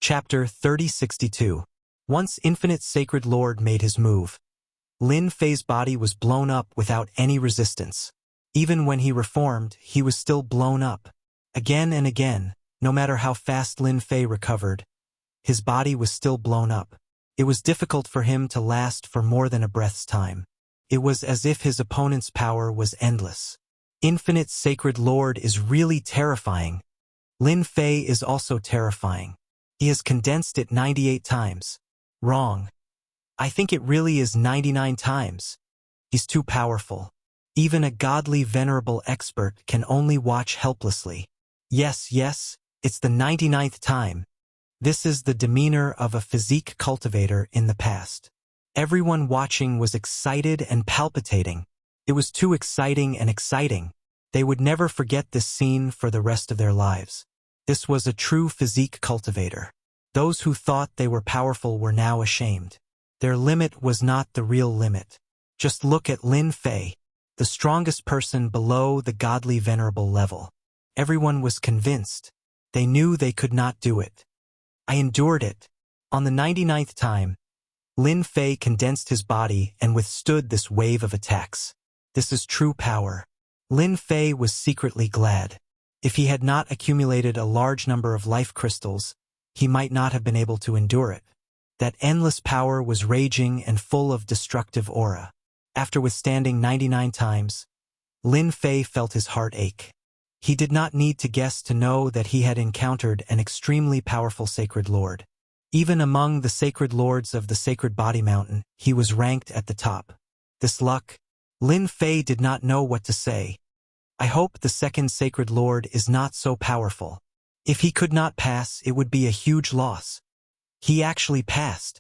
Chapter 3062. Once Infinite Sacred Lord made his move, Lin Fei's body was blown up without any resistance. Even when he reformed, he was still blown up. Again and again, no matter how fast Lin Fei recovered, his body was still blown up. It was difficult for him to last for more than a breath's time. It was as if his opponent's power was endless. Infinite Sacred Lord is really terrifying. Lin Fei is also terrifying. He has condensed it 98 times. Wrong. I think it really is 99 times. He's too powerful. Even a godly venerable expert can only watch helplessly. Yes, it's the 99th time. This is the demeanor of a physique cultivator in the past. Everyone watching was excited and palpitating. It was too exciting and exciting. They would never forget this scene for the rest of their lives. This was a true physique cultivator. Those who thought they were powerful were now ashamed. Their limit was not the real limit. Just look at Lin Fei, the strongest person below the godly venerable level. Everyone was convinced. They knew they could not do it. I endured it. On the 99th time, Lin Fei condensed his body and withstood this wave of attacks. This is true power. Lin Fei was secretly glad. If he had not accumulated a large number of life crystals, he might not have been able to endure it. That endless power was raging and full of destructive aura. After withstanding 99 times, Lin Fei felt his heart ache. He did not need to guess to know that he had encountered an extremely powerful sacred lord. Even among the sacred lords of the Sacred Body Mountain, he was ranked at the top. This luck, Lin Fei did not know what to say. I hope the second sacred lord is not so powerful. If he could not pass, it would be a huge loss. He actually passed.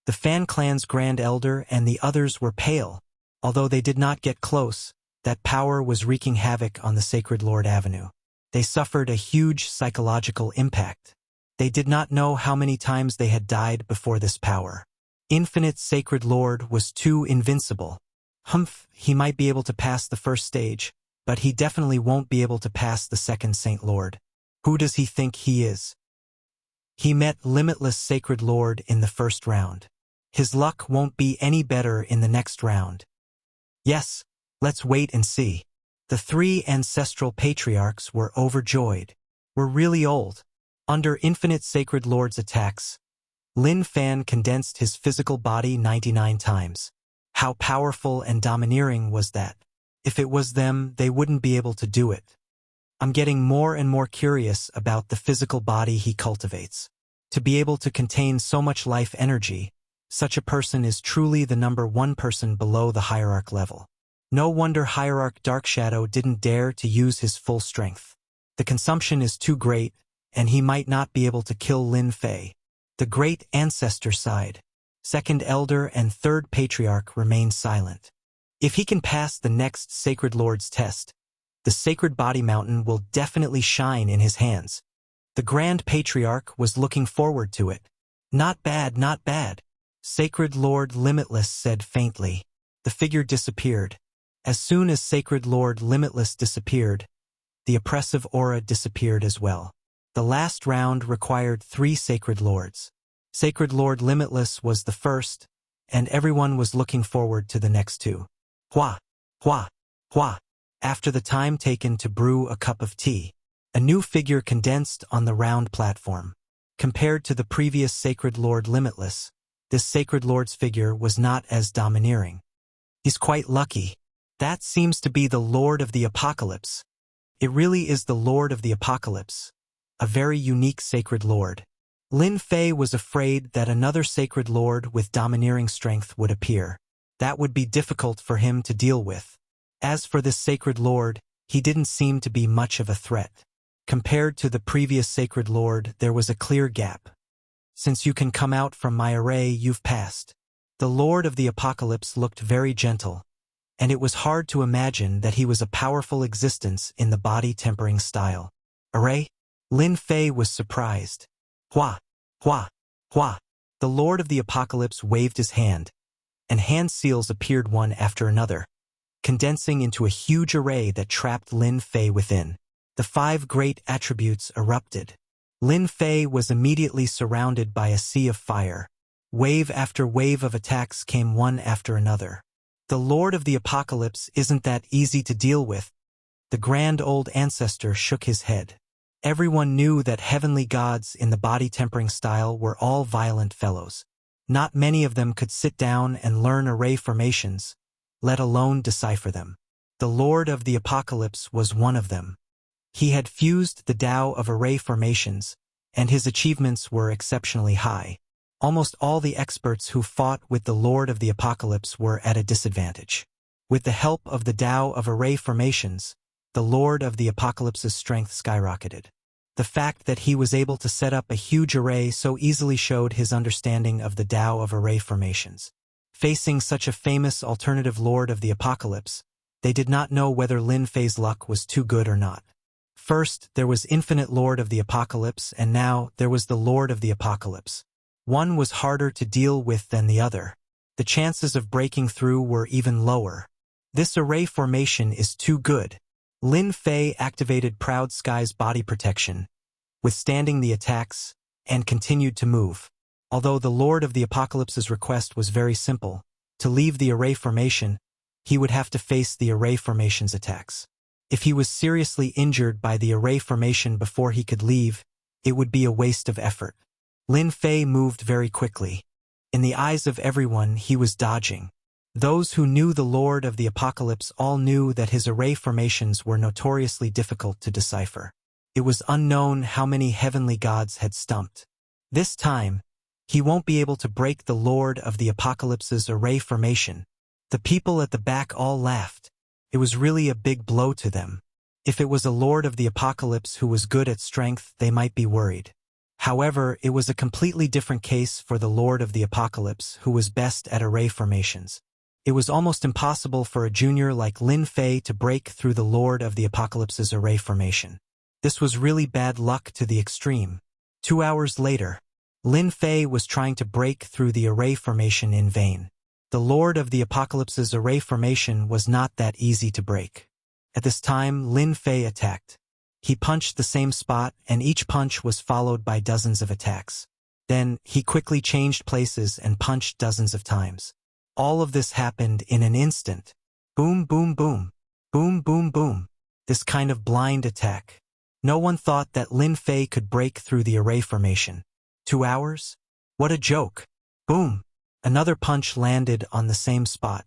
The Fan Clan's Grand Elder and the others were pale. Although they did not get close, that power was wreaking havoc on the Sacred Lord Avenue. They suffered a huge psychological impact. They did not know how many times they had died before this power. Infinite Sacred Lord was too invincible. He might be able to pass the first stage, but he definitely won't be able to pass the second Saint Lord. Who does he think he is? He met Limitless Sacred Lord in the first round. His luck won't be any better in the next round. Yes, let's wait and see. The three ancestral patriarchs were overjoyed. We're really old. Under Infinite Sacred Lord's attacks, Lin Fan condensed his physical body 99 times. How powerful and domineering was that? If it was them, they wouldn't be able to do it. I'm getting more and more curious about the physical body he cultivates. To be able to contain so much life energy, such a person is truly the #1 person below the hierarch level. No wonder Hierarch Darkshadow didn't dare to use his full strength. The consumption is too great, and he might not be able to kill Lin Fei. The great ancestor side, second elder and third patriarch remain silent. If he can pass the next Sacred Lord's test, the Sacred Body Mountain will definitely shine in his hands. The Grand Patriarch was looking forward to it. Not bad, not bad. Sacred Lord Limitless said faintly. The figure disappeared. As soon as Sacred Lord Limitless disappeared, the oppressive aura disappeared as well. The last round required 3 Sacred Lords. Sacred Lord Limitless was the first, and everyone was looking forward to the next 2. Hua, hua, hua. After the time taken to brew a cup of tea, a new figure condensed on the round platform. Compared to the previous Sacred Lord Limitless, this Sacred Lord's figure was not as domineering. He's quite lucky. That seems to be the Lord of the Apocalypse. It really is the Lord of the Apocalypse. A very unique Sacred Lord. Lin Fei was afraid that another Sacred Lord with domineering strength would appear. That would be difficult for him to deal with. As for this Sacred Lord, he didn't seem to be much of a threat. Compared to the previous Sacred Lord, there was a clear gap. Since you can come out from my array, you've passed. The Lord of the Apocalypse looked very gentle, and it was hard to imagine that he was a powerful existence in the body-tempering style. Array? Lin Fei was surprised. Hua, hua, hua. The Lord of the Apocalypse waved his hand, and hand seals appeared one after another, condensing into a huge array that trapped Lin Fei within. The 5 great attributes erupted. Lin Fei was immediately surrounded by a sea of fire. Wave after wave of attacks came one after another. The Lord of the Apocalypse isn't that easy to deal with. The grand old ancestor shook his head. Everyone knew that heavenly gods in the body-tempering style were all violent fellows. Not many of them could sit down and learn array formations, let alone decipher them. The Lord of the Apocalypse was one of them. He had fused the Tao of array formations, and his achievements were exceptionally high. Almost all the experts who fought with the Lord of the Apocalypse were at a disadvantage. With the help of the Tao of array formations, the Lord of the Apocalypse's strength skyrocketed. The fact that he was able to set up a huge array so easily showed his understanding of the Tao of array formations. Facing such a famous alternative Lord of the Apocalypse, they did not know whether Lin Fei's luck was too good or not. First, there was Infinite Lord of the Apocalypse, and now there was the Lord of the Apocalypse. One was harder to deal with than the other. The chances of breaking through were even lower. This array formation is too good. Lin Fei activated Proud Sky's body protection, withstanding the attacks, and continued to move. Although the Lord of the Apocalypse's request was very simple, to leave the array formation, he would have to face the array formation's attacks. If he was seriously injured by the array formation before he could leave, it would be a waste of effort. Lin Fei moved very quickly. In the eyes of everyone, he was dodging. Those who knew the Lord of the Apocalypse all knew that his array formations were notoriously difficult to decipher. It was unknown how many heavenly gods had stumped. This time, he won't be able to break the Lord of the Apocalypse's array formation. The people at the back all laughed. It was really a big blow to them. If it was a Lord of the Apocalypse who was good at strength, they might be worried. However, it was a completely different case for the Lord of the Apocalypse, who was best at array formations. It was almost impossible for a junior like Lin Fei to break through the Lord of the Apocalypse's array formation. This was really bad luck to the extreme. 2 hours later, Lin Fei was trying to break through the array formation in vain. The Lord of the Apocalypse's array formation was not that easy to break. At this time, Lin Fei attacked. He punched the same spot, and each punch was followed by dozens of attacks. Then, he quickly changed places and punched dozens of times. All of this happened in an instant. Boom, boom, boom. Boom, boom, boom. This kind of blind attack. No one thought that Lin Fei could break through the array formation. 2 hours? What a joke. Boom. Another punch landed on the same spot.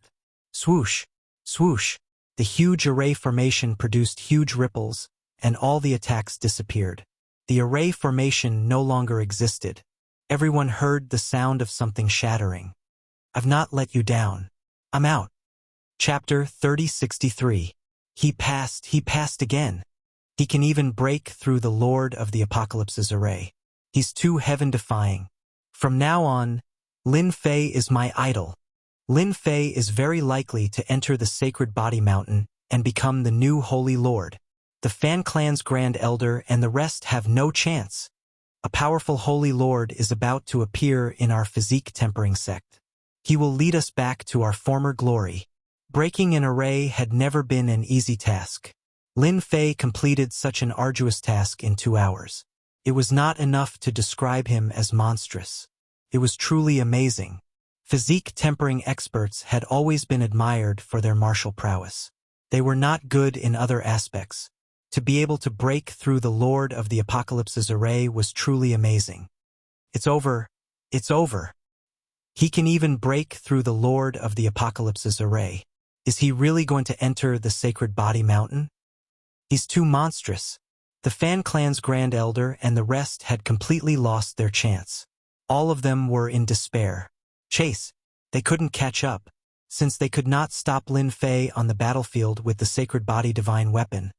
Swoosh. Swoosh. The huge array formation produced huge ripples, and all the attacks disappeared. The array formation no longer existed. Everyone heard the sound of something shattering. I've not let you down. I'm out. Chapter 3063. He passed again. He can even break through the Lord of the Apocalypse's array. He's too heaven-defying. From now on, Lin Fei is my idol. Lin Fei is very likely to enter the Sacred Body Mountain and become the new Holy Lord. The Fan Clan's Grand Elder and the rest have no chance. A powerful Holy Lord is about to appear in our physique tempering sect. He will lead us back to our former glory. Breaking an array had never been an easy task. Lin Fei completed such an arduous task in 2 hours. It was not enough to describe him as monstrous. It was truly amazing. Physique tempering experts had always been admired for their martial prowess. They were not good in other aspects. To be able to break through the Lord of the Apocalypse's array was truly amazing. It's over. It's over. He can even break through the Lord of the Apocalypse's array. Is he really going to enter the Sacred Body Mountain? He's too monstrous. The Fan Clan's Grand Elder and the rest had completely lost their chance. All of them were in despair. Chase. They couldn't catch up. Since they could not stop Lin Fei on the battlefield with the Sacred Body Divine Weapon,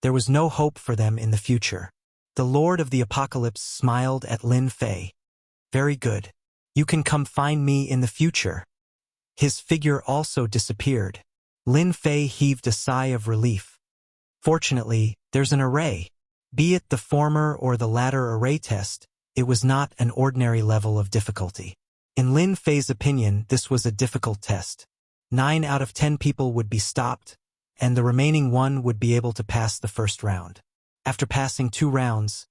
there was no hope for them in the future. The Lord of the Apocalypse smiled at Lin Fei. Very good. You can come find me in the future. His figure also disappeared. Lin Fei heaved a sigh of relief. Fortunately, there's an array. Be it the former or the latter array test, it was not an ordinary level of difficulty. In Lin Fei's opinion, this was a difficult test. 9 out of 10 people would be stopped, and the remaining 1 would be able to pass the first round. After passing 2 rounds,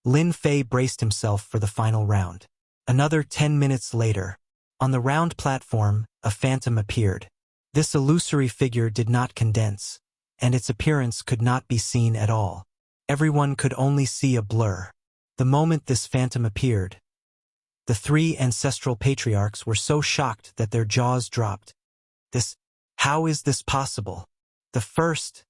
Lin Fei braced himself for the final round. Another 10 minutes later, on the round platform, a phantom appeared. This illusory figure did not condense, and its appearance could not be seen at all. Everyone could only see a blur. The moment this phantom appeared, the three ancestral patriarchs were so shocked that their jaws dropped. How is this possible? The first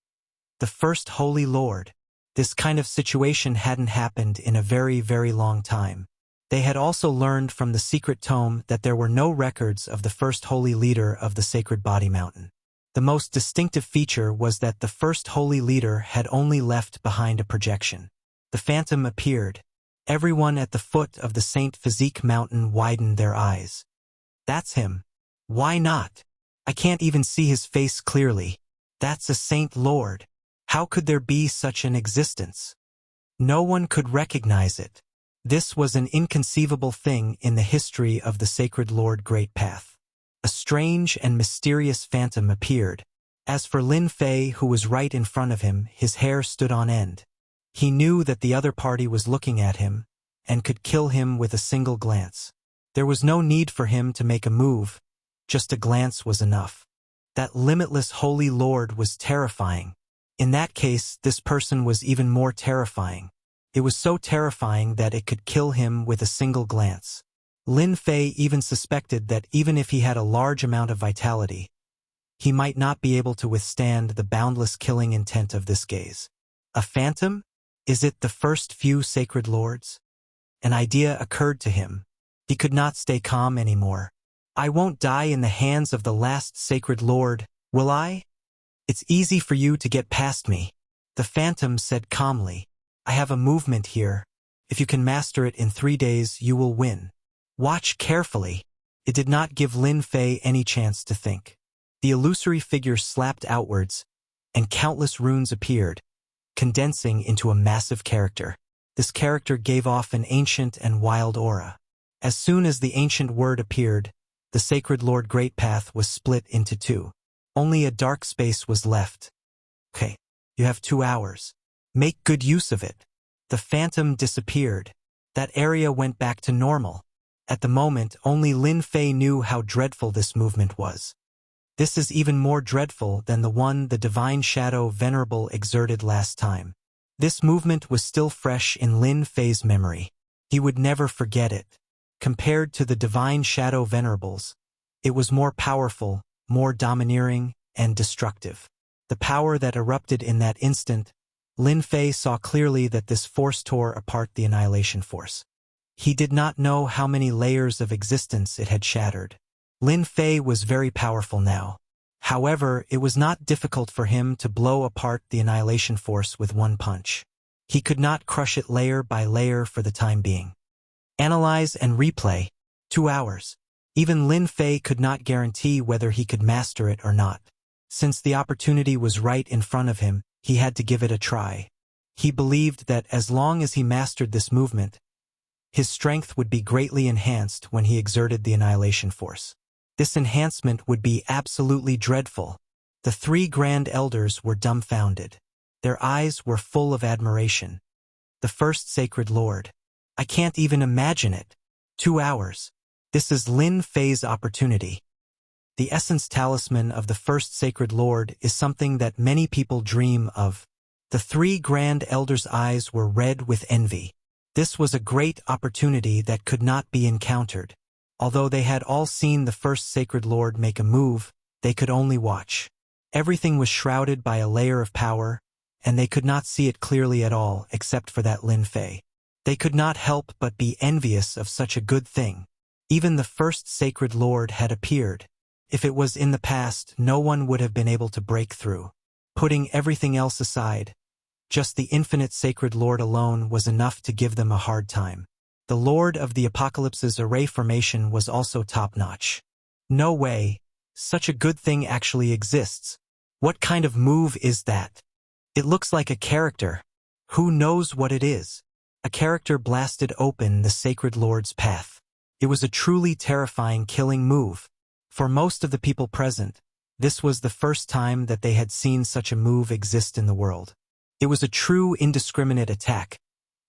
Holy Lord. This kind of situation hadn't happened in a very, very long time. They had also learned from the secret tome that there were no records of the first holy leader of the sacred body mountain. The most distinctive feature was that the first holy leader had only left behind a projection. The phantom appeared. Everyone at the foot of the Saint Physique mountain widened their eyes. That's him. Why not? I can't even see his face clearly. That's a Saint Lord. How could there be such an existence? No one could recognize it. This was an inconceivable thing in the history of the Sacred Lord Great Path. A strange and mysterious phantom appeared. As for Lin Fei, who was right in front of him, his hair stood on end. He knew that the other party was looking at him and could kill him with a single glance. There was no need for him to make a move, just a glance was enough. That limitless Holy Lord was terrifying. In that case, this person was even more terrifying. It was so terrifying that it could kill him with a single glance. Lin Fei even suspected that even if he had a large amount of vitality, he might not be able to withstand the boundless killing intent of this gaze. A phantom? Is it the first few sacred lords? An idea occurred to him. He could not stay calm anymore. I won't die in the hands of the last sacred lord, will I? It's easy for you to get past me. The phantom said calmly. I have a movement here. If you can master it in 3 days, you will win. Watch carefully. It did not give Lin Fei any chance to think. The illusory figure slapped outwards, and countless runes appeared, condensing into a massive character. This character gave off an ancient and wild aura. As soon as the ancient word appeared, the Sacred Lord Great Path was split into two. Only a dark space was left. Okay, you have 2 hours. Make good use of it. The phantom disappeared. That area went back to normal. At the moment, only Lin Fei knew how dreadful this movement was. This is even more dreadful than the one the Divine Shadow Venerable exerted last time. This movement was still fresh in Lin Fei's memory. He would never forget it. Compared to the Divine Shadow Venerables, it was more powerful, more domineering, and destructive. The power that erupted in that instant, Lin Fei saw clearly that this force tore apart the annihilation force. He did not know how many layers of existence it had shattered. Lin Fei was very powerful now. However, it was not difficult for him to blow apart the annihilation force with one punch. He could not crush it layer by layer for the time being. Analyze and replay. 2 hours. Even Lin Fei could not guarantee whether he could master it or not. Since the opportunity was right in front of him, he had to give it a try. He believed that as long as he mastered this movement, his strength would be greatly enhanced when he exerted the annihilation force. This enhancement would be absolutely dreadful. The 3 Grand Elders were dumbfounded. Their eyes were full of admiration. The first Sacred Lord. I can't even imagine it. 2 hours. This is Lin Fei's opportunity. The essence talisman of the first Sacred Lord is something that many people dream of. The 3 Grand Elders' eyes were red with envy. This was a great opportunity that could not be encountered. Although they had all seen the first Sacred Lord make a move, they could only watch. Everything was shrouded by a layer of power, and they could not see it clearly at all except for that Lin Fei. They could not help but be envious of such a good thing. Even the first Sacred Lord had appeared. If it was in the past, no one would have been able to break through. Putting everything else aside, just the infinite Sacred Lord alone was enough to give them a hard time. The Lord of the Apocalypse's array formation was also top-notch. No way, such a good thing actually exists. What kind of move is that? It looks like a character. Who knows what it is? A character blasted open the Sacred Lord's path. It was a truly terrifying killing move. For most of the people present, this was the first time that they had seen such a move exist in the world. It was a true indiscriminate attack.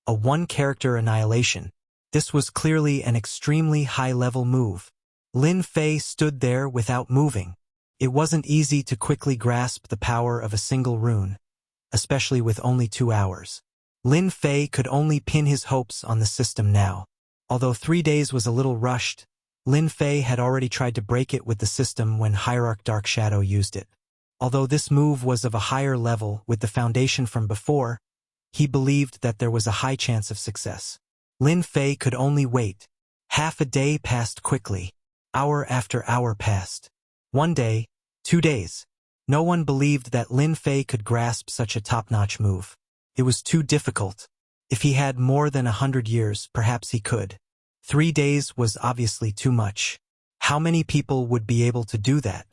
a one-character annihilation. This was clearly an extremely high-level move. Lin Fei stood there without moving. It wasn't easy to quickly grasp the power of a single rune, especially with only 2 hours. Lin Fei could only pin his hopes on the system now. Although 3 days was a little rushed, Lin Fei had already tried to break it with the system when Hierarch Dark Shadow used it. Although this move was of a higher level with the foundation from before, he believed that there was a high chance of success. Lin Fei could only wait. Half a day passed quickly. Hour after hour passed. 1 day, 2 days. No one believed that Lin Fei could grasp such a top-notch move. It was too difficult. If he had more than 100 years, perhaps he could. 3 days was obviously too much. How many people would be able to do that?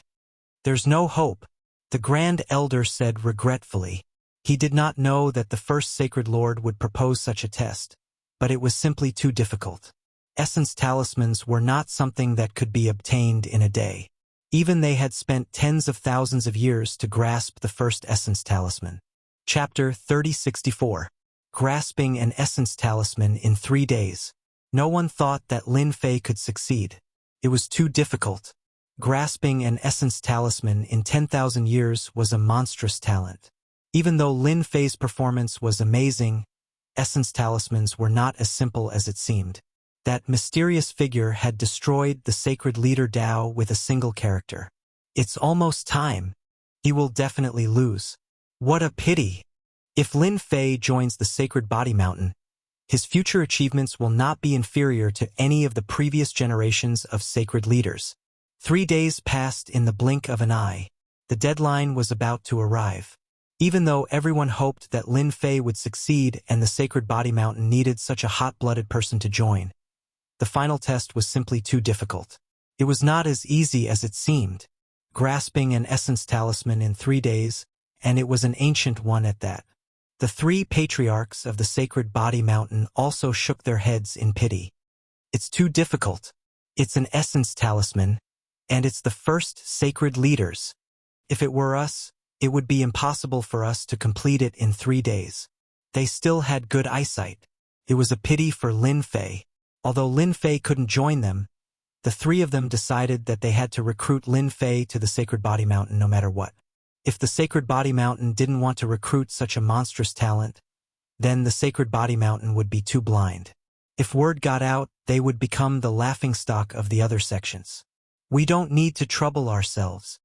There's no hope, the Grand Elder said regretfully. He did not know that the first Sacred Lord would propose such a test, but it was simply too difficult. Essence talismans were not something that could be obtained in a day. Even they had spent tens of thousands of years to grasp the first essence talisman. Chapter 3064. Grasping an essence talisman in 3 days. No one thought that Lin Fei could succeed. It was too difficult. Grasping an essence talisman in 10,000 years was a monstrous talent. Even though Lin Fei's performance was amazing, essence talismans were not as simple as it seemed. That mysterious figure had destroyed the sacred leader Dao with a single character. It's almost time. He will definitely lose. What a pity. If Lin Fei joins the Sacred Body Mountain, his future achievements will not be inferior to any of the previous generations of sacred leaders. 3 days passed in the blink of an eye. The deadline was about to arrive. Even though everyone hoped that Lin Fei would succeed and the Sacred Body Mountain needed such a hot-blooded person to join, the final test was simply too difficult. It was not as easy as it seemed. Grasping an essence talisman in 3 days, and it was an ancient one at that. The 3 patriarchs of the Sacred Body Mountain also shook their heads in pity. It's too difficult. It's an essence talisman, and it's the first sacred leaders. If it were us, it would be impossible for us to complete it in 3 days. They still had good eyesight. It was a pity for Lin Fei. Although Lin Fei couldn't join them, the 3 of them decided that they had to recruit Lin Fei to the Sacred Body Mountain no matter what. If the Sacred Body Mountain didn't want to recruit such a monstrous talent, then the Sacred Body Mountain would be too blind. If word got out, they would become the laughingstock of the other sections. We don't need to trouble ourselves.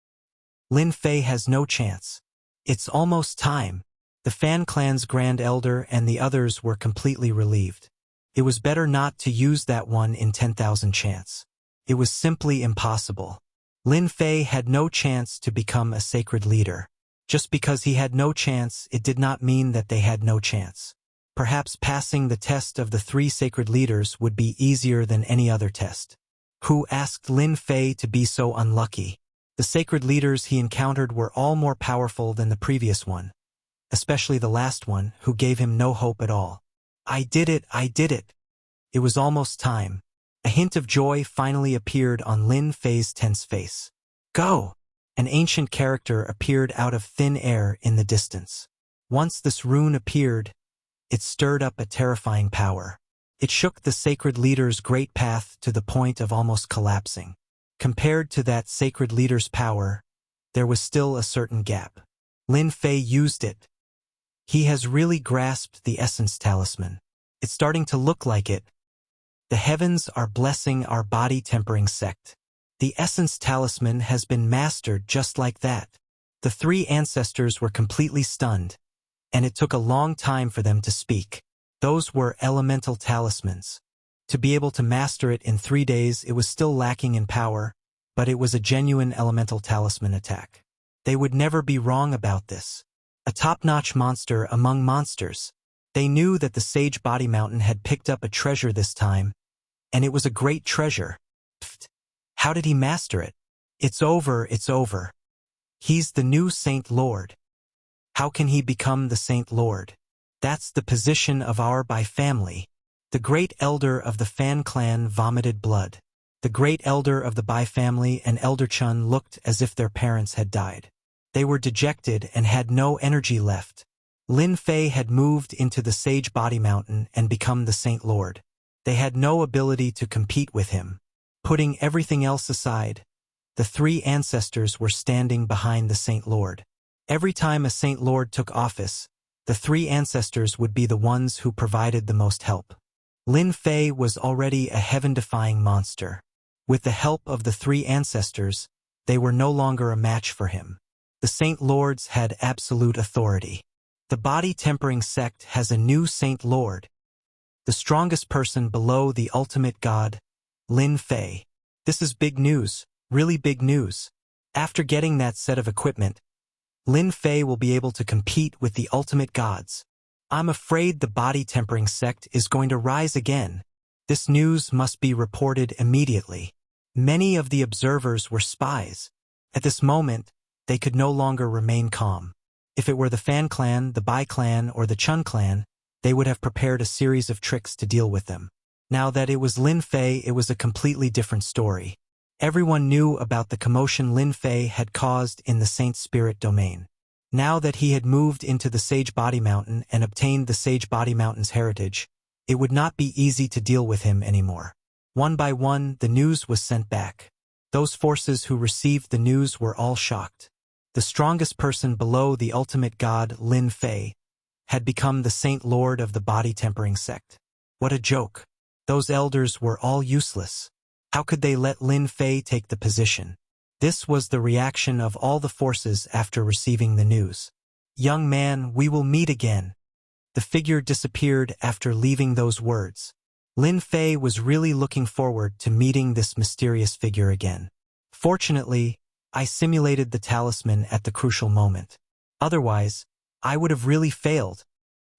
Lin Fei has no chance. It's almost time. The Fan Clan's Grand Elder and the others were completely relieved. It was better not to use that 1 in 10,000 chance. It was simply impossible. Lin Fei had no chance to become a sacred leader. Just because he had no chance, it did not mean that they had no chance. Perhaps passing the test of the 3 sacred leaders would be easier than any other test. Who asked Lin Fei to be so unlucky? The sacred leaders he encountered were all more powerful than the previous one, especially the last one, who gave him no hope at all. I did it, I did it. It was almost time. A hint of joy finally appeared on Lin Fei's tense face. Go! An ancient character appeared out of thin air in the distance. Once this rune appeared, it stirred up a terrifying power. It shook the sacred leader's great path to the point of almost collapsing. Compared to that sacred leader's power, there was still a certain gap. Lin Fei used it. He has really grasped the essence talisman. It's starting to look like it. The heavens are blessing our body-tempering sect. The essence talisman has been mastered just like that. The 3 ancestors were completely stunned, and it took a long time for them to speak. Those were elemental talismans. To be able to master it in 3 days, it was still lacking in power, but it was a genuine elemental talisman attack. They would never be wrong about this. A top-notch monster among monsters. They knew that the Sage Body Mountain had picked up a treasure this time, and it was a great treasure. Pfft. How did he master it? It's over, it's over. He's the new Saint Lord. How can he become the Saint Lord? That's the position of our Bai family. The great elder of the Fan clan vomited blood. The great elder of the Bai family and Elder Chun looked as if their parents had died. They were dejected and had no energy left. Lin Fei had moved into the Sage Body Mountain and become the Saint Lord. They had no ability to compete with him. Putting everything else aside, the three ancestors were standing behind the Saint Lord. Every time a Saint Lord took office, the three ancestors would be the ones who provided the most help. Lin Fei was already a heaven-defying monster. With the help of the three ancestors, they were no longer a match for him. The Saint Lords had absolute authority. The body-tempering sect has a new Saint Lord, the strongest person below the ultimate god, Lin Fei. This is big news, really big news. After getting that set of equipment, Lin Fei will be able to compete with the ultimate gods. I'm afraid the body-tempering sect is going to rise again. This news must be reported immediately. Many of the observers were spies. At this moment, they could no longer remain calm. If it were the Fan clan, the Bai clan, or the Chun clan, they would have prepared a series of tricks to deal with them. Now that it was Lin Fei, it was a completely different story. Everyone knew about the commotion Lin Fei had caused in the Saint Spirit domain. Now that he had moved into the Sage Body Mountain and obtained the Sage Body Mountain's heritage, it would not be easy to deal with him anymore. One by one, the news was sent back. Those forces who received the news were all shocked. The strongest person below the ultimate god, Lin Fei, had become the Saint Lord of the body-tempering sect. What a joke. Those elders were all useless. How could they let Lin Fei take the position? This was the reaction of all the forces after receiving the news. Young man, we will meet again. The figure disappeared after leaving those words. Lin Fei was really looking forward to meeting this mysterious figure again. Fortunately, I simulated the talisman at the crucial moment. Otherwise, I would have really failed.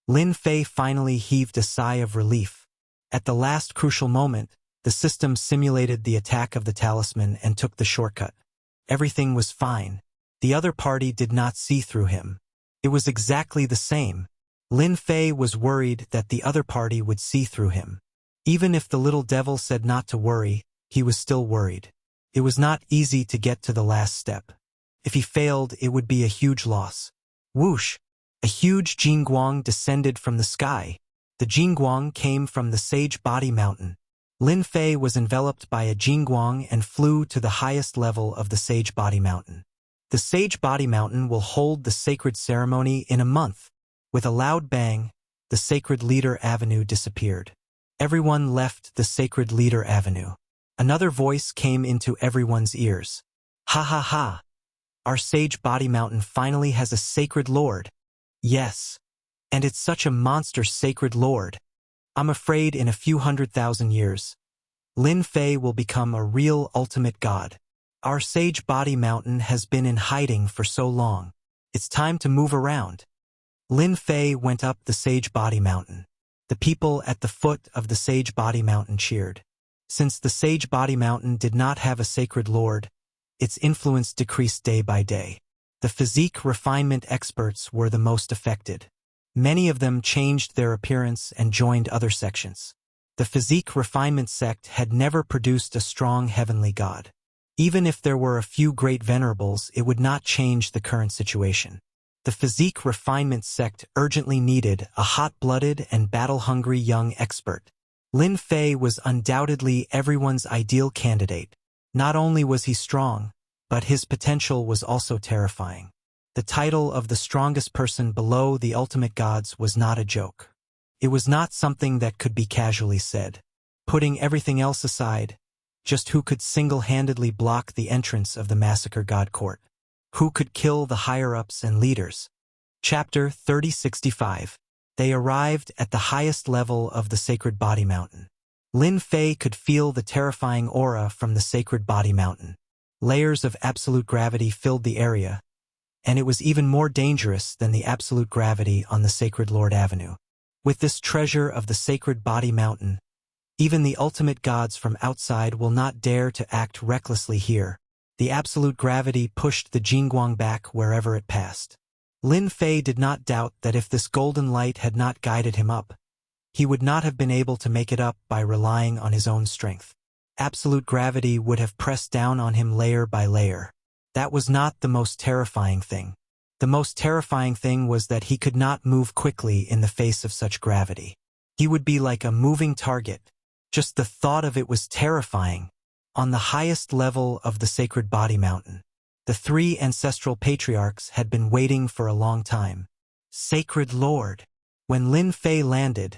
Lin Fei finally heaved a sigh of relief. At the last crucial moment, the system simulated the attack of the talisman and took the shortcut. Everything was fine. The other party did not see through him. It was exactly the same. Lin Fei was worried that the other party would see through him. Even if the little devil said not to worry, he was still worried. It was not easy to get to the last step. If he failed, it would be a huge loss. Whoosh! A huge Jingguang descended from the sky. The Jingguang came from the Sage Body Mountain. Lin Fei was enveloped by a Jingguang and flew to the highest level of the Sage Body Mountain. The Sage Body Mountain will hold the sacred ceremony in a month. With a loud bang, the Sacred Leader Avenue disappeared. Everyone left the Sacred Leader Avenue. Another voice came into everyone's ears. Ha ha ha! Our Sage Body Mountain finally has a Sacred Lord. Yes. And it's such a monster Sacred Lord. I'm afraid in a few 100,000 years, Lin Fei will become a real ultimate god. Our Sage Body Mountain has been in hiding for so long. It's time to move around. Lin Fei went up the Sage Body Mountain. The people at the foot of the Sage Body Mountain cheered. Since the Sage Body Mountain did not have a sacred lord, its influence decreased day by day. The physique refinement experts were the most affected. Many of them changed their appearance and joined other sections. The physique refinement sect had never produced a strong heavenly god. Even if there were a few great venerables, it would not change the current situation. The physique refinement sect urgently needed a hot-blooded and battle-hungry young expert. Lin Fei was undoubtedly everyone's ideal candidate. Not only was he strong, but his potential was also terrifying. The title of the strongest person below the ultimate gods was not a joke. It was not something that could be casually said. Putting everything else aside, just who could single-handedly block the entrance of the Massacre God Court? Who could kill the higher-ups and leaders? Chapter 3065. They arrived at the highest level of the Sacred Body Mountain. Lin Fei could feel the terrifying aura from the Sacred Body Mountain. Layers of absolute gravity filled the area, and it was even more dangerous than the absolute gravity on the Sacred Lord Avenue. With this treasure of the Sacred Body Mountain, even the ultimate gods from outside will not dare to act recklessly here. The absolute gravity pushed the Jingguang back wherever it passed. Lin Fei did not doubt that if this golden light had not guided him up, he would not have been able to make it up by relying on his own strength. Absolute gravity would have pressed down on him layer by layer. That was not the most terrifying thing. The most terrifying thing was that he could not move quickly in the face of such gravity. He would be like a moving target. Just the thought of it was terrifying. On the highest level of the sacred body mountain, the three ancestral patriarchs had been waiting for a long time. Sacred Lord. When Lin Fei landed,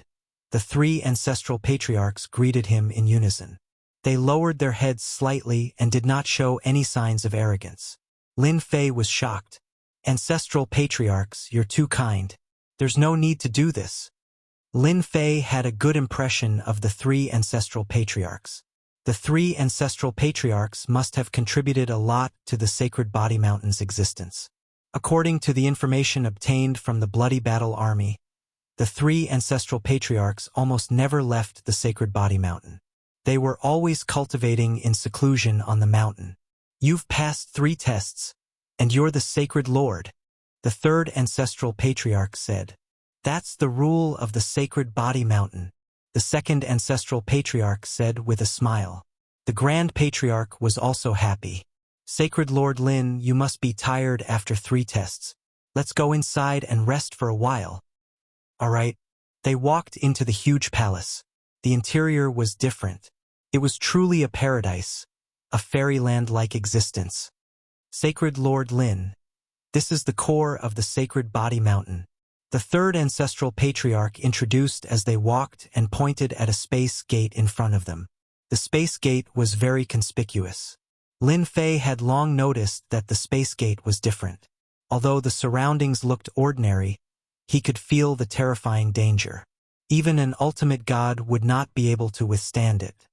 the three ancestral patriarchs greeted him in unison. They lowered their heads slightly and did not show any signs of arrogance. Lin Fei was shocked. Ancestral patriarchs, you're too kind. There's no need to do this. Lin Fei had a good impression of the three ancestral patriarchs. The three ancestral patriarchs must have contributed a lot to the Sacred Body Mountain's existence. According to the information obtained from the Bloody Battle Army, the three ancestral patriarchs almost never left the Sacred Body Mountain. They were always cultivating in seclusion on the mountain. You've passed 3 tests, and you're the Sacred Lord, the third ancestral patriarch said. That's the rule of the Sacred Body Mountain, the second ancestral patriarch said with a smile. The Grand Patriarch was also happy. Sacred Lord Lin, you must be tired after 3 tests. Let's go inside and rest for a while. All right. They walked into the huge palace. The interior was different. It was truly a paradise, a fairyland-like existence. Sacred Lord Lin. This is the core of the Sacred Body Mountain. The third ancestral patriarch introduced as they walked and pointed at a space gate in front of them. The space gate was very conspicuous. Lin Fei had long noticed that the space gate was different. Although the surroundings looked ordinary, he could feel the terrifying danger. Even an ultimate god would not be able to withstand it.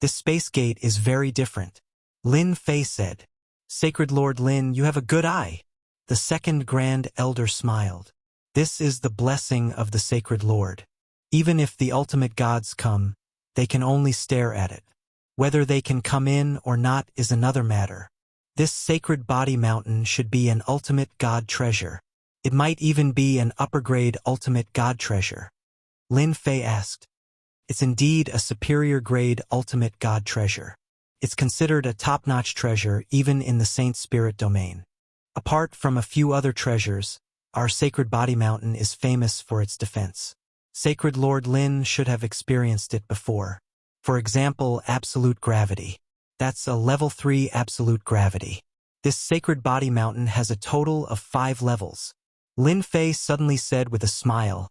This space gate is very different, Lin Fei said. Sacred Lord Lin, you have a good eye. The second Grand Elder smiled. This is the blessing of the Sacred Lord. Even if the ultimate gods come, they can only stare at it. Whether they can come in or not is another matter. This Sacred Body Mountain should be an ultimate god treasure. It might even be an upper-grade ultimate god treasure. Lin Fei asked. It's indeed a superior-grade ultimate god treasure. It's considered a top-notch treasure even in the Saint Spirit domain. Apart from a few other treasures, our Sacred Body Mountain is famous for its defense. Sacred Lord Lin should have experienced it before. For example, absolute gravity. That's a level 3 absolute gravity. This Sacred Body Mountain has a total of 5 levels. Lin Fei suddenly said with a smile,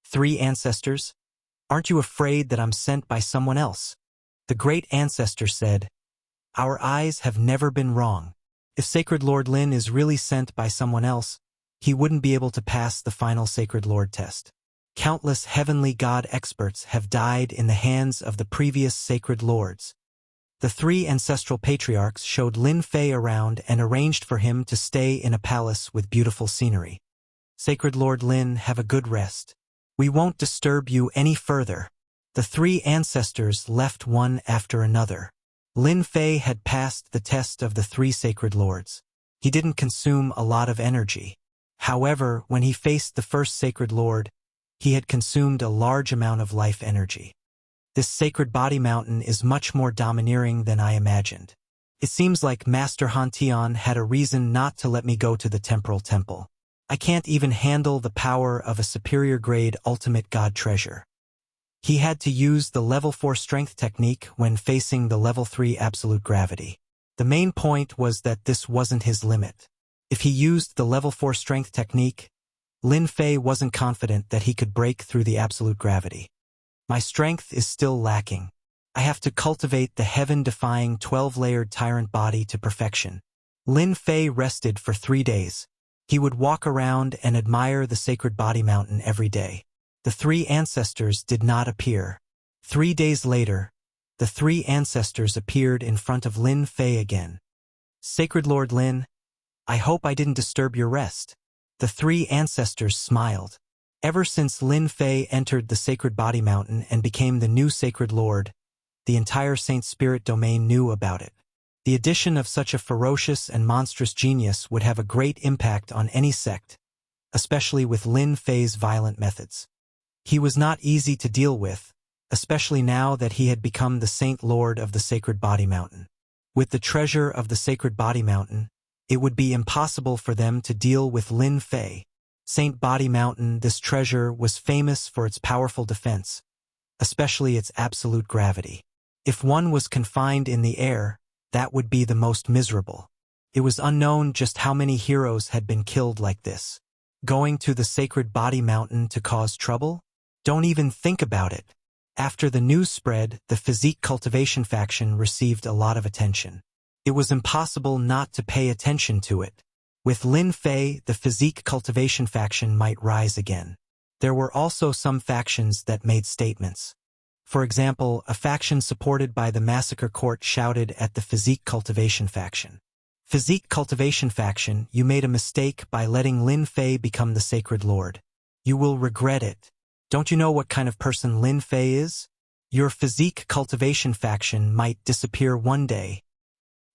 3 ancestors? Aren't you afraid that I'm sent by someone else? The great ancestor said, our eyes have never been wrong. If Sacred Lord Lin is really sent by someone else, he wouldn't be able to pass the final Sacred Lord test. Countless heavenly god experts have died in the hands of the previous Sacred Lords. The 3 ancestral patriarchs showed Lin Fei around and arranged for him to stay in a palace with beautiful scenery. Sacred Lord Lin, have a good rest. We won't disturb you any further. The 3 ancestors left one after another. Lin Fei had passed the test of the 3 Sacred Lords. He didn't consume a lot of energy. However, when he faced the first Sacred Lord, he had consumed a large amount of life energy. This Sacred Body Mountain is much more domineering than I imagined. It seems like Master Han Tian had a reason not to let me go to the Temporal Temple. I can't even handle the power of a superior-grade ultimate god treasure. He had to use the level 4 strength technique when facing the level 3 absolute gravity. The main point was that this wasn't his limit. If he used the level 4 strength technique, Lin Fei wasn't confident that he could break through the absolute gravity. My strength is still lacking. I have to cultivate the heaven-defying 12-layered tyrant body to perfection. Lin Fei rested for 3 days. He would walk around and admire the Sacred Body Mountain every day. The 3 ancestors did not appear. 3 days later, the 3 ancestors appeared in front of Lin Fei again. Sacred Lord Lin, I hope I didn't disturb your rest. The 3 ancestors smiled. Ever since Lin Fei entered the Sacred Body Mountain and became the new Sacred Lord, the entire Saint Spirit domain knew about it. The addition of such a ferocious and monstrous genius would have a great impact on any sect, especially with Lin Fei's violent methods. He was not easy to deal with, especially now that he had become the Saint Lord of the Sacred Body Mountain. With the treasure of the Sacred Body Mountain, it would be impossible for them to deal with Lin Fei. Saint Body Mountain, this treasure, was famous for its powerful defense, especially its absolute gravity. If one was confined in the air, that would be the most miserable. It was unknown just how many heroes had been killed like this. Going to the Sacred Body Mountain to cause trouble? Don't even think about it. After the news spread, the physique cultivation faction received a lot of attention. It was impossible not to pay attention to it. With Lin Fei, the physique cultivation faction might rise again. There were also some factions that made statements. For example, a faction supported by the massacre court shouted at the physique cultivation faction. Physique cultivation faction, you made a mistake by letting Lin Fei become the Sacred Lord. You will regret it. Don't you know what kind of person Lin Fei is? Your physique cultivation faction might disappear one day.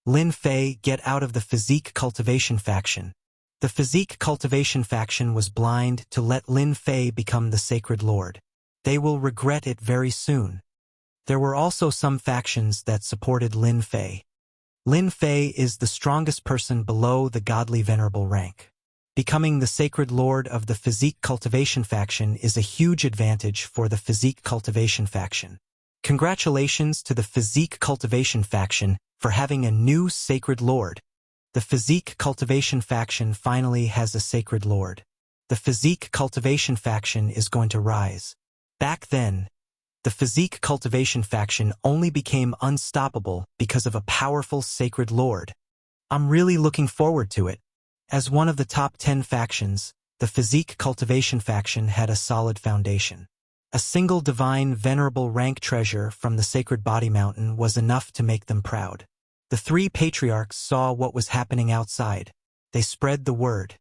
Lin Fei, get out of the physique cultivation faction. The physique cultivation faction was blind to let Lin Fei become the Sacred Lord. They will regret it very soon. There were also some factions that supported Lin Fei. Lin Fei is the strongest person below the godly venerable rank. Becoming the Sacred Lord of the physique cultivation faction is a huge advantage for the physique cultivation faction. Congratulations to the physique cultivation faction for having a new Sacred Lord. The physique cultivation faction finally has a Sacred Lord. The physique cultivation faction is going to rise. Back then, the physique cultivation faction only became unstoppable because of a powerful Sacred Lord. I'm really looking forward to it. As one of the top 10 factions, the physique cultivation faction had a solid foundation. A single divine venerable rank treasure from the Sacred Body Mountain was enough to make them proud. The three patriarchs saw what was happening outside. They spread the word.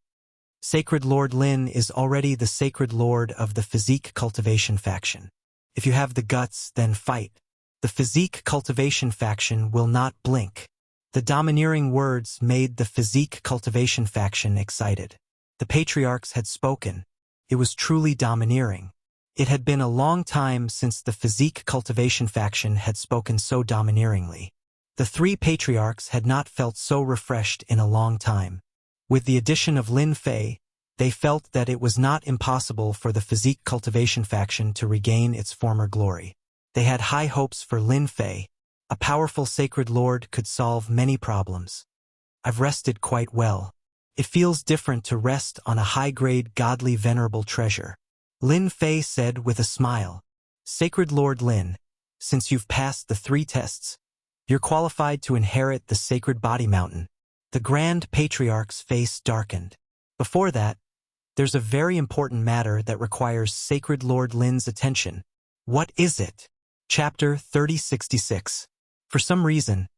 Sacred Lord Lin is already the Sacred Lord of the physique cultivation faction. If you have the guts, then fight. The physique cultivation faction will not blink. The domineering words made the physique cultivation faction excited. The patriarchs had spoken. It was truly domineering. It had been a long time since the physique cultivation faction had spoken so domineeringly. The three patriarchs had not felt so refreshed in a long time. With the addition of Lin Fei, they felt that it was not impossible for the physique cultivation faction to regain its former glory. They had high hopes for Lin Fei. A powerful Sacred Lord could solve many problems. I've rested quite well. It feels different to rest on a high-grade godly venerable treasure. Lin Fei said with a smile. Sacred Lord Lin, since you've passed the 3 tests, you're qualified to inherit the Sacred Body Mountain. The Grand Patriarch's face darkened. Before that, there's a very important matter that requires Sacred Lord Lin's attention. What is it? Chapter 3066. For some reason,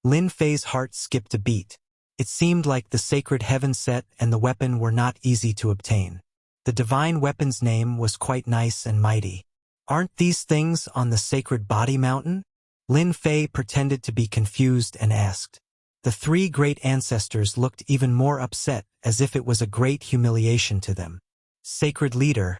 Lin Fei's heart skipped a beat. It seemed like the sacred heaven set and the weapon were not easy to obtain. The divine weapon's name was quite nice and mighty. Aren't these things on the Sacred Body Mountain? Lin Fei pretended to be confused and asked. The 3 great ancestors looked even more upset, as if it was a great humiliation to them. Sacred Leader,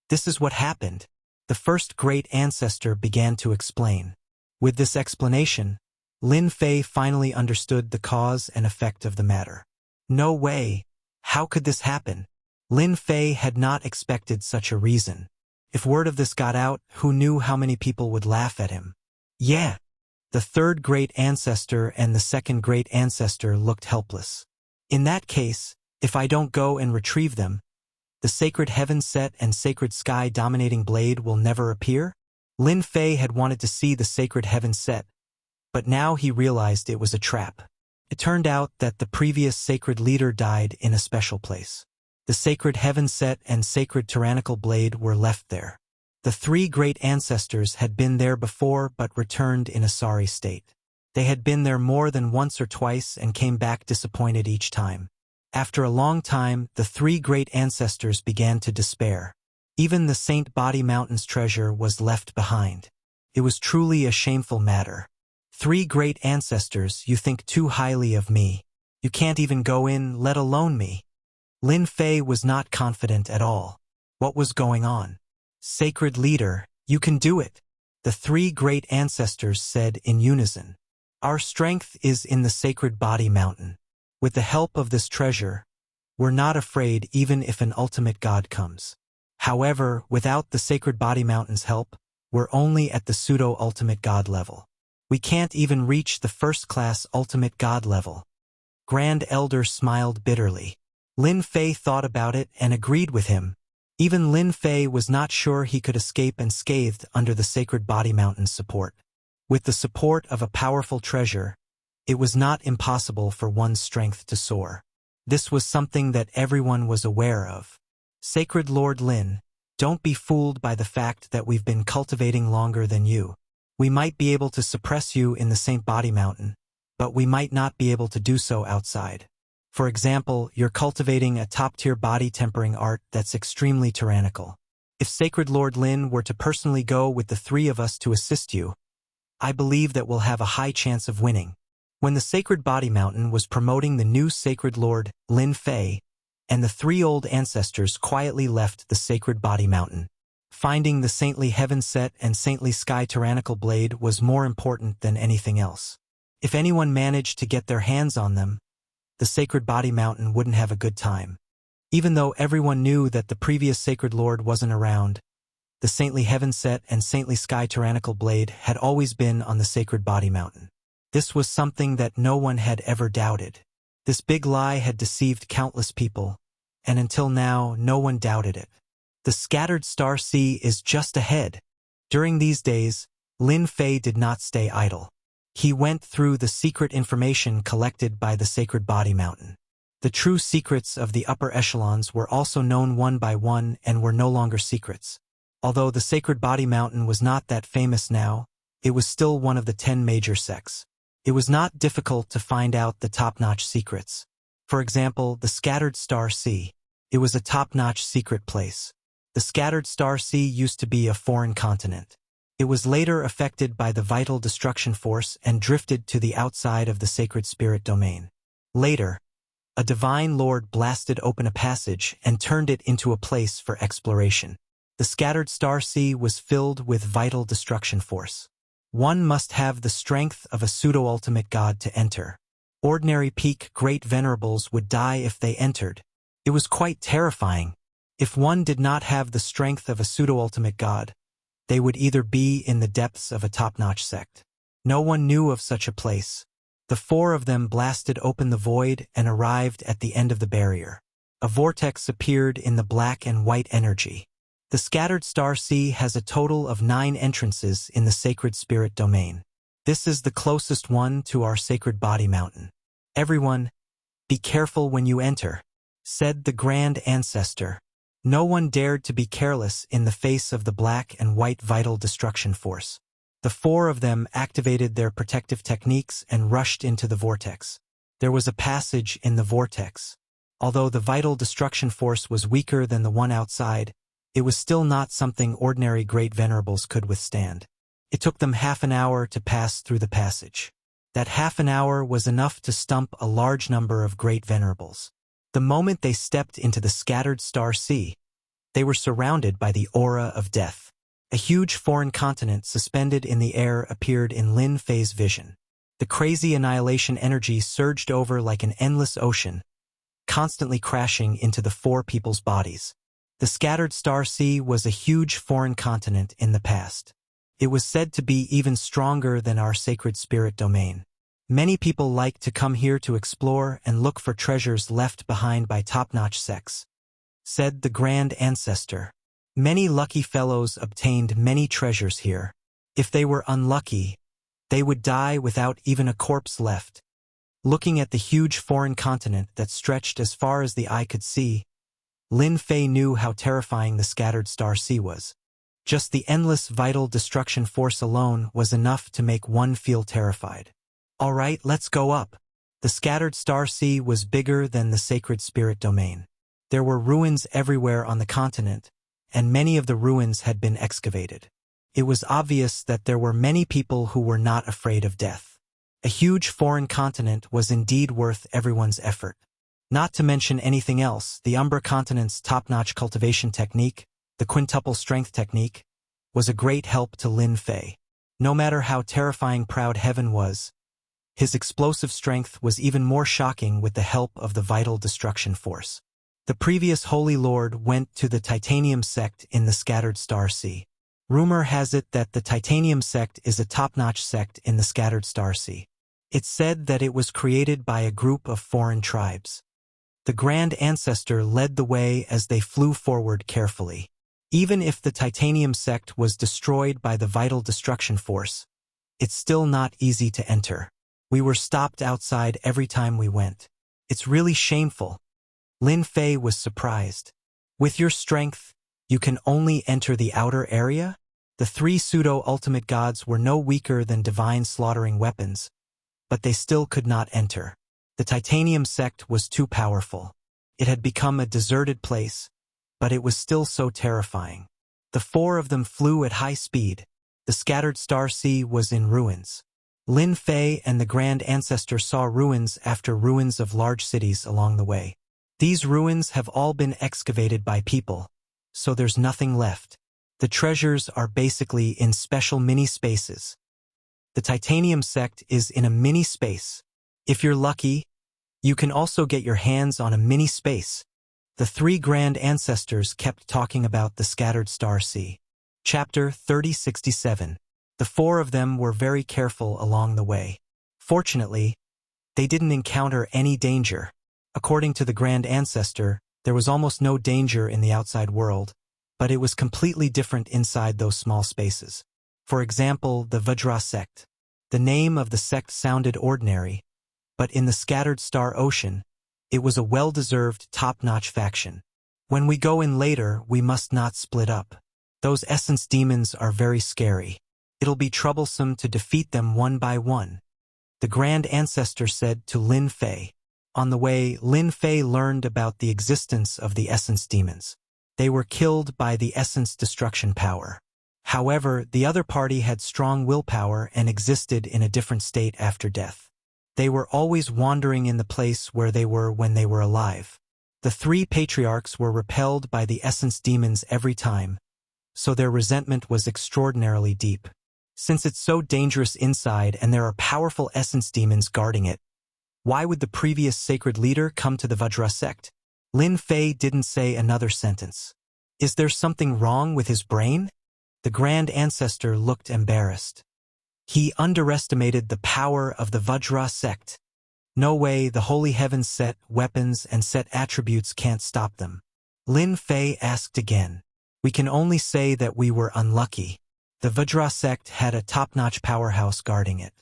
this is what happened. The first great ancestor began to explain. With this explanation, Lin Fei finally understood the cause and effect of the matter. No way. How could this happen? Lin Fei had not expected such a reason. If word of this got out, who knew how many people would laugh at him? Yeah. The 3rd great ancestor and the 2nd great ancestor looked helpless. In that case, if I don't go and retrieve them, the Sacred Heaven Set and Sacred Sky Dominating Blade will never appear? Lin Fei had wanted to see the Sacred Heaven Set, but now he realized it was a trap. It turned out that the previous Sacred Leader died in a special place. The Sacred Heaven Set and Sacred Tyrannical Blade were left there. The 3 great ancestors had been there before but returned in a sorry state. They had been there more than once or twice and came back disappointed each time. After a long time, the 3 great ancestors began to despair. Even the Saint Body Mountain's treasure was left behind. It was truly a shameful matter. 3 great ancestors, you think too highly of me. You can't even go in, let alone me. Lin Fei was not confident at all. What was going on? Sacred Leader, you can do it. The 3 great ancestors said in unison. Our strength is in the Sacred Body Mountain. With the help of this treasure, we're not afraid even if an ultimate god comes. However, without the Sacred Body Mountain's help, we're only at the pseudo-ultimate god level. We can't even reach the first-class ultimate god level. Grand Elder smiled bitterly. Lin Fei thought about it and agreed with him. Even Lin Fei was not sure he could escape unscathed under the Sacred Body Mountain's support. With the support of a powerful treasure, it was not impossible for one's strength to soar. This was something that everyone was aware of. Sacred Lord Lin, don't be fooled by the fact that we've been cultivating longer than you. We might be able to suppress you in the Saint Body Mountain, but we might not be able to do so outside. For example, you're cultivating a top-tier body tempering art that's extremely tyrannical. If Sacred Lord Lin were to personally go with the three of us to assist you, I believe that we'll have a high chance of winning. When the Sacred Body Mountain was promoting the new Sacred Lord, Lin Fei, and the three old ancestors quietly left the Sacred Body Mountain. Finding the Saintly Heaven Set and Saintly Sky Tyrannical Blade was more important than anything else. If anyone managed to get their hands on them, the Sacred Body Mountain wouldn't have a good time. Even though everyone knew that the previous Sacred Lord wasn't around, the Saintly Heaven Set and Saintly Sky Tyrannical Blade had always been on the Sacred Body Mountain. This was something that no one had ever doubted. This big lie had deceived countless people, and until now, no one doubted it. The scattered star sea is just ahead. During these days, Lin Fei did not stay idle. He went through the secret information collected by the Sacred Body Mountain. The true secrets of the upper echelons were also known one by one and were no longer secrets. Although the Sacred Body Mountain was not that famous now, it was still one of the 10 major sects. It was not difficult to find out the top-notch secrets. For example, the Scattered Star Sea. It was a top-notch secret place. The Scattered Star Sea used to be a foreign continent. It was later affected by the Vital Destruction Force and drifted to the outside of the Sacred Spirit Domain. Later, a Divine Lord blasted open a passage and turned it into a place for exploration. The Scattered Star Sea was filled with Vital Destruction Force. One must have the strength of a pseudo-ultimate god to enter. Ordinary peak Great Venerables would die if they entered. It was quite terrifying. If one did not have the strength of a pseudo-ultimate god, they would either be in the depths of a top-notch sect. No one knew of such a place. The four of them blasted open the void and arrived at the end of the barrier. A vortex appeared in the black and white energy. The Scattered Star Sea has a total of 9 entrances in the Sacred Spirit Domain. This is the closest one to our Sacred Body Mountain. Everyone, be careful when you enter, said the Grand Ancestor. No one dared to be careless in the face of the black and white Vital Destruction Force. The four of them activated their protective techniques and rushed into the vortex. There was a passage in the vortex. Although the Vital Destruction Force was weaker than the one outside, it was still not something ordinary Great Venerables could withstand. It took them half an hour to pass through the passage. That half an hour was enough to stump a large number of Great Venerables. The moment they stepped into the Scattered Star Sea, they were surrounded by the aura of death. A huge foreign continent suspended in the air appeared in Lin Fei's vision. The crazy annihilation energy surged over like an endless ocean, constantly crashing into the four people's bodies. The Scattered Star Sea was a huge foreign continent in the past. It was said to be even stronger than our Sacred Spirit Domain. Many people like to come here to explore and look for treasures left behind by top-notch sects, said the Grand Ancestor. Many lucky fellows obtained many treasures here. If they were unlucky, they would die without even a corpse left. Looking at the huge foreign continent that stretched as far as the eye could see, Lin Fei knew how terrifying the Scattered Star Sea was. Just the endless Vital Destruction Force alone was enough to make one feel terrified. All right, let's go up. The Scattered Star Sea was bigger than the Sacred Spirit Domain. There were ruins everywhere on the continent, and many of the ruins had been excavated. It was obvious that there were many people who were not afraid of death. A huge foreign continent was indeed worth everyone's effort. Not to mention anything else, the Umbra continent's top-notch cultivation technique, the quintuple strength technique, was a great help to Lin Fei. No matter how terrifying Proud Heaven was, His explosive strength was even more shocking with the help of the vital destruction force. The previous Holy Lord went to the Titanium sect in the Scattered Star Sea. Rumor has it that the Titanium sect is a top-notch sect in the Scattered Star Sea. It's said that it was created by a group of foreign tribes. The Grand Ancestor led the way as they flew forward carefully. Even if the Titanium sect was destroyed by the vital destruction force, it's still not easy to enter. We were stopped outside every time we went. It's really shameful. Lin Fei was surprised. With your strength, you can only enter the outer area? The three pseudo-ultimate gods were no weaker than divine slaughtering weapons, but they still could not enter. The Titanium sect was too powerful. It had become a deserted place, but it was still so terrifying. The four of them flew at high speed. The Scattered Star Sea was in ruins. Lin Fei and the Grand Ancestor saw ruins after ruins of large cities along the way. These ruins have all been excavated by people, so there's nothing left. The treasures are basically in special mini-spaces. The Titanium sect is in a mini-space. If you're lucky, you can also get your hands on a mini-space. The three Grand Ancestors kept talking about the Scattered Star Sea. Chapter 3067. The four of them were very careful along the way. Fortunately, they didn't encounter any danger. According to the Grand Ancestor, there was almost no danger in the outside world, but it was completely different inside those small spaces. For example, the Vajra sect. The name of the sect sounded ordinary, but in the Scattered Star Ocean, it was a well-deserved top-notch faction. When we go in later, we must not split up. Those essence demons are very scary. It'll be troublesome to defeat them one by one, the Grand Ancestor said to Lin Fei. On the way, Lin Fei learned about the existence of the essence demons. They were killed by the essence destruction power. However, the other party had strong willpower and existed in a different state after death. They were always wandering in the place where they were when they were alive. The three patriarchs were repelled by the essence demons every time, so their resentment was extraordinarily deep. Since it's so dangerous inside and there are powerful essence demons guarding it, why would the previous sacred leader come to the Vajra sect? Lin Fei didn't say another sentence. Is there something wrong with his brain? The Grand Ancestor looked embarrassed. He underestimated the power of the Vajra sect. No way, the holy heavens set weapons and set attributes can't stop them. Lin Fei asked again. We can only say that we were unlucky. The Vajra sect had a top-notch powerhouse guarding it.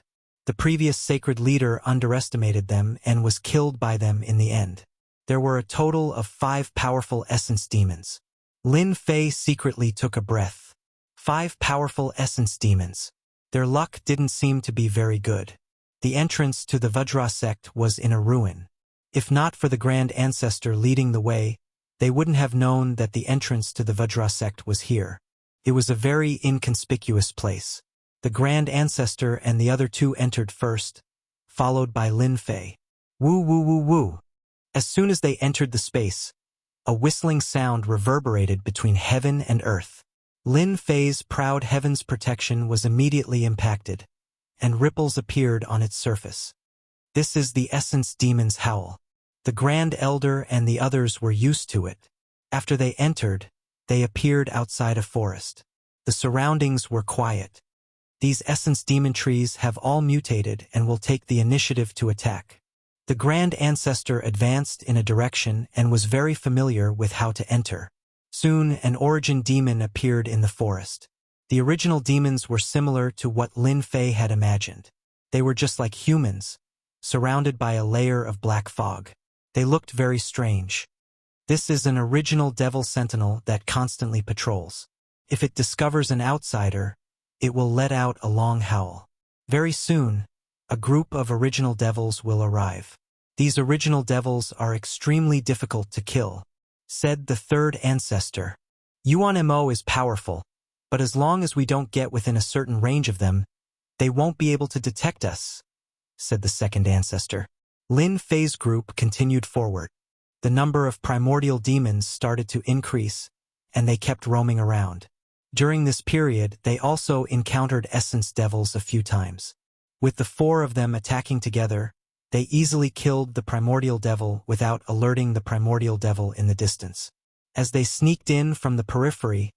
The previous sacred leader underestimated them and was killed by them in the end. There were a total of 5 powerful essence demons. Lin Fei secretly took a breath. 5 powerful essence demons. Their luck didn't seem to be very good. The entrance to the Vajra sect was in a ruin. If not for the Grand Ancestor leading the way, they wouldn't have known that the entrance to the Vajra sect was here. It was a very inconspicuous place. The Grand Ancestor and the other two entered first, followed by Lin Fei. Woo woo woo woo. As soon as they entered the space, a whistling sound reverberated between heaven and earth. Lin Fei's proud heaven's protection was immediately impacted, and ripples appeared on its surface. This is the essence demon's howl. The Grand Elder and the others were used to it. After they entered, they appeared outside a forest. The surroundings were quiet. These essence demon trees have all mutated and will take the initiative to attack. The Grand Ancestor advanced in a direction and was very familiar with how to enter. Soon, an origin demon appeared in the forest. The original demons were similar to what Lin Fei had imagined. They were just like humans, surrounded by a layer of black fog. They looked very strange. This is an original devil sentinel that constantly patrols. If it discovers an outsider, it will let out a long howl. Very soon, a group of original devils will arrive. These original devils are extremely difficult to kill, said the third ancestor. Yuan Mo is powerful, but as long as we don't get within a certain range of them, they won't be able to detect us, said the second ancestor. Lin Fei's group continued forward. The number of primordial demons started to increase, and they kept roaming around. During this period, they also encountered essence devils a few times. With the four of them attacking together, they easily killed the primordial devil without alerting the primordial devil in the distance. As they sneaked in from the periphery,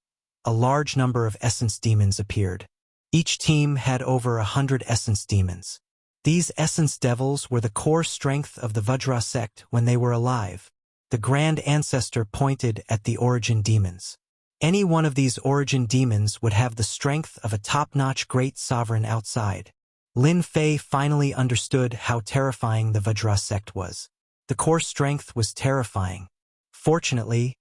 a large number of essence demons appeared. Each team had over 100 essence demons. These essence devils were the core strength of the Vajra sect when they were alive. The Grand Ancestor pointed at the origin demons. Any one of these origin demons would have the strength of a top-notch great sovereign outside. Lin Fei finally understood how terrifying the Vajra sect was. The core strength was terrifying. Fortunately,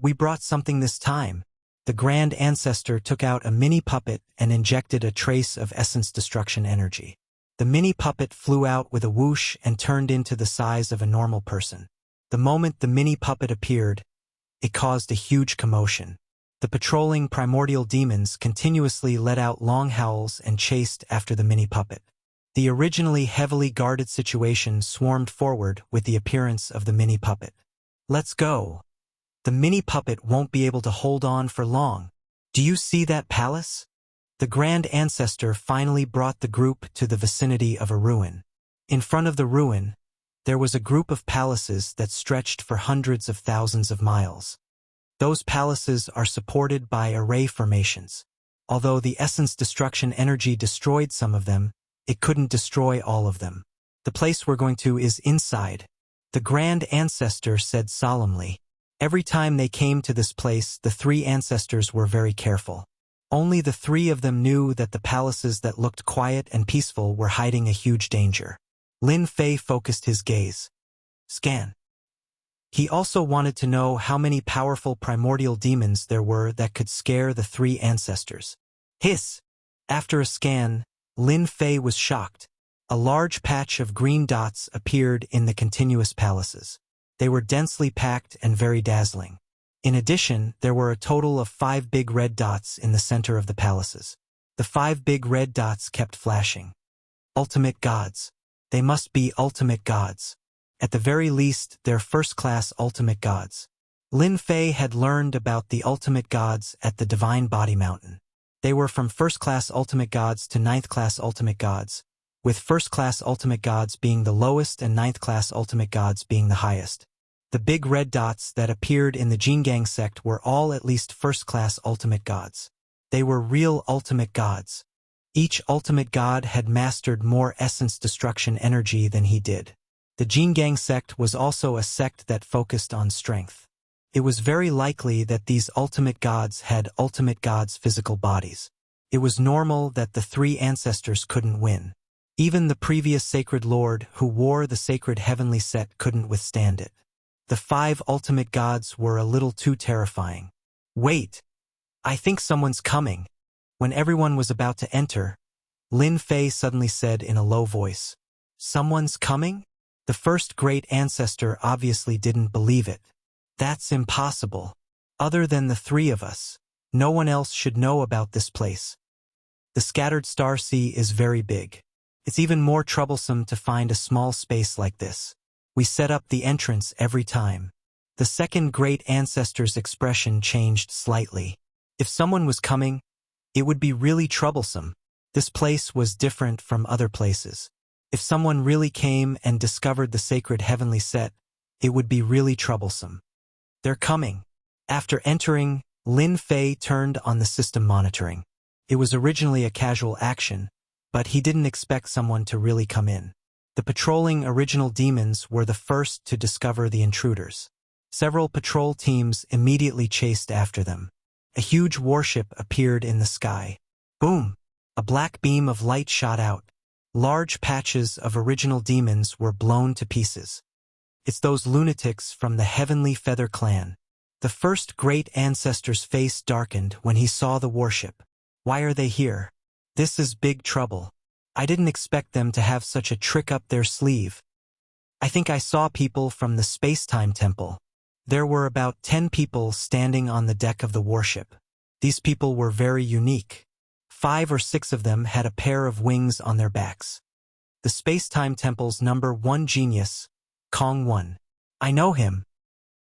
we brought something this time. The Grand Ancestor took out a mini puppet and injected a trace of essence destruction energy. The mini puppet flew out with a whoosh and turned into the size of a normal person. The moment the mini puppet appeared, it caused a huge commotion. The patrolling primordial demons continuously let out long howls and chased after the mini puppet. The originally heavily guarded situation swarmed forward with the appearance of the mini puppet. Let's go. The mini puppet won't be able to hold on for long. Do you see that palace? The Grand Ancestor finally brought the group to the vicinity of a ruin. In front of the ruin, there was a group of palaces that stretched for hundreds of thousands of miles. Those palaces are supported by array formations. Although the essence destruction energy destroyed some of them, it couldn't destroy all of them. The place we're going to is inside. The Grand Ancestor said solemnly. Every time they came to this place, the three ancestors were very careful. Only the three of them knew that the palaces that looked quiet and peaceful were hiding a huge danger. Lin Fei focused his gaze. Scan. He also wanted to know how many powerful primordial demons there were that could scare the three ancestors. Hiss! After a scan, Lin Fei was shocked. A large patch of green dots appeared in the continuous palaces. They were densely packed and very dazzling. In addition, there were a total of 5 big red dots in the center of the palaces. The 5 big red dots kept flashing. Ultimate gods. They must be ultimate gods. At the very least, they're first-class ultimate gods. Lin Fei had learned about the ultimate gods at the Divine Body Mountain. They were from first-class ultimate gods to ninth-class ultimate gods, with first-class ultimate gods being the lowest and ninth-class ultimate gods being the highest. The big red dots that appeared in the Jingang sect were all at least first-class ultimate gods. They were real ultimate gods. Each ultimate god had mastered more essence destruction energy than he did. The Jingang sect was also a sect that focused on strength. It was very likely that these ultimate gods had ultimate gods' physical bodies. It was normal that the three ancestors couldn't win. Even the previous sacred lord who wore the sacred heavenly set couldn't withstand it. The 5 ultimate gods were a little too terrifying. Wait! I think someone's coming. When everyone was about to enter, Lin Fei suddenly said in a low voice, Someone's coming? The first great ancestor obviously didn't believe it. That's impossible. Other than the 3 of us, no one else should know about this place. The scattered star sea is very big. It's even more troublesome to find a small space like this. We set up the entrance every time. The second great ancestor's expression changed slightly. If someone was coming, it would be really troublesome. This place was different from other places. If someone really came and discovered the sacred heavenly set, it would be really troublesome. They're coming. After entering, Lin Fei turned on the system monitoring. It was originally a casual action, but he didn't expect someone to really come in. The patrolling original demons were the first to discover the intruders. Several patrol teams immediately chased after them. A huge warship appeared in the sky. Boom! A black beam of light shot out. Large patches of original demons were blown to pieces. It's those lunatics from the Heavenly Feather clan. The first great ancestor's face darkened when he saw the warship. Why are they here? This is big trouble. I didn't expect them to have such a trick up their sleeve. I think I saw people from the Space-Time Temple. There were about 10 people standing on the deck of the warship. These people were very unique. 5 or 6 of them had a pair of wings on their backs. The Space-Time Temple's number 1 genius, Kong 1. I know him.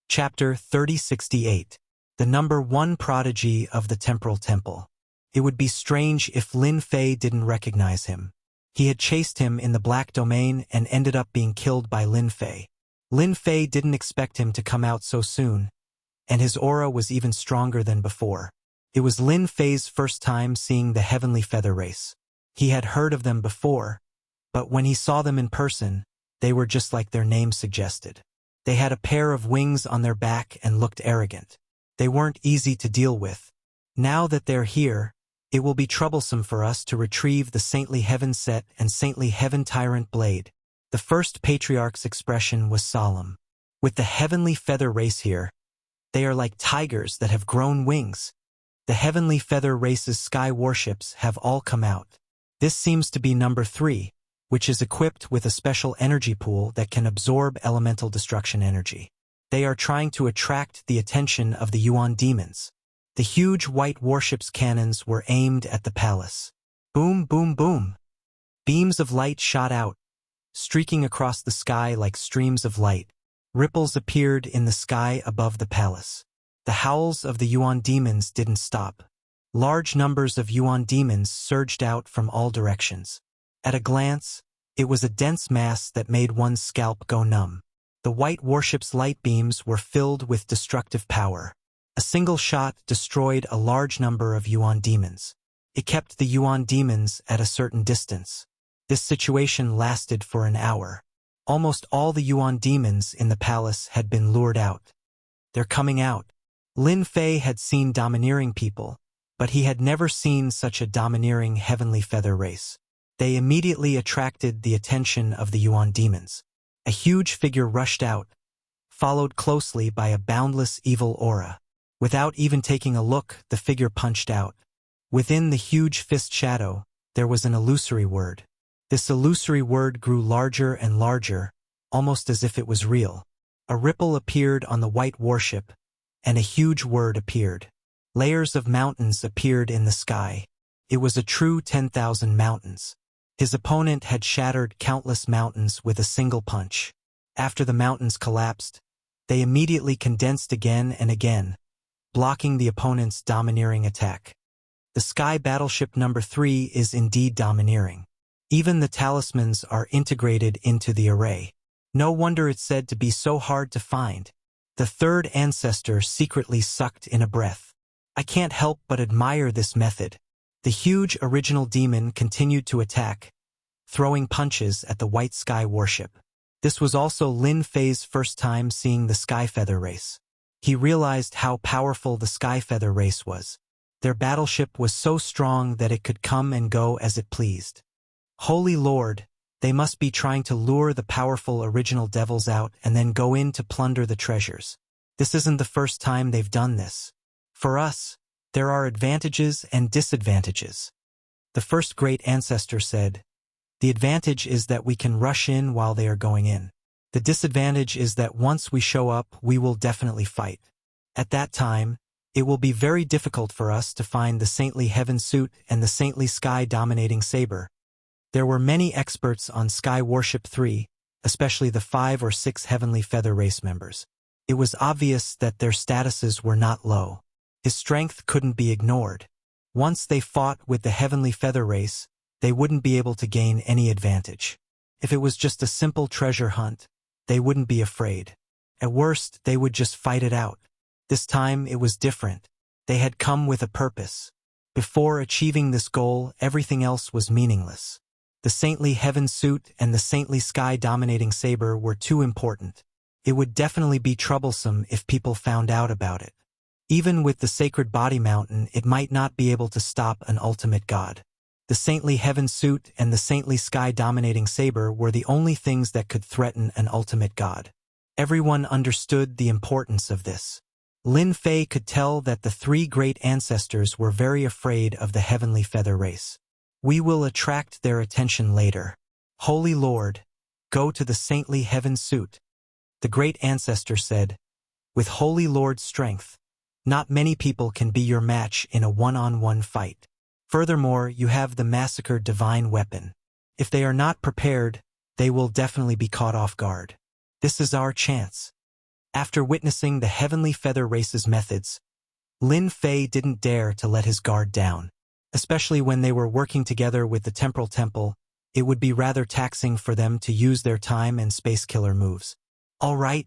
Chapter 3068. The number 1 prodigy of the Temporal Temple. It would be strange if Lin Fei didn't recognize him. He had chased him in the Black Domain and ended up being killed by Lin Fei. Lin Fei didn't expect him to come out so soon, and his aura was even stronger than before. It was Lin Fei's first time seeing the Heavenly Feather Race. He had heard of them before, but when he saw them in person, they were just like their name suggested. They had a pair of wings on their back and looked arrogant. They weren't easy to deal with. Now that they're here, it will be troublesome for us to retrieve the Saintly Heaven Set and Saintly Heaven Tyrant Blade. The first patriarch's expression was solemn. With the Heavenly Feather Race here, they are like tigers that have grown wings. The Heavenly Feather Race's sky warships have all come out. This seems to be number 3, which is equipped with a special energy pool that can absorb elemental destruction energy. They are trying to attract the attention of the Yuan demons. The huge white warship's cannons were aimed at the palace. Boom, boom, boom. Beams of light shot out, streaking across the sky like streams of light. Ripples appeared in the sky above the palace. The howls of the Yuan demons didn't stop. Large numbers of Yuan demons surged out from all directions. At a glance, it was a dense mass that made one's scalp go numb. The white warship's light beams were filled with destructive power. A single shot destroyed a large number of Yuan demons. It kept the Yuan demons at a certain distance. This situation lasted for an hour. Almost all the Yuan demons in the palace had been lured out. They're coming out. Lin Fei had seen domineering people, but he had never seen such a domineering Heavenly Feather Race. They immediately attracted the attention of the Yuan demons. A huge figure rushed out, followed closely by a boundless evil aura. Without even taking a look, the figure punched out. Within the huge fist shadow, there was an illusory word. This illusory word grew larger and larger, almost as if it was real. A ripple appeared on the white warship, and a huge word appeared. Layers of mountains appeared in the sky. It was a true 10,000 mountains. His opponent had shattered countless mountains with a single punch. After the mountains collapsed, they immediately condensed again and again, blocking the opponent's domineering attack. The sky battleship number 3 is indeed domineering. Even the talismans are integrated into the array. No wonder it's said to be so hard to find. The third ancestor secretly sucked in a breath. I can't help but admire this method. The huge original demon continued to attack, throwing punches at the white sky warship. This was also Lin Fei's first time seeing the Sky Feather Race. He realized how powerful the Sky Feather Race was. Their battleship was so strong that it could come and go as it pleased. Holy Lord, they must be trying to lure the powerful original devils out and then go in to plunder the treasures. This isn't the first time they've done this. For us, there are advantages and disadvantages. The first great ancestor said, "The advantage is that we can rush in while they are going in. The disadvantage is that once we show up, we will definitely fight. At that time, it will be very difficult for us to find the Saintly Heaven Suit and the Saintly Sky Dominating Saber." There were many experts on Sky Warship 3, especially the 5 or 6 Heavenly Feather Race members. It was obvious that their statuses were not low. His strength couldn't be ignored. Once they fought with the Heavenly Feather Race, they wouldn't be able to gain any advantage. If it was just a simple treasure hunt, they wouldn't be afraid. At worst, they would just fight it out. This time, it was different. They had come with a purpose. Before achieving this goal, everything else was meaningless. The Saintly Heaven Suit and the Saintly Sky Dominating Saber were too important. It would definitely be troublesome if people found out about it. Even with the Sacred Body Mountain, it might not be able to stop an ultimate god. The Saintly Heaven Suit and the Saintly Sky Dominating Saber were the only things that could threaten an ultimate god. Everyone understood the importance of this. Lin Fei could tell that the 3 great ancestors were very afraid of the Heavenly Feather Race. We will attract their attention later. Holy Lord, go to the Saintly Heaven Suit. The great ancestor said, "With Holy Lord's strength, not many people can be your match in a one-on-one fight. Furthermore, you have the massacred divine weapon. If they are not prepared, they will definitely be caught off guard. This is our chance." After witnessing the Heavenly Feather Race's methods, Lin Fei didn't dare to let his guard down. Especially when they were working together with the Temporal Temple, It would be rather taxing for them to use their time and space killer moves. All right.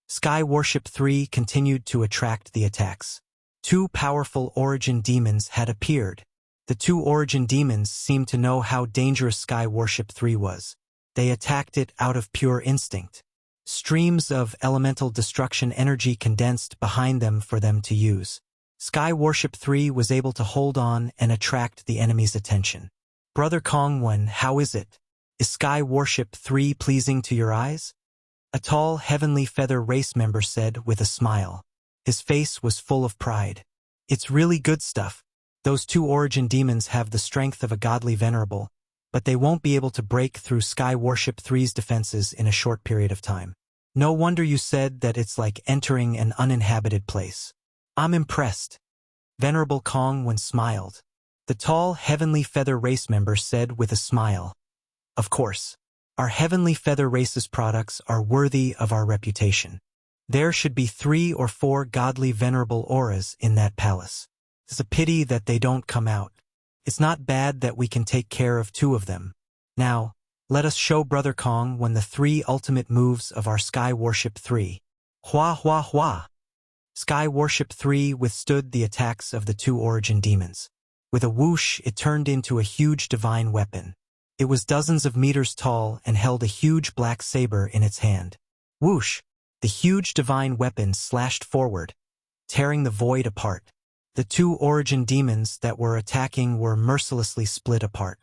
Sky Warship 3 continued to attract the attacks. Two powerful origin demons had appeared. The two origin demons seemed to know how dangerous Sky Warship 3 was. They attacked it out of pure instinct. Streams of elemental destruction energy condensed behind them for them to use. Sky Warship 3 was able to hold on and attract the enemy's attention. Brother Kongwen, how is it? Is Sky Warship 3 pleasing to your eyes? A tall Heavenly Feather race member said with a smile. His face was full of pride. It's really good stuff. Those two origin demons have the strength of a godly venerable, but they won't be able to break through Sky Warship 3's defenses in a short period of time. No wonder you said that it's like entering an uninhabited place. I'm impressed. Venerable Kongwen smiled. The tall Heavenly Feather race member said with a smile. Of course. Our Heavenly Feather race's products are worthy of our reputation. There should be 3 or 4 godly venerable auras in that palace. It's a pity that they don't come out. It's not bad that we can take care of 2 of them. Now, let us show Brother Kong when the 3 ultimate moves of our Sky Warship 3. Hua hua hua. Sky Warship 3 withstood the attacks of the 2 origin demons. With a whoosh, it turned into a huge divine weapon. It was dozens of meters tall and held a huge black saber in its hand. Whoosh! The huge divine weapon slashed forward, tearing the void apart. The 2 origin demons that were attacking were mercilessly split apart.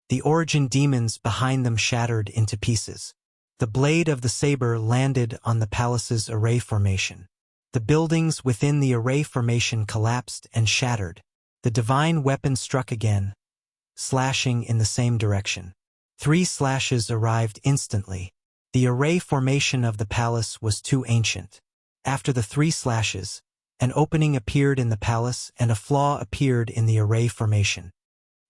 The origin demons behind them shattered into pieces. The blade of the saber landed on the palace's array formation. The buildings within the array formation collapsed and shattered. The divine weapon struck again, slashing in the same direction. 3 slashes arrived instantly. The array formation of the palace was too ancient. After the 3 slashes, an opening appeared in the palace and a flaw appeared in the array formation.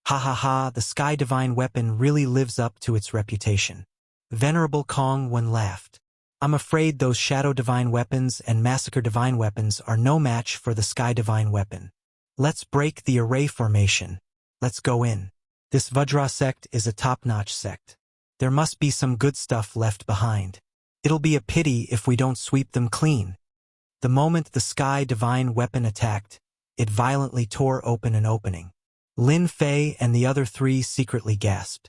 Ha ha ha, the Sky Divine Weapon really lives up to its reputation. Venerable Kongwen laughed. I'm afraid those Shadow Divine Weapons and Massacre Divine Weapons are no match for the Sky Divine Weapon. Let's break the array formation. Let's go in. This Vajra sect is a top-notch sect. There must be some good stuff left behind. It'll be a pity if we don't sweep them clean. The moment the Sky Divine Weapon attacked, it violently tore open an opening. Lin Fei and the other 3 secretly gasped.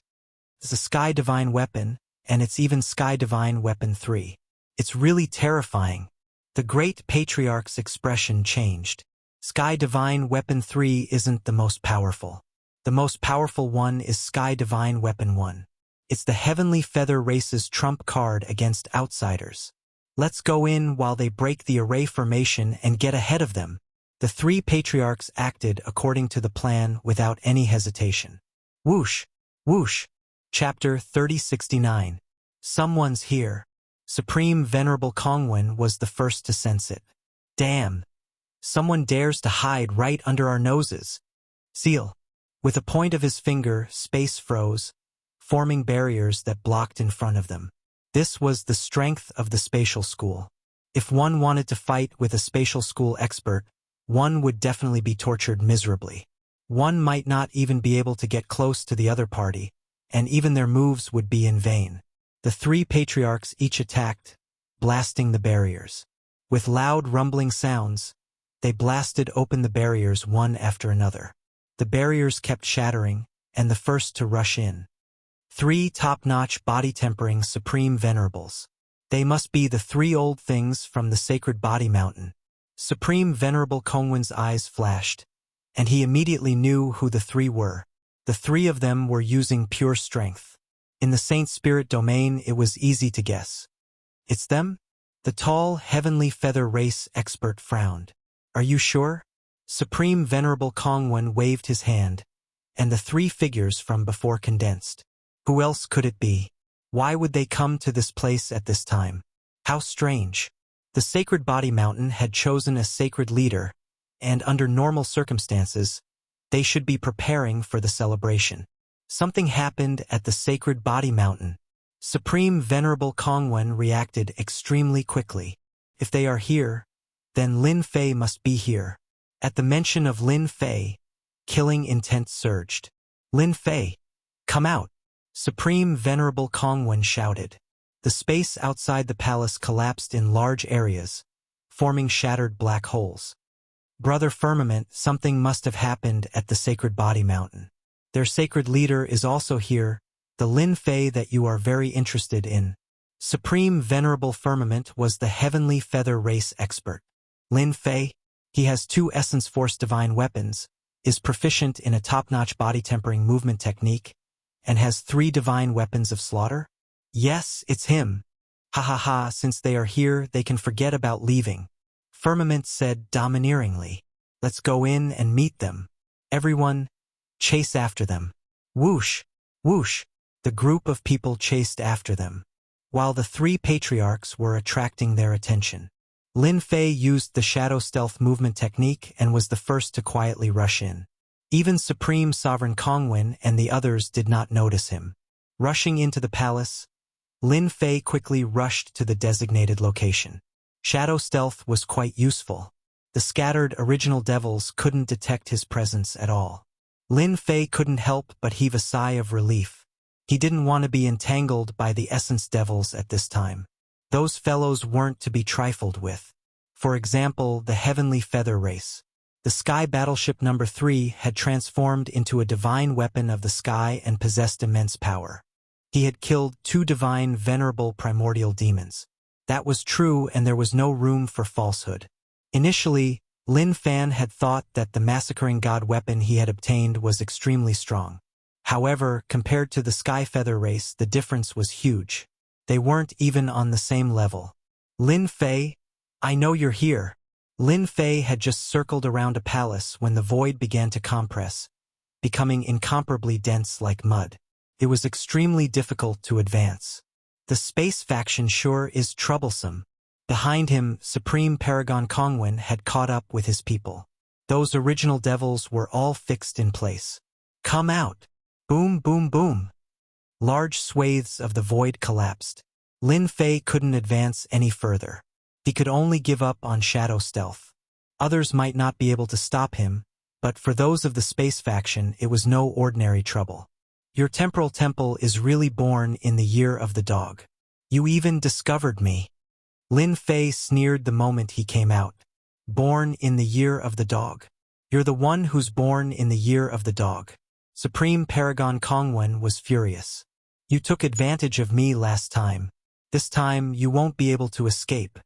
It's a Sky Divine Weapon, and it's even Sky Divine Weapon 3. It's really terrifying. The Great Patriarch's expression changed. Sky Divine Weapon 3 isn't the most powerful. The most powerful one is Sky Divine Weapon 1. It's the Heavenly Feather race's trump card against outsiders. Let's go in while they break the array formation and get ahead of them. The 3 patriarchs acted according to the plan without any hesitation. Whoosh! Whoosh! Chapter 3069. Someone's here. Supreme Venerable Kongwen was the first to sense it. Damn! Someone dares to hide right under our noses. Seal. With a point of his finger, space froze, forming barriers that blocked in front of them. This was the strength of the spatial school. If one wanted to fight with a spatial school expert, one would definitely be tortured miserably. One might not even be able to get close to the other party, and even their moves would be in vain. The 3 patriarchs each attacked, blasting the barriers. With loud rumbling sounds, they blasted open the barriers one after another. The barriers kept shattering, and the first to rush in. 3 top-notch body-tempering supreme venerables. They must be the 3 old things from the sacred body mountain. Supreme Venerable Kongwen's eyes flashed, and he immediately knew who the 3 were. The 3 of them were using pure strength. In the Saint Spirit domain, it was easy to guess. It's them? The tall Heavenly Feather race expert frowned. Are you sure? Supreme Venerable Kongwen waved his hand, and the 3 figures from before condensed. Who else could it be? Why would they come to this place at this time? How strange. The Sacred Body Mountain had chosen a sacred leader, and under normal circumstances, they should be preparing for the celebration. Something happened at the Sacred Body Mountain. Supreme Venerable Kongwen reacted extremely quickly. If they are here, then Lin Fei must be here. At the mention of Lin Fei, killing intent surged. Lin Fei, come out. Supreme Venerable Kongwen shouted. The space outside the palace collapsed in large areas, forming shattered black holes. Brother Firmament, something must have happened at the Sacred Body Mountain. Their sacred leader is also here, the Lin Fei that you are very interested in. Supreme Venerable Firmament was the heavenly feather race expert. Lin Fei, he has 2 Essence Force divine weapons, is proficient in a top-notch body-tempering movement technique, and has 3 divine weapons of slaughter? Yes, it's him. Ha ha ha, since they are here, they can forget about leaving. Firmament said domineeringly. Let's go in and meet them. Everyone, chase after them. Whoosh, whoosh, the group of people chased after them, while the 3 patriarchs were attracting their attention. Lin Fei used the shadow stealth movement technique and was the first to quietly rush in. Even Supreme Sovereign Kongwen and the others did not notice him. Rushing into the palace, Lin Fei quickly rushed to the designated location. Shadow stealth was quite useful. The scattered original devils couldn't detect his presence at all. Lin Fei couldn't help but heave a sigh of relief. He didn't want to be entangled by the essence devils at this time. Those fellows weren't to be trifled with. For example, the Heavenly Feather Race. The Sky Battleship No. 3 had transformed into a divine weapon of the sky and possessed immense power. He had killed 2 divine venerable primordial demons. That was true, and there was no room for falsehood. Initially, Lin Fan had thought that the massacring god weapon he had obtained was extremely strong. However, compared to the Sky Feather Race, the difference was huge. They weren't even on the same level. Lin Fei, I know you're here. Lin Fei had just circled around a palace when the void began to compress, becoming incomparably dense like mud. It was extremely difficult to advance. The space faction sure is troublesome. Behind him, Supreme Paragon Kongwen had caught up with his people. Those original devils were all fixed in place. Come out! Boom, boom, boom! Large swathes of the void collapsed. Lin Fei couldn't advance any further. He could only give up on shadow stealth. Others might not be able to stop him, but for those of the space faction it was no ordinary trouble. Your temporal temple is really born in the year of the dog. You even discovered me. Lin Fei sneered the moment he came out. Born in the year of the dog. You're the one who's born in the year of the dog. Supreme Paragon Kongwen was furious. You took advantage of me last time. This time you won't be able to escape.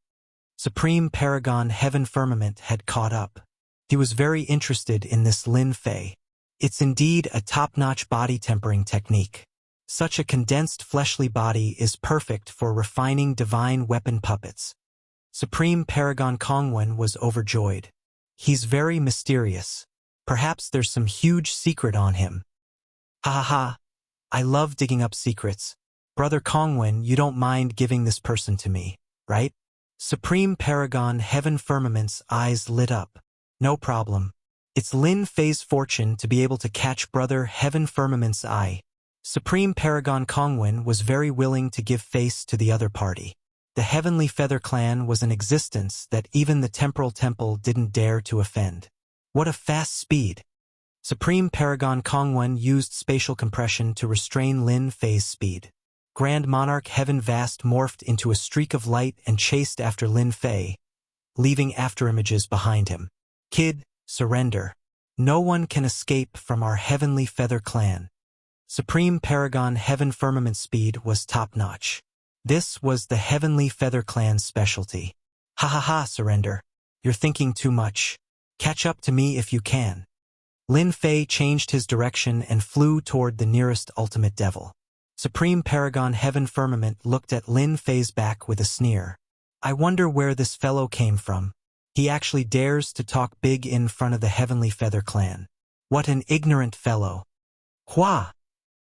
Supreme Paragon Heaven Firmament had caught up. He was very interested in this Lin Fei. It's indeed a top-notch body tempering technique. Such a condensed fleshly body is perfect for refining divine weapon puppets. Supreme Paragon Kongwen was overjoyed. He's very mysterious. Perhaps there's some huge secret on him. Ha ha ha. I love digging up secrets. Brother Kongwen, you don't mind giving this person to me, right? Supreme Paragon Heaven Firmament's eyes lit up. No problem. It's Lin Fei's fortune to be able to catch Brother Heaven Firmament's eye. Supreme Paragon Kongwen was very willing to give face to the other party. The Heavenly Feather Clan was an existence that even the Temporal Temple didn't dare to offend. What a fast speed! Supreme Paragon Kongwen used spatial compression to restrain Lin Fei's speed. Grand Monarch Heaven Vast morphed into a streak of light and chased after Lin Fei, leaving afterimages behind him. Kid, surrender. No one can escape from our Heavenly Feather Clan. Supreme Paragon Heaven Firmament speed was top-notch. This was the Heavenly Feather Clan's specialty. Ha ha ha, surrender. You're thinking too much. Catch up to me if you can. Lin Fei changed his direction and flew toward the nearest ultimate devil. Supreme Paragon Heaven Firmament looked at Lin Fei's back with a sneer. I wonder where this fellow came from. He actually dares to talk big in front of the Heavenly Feather Clan. What an ignorant fellow. Hua!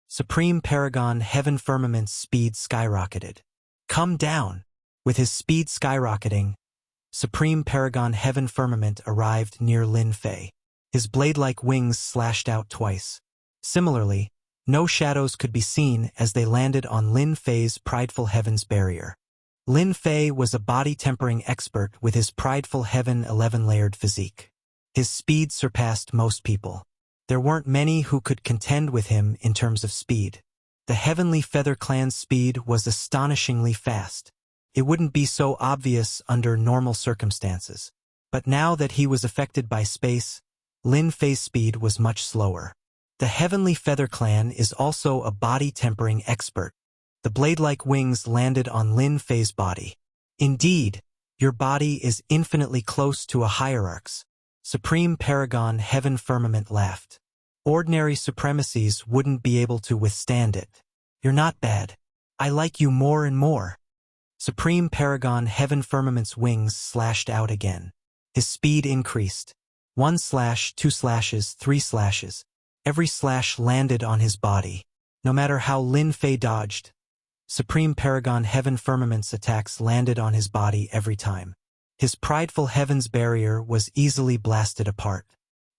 Supreme Paragon Heaven Firmament's speed skyrocketed. Come down! With his speed skyrocketing, Supreme Paragon Heaven Firmament arrived near Lin Fei. His blade-like wings slashed out twice. Similarly, no shadows could be seen as they landed on Lin Fei's prideful heaven's barrier. Lin Fei was a body-tempering expert with his prideful heaven 11-layered physique. His speed surpassed most people. There weren't many who could contend with him in terms of speed. The Heavenly Feather Clan's speed was astonishingly fast. It wouldn't be so obvious under normal circumstances. But now that he was affected by space, Lin Fei's speed was much slower. The Heavenly Feather Clan is also a body-tempering expert. The blade-like wings landed on Lin Fei's body. Indeed, your body is infinitely close to a hierarch's. Supreme Paragon Heaven Firmament laughed. Ordinary supremacies wouldn't be able to withstand it. You're not bad. I like you more and more. Supreme Paragon Heaven Firmament's wings slashed out again. His speed increased. 1 slash, 2 slashes, 3 slashes. Every slash landed on his body. No matter how Lin Fei dodged, Supreme Paragon Heaven Firmament's attacks landed on his body every time. His prideful heaven's barrier was easily blasted apart.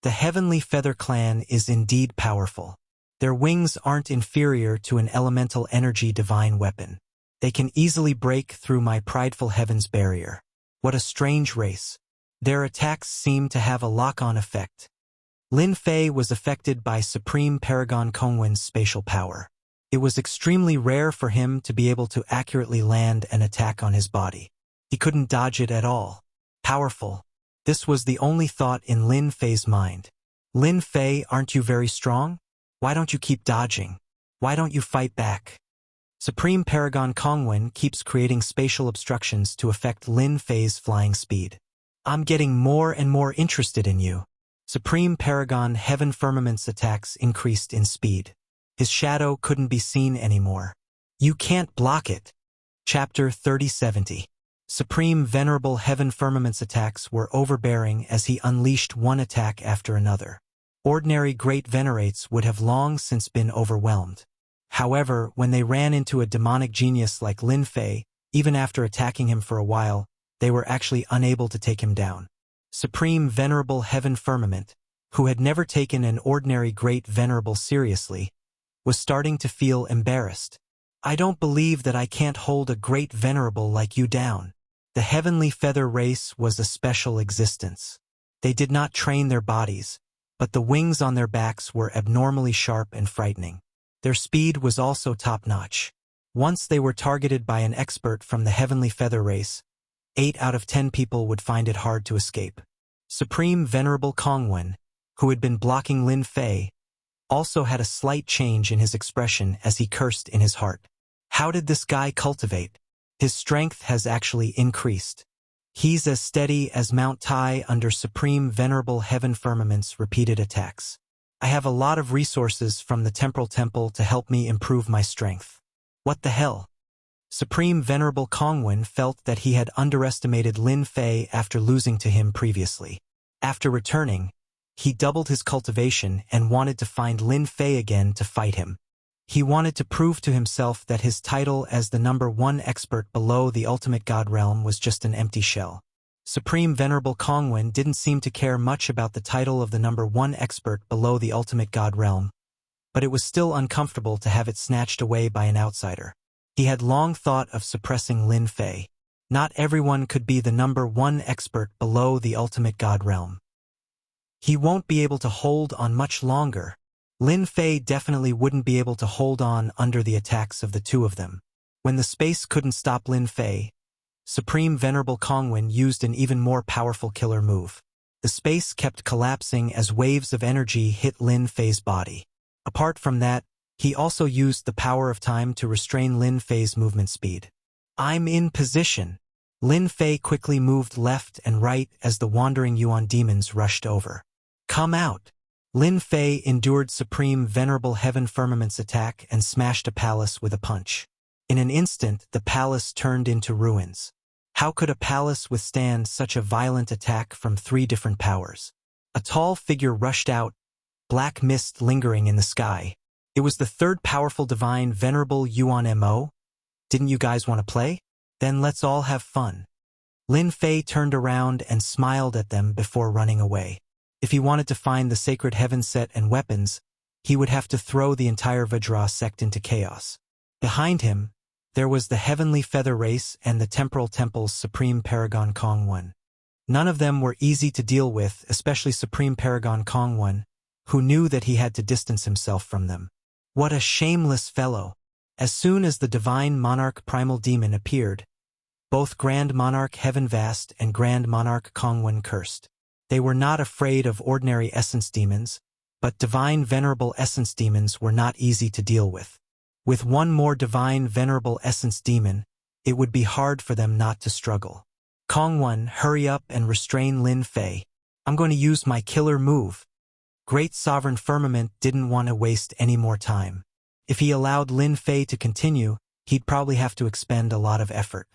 The Heavenly Feather Clan is indeed powerful. Their wings aren't inferior to an elemental energy divine weapon. They can easily break through my prideful heaven's barrier. What a strange race. Their attacks seem to have a lock-on effect. Lin Fei was affected by Supreme Paragon Kongwen's spatial power. It was extremely rare for him to be able to accurately land an attack on his body. He couldn't dodge it at all. Powerful. This was the only thought in Lin Fei's mind. Lin Fei, aren't you very strong? Why don't you keep dodging? Why don't you fight back? Supreme Paragon Kongwen keeps creating spatial obstructions to affect Lin Fei's flying speed. I'm getting more and more interested in you. Supreme Paragon Heaven Firmament's attacks increased in speed. His shadow couldn't be seen anymore. You can't block it. Chapter 3070. Supreme Venerable Heaven Firmament's attacks were overbearing as he unleashed one attack after another. Ordinary great venerates would have long since been overwhelmed. However, when they ran into a demonic genius like Lin Fei, even after attacking him for a while, they were actually unable to take him down. Supreme Venerable Heaven Firmament, who had never taken an ordinary great venerable seriously, was starting to feel embarrassed. I don't believe that I can't hold a great venerable like you down. The Heavenly Feather race was a special existence. They did not train their bodies, but the wings on their backs were abnormally sharp and frightening. Their speed was also top-notch. Once they were targeted by an expert from the Heavenly Feather race, 8 out of 10 people would find it hard to escape. Supreme Venerable Kongwen, who had been blocking Lin Fei, also had a slight change in his expression as he cursed in his heart. How did this guy cultivate? His strength has actually increased. He's as steady as Mount Tai under Supreme Venerable Heaven Firmament's repeated attacks. I have a lot of resources from the Temporal Temple to help me improve my strength. What the hell? Supreme Venerable Kongwen felt that he had underestimated Lin Fei after losing to him previously. After returning, he doubled his cultivation and wanted to find Lin Fei again to fight him. He wanted to prove to himself that his title as the #1 expert below the ultimate god realm was just an empty shell. Supreme Venerable Kongwen didn't seem to care much about the title of the #1 expert below the ultimate god realm, but it was still uncomfortable to have it snatched away by an outsider. He had long thought of suppressing Lin Fei. Not everyone could be the #1 expert below the ultimate god realm. He won't be able to hold on much longer. Lin Fei definitely wouldn't be able to hold on under the attacks of the two of them. When the space couldn't stop Lin Fei, Supreme Venerable Kongwen used an even more powerful killer move. The space kept collapsing as waves of energy hit Lin Fei's body. Apart from that, he also used the power of time to restrain Lin Fei's movement speed. I'm in position. Lin Fei quickly moved left and right as the wandering Yuan demons rushed over. Come out. Lin Fei endured Supreme Venerable Heaven Firmament's attack and smashed a palace with a punch. In an instant, the palace turned into ruins. How could a palace withstand such a violent attack from 3 different powers? A tall figure rushed out, black mist lingering in the sky. It was the 3rd powerful divine Venerable Yuan Mo. Didn't you guys want to play? Then let's all have fun. Lin Fei turned around and smiled at them before running away. If he wanted to find the sacred heaven set and weapons, he would have to throw the entire Vajra sect into chaos. Behind him, there was the Heavenly Feather Race and the Temporal Temple's Supreme Paragon Kongwen. None of them were easy to deal with, especially Supreme Paragon Kongwen, who knew that he had to distance himself from them. What a shameless fellow. As soon as the Divine Monarch Primal Demon appeared, both Grand Monarch Heaven Vast and Grand Monarch Kongwen cursed. They were not afraid of ordinary essence demons, but Divine Venerable Essence demons were not easy to deal with. With one more Divine Venerable Essence demon, it would be hard for them not to struggle. Kongwen, hurry up and restrain Lin Fei. I'm going to use my killer move. Great Sovereign Firmament didn't want to waste any more time. If he allowed Lin Fei to continue, he'd probably have to expend a lot of effort.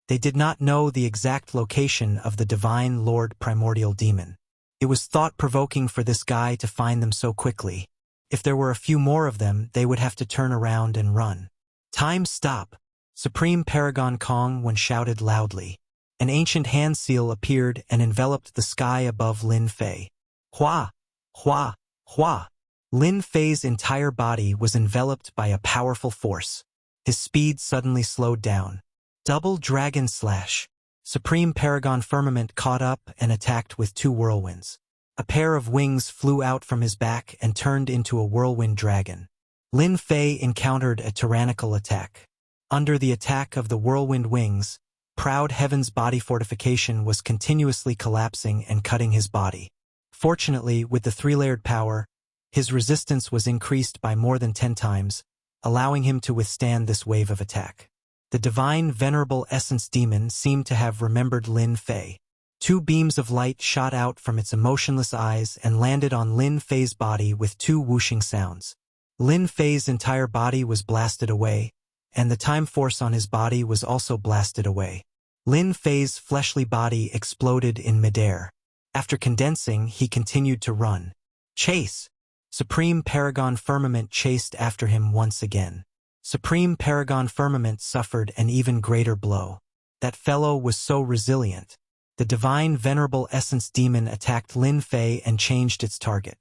They did not know the exact location of the Divine Lord Primordial Demon. It was thought-provoking for this guy to find them so quickly. If there were a few more of them, they would have to turn around and run. Time stop! Supreme Paragon Kongwen shouted loudly. An ancient hand seal appeared and enveloped the sky above Lin Fei. Hua! Hua! Hua! Lin Fei's entire body was enveloped by a powerful force. His speed suddenly slowed down. Double Dragon Slash. Supreme Paragon Firmament caught up and attacked with 2 whirlwinds. A pair of wings flew out from his back and turned into a whirlwind dragon. Lin Fei encountered a tyrannical attack. Under the attack of the whirlwind wings, Proud Heaven's body fortification was continuously collapsing and cutting his body. Fortunately, with the 3-layered power, his resistance was increased by more than 10 times, allowing him to withstand this wave of attack. The Divine Venerable Essence Demon seemed to have remembered Lin Fei. 2 beams of light shot out from its emotionless eyes and landed on Lin Fei's body with 2 whooshing sounds. Lin Fei's entire body was blasted away, and the time force on his body was also blasted away. Lin Fei's fleshly body exploded in midair. After condensing, he continued to run. Chase! Supreme Paragon Firmament chased after him once again. Supreme Paragon Firmament suffered an even greater blow. That fellow was so resilient. The Divine Venerable Essence Demon attacked Lin Fei and changed its target.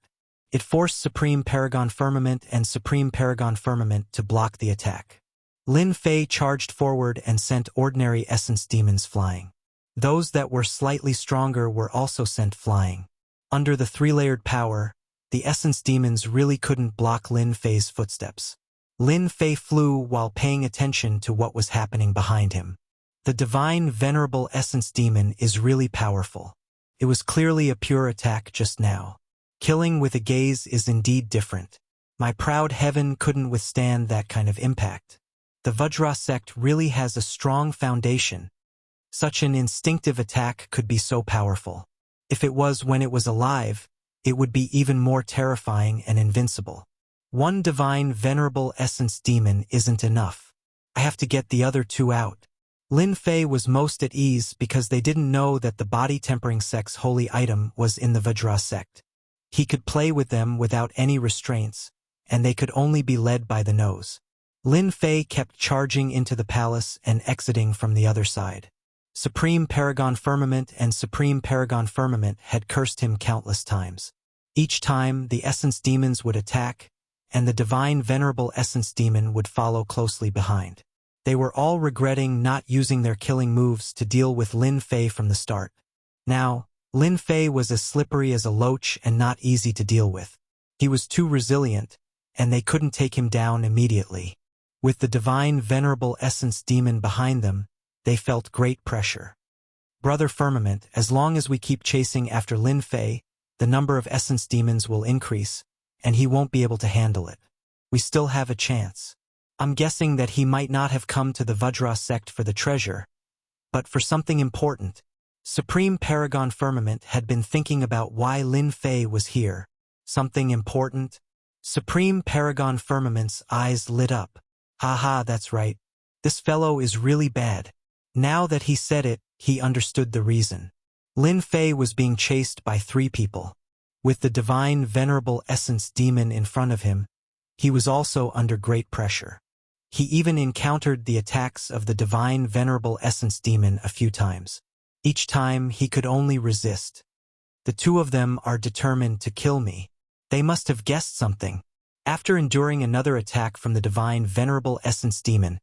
It forced Supreme Paragon Firmament and Supreme Paragon Firmament to block the attack. Lin Fei charged forward and sent ordinary essence demons flying. Those that were slightly stronger were also sent flying. Under the 3-layered power, the essence demons really couldn't block Lin Fei's footsteps. Lin Fei flew while paying attention to what was happening behind him. The Divine Venerable Essence Demon is really powerful. It was clearly a pure attack just now. Killing with a gaze is indeed different. My proud heaven couldn't withstand that kind of impact. The Vajra sect really has a strong foundation. Such an instinctive attack could be so powerful. If it was when it was alive, it would be even more terrifying and invincible. One Divine Venerable Essence Demon isn't enough. I have to get the other 2 out. Lin Fei was most at ease because they didn't know that the body tempering sect's holy item was in the Vajra sect. He could play with them without any restraints, and they could only be led by the nose. Lin Fei kept charging into the palace and exiting from the other side. Supreme Paragon Firmament and Supreme Paragon Firmament had cursed him countless times. Each time, the Essence Demons would attack, and the Divine Venerable Essence Demon would follow closely behind. They were all regretting not using their killing moves to deal with Lin Fei from the start. Now, Lin Fei was as slippery as a loach and not easy to deal with. He was too resilient, and they couldn't take him down immediately. With the Divine Venerable Essence Demon behind them, they felt great pressure. Brother Firmament, as long as we keep chasing after Lin Fei, the number of Essence Demons will increase, and he won't be able to handle it. We still have a chance. I'm guessing that he might not have come to the Vajra sect for the treasure, but for something important. Supreme Paragon Firmament had been thinking about why Lin Fei was here. Something important? Supreme Paragon Firmament's eyes lit up. Haha, that's right. This fellow is really bad. Now that he said it, he understood the reason. Lin Fei was being chased by 3 people. With the Divine Venerable Essence Demon in front of him, he was also under great pressure. He even encountered the attacks of the Divine Venerable Essence Demon a few times. Each time, he could only resist. The 2 of them are determined to kill me. They must have guessed something. After enduring another attack from the Divine Venerable Essence Demon,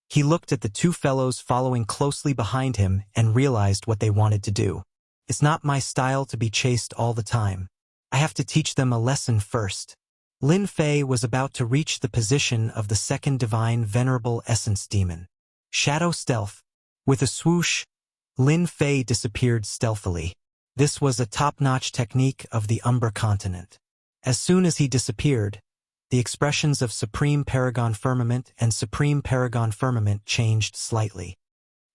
he looked at the 2 fellows following closely behind him and realized what they wanted to do. It's not my style to be chased all the time. I have to teach them a lesson first. Lin Fei was about to reach the position of the second divine venerable essence demon. Shadow stealth. With a swoosh, Lin Fei disappeared stealthily. This was a top-notch technique of the Umbra continent. As soon as he disappeared, the expressions of Supreme Paragon Firmament and Supreme Paragon Firmament changed slightly.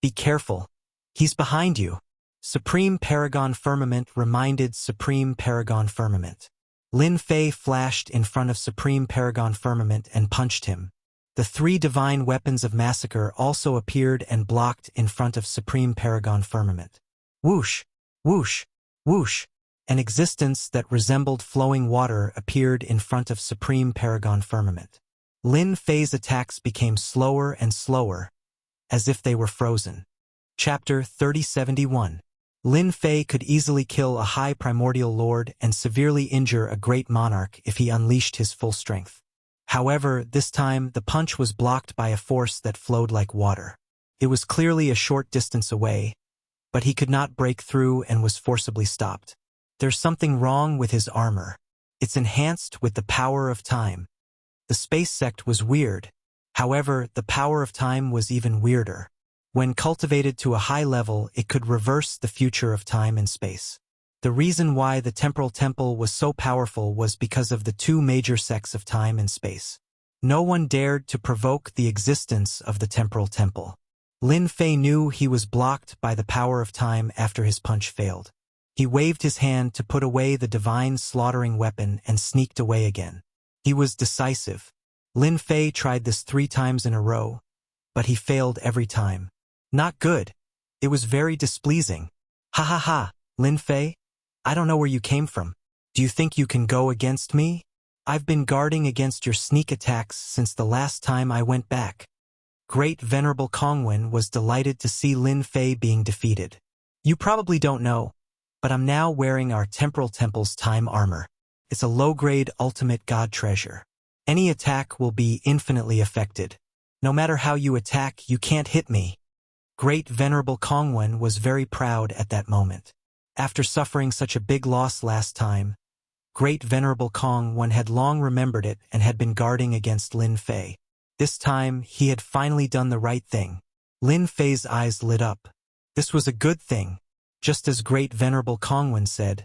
Be careful. He's behind you. Supreme Paragon Firmament reminded Supreme Paragon Firmament. Lin Fei flashed in front of Supreme Paragon Firmament and punched him. The three divine weapons of massacre also appeared and blocked in front of Supreme Paragon Firmament. Whoosh, whoosh, whoosh. An existence that resembled flowing water appeared in front of Supreme Paragon Firmament. Lin Fei's attacks became slower and slower, as if they were frozen. Chapter 3071. Lin Fei could easily kill a high primordial lord and severely injure a great monarch if he unleashed his full strength. However, this time the punch was blocked by a force that flowed like water. It was clearly a short distance away, but he could not break through and was forcibly stopped. There's something wrong with his armor. It's enhanced with the power of time. The space sect was weird. However, the power of time was even weirder. When cultivated to a high level, it could reverse the future of time and space. The reason why the temporal temple was so powerful was because of the two major sects of time and space. No one dared to provoke the existence of the temporal temple. Lin Fei knew he was blocked by the power of time after his punch failed. He waved his hand to put away the divine slaughtering weapon and sneaked away again. He was decisive. Lin Fei tried this 3 times in a row, but he failed every time. Not good. It was very displeasing. Ha ha ha, Lin Fei? I don't know where you came from. Do you think you can go against me? I've been guarding against your sneak attacks since the last time I went back. Great Venerable Kongwen was delighted to see Lin Fei being defeated. You probably don't know, but I'm now wearing our Temporal Temple's time armor. It's a low-grade ultimate god treasure. Any attack will be infinitely affected. No matter how you attack, you can't hit me. Great Venerable Kongwen was very proud at that moment. After suffering such a big loss last time, Great Venerable Kongwen had long remembered it and had been guarding against Lin Fei. This time, he had finally done the right thing. Lin Fei's eyes lit up. This was a good thing. Just as Great Venerable Kongwen said,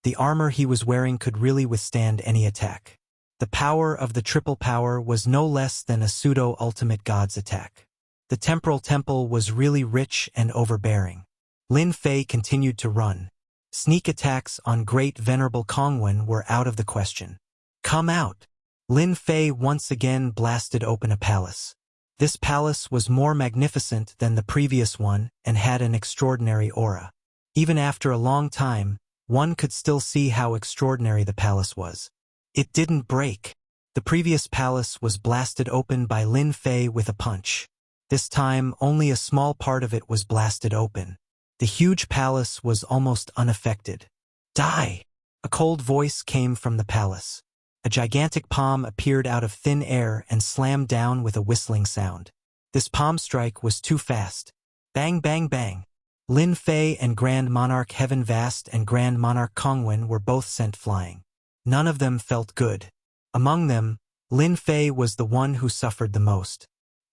the armor he was wearing could really withstand any attack. The power of the triple power was no less than a pseudo-ultimate god's attack. The temporal temple was really rich and overbearing. Lin Fei continued to run. Sneak attacks on Great Venerable Kongwen were out of the question. Come out! Lin Fei once again blasted open a palace. This palace was more magnificent than the previous one and had an extraordinary aura. Even after a long time, one could still see how extraordinary the palace was. It didn't break. The previous palace was blasted open by Lin Fei with a punch. This time, only a small part of it was blasted open. The huge palace was almost unaffected. Die! A cold voice came from the palace. A gigantic palm appeared out of thin air and slammed down with a whistling sound. This palm strike was too fast. Bang bang bang. Lin Fei and Grand Monarch Heaven Vast and Grand Monarch Kongwen were both sent flying. None of them felt good. Among them, Lin Fei was the one who suffered the most.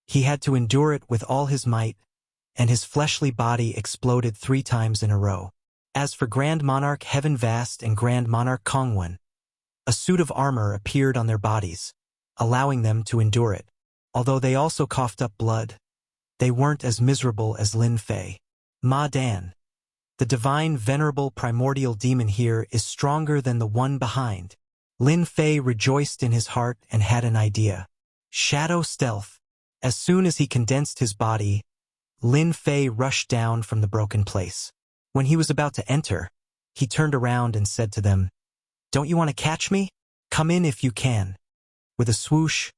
He had to endure it with all his might, and his fleshly body exploded 3 times in a row. As for Grand Monarch Heaven Vast and Grand Monarch Kongwen, a suit of armor appeared on their bodies, allowing them to endure it. Although they also coughed up blood, they weren't as miserable as Lin Fei. Ma Dan. The divine venerable primordial demon here is stronger than the one behind. Lin Fei rejoiced in his heart and had an idea. Shadow stealth. As soon as he condensed his body, Lin Fei rushed down from the broken place. When he was about to enter, he turned around and said to them, "Don't you want to catch me? Come in if you can." With a swoosh,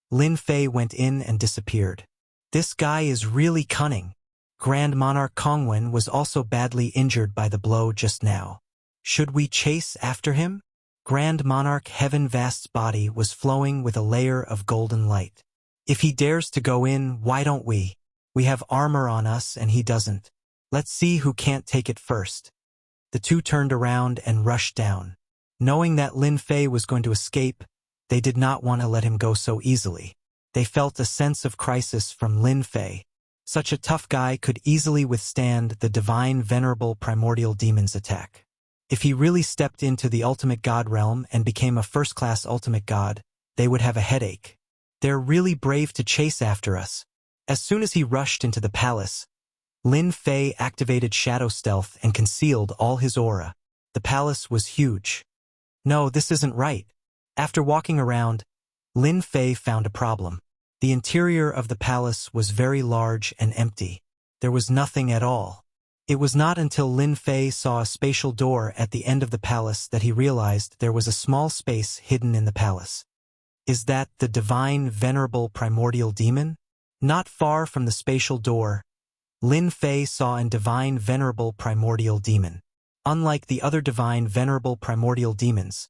Lin Fei went in and disappeared. This guy is really cunning. Grand Monarch Kongwen was also badly injured by the blow just now. Should we chase after him? Grand Monarch Heaven Vast's body was flowing with a layer of golden light. If he dares to go in, why don't we? We have armor on us and he doesn't. Let's see who can't take it first. The two turned around and rushed down. Knowing that Lin Fei was going to escape, They did not want to let him go so easily. They felt a sense of crisis from Lin Fei. Such a tough guy could easily withstand the divine venerable primordial demon's attack. If he really stepped into the ultimate god realm and became a first-class ultimate god, they would have a headache. They're really brave to chase after us. As soon as he rushed into the palace, Lin Fei activated shadow stealth and concealed all his aura. The palace was huge. No, this isn't right. After walking around, Lin Fei found a problem. The interior of the palace was very large and empty. There was nothing at all. It was not until Lin Fei saw a spatial door at the end of the palace that he realized there was a small space hidden in the palace. Is that the divine venerable primordial demon? Not far from the spatial door, Lin Fei saw a divine venerable primordial demon. Unlike the other divine venerable primordial demons,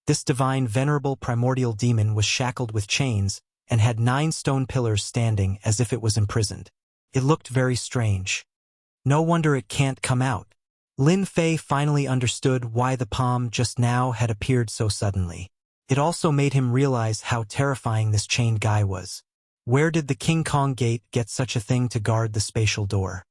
this divine venerable primordial demon was shackled with chains and had 9 stone pillars standing as if it was imprisoned. It looked very strange. No wonder it can't come out. Lin Fei finally understood why the palm just now had appeared so suddenly. It also made him realize how terrifying this chained guy was. Where did the King Kong gate get such a thing to guard the spatial door?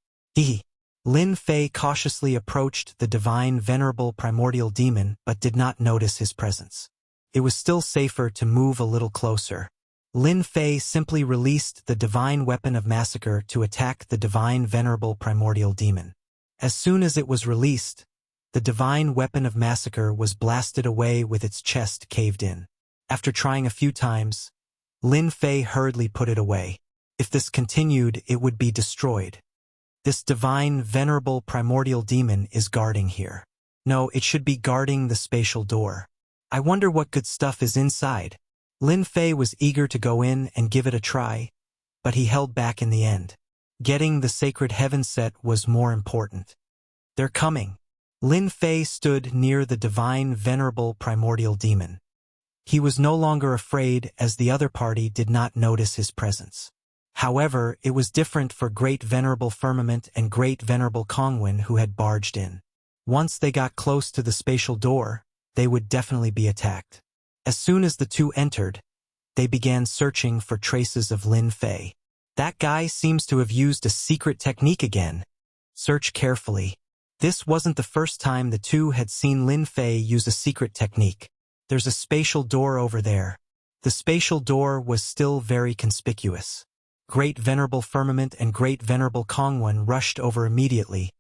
Lin Fei cautiously approached the divine venerable primordial demon but did not notice his presence. It was still safer to move a little closer. Lin Fei simply released the divine weapon of massacre to attack the divine venerable primordial demon. As soon as it was released, the divine weapon of massacre was blasted away with its chest caved in. After trying a few times, Lin Fei hurriedly put it away. If this continued, it would be destroyed. This divine venerable primordial demon is guarding here. No, it should be guarding the spatial door. I wonder what good stuff is inside. Lin Fei was eager to go in and give it a try, but he held back in the end. Getting the sacred heaven set was more important. They're coming. Lin Fei stood near the divine venerable primordial demon. He was no longer afraid as the other party did not notice his presence. However, it was different for Great Venerable Firmament and Great Venerable Kongwen who had barged in. Once they got close to the spatial door, they would definitely be attacked. As soon as the two entered, they began searching for traces of Lin Fei. That guy seems to have used a secret technique again. Search carefully. This wasn't the first time the two had seen Lin Fei use a secret technique. There's a spatial door over there. The spatial door was still very conspicuous. Great Venerable Firmament and Great Venerable Kongwen rushed over immediately,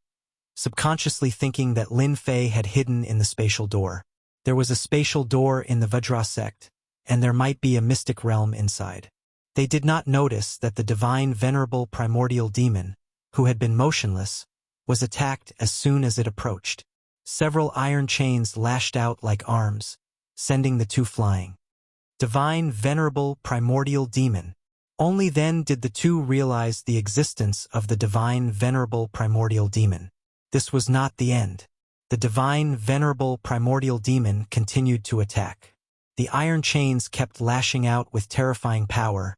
subconsciously thinking that Lin Fei had hidden in the spatial door. There was a spatial door in the Vajra sect, and there might be a mystic realm inside. They did not notice that the divine venerable primordial demon, who had been motionless, was attacked as soon as it approached. Several iron chains lashed out like arms, sending the two flying. Divine venerable primordial demon. Only then did the two realize the existence of the divine venerable primordial demon. This was not the end. The divine venerable primordial demon continued to attack. The iron chains kept lashing out with terrifying power,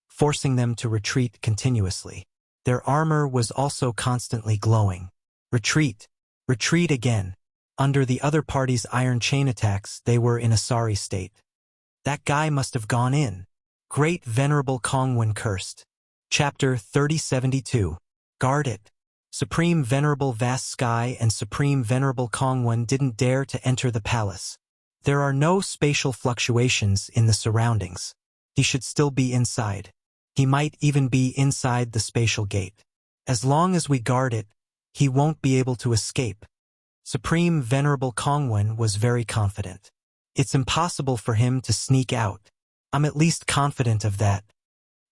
forcing them to retreat continuously. Their armor was also constantly glowing. Retreat. Retreat again. Under the other party's iron chain attacks, they were in a sorry state. That guy must have gone in. Great Venerable Kongwen cursed. Chapter 3072. Guard it. Supreme Venerable Vast Sky and Supreme Venerable Kongwen didn't dare to enter the palace. There are no spatial fluctuations in the surroundings. He should still be inside. He might even be inside the spatial gate. As long as we guard it, he won't be able to escape. Supreme Venerable Kongwen was very confident. It's impossible for him to sneak out. I'm at least confident of that.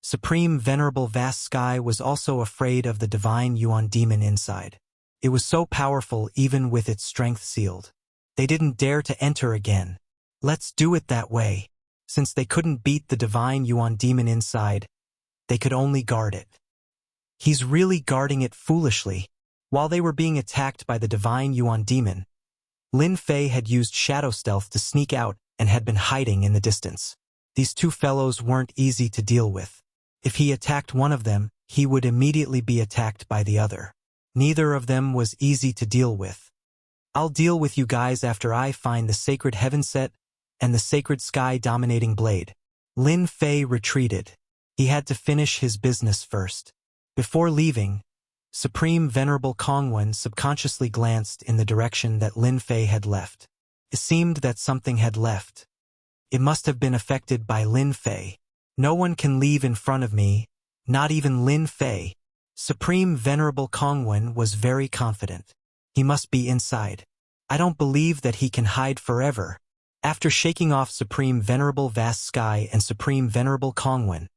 Supreme Venerable Vast Sky was also afraid of the divine Yuan demon inside. It was so powerful even with its strength sealed. They didn't dare to enter again. Let's do it that way. Since they couldn't beat the divine Yuan demon inside, they could only guard it. He's really guarding it foolishly. While they were being attacked by the divine Yuan demon, Lin Fei had used shadow stealth to sneak out and had been hiding in the distance. These two fellows weren't easy to deal with. If he attacked one of them, he would immediately be attacked by the other. Neither of them was easy to deal with. I'll deal with you guys after I find the sacred heaven set, and the sacred sky-dominating blade. Lin Fei retreated. He had to finish his business first. Before leaving, Supreme Venerable Kongwen subconsciously glanced in the direction that Lin Fei had left. It seemed that something had left. It must have been affected by Lin Fei. No one can leave in front of me, not even Lin Fei. Supreme Venerable Kongwen was very confident. He must be inside. I don't believe that he can hide forever. After shaking off Supreme Venerable Vast Sky and Supreme Venerable Kongwen,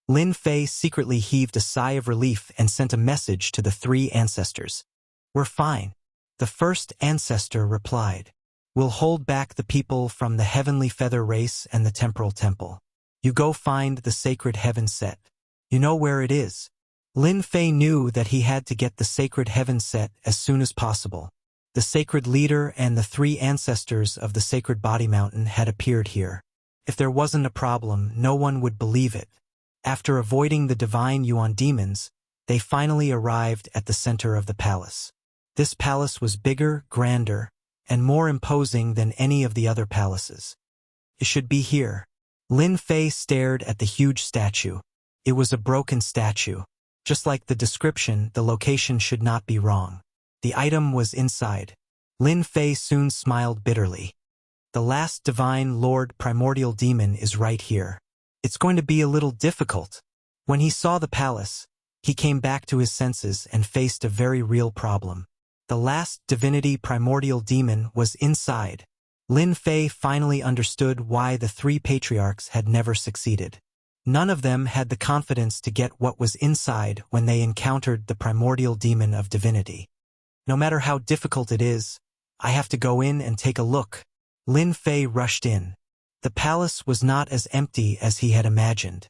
Lin Fei secretly heaved a sigh of relief and sent a message to the three ancestors. "We're fine." The first ancestor replied, "We'll hold back the people from the heavenly feather race and the temporal temple. You go find the sacred heaven set. You know where it is." Lin Fei knew that he had to get the sacred heaven set as soon as possible. The sacred leader and the three ancestors of the sacred body mountain had appeared here. If there wasn't a problem, no one would believe it. After avoiding the divine Yuan demons, they finally arrived at the center of the palace. This palace was bigger, grander, and more imposing than any of the other palaces. It should be here. Lin Fei stared at the huge statue. It was a broken statue. Just like the description, the location should not be wrong. The item was inside. Lin Fei soon smiled bitterly. The last divine Lord Primordial Demon is right here. It's going to be a little difficult. When he saw the palace, he came back to his senses and faced a very real problem. The last divinity Primordial Demon was inside. Lin Fei finally understood why the three patriarchs had never succeeded. None of them had the confidence to get what was inside when they encountered the primordial demon of divinity. No matter how difficult it is, I have to go in and take a look. Lin Fei rushed in. The palace was not as empty as he had imagined.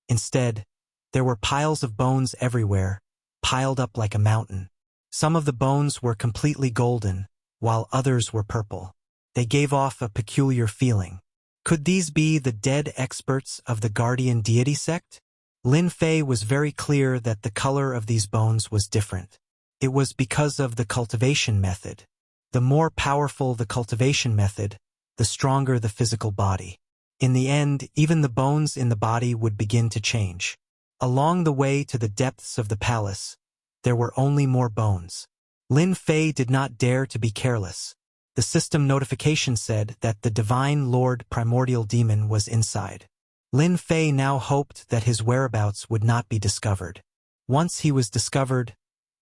Instead, there were piles of bones everywhere, piled up like a mountain. Some of the bones were completely golden, while others were purple. They gave off a peculiar feeling. Could these be the dead experts of the guardian deity sect? Lin Fei was very clear that the color of these bones was different. It was because of the cultivation method. The more powerful the cultivation method, the stronger the physical body. In the end, even the bones in the body would begin to change. Along the way to the depths of the palace, there were only more bones. Lin Fei did not dare to be careless. The system notification said that the Divine Lord Primordial Demon was inside. Lin Fei now hoped that his whereabouts would not be discovered. Once he was discovered,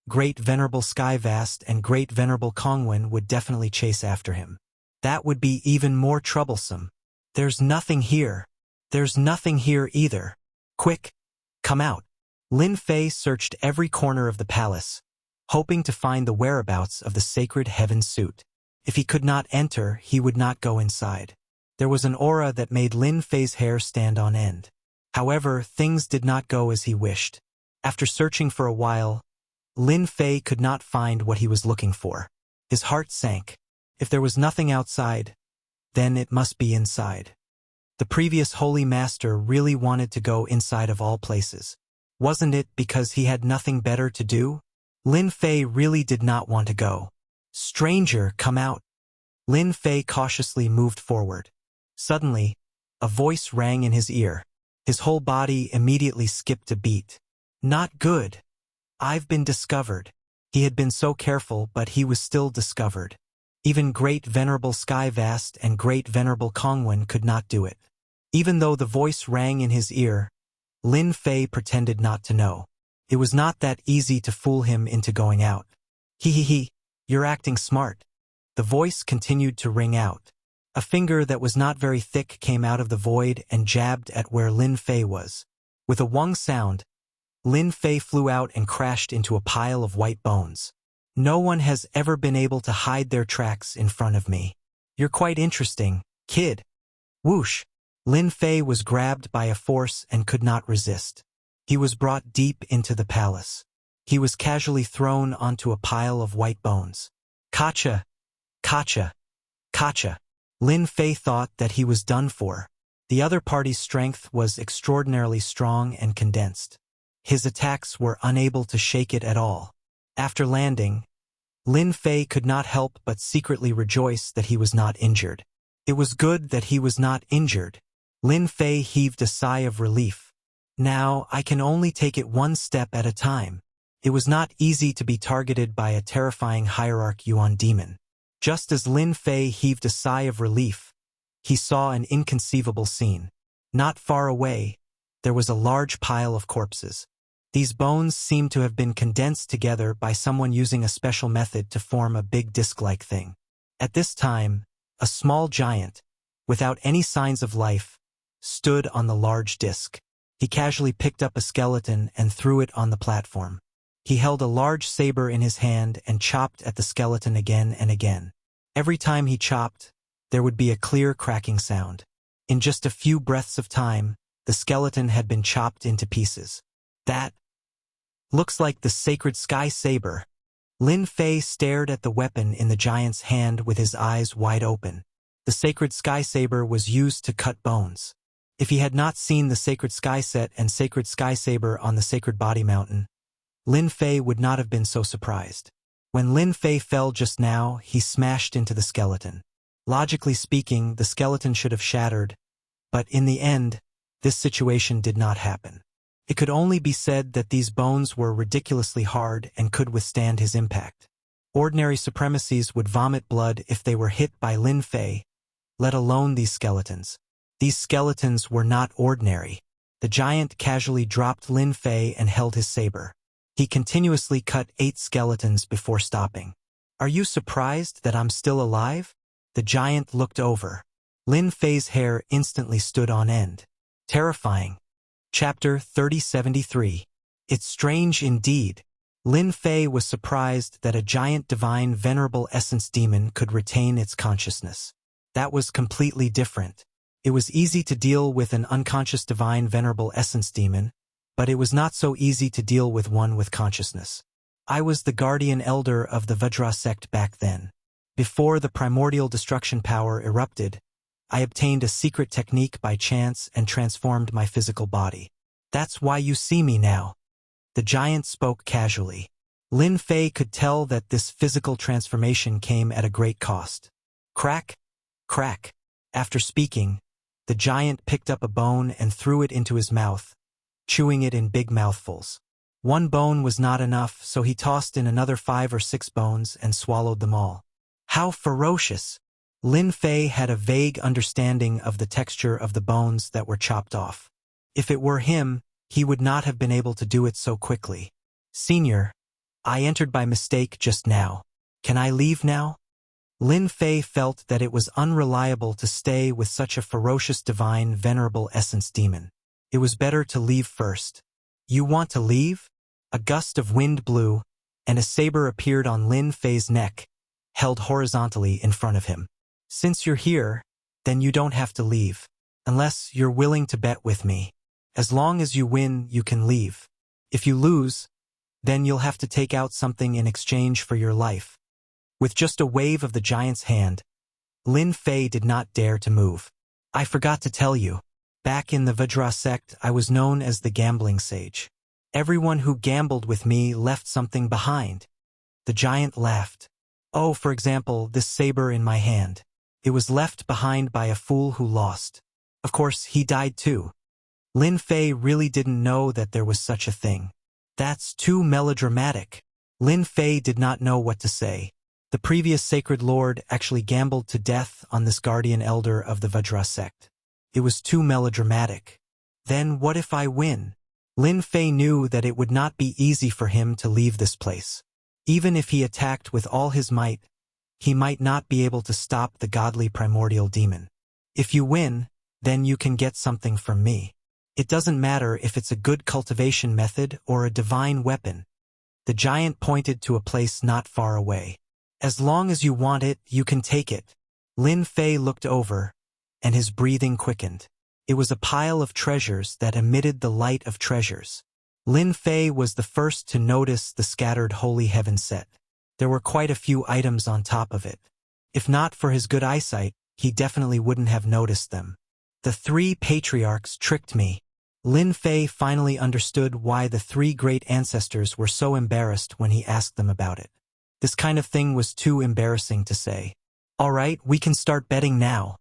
Great Venerable Skyvast and Great Venerable Kongwen would definitely chase after him. That would be even more troublesome. There's nothing here. There's nothing here either. Quick, come out. Lin Fei searched every corner of the palace, hoping to find the whereabouts of the sacred heaven suit. If he could not enter, he would not go inside. There was an aura that made Lin Fei's hair stand on end. However, things did not go as he wished. After searching for a while, Lin Fei could not find what he was looking for. His heart sank. If there was nothing outside, then it must be inside. The previous Holy Master really wanted to go inside of all places. Wasn't it because he had nothing better to do? Lin Fei really did not want to go. Stranger, come out. Lin Fei cautiously moved forward. Suddenly, a voice rang in his ear. His whole body immediately skipped a beat. Not good. I've been discovered. He had been so careful, but he was still discovered. Even Great Venerable Skyvast and Great Venerable Kongwen could not do it. Even though the voice rang in his ear, Lin Fei pretended not to know. It was not that easy to fool him into going out. He. You're acting smart. The voice continued to ring out. A finger that was not very thick came out of the void and jabbed at where Lin Fei was. With a wung sound, Lin Fei flew out and crashed into a pile of white bones. No one has ever been able to hide their tracks in front of me. You're quite interesting, kid. Whoosh! Lin Fei was grabbed by a force and could not resist. He was brought deep into the palace. He was casually thrown onto a pile of white bones. Kacha! Kacha! Kacha! Lin Fei thought that he was done for. The other party's strength was extraordinarily strong and condensed. His attacks were unable to shake it at all. After landing, Lin Fei could not help but secretly rejoice that he was not injured. It was good that he was not injured. Lin Fei heaved a sigh of relief. Now, I can only take it one step at a time. It was not easy to be targeted by a terrifying hierarch Yuan demon. Just as Lin Fei heaved a sigh of relief, he saw an inconceivable scene. Not far away, there was a large pile of corpses. These bones seemed to have been condensed together by someone using a special method to form a big disc-like thing. At this time, a small giant, without any signs of life, stood on the large disc. He casually picked up a skeleton and threw it on the platform. He held a large saber in his hand and chopped at the skeleton again and again. Every time he chopped, there would be a clear cracking sound. In just a few breaths of time, the skeleton had been chopped into pieces. That looks like the sacred sky saber. Lin Fei stared at the weapon in the giant's hand with his eyes wide open. The sacred sky saber was used to cut bones. If he had not seen the sacred sky set and sacred sky saber on the sacred body mountain, Lin Fei would not have been so surprised. When Lin Fei fell just now, he smashed into the skeleton. Logically speaking, the skeleton should have shattered, but in the end, this situation did not happen. It could only be said that these bones were ridiculously hard and could withstand his impact. Ordinary supremacies would vomit blood if they were hit by Lin Fei, let alone these skeletons. These skeletons were not ordinary. The giant casually dropped Lin Fei and held his saber. He continuously cut 8 skeletons before stopping. Are you surprised that I'm still alive? The giant looked over. Lin Fei's hair instantly stood on end. Terrifying. Chapter 3073. It's strange indeed. Lin Fei was surprised that a giant divine venerable essence demon could retain its consciousness. That was completely different. It was easy to deal with an unconscious divine venerable essence demon, but it was not so easy to deal with one with consciousness. I was the guardian elder of the Vajra sect back then. Before the primordial destruction power erupted, I obtained a secret technique by chance and transformed my physical body. That's why you see me now. The giant spoke casually. Lin Fei could tell that this physical transformation came at a great cost. Crack, crack. After speaking, the giant picked up a bone and threw it into his mouth, chewing it in big mouthfuls. One bone was not enough, so he tossed in another 5 or 6 bones and swallowed them all. How ferocious! Lin Fei had a vague understanding of the texture of the bones that were chopped off. If it were him, he would not have been able to do it so quickly. Senior, I entered by mistake just now. Can I leave now? Lin Fei felt that it was unreliable to stay with such a ferocious divine venerable essence demon. It was better to leave first. You want to leave? A gust of wind blew, and a saber appeared on Lin Fei's neck, held horizontally in front of him. Since you're here, then you don't have to leave, unless you're willing to bet with me. As long as you win, you can leave. If you lose, then you'll have to take out something in exchange for your life. With just a wave of the giant's hand, Lin Fei did not dare to move. I forgot to tell you. Back in the Vajra sect, I was known as the gambling sage. Everyone who gambled with me left something behind. The giant laughed. Oh, for example, this saber in my hand. It was left behind by a fool who lost. Of course, he died too. Lin Fei really didn't know that there was such a thing. That's too melodramatic. Lin Fei did not know what to say. The previous sacred lord actually gambled to death on this guardian elder of the Vajra sect. It was too melodramatic. Then what if I win? Lin Fei knew that it would not be easy for him to leave this place. Even if he attacked with all his might, he might not be able to stop the godly primordial demon. If you win, then you can get something from me. It doesn't matter if it's a good cultivation method or a divine weapon. The giant pointed to a place not far away. As long as you want it, you can take it. Lin Fei looked over, and his breathing quickened. It was a pile of treasures that emitted the light of treasures. Lin Fei was the first to notice the scattered holy heaven set. There were quite a few items on top of it. If not for his good eyesight, he definitely wouldn't have noticed them. The 3 patriarchs tricked me. Lin Fei finally understood why the 3 great ancestors were so embarrassed when he asked them about it. This kind of thing was too embarrassing to say. All right, we can start betting now.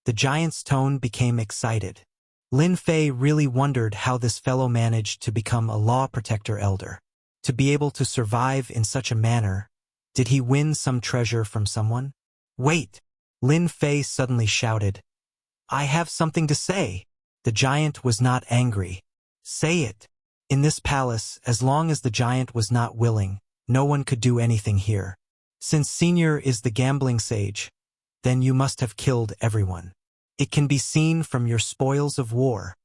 The giant's tone became excited. Lin Fei really wondered how this fellow managed to become a law protector elder. To be able to survive in such a manner, did he win some treasure from someone? Wait! Lin Fei suddenly shouted. I have something to say. The giant was not angry. Say it. In this palace, as long as the giant was not willing, no one could do anything here. Since Senior is the gambling sage, then you must have killed everyone. It can be seen from your spoils of war.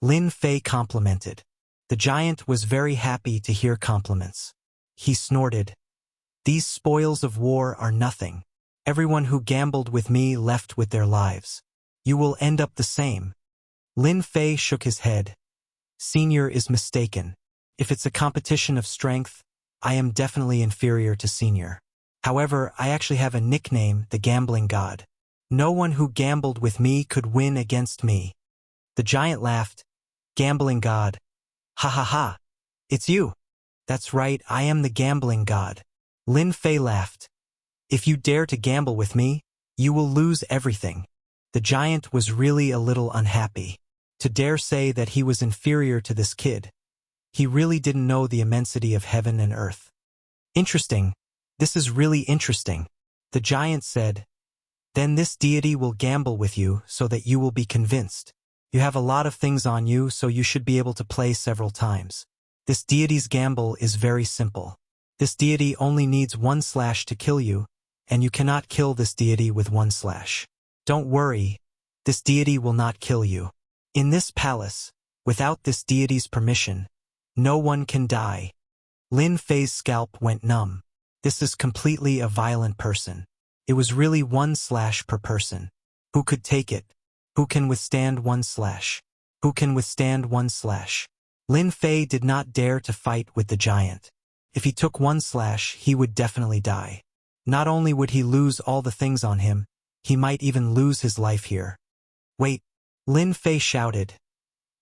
Lin Fei complimented. The giant was very happy to hear compliments. He snorted. These spoils of war are nothing. Everyone who gambled with me left with their lives. You will end up the same. Lin Fei shook his head. Senior is mistaken. If it's a competition of strength, I am definitely inferior to Senior. However, I actually have a nickname, the Gambling God. No one who gambled with me could win against me. The giant laughed. Gambling God. Ha ha ha. It's you. That's right, I am the Gambling God. Lin Fei laughed. If you dare to gamble with me, you will lose everything. The giant was really a little unhappy. To dare say that he was inferior to this kid. He really didn't know the immensity of heaven and earth. Interesting. This is really interesting. The giant said. Then this deity will gamble with you so that you will be convinced. You have a lot of things on you, so you should be able to play several times. This deity's gamble is very simple. This deity only needs 1 slash to kill you, and you cannot kill this deity with 1 slash. Don't worry, this deity will not kill you. In this palace, without this deity's permission, no one can die. Lin Fei's scalp went numb. This is completely a violent person. It was really 1 slash per person. Who could take it? Who can withstand 1 slash? Who can withstand 1 slash? Lin Fei did not dare to fight with the giant. If he took 1 slash, he would definitely die. Not only would he lose all the things on him, he might even lose his life here. Wait, Lin Fei shouted.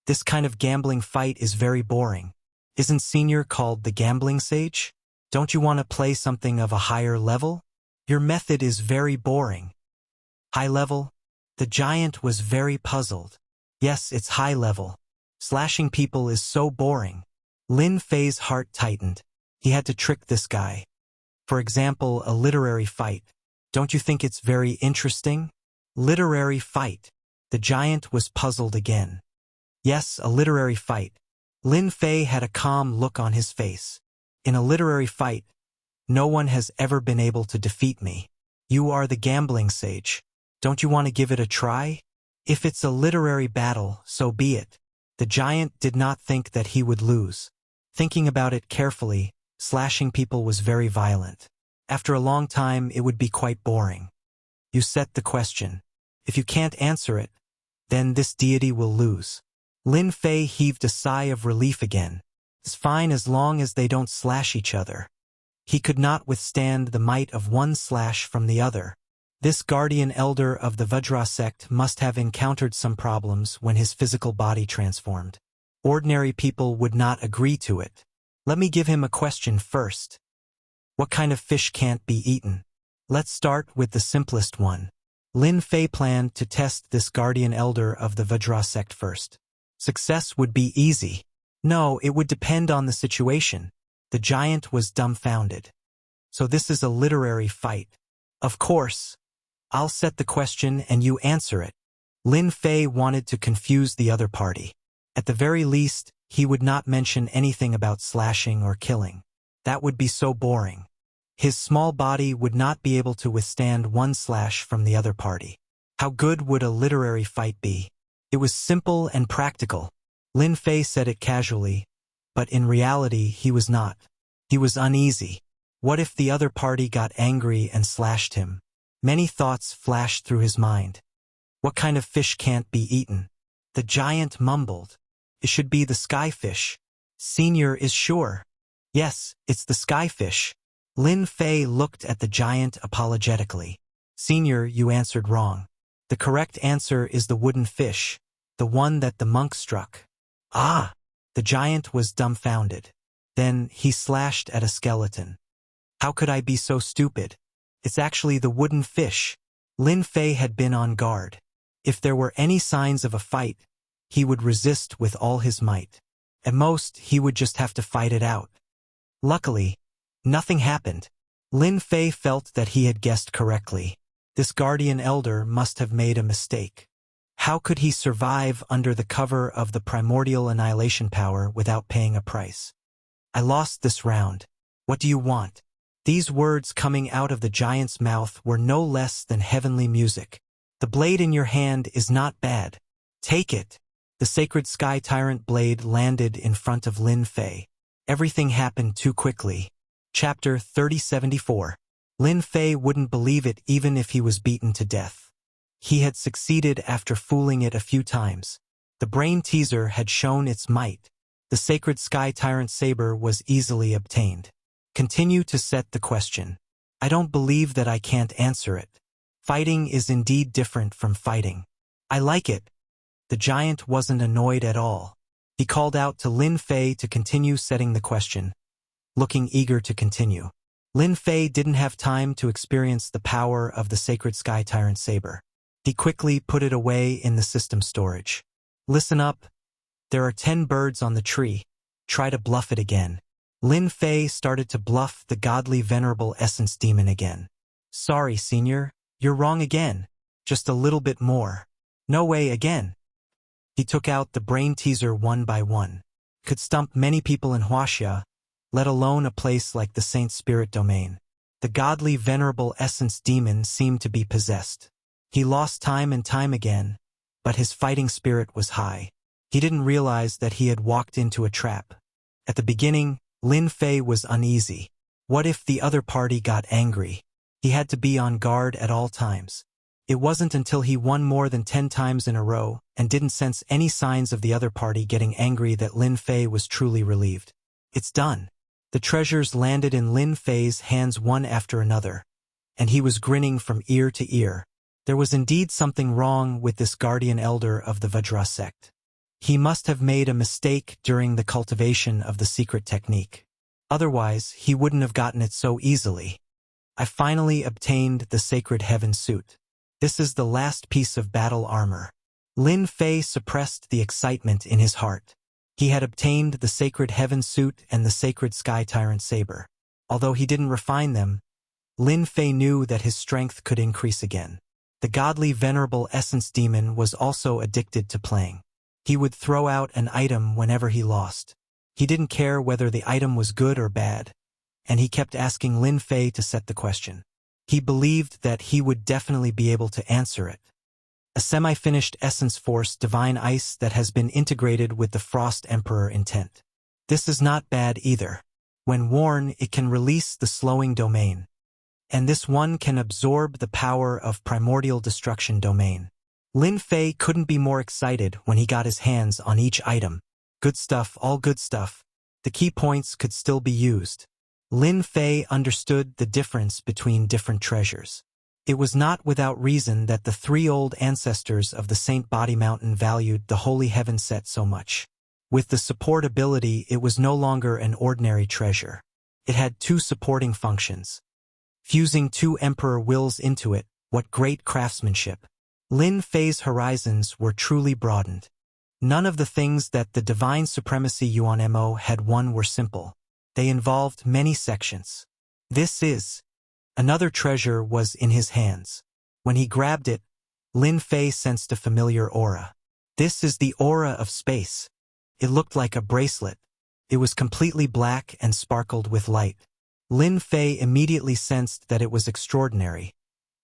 This kind of gambling fight is very boring. Isn't Senior called the gambling sage? Don't you want to play something of a higher level? Your method is very boring. High level? The giant was very puzzled. Yes, it's high level. Slashing people is so boring. Lin Fei's heart tightened. He had to trick this guy. For example, a literary fight. Don't you think it's very interesting? Literary fight. The giant was puzzled again. Yes, a literary fight. Lin Fei had a calm look on his face. In a literary fight, no one has ever been able to defeat me. You are the gambling sage. Don't you want to give it a try? If it's a literary battle, so be it. The giant did not think that he would lose. Thinking about it carefully, slashing people was very violent. After a long time, it would be quite boring. You set the question. If you can't answer it, then this deity will lose. Lin Fei heaved a sigh of relief again. It's fine as long as they don't slash each other. He could not withstand the might of 1 slash from the other. This guardian elder of the Vajra sect must have encountered some problems when his physical body transformed. Ordinary people would not agree to it. Let me give him a question first. What kind of fish can't be eaten? Let's start with the simplest one. Lin Fei planned to test this guardian elder of the Vajra sect first. Success would be easy. No, it would depend on the situation. The giant was dumbfounded. So this is a literary fight. Of course. I'll set the question and you answer it. Lin Fei wanted to confuse the other party. At the very least, he would not mention anything about slashing or killing. That would be so boring. His small body would not be able to withstand 1 slash from the other party. How good would a literary fight be? It was simple and practical. Lin Fei said it casually, but in reality he was not. He was uneasy. What if the other party got angry and slashed him? Many thoughts flashed through his mind. What kind of fish can't be eaten? The giant mumbled. It should be the skyfish. Senior is sure. Yes, it's the skyfish. Lin Fei looked at the giant apologetically. Senior, you answered wrong. The correct answer is the wooden fish, the one that the monk struck. Ah! The giant was dumbfounded. Then he slashed at a skeleton. How could I be so stupid? It's actually the wooden fish. Lin Fei had been on guard. If there were any signs of a fight, he would resist with all his might. At most, he would just have to fight it out. Luckily, nothing happened. Lin Fei felt that he had guessed correctly. This guardian elder must have made a mistake. How could he survive under the cover of the primordial annihilation power without paying a price? I lost this round. What do you want? These words coming out of the giant's mouth were no less than heavenly music. The blade in your hand is not bad. Take it. The sacred sky tyrant blade landed in front of Lin Fei. Everything happened too quickly. Chapter 3074. Lin Fei wouldn't believe it even if he was beaten to death. He had succeeded after fooling it a few times. The brain teaser had shown its might. The sacred sky tyrant saber was easily obtained. Continue to set the question. I don't believe that I can't answer it. Fighting is indeed different from fighting. I like it. The giant wasn't annoyed at all. He called out to Lin Fei to continue setting the question, looking eager to continue. Lin Fei didn't have time to experience the power of the sacred sky tyrant saber. He quickly put it away in the system storage. Listen up. There are 10 birds on the tree. Try to bluff it again. Lin Fei started to bluff the godly venerable essence demon again. Sorry, senior. You're wrong again. Just a little bit more. No way again. He took out the brain teaser one by one. Could stump many people in Wuxia, let alone a place like the Saint Spirit Domain. The godly venerable essence demon seemed to be possessed. He lost time and time again, but his fighting spirit was high. He didn't realize that he had walked into a trap. At the beginning, Lin Fei was uneasy. What if the other party got angry? He had to be on guard at all times. It wasn't until he won more than 10 times in a row and didn't sense any signs of the other party getting angry that Lin Fei was truly relieved. It's done. The treasures landed in Lin Fei's hands one after another, and he was grinning from ear to ear. There was indeed something wrong with this guardian elder of the Vajra sect. He must have made a mistake during the cultivation of the secret technique. Otherwise, he wouldn't have gotten it so easily. I finally obtained the sacred heaven suit. This is the last piece of battle armor. Lin Fei suppressed the excitement in his heart. He had obtained the sacred heaven suit and the sacred sky tyrant saber. Although he didn't refine them, Lin Fei knew that his strength could increase again. The godly venerable essence demon was also addicted to playing. He would throw out an item whenever he lost. He didn't care whether the item was good or bad, and he kept asking Lin Fei to set the question. He believed that he would definitely be able to answer it. A semi-finished essence force divine ice that has been integrated with the Frost Emperor intent. This is not bad either. When worn, it can release the slowing domain. And this one can absorb the power of primordial destruction domain. Lin Fei couldn't be more excited when he got his hands on each item. Good stuff, all good stuff. The key points could still be used. Lin Fei understood the difference between different treasures. It was not without reason that the 3 old ancestors of the Saint Body Mountain valued the Holy Heaven set so much. With the support ability, it was no longer an ordinary treasure. It had 2 supporting functions. Fusing 2 Emperor wills into it, what great craftsmanship. Lin Fei's horizons were truly broadened. None of the things that the Divine Supremacy Yuan Mo had won were simple. They involved many sections. Another treasure was in his hands. When he grabbed it, Lin Fei sensed a familiar aura. This is the aura of space. It looked like a bracelet. It was completely black and sparkled with light. Lin Fei immediately sensed that it was extraordinary,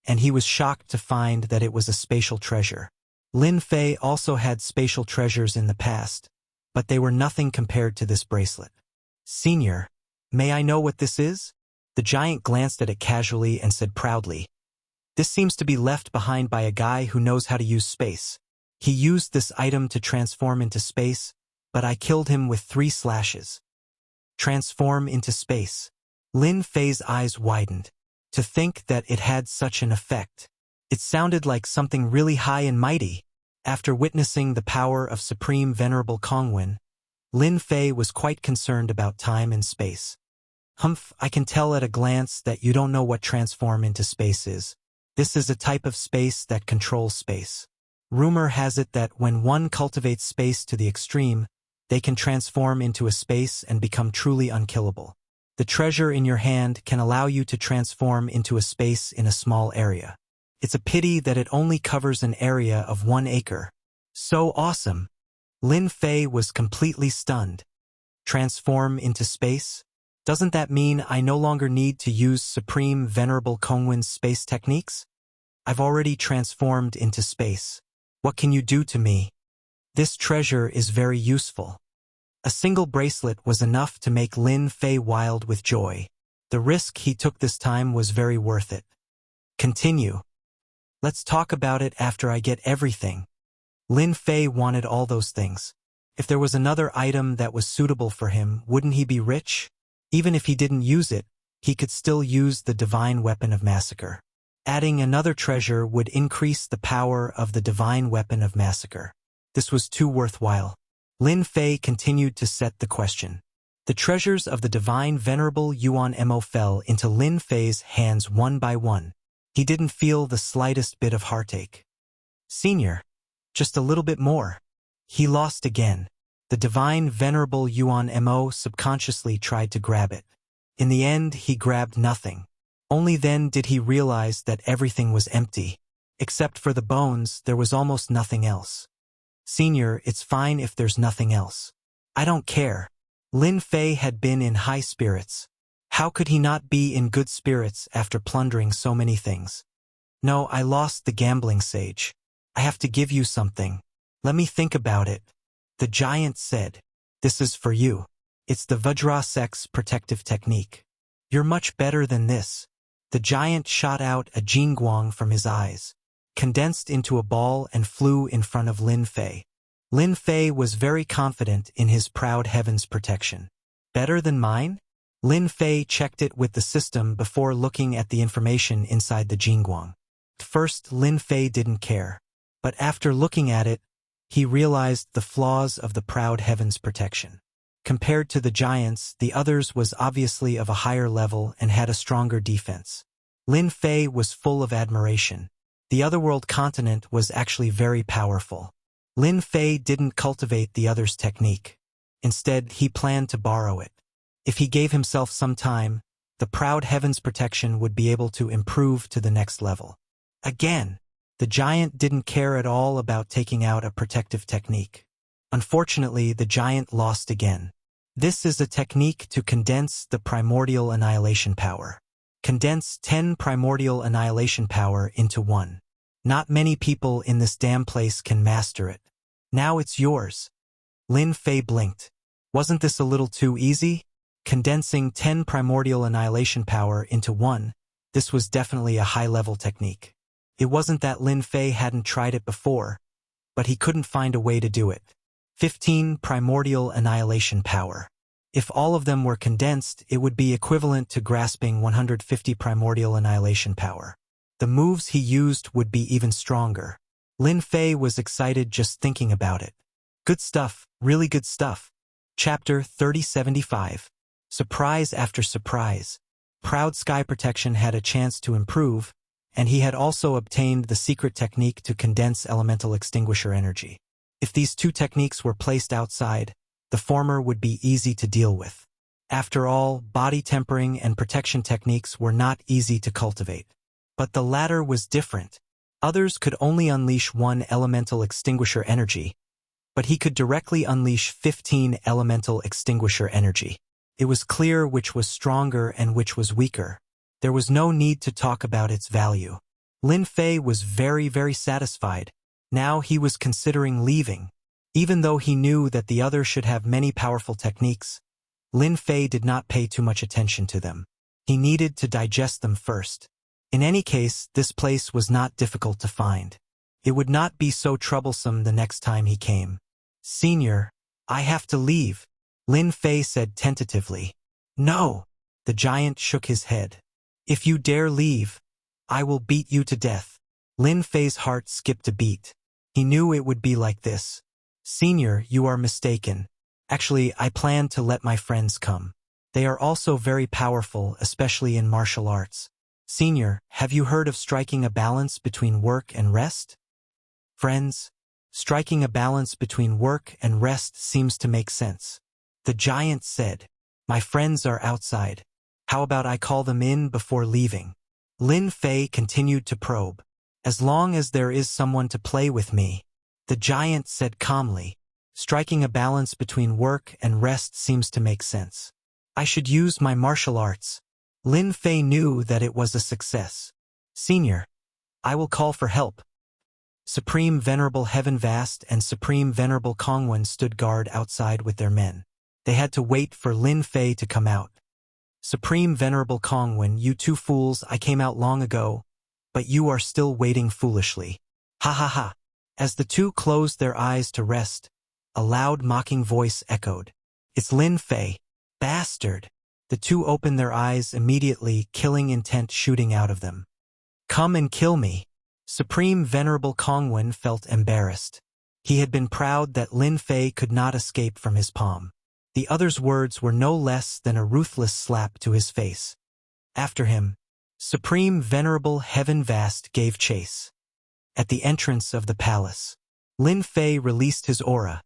and he was shocked to find that it was a spatial treasure. Lin Fei also had spatial treasures in the past, but they were nothing compared to this bracelet. Senior, may I know what this is? The giant glanced at it casually and said proudly, This seems to be left behind by a guy who knows how to use space. He used this item to transform into space, but I killed him with 3 slashes. Transform into space. Lin Fei's eyes widened. To think that it had such an effect. It sounded like something really high and mighty. After witnessing the power of Supreme Venerable Kongwen, Lin Fei was quite concerned about time and space. Humph, I can tell at a glance that you don't know what transform into space is. This is a type of space that controls space. Rumor has it that when one cultivates space to the extreme, they can transform into a space and become truly unkillable. The treasure in your hand can allow you to transform into a space in a small area. It's a pity that it only covers an area of 1 acre. So awesome! Lin Fei was completely stunned. Transform into space? Doesn't that mean I no longer need to use Supreme Venerable Kongwen's space techniques? I've already transformed into space. What can you do to me? This treasure is very useful. A single bracelet was enough to make Lin Fei wild with joy. The risk he took this time was very worth it. Continue. Let's talk about it after I get everything. Lin Fei wanted all those things. If there was another item that was suitable for him, wouldn't he be rich? Even if he didn't use it, he could still use the divine weapon of massacre. Adding another treasure would increase the power of the divine weapon of massacre. This was too worthwhile. Lin Fei continued to set the question. The treasures of the divine venerable Yuan Mo fell into Lin Fei's hands one by one. He didn't feel the slightest bit of heartache. Senior, just a little bit more. He lost again. The divine venerable Yuan Mo subconsciously tried to grab it. In the end, he grabbed nothing. Only then did he realize that everything was empty. Except for the bones, there was almost nothing else. Senior, it's fine if there's nothing else. I don't care. Lin Fei had been in high spirits. How could he not be in good spirits after plundering so many things? No, I lost the gambling sage. I have to give you something. Let me think about it. The giant said, "This is for you. It's the Vajra-sex protective technique. You're much better than this." The giant shot out a jingguang from his eyes, condensed into a ball and flew in front of Lin Fei. Lin Fei was very confident in his proud heaven's protection. Better than mine? Lin Fei checked it with the system before looking at the information inside the jingguang. At first, Lin Fei didn't care, but after looking at it, he realized the flaws of the proud heaven's protection. Compared to the giants, the others was obviously of a higher level and had a stronger defense. Lin Fei was full of admiration. The otherworld continent was actually very powerful. Lin Fei didn't cultivate the other's technique. Instead, he planned to borrow it. If he gave himself some time, the proud heaven's protection would be able to improve to the next level. Again, the giant didn't care at all about taking out a protective technique. Unfortunately, the giant lost again. This is a technique to condense the primordial annihilation power. Condense 10 primordial annihilation power into 1. Not many people in this damn place can master it. Now it's yours. Lin Fei blinked. Wasn't this a little too easy? Condensing 10 primordial annihilation power into 1, this was definitely a high-level technique. It wasn't that Lin Fei hadn't tried it before, but he couldn't find a way to do it. 15 primordial annihilation power. If all of them were condensed, it would be equivalent to grasping 150 primordial annihilation power. The moves he used would be even stronger. Lin Fei was excited just thinking about it. Good stuff, really good stuff. Chapter 3075. Surprise after surprise. Proud Sky Protection had a chance to improve, and he had also obtained the secret technique to condense elemental extinguisher energy. If these two techniques were placed outside, the former would be easy to deal with. After all, body tempering and protection techniques were not easy to cultivate. But the latter was different. Others could only unleash 1 elemental extinguisher energy, but he could directly unleash 15 elemental extinguisher energy. It was clear which was stronger and which was weaker. There was no need to talk about its value. Lin Fei was very satisfied. Now he was considering leaving. Even though he knew that the other should have many powerful techniques, Lin Fei did not pay too much attention to them. He needed to digest them first. In any case, this place was not difficult to find. It would not be so troublesome the next time he came. "Senior, I have to leave," Lin Fei said tentatively. "No," the giant shook his head. "If you dare leave, I will beat you to death." Lin Fei's heart skipped a beat. He knew it would be like this. "Senior, you are mistaken. Actually, I plan to let my friends come. They are also very powerful, especially in martial arts. Senior, have you heard of striking a balance between work and rest?" Friends, striking a balance between work and rest seems to make sense. The giant said, "My friends are outside. How about I call them in before leaving?" Lin Fei continued to probe. "As long as there is someone to play with me," the giant said calmly. "Striking a balance between work and rest seems to make sense. I should use my martial arts." Lin Fei knew that it was a success. "Senior, I will call for help." Supreme Venerable Heaven Vast and Supreme Venerable Kongwen stood guard outside with their men. They had to wait for Lin Fei to come out. "Supreme Venerable Kongwen, you two fools, I came out long ago, but you are still waiting foolishly. Ha ha ha." As the two closed their eyes to rest, a loud mocking voice echoed. "It's Lin Fei. Bastard." The two opened their eyes immediately, killing intent shooting out of them. "Come and kill me." Supreme Venerable Kongwen felt embarrassed. He had been proud that Lin Fei could not escape from his palm. The other's words were no less than a ruthless slap to his face. After him, Supreme Venerable Heaven Vast gave chase. At the entrance of the palace, Lin Fei released his aura,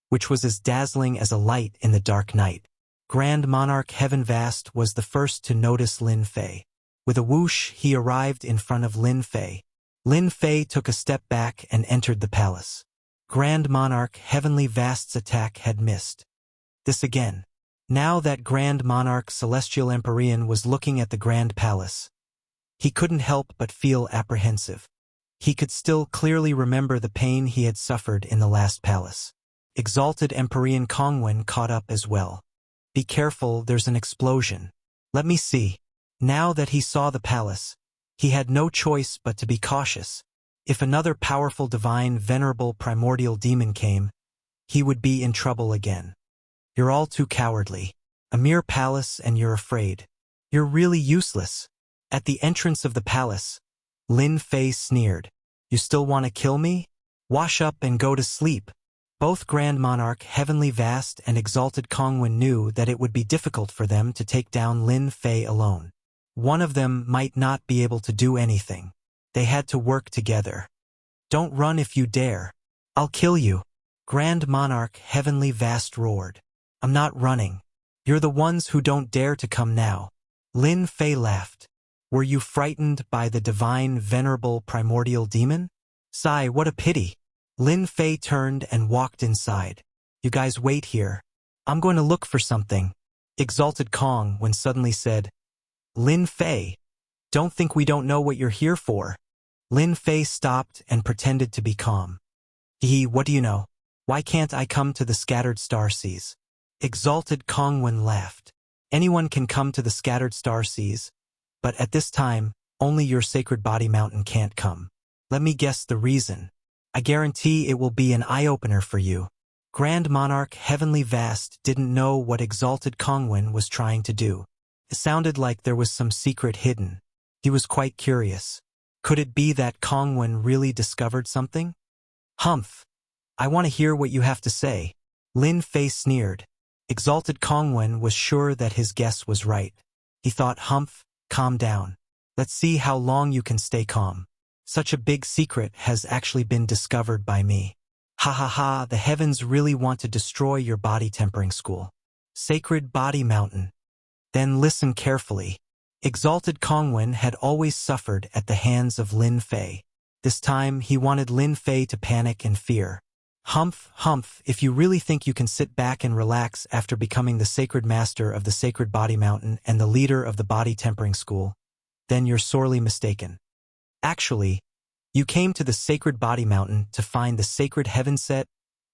which was as dazzling as a light in the dark night. Grand Monarch Heaven Vast was the first to notice Lin Fei. With a whoosh, he arrived in front of Lin Fei. Lin Fei took a step back and entered the palace. Grand Monarch Heavenly Vast's attack had missed. This again. Now that Grand Monarch Celestial Empyrean was looking at the Grand Palace, he couldn't help but feel apprehensive. He could still clearly remember the pain he had suffered in the last palace. Exalted Empyrean Kongwen caught up as well. "Be careful, there's an explosion." "Let me see." Now that he saw the palace, he had no choice but to be cautious. If another powerful divine venerable primordial demon came, he would be in trouble again. "You're all too cowardly. A mere palace and you're afraid. You're really useless." At the entrance of the palace, Lin Fei sneered. "You still want to kill me? Wash up and go to sleep." Both Grand Monarch Heavenly Vast and Exalted Kongwen knew that it would be difficult for them to take down Lin Fei alone. One of them might not be able to do anything. They had to work together. "Don't run if you dare. I'll kill you." Grand Monarch Heavenly Vast roared. "I'm not running. You're the ones who don't dare to come now." Lin Fei laughed. "Were you frightened by the divine venerable primordial demon? Sigh, what a pity." Lin Fei turned and walked inside. "You guys wait here. I'm going to look for something." Exalted Kongwen suddenly said, "Lin Fei, don't think we don't know what you're here for." Lin Fei stopped and pretended to be calm. What do you know? Why can't I come to the scattered star seas?" Exalted Kongwen laughed. "Anyone can come to the scattered star seas, but at this time, only your sacred body mountain can't come. Let me guess the reason. I guarantee it will be an eye-opener for you." Grand Monarch Heavenly Vast didn't know what Exalted Kongwen was trying to do. It sounded like there was some secret hidden. He was quite curious. Could it be that Kongwen really discovered something? "Humph! I want to hear what you have to say." Lin Fei sneered. Exalted Kongwen was sure that his guess was right. He thought, "Humph, calm down. Let's see how long you can stay calm. Such a big secret has actually been discovered by me. Ha ha ha, the heavens really want to destroy your body tempering school. Sacred Body Mountain. Then listen carefully." Exalted Kongwen had always suffered at the hands of Lin Fei. This time he wanted Lin Fei to panic and fear. "Humph, humph, if you really think you can sit back and relax after becoming the sacred master of the Sacred Body Mountain and the leader of the body tempering school, then you're sorely mistaken. Actually, you came to the Sacred Body Mountain to find the Sacred Heaven Set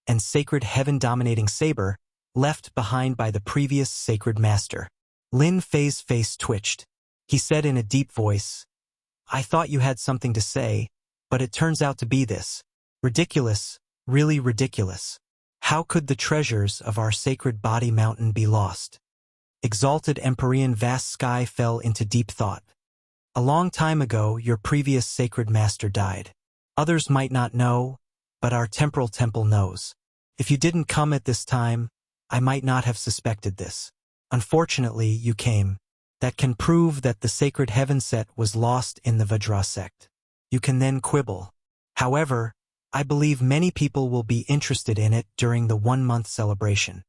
and Sacred Heaven Dominating Saber left behind by the previous Sacred Master." Lin Fei's face twitched. He said in a deep voice, "I thought you had something to say, but it turns out to be this. Ridiculous, really ridiculous. How could the treasures of our Sacred Body Mountain be lost?" Exalted Empyrean Vast Sky fell into deep thought. "A long time ago, your previous Sacred Master died. Others might not know, but our temporal temple knows. If you didn't come at this time, I might not have suspected this. Unfortunately, you came. That can prove that the Sacred Heaven Set was lost in the Vajra sect. You can then quibble. However, I believe many people will be interested in it during the 1-month celebration.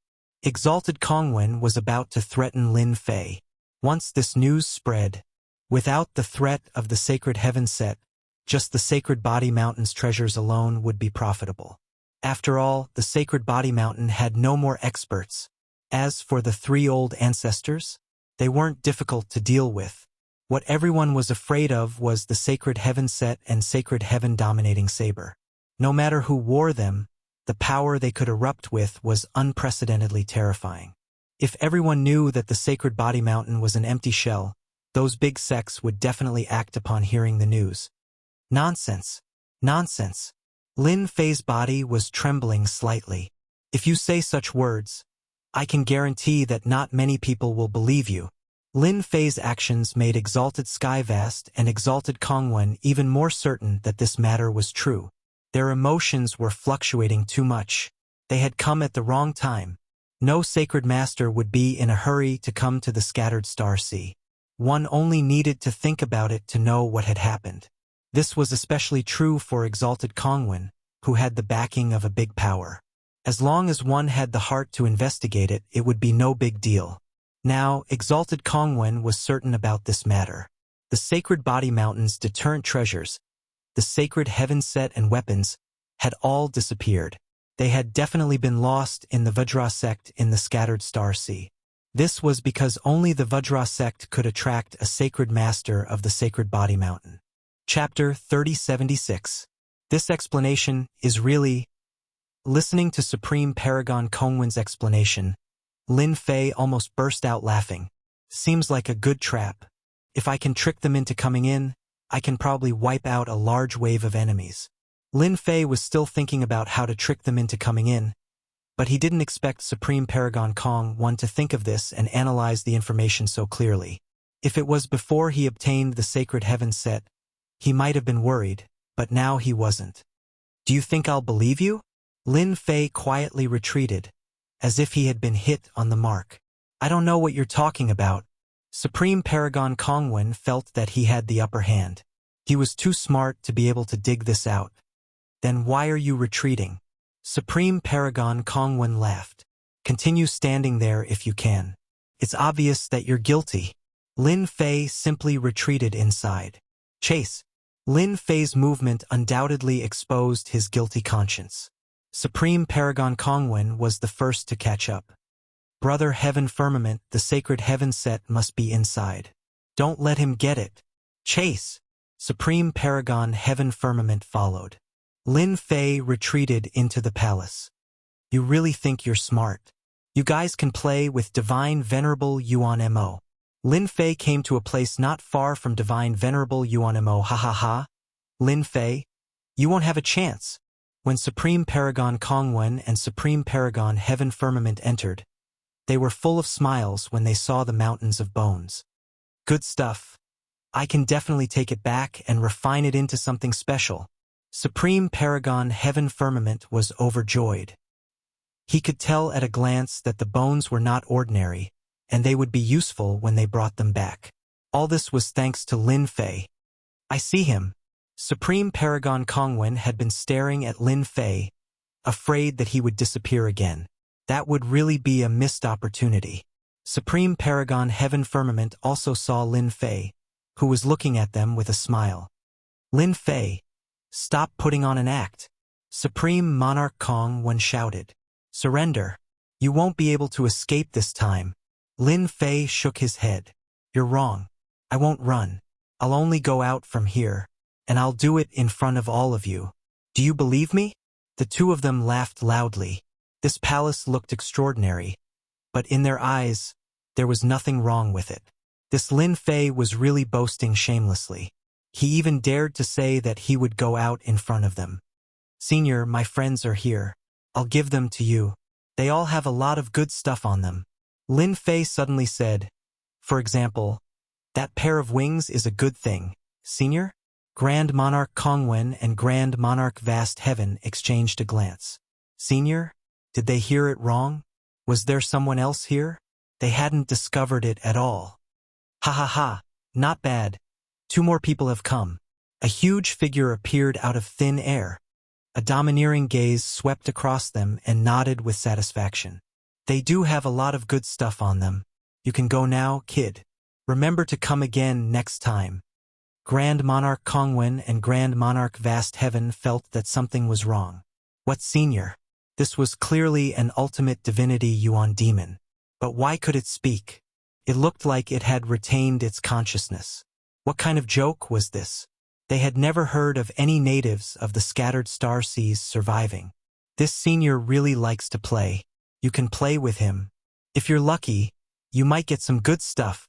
Exalted Kongwen was about to threaten Lin Fei. Once this news spread, without the threat of the sacred heaven set, just the sacred body mountain's treasures alone would be profitable. After all, the sacred body mountain had no more experts. As for the 3 old ancestors, they weren't difficult to deal with. What everyone was afraid of was the sacred heaven set and sacred heaven dominating saber. No matter who wore them, the power they could erupt with was unprecedentedly terrifying. If everyone knew that the sacred body mountain was an empty shell, those big sects would definitely act upon hearing the news. Nonsense. Nonsense. Lin Fei's body was trembling slightly. If you say such words, I can guarantee that not many people will believe you. Lin Fei's actions made Exalted Skyvast and Exalted Kongwen even more certain that this matter was true. Their emotions were fluctuating too much. They had come at the wrong time. No sacred master would be in a hurry to come to the scattered star sea. One only needed to think about it to know what had happened. This was especially true for Exalted Kongwen, who had the backing of a big power. As long as one had the heart to investigate it, it would be no big deal. Now, Exalted Kongwen was certain about this matter. The sacred body mountain's deterrent treasures, the sacred heaven set and weapons, had all disappeared. They had definitely been lost in the Vajra sect in the scattered star sea. This was because only the Vajra sect could attract a sacred master of the sacred body mountain. Chapter 3076. This explanation is really... Listening to Supreme Paragon Kongwen's explanation, Lin Fei almost burst out laughing. Seems like a good trap. If I can trick them into coming in, I can probably wipe out a large wave of enemies. Lin Fei was still thinking about how to trick them into coming in, but he didn't expect Supreme Paragon Kongwen to think of this and analyze the information so clearly. If it was before he obtained the sacred heaven set, he might have been worried, but now he wasn't. Do you think I'll believe you? Lin Fei quietly retreated, as if he had been hit on the mark. I don't know what you're talking about. Supreme Paragon Kongwen felt that he had the upper hand. He was too smart to be able to dig this out. Then why are you retreating? Supreme Paragon Kongwen laughed. Continue standing there if you can. It's obvious that you're guilty. Lin Fei simply retreated inside. Chase. Lin Fei's movement undoubtedly exposed his guilty conscience. Supreme Paragon Kongwen was the first to catch up. Brother Heaven Firmament, the sacred heaven set must be inside. Don't let him get it. Chase. Supreme Paragon Heaven Firmament followed. Lin Fei retreated into the palace. You really think you're smart? You guys can play with Divine Venerable Yuan Mo. Lin Fei came to a place not far from Divine Venerable Yuan Mo. Ha ha ha. Lin Fei, you won't have a chance. When Supreme Paragon Kongwen and Supreme Paragon Heaven Firmament entered, they were full of smiles when they saw the mountains of bones. Good stuff. I can definitely take it back and refine it into something special. Supreme Paragon Heaven Firmament was overjoyed. He could tell at a glance that the bones were not ordinary, and they would be useful when they brought them back. All this was thanks to Lin Fei. I see him. Supreme Paragon Kongwen had been staring at Lin Fei, afraid that he would disappear again. That would really be a missed opportunity. Supreme Paragon Heaven Firmament also saw Lin Fei, who was looking at them with a smile. Lin Fei, stop putting on an act. Supreme Monarch Kongwen shouted. Surrender. You won't be able to escape this time. Lin Fei shook his head. You're wrong. I won't run. I'll only go out from here, and I'll do it in front of all of you. Do you believe me? The two of them laughed loudly. This palace looked extraordinary, but in their eyes, there was nothing wrong with it. This Lin Fei was really boasting shamelessly. He even dared to say that he would go out in front of them. Senior, my friends are here. I'll give them to you. They all have a lot of good stuff on them. Lin Fei suddenly said, for example, that pair of wings is a good thing. Senior? Grand Monarch Kongwen and Grand Monarch Vast Heaven exchanged a glance. Senior? Did they hear it wrong? Was there someone else here? They hadn't discovered it at all. Ha ha ha, not bad. 2 more people have come. A huge figure appeared out of thin air. A domineering gaze swept across them and nodded with satisfaction. They do have a lot of good stuff on them. You can go now, kid. Remember to come again next time. Grand Monarch Kongwen and Grand Monarch Vast Heaven felt that something was wrong. What, senior? This was clearly an ultimate divinity Yuan demon. But why could it speak? It looked like it had retained its consciousness. What kind of joke was this? They had never heard of any natives of the scattered star seas surviving. This senior really likes to play. You can play with him. If you're lucky, you might get some good stuff.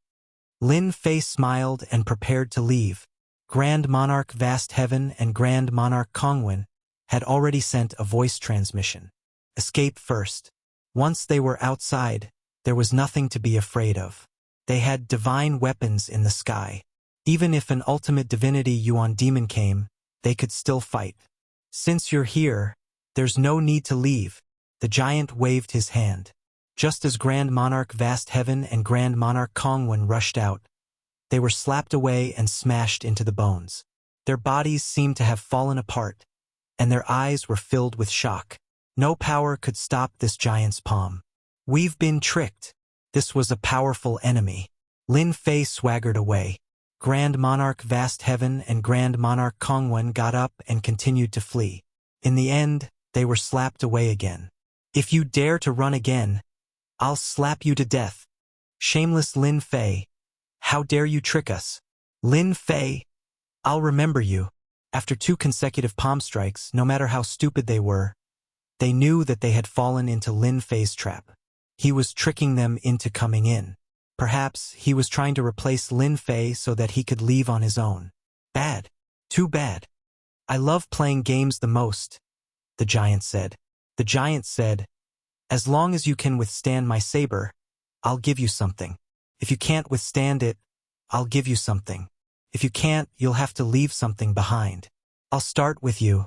Lin Fei smiled and prepared to leave. Grand Monarch Vast Heaven and Grand Monarch Kongwen had already sent a voice transmission. Escape first. Once they were outside, there was nothing to be afraid of. They had divine weapons in the sky. Even if an ultimate divinity Yuan demon came, they could still fight. Since you're here, there's no need to leave. The giant waved his hand. Just as Grand Monarch Vast Heaven and Grand Monarch Kongwen rushed out, they were slapped away and smashed into the bones. Their bodies seemed to have fallen apart, and their eyes were filled with shock. No power could stop this giant's palm. We've been tricked. This was a powerful enemy. Lin Fei swaggered away. Grand Monarch Vast Heaven and Grand Monarch Kongwen got up and continued to flee. In the end, they were slapped away again. If you dare to run again, I'll slap you to death. Shameless Lin Fei. How dare you trick us? Lin Fei, I'll remember you. After 2 consecutive palm strikes, no matter how stupid they were, they knew that they had fallen into Lin Fei's trap. He was tricking them into coming in. Perhaps he was trying to replace Lin Fei so that he could leave on his own. Bad. Too bad. I love playing games the most, the giant said. The giant said, as long as you can withstand my saber, I'll give you something. If you can't withstand it, I'll give you something. If you can't, you'll have to leave something behind. I'll start with you.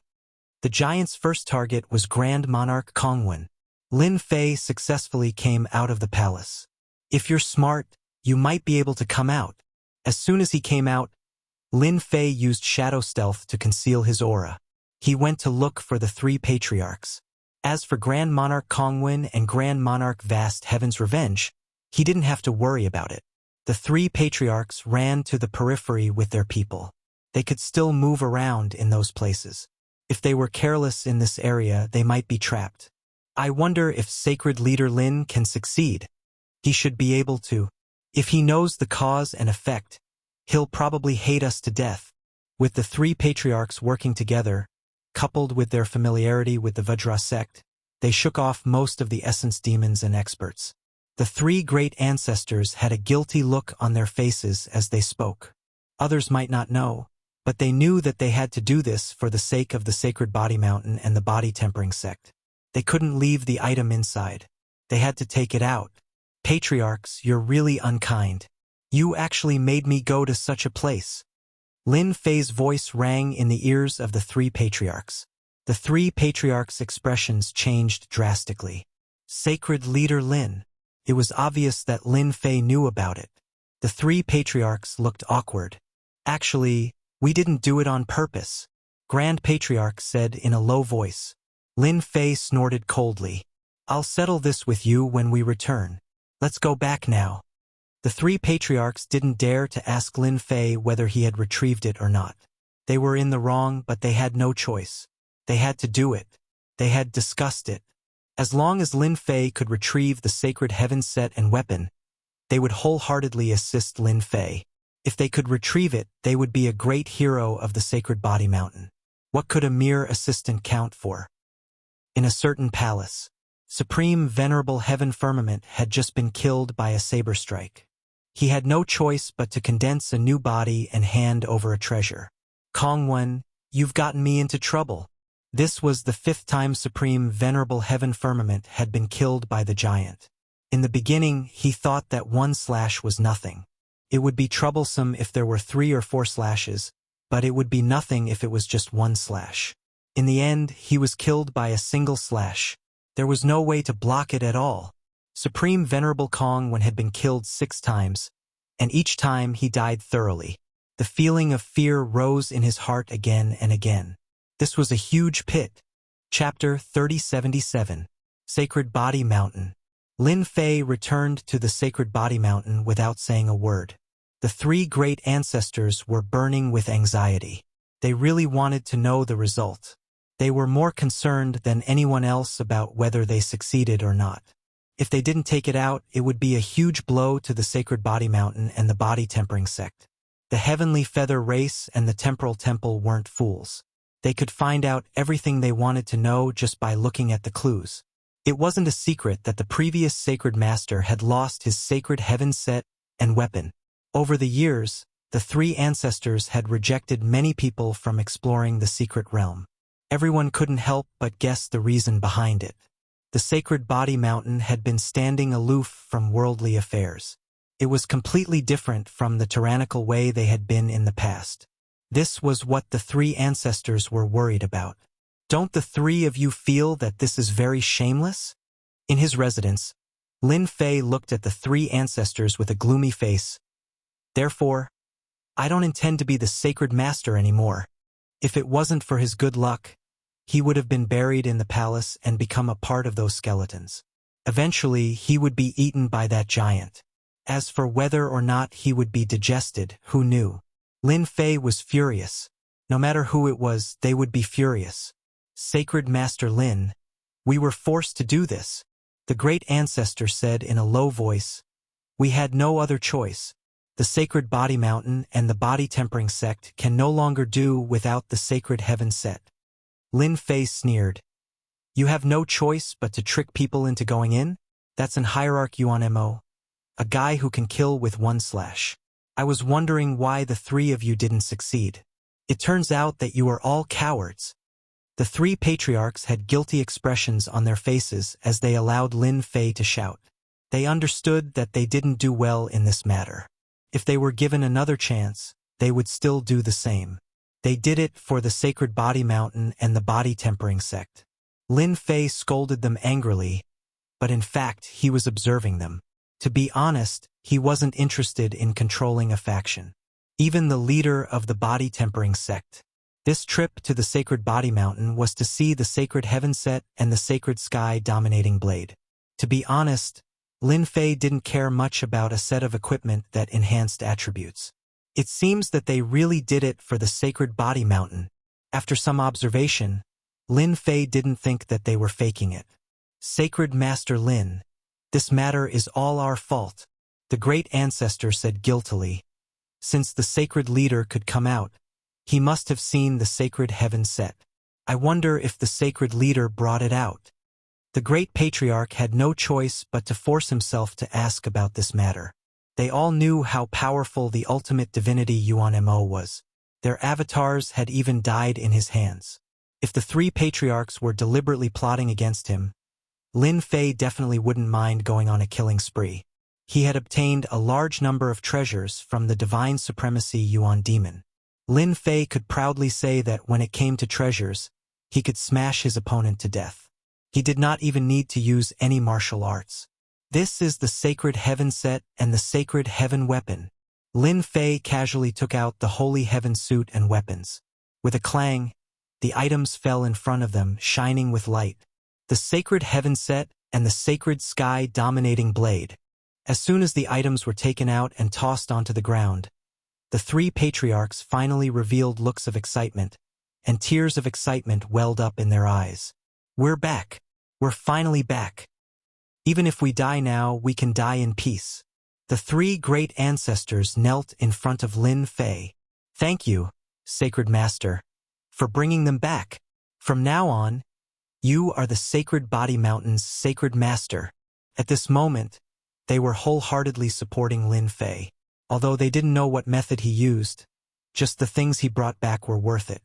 The giant's first target was Grand Monarch Kongwen. Lin Fei successfully came out of the palace. If you're smart, you might be able to come out. As soon as he came out, Lin Fei used shadow stealth to conceal his aura. He went to look for the 3 patriarchs. As for Grand Monarch Kongwen and Grand Monarch Vast Heaven's revenge, he didn't have to worry about it. The 3 patriarchs ran to the periphery with their people. They could still move around in those places. If they were careless in this area, they might be trapped. I wonder if Sacred Leader Lin can succeed. He should be able to. If he knows the cause and effect, he'll probably hate us to death. With the 3 patriarchs working together, coupled with their familiarity with the Vajra sect, they shook off most of the essence demons and experts. The 3 great ancestors had a guilty look on their faces as they spoke. Others might not know, but they knew that they had to do this for the sake of the Sacred Body Mountain and the Body Tempering sect. They couldn't leave the item inside. They had to take it out. Patriarchs, you're really unkind. You actually made me go to such a place. Lin Fei's voice rang in the ears of the 3 patriarchs. The 3 patriarchs' expressions changed drastically. Sacred Leader Lin. It was obvious that Lin Fei knew about it. The 3 patriarchs looked awkward. Actually, we didn't do it on purpose, Grand Patriarch said in a low voice. Lin Fei snorted coldly. I'll settle this with you when we return. Let's go back now. The 3 patriarchs didn't dare to ask Lin Fei whether he had retrieved it or not. They were in the wrong, but they had no choice. They had to do it. They had discussed it. As long as Lin Fei could retrieve the Sacred Heaven set and weapon, they would wholeheartedly assist Lin Fei. If they could retrieve it, they would be a great hero of the Sacred Body Mountain. What could a mere assistant count for? In a certain palace, Supreme Venerable Heaven Firmament had just been killed by a saber strike. He had no choice but to condense a new body and hand over a treasure. Kongwen, you've gotten me into trouble. This was the 5th time Supreme Venerable Heaven Firmament had been killed by the giant. In the beginning, he thought that 1 slash was nothing. It would be troublesome if there were 3 or 4 slashes, but it would be nothing if it was just 1 slash. In the end, he was killed by a single slash. There was no way to block it at all. Supreme Venerable Kongwen had been killed 6 times, and each time he died thoroughly. The feeling of fear rose in his heart again and again. This was a huge pit. Chapter 3077. Sacred Body Mountain. Lin Fei returned to the Sacred Body Mountain without saying a word. The three great ancestors were burning with anxiety. They really wanted to know the result. They were more concerned than anyone else about whether they succeeded or not. If they didn't take it out, it would be a huge blow to the Sacred Body Mountain and the Body Tempering Sect. The Heavenly Feather Race and the Temporal Temple weren't fools. They could find out everything they wanted to know just by looking at the clues. It wasn't a secret that the previous Sacred Master had lost his Sacred Heaven set and weapon. Over the years, the three ancestors had rejected many people from exploring the secret realm. Everyone couldn't help but guess the reason behind it. The Sacred Body Mountain had been standing aloof from worldly affairs. It was completely different from the tyrannical way they had been in the past. This was what the three ancestors were worried about. Don't the three of you feel that this is very shameless? In his residence, Lin Fei looked at the three ancestors with a gloomy face. Therefore, I don't intend to be the Sacred Master anymore. If it wasn't for his good luck, he would have been buried in the palace and become a part of those skeletons. Eventually, he would be eaten by that giant. As for whether or not he would be digested, who knew? Lin Fei was furious. No matter who it was, they would be furious. Sacred Master Lin, we were forced to do this. The great ancestor said in a low voice. We had no other choice. The Sacred Body Mountain and the Body Tempering Sect can no longer do without the Sacred Heaven set. Lin Fei sneered. You have no choice but to trick people into going in? That's an hierarch Yuan Mo. A guy who can kill with one slash. I was wondering why the three of you didn't succeed. It turns out that you are all cowards. The three patriarchs had guilty expressions on their faces as they allowed Lin Fei to shout. They understood that they didn't do well in this matter. If they were given another chance, they would still do the same. They did it for the Sacred Body Mountain and the Body Tempering Sect. Lin Fei scolded them angrily, but in fact he was observing them. To be honest, he wasn't interested in controlling a faction. Even the leader of the Body Tempering Sect. This trip to the Sacred Body Mountain was to see the Sacred Heaven set and the Sacred Sky Dominating Blade. To be honest, Lin Fei didn't care much about a set of equipment that enhanced attributes. It seems that they really did it for the Sacred Body Mountain. After some observation, Lin Fei didn't think that they were faking it. Sacred Master Lin, this matter is all our fault, the great ancestor said guiltily. Since the sacred leader could come out, he must have seen the Sacred Heaven set. I wonder if the sacred leader brought it out. The great patriarch had no choice but to force himself to ask about this matter. They all knew how powerful the ultimate divinity Yuan Mo was. Their avatars had even died in his hands. If the three patriarchs were deliberately plotting against him, Lin Fei definitely wouldn't mind going on a killing spree. He had obtained a large number of treasures from the Divine Supremacy Yuan Demon. Lin Fei could proudly say that when it came to treasures, he could smash his opponent to death. He did not even need to use any martial arts. This is the Sacred Heaven set and the Sacred Heaven weapon. Lin Fei casually took out the Holy Heaven suit and weapons. With a clang, the items fell in front of them, shining with light. The Sacred Heaven set and the Sacred Sky Dominating Blade. As soon as the items were taken out and tossed onto the ground, the three patriarchs finally revealed looks of excitement, and tears of excitement welled up in their eyes. We're back. We're finally back. Even if we die now, we can die in peace. The three great ancestors knelt in front of Lin Fei. Thank you, Sacred Master, for bringing them back. From now on, you are the Sacred Body Mountain's Sacred Master. At this moment, they were wholeheartedly supporting Lin Fei. Although they didn't know what method he used, just the things he brought back were worth it.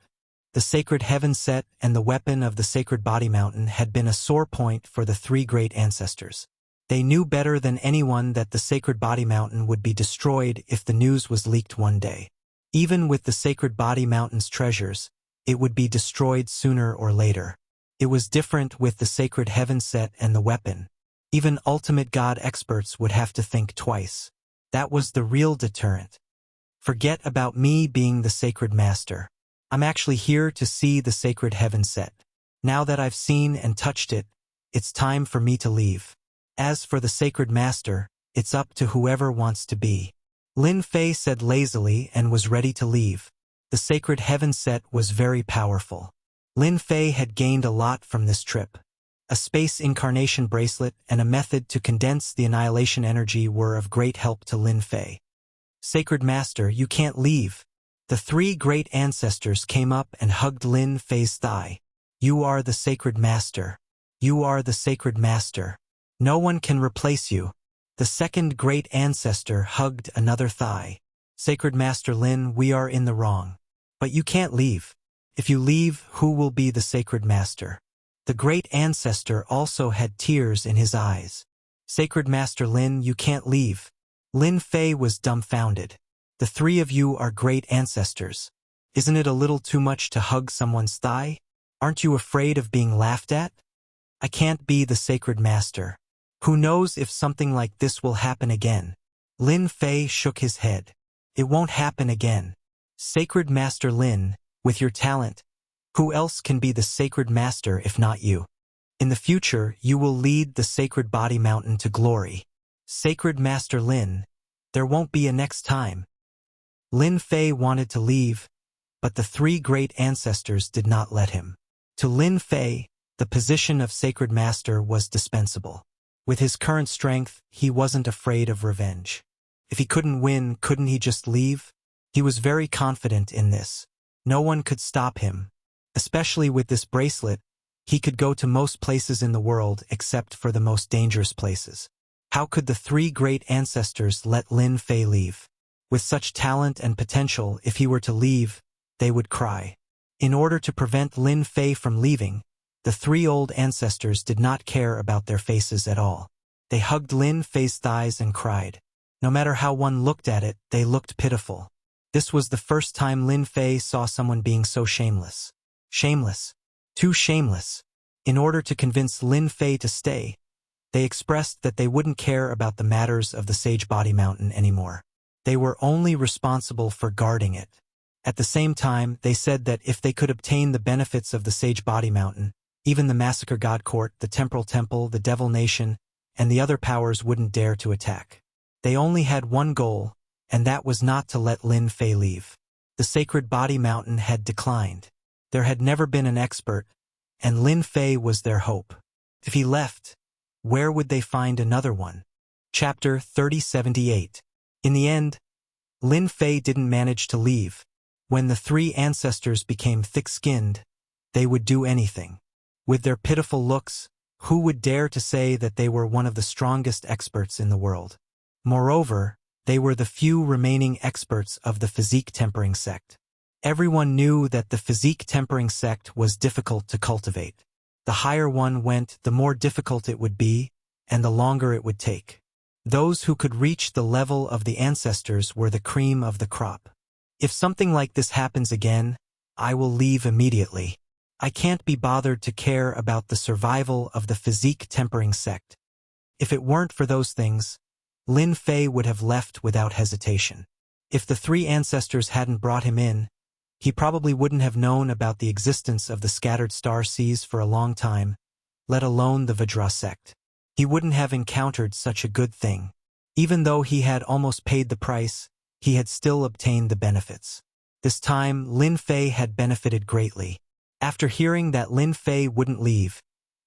The Sacred Heaven set and the weapon of the Sacred Body Mountain had been a sore point for the three great ancestors. They knew better than anyone that the Sacred Body Mountain would be destroyed if the news was leaked one day. Even with the Sacred Body Mountain's treasures, it would be destroyed sooner or later. It was different with the Sacred Heaven set and the weapon. Even ultimate God experts would have to think twice. That was the real deterrent. Forget about me being the Sacred Master. I'm actually here to see the Sacred Heaven set. Now that I've seen and touched it, it's time for me to leave. As for the sacred master, it's up to whoever wants to be. Lin Fei said lazily and was ready to leave. The sacred heaven set was very powerful. Lin Fei had gained a lot from this trip. A space incarnation bracelet and a method to condense the annihilation energy were of great help to Lin Fei. Sacred Master, you can't leave. The three great ancestors came up and hugged Lin Fei's thigh. You are the sacred master. You are the sacred master. No one can replace you. The second great ancestor hugged another thigh. Sacred Master Lin, we are in the wrong. But you can't leave. If you leave, who will be the sacred master? The great ancestor also had tears in his eyes. Sacred Master Lin, you can't leave. Lin Fei was dumbfounded. The three of you are great ancestors. Isn't it a little too much to hug someone's thigh? Aren't you afraid of being laughed at? I can't be the sacred master. Who knows if something like this will happen again? Lin Fei shook his head. It won't happen again. Sacred Master Lin, with your talent, who else can be the sacred master if not you? In the future, you will lead the sacred body mountain to glory. Sacred Master Lin, there won't be a next time. Lin Fei wanted to leave, but the three great ancestors did not let him. To Lin Fei, the position of sacred master was dispensable. With his current strength, he wasn't afraid of revenge. If he couldn't win, couldn't he just leave? He was very confident in this. No one could stop him. Especially with this bracelet, he could go to most places in the world except for the most dangerous places. How could the three great ancestors let Lin Fei leave? With such talent and potential, if he were to leave, they would cry. In order to prevent Lin Fei from leaving, the three old ancestors did not care about their faces at all. They hugged Lin Fei's thighs and cried. No matter how one looked at it, they looked pitiful. This was the first time Lin Fei saw someone being so shameless. Shameless. Too shameless. In order to convince Lin Fei to stay, they expressed that they wouldn't care about the matters of the Sage Body Mountain anymore. They were only responsible for guarding it. At the same time, they said that if they could obtain the benefits of the Sage Body Mountain, even the Massacre God Court, the Temporal Temple, the Devil Nation, and the other powers wouldn't dare to attack. They only had one goal, and that was not to let Lin Fei leave. The Sacred Body Mountain had declined. There had never been an expert, and Lin Fei was their hope. If he left, where would they find another one? Chapter 3078. In the end, Lin Fei didn't manage to leave. When the three ancestors became thick-skinned, they would do anything. With their pitiful looks, who would dare to say that they were one of the strongest experts in the world? Moreover, they were the few remaining experts of the physique tempering sect. Everyone knew that the physique tempering sect was difficult to cultivate. The higher one went, the more difficult it would be, and the longer it would take. Those who could reach the level of the ancestors were the cream of the crop. If something like this happens again, I will leave immediately. I can't be bothered to care about the survival of the physique tempering sect. If it weren't for those things, Lin Fei would have left without hesitation. If the three ancestors hadn't brought him in, he probably wouldn't have known about the existence of the scattered star seas for a long time, let alone the Vajra sect. He wouldn't have encountered such a good thing. Even though he had almost paid the price, he had still obtained the benefits. This time, Lin Fei had benefited greatly. After hearing that Lin Fei wouldn't leave,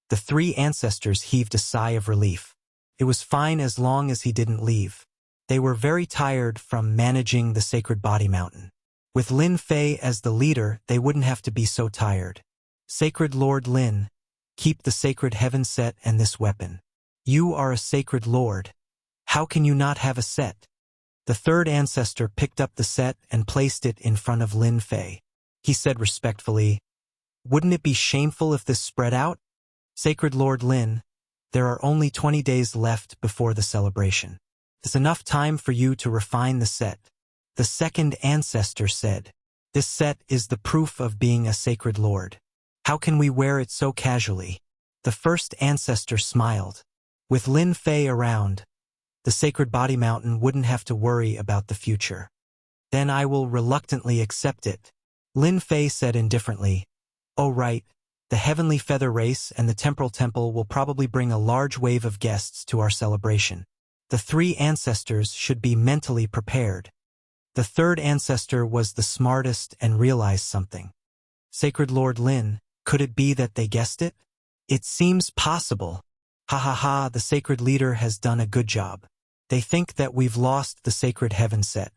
the three ancestors heaved a sigh of relief. It was fine as long as he didn't leave. They were very tired from managing the Sacred Body Mountain. With Lin Fei as the leader, they wouldn't have to be so tired. Sacred Lord Lin, keep the sacred heaven set and this weapon. You are a sacred lord. How can you not have a set? The third ancestor picked up the set and placed it in front of Lin Fei. He said respectfully, "Wouldn't it be shameful if this spread out? Sacred Lord Lin, there are only 20 days left before the celebration. It's enough time for you to refine the set." The second ancestor said, "This set is the proof of being a sacred lord. How can we wear it so casually?" The first ancestor smiled. With Lin Fei around, the Sacred Body Mountain wouldn't have to worry about the future. "Then I will reluctantly accept it," Lin Fei said indifferently. "Oh right, The Heavenly Feather Race and the Temporal Temple will probably bring a large wave of guests to our celebration. The three ancestors should be mentally prepared. The third ancestor was the smartest and realized something. Sacred Lord Lin, could it be that they guessed it? It seems possible. Ha ha ha, the sacred leader has done a good job. They think that we've lost the sacred heaven set.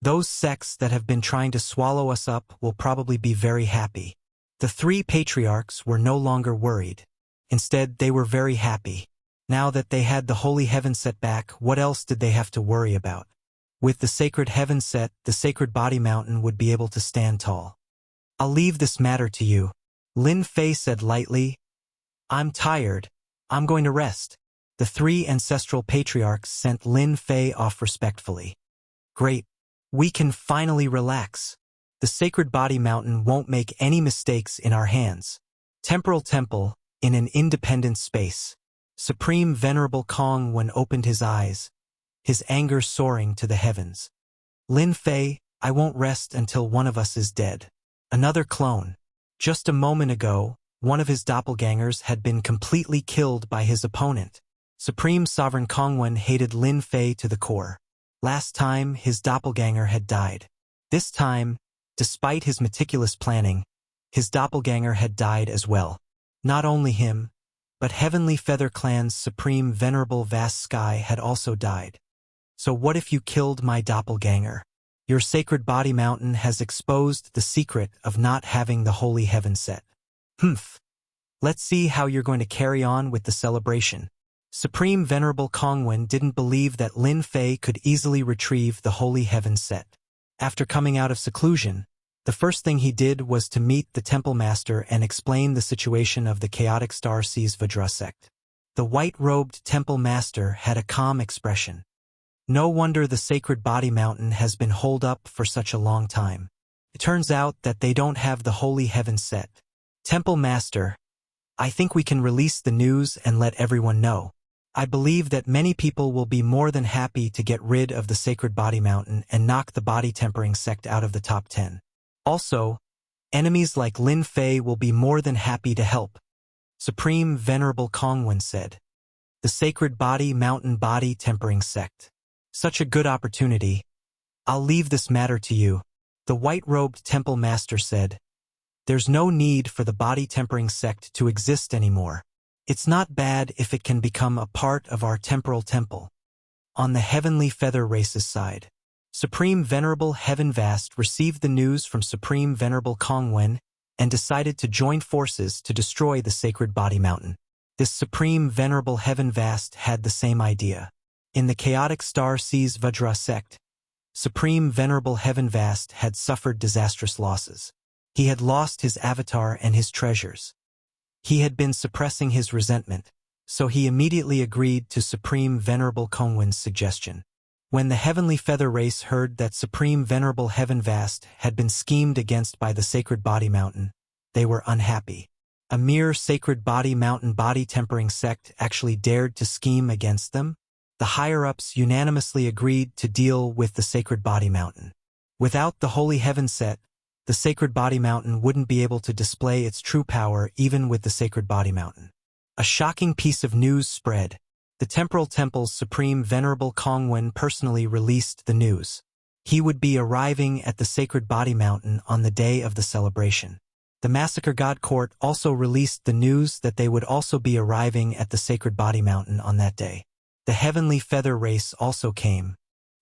Those sects that have been trying to swallow us up will probably be very happy. The three patriarchs were no longer worried. Instead, they were very happy. Now that they had the holy heaven set back, what else did they have to worry about? With the sacred heaven set, the sacred body mountain would be able to stand tall. I'll leave this matter to you, Lin Fei said lightly. I'm tired. I'm going to rest. The three ancestral patriarchs sent Lin Fei off respectfully. Great. We can finally relax. The sacred body mountain won't make any mistakes in our hands. Temporal Temple, in an independent space. Supreme Venerable Kongwen opened his eyes, his anger soaring to the heavens. Lin Fei, I won't rest until one of us is dead. Another clone. Just a moment ago, one of his doppelgangers had been completely killed by his opponent. Supreme Sovereign Kongwen hated Lin Fei to the core. Last time, his doppelganger had died. This time, despite his meticulous planning, his doppelganger had died as well. Not only him, but Heavenly Feather Clan's Supreme Venerable Vast Sky had also died. So what if you killed my doppelganger? Your sacred body mountain has exposed the secret of not having the holy heaven set. Humph. Let's see how you're going to carry on with the celebration. Supreme Venerable Kongwen didn't believe that Lin Fei could easily retrieve the holy heaven set. After coming out of seclusion, the first thing he did was to meet the Temple Master and explain the situation of the chaotic Star Seas Vajra sect. The white-robed Temple Master had a calm expression. No wonder the sacred body mountain has been holed up for such a long time. It turns out that they don't have the holy heaven set. Temple Master, I think we can release the news and let everyone know. I believe that many people will be more than happy to get rid of the sacred body mountain and knock the body tempering sect out of the top 10. Also, enemies like Lin Fei will be more than happy to help. Supreme Venerable Kongwen said. The sacred body mountain body tempering sect. Such a good opportunity. I'll leave this matter to you, the white-robed Temple Master said. There's no need for the body tempering sect to exist anymore. It's not bad if it can become a part of our temporal temple. On the Heavenly Feather Race's side, Supreme Venerable Heaven Vast received the news from Supreme Venerable Kongwen and decided to join forces to destroy the sacred body mountain. This Supreme Venerable Heaven Vast had the same idea. In the chaotic Star Seas Vajra sect, Supreme Venerable Heaven Vast had suffered disastrous losses. He had lost his avatar and his treasures. He had been suppressing his resentment, so he immediately agreed to Supreme Venerable Kongwen's suggestion. When the Heavenly Feather Race heard that Supreme Venerable Heaven Vast had been schemed against by the Sacred Body Mountain, they were unhappy. A mere Sacred Body Mountain body tempering sect actually dared to scheme against them? The higher-ups unanimously agreed to deal with the Sacred Body Mountain. Without the Holy Heaven set, the Sacred Body Mountain wouldn't be able to display its true power even with the Sacred Body Mountain. A shocking piece of news spread. The Temporal Temple's Supreme Venerable Kongwen personally released the news. He would be arriving at the Sacred Body Mountain on the day of the celebration. The Massacre God Court also released the news that they would also be arriving at the Sacred Body Mountain on that day. The Heavenly Feather Race also came.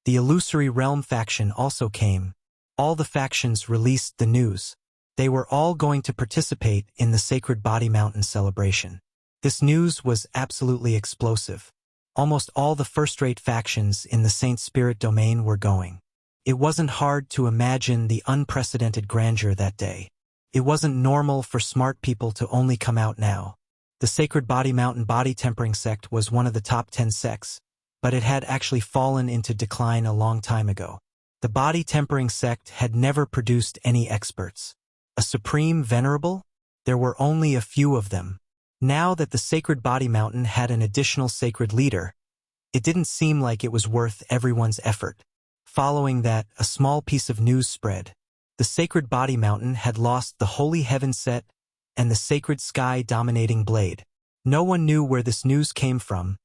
The Illusory Realm faction also came. All the factions released the news. They were all going to participate in the Sacred Body Mountain celebration. This news was absolutely explosive. Almost all the first-rate factions in the Saint Spirit domain were going. It wasn't hard to imagine the unprecedented grandeur that day. It wasn't normal for smart people to only come out now. The Sacred Body Mountain body tempering sect was one of the top 10 sects, but it had actually fallen into decline a long time ago. The body tempering sect had never produced any experts. A supreme venerable? There were only a few of them. Now that the Sacred Body Mountain had an additional sacred leader, it didn't seem like it was worth everyone's effort. Following that, a small piece of news spread. The Sacred Body Mountain had lost the Holy Heaven set and the sacred sky-dominating blade. No one knew where this news came from,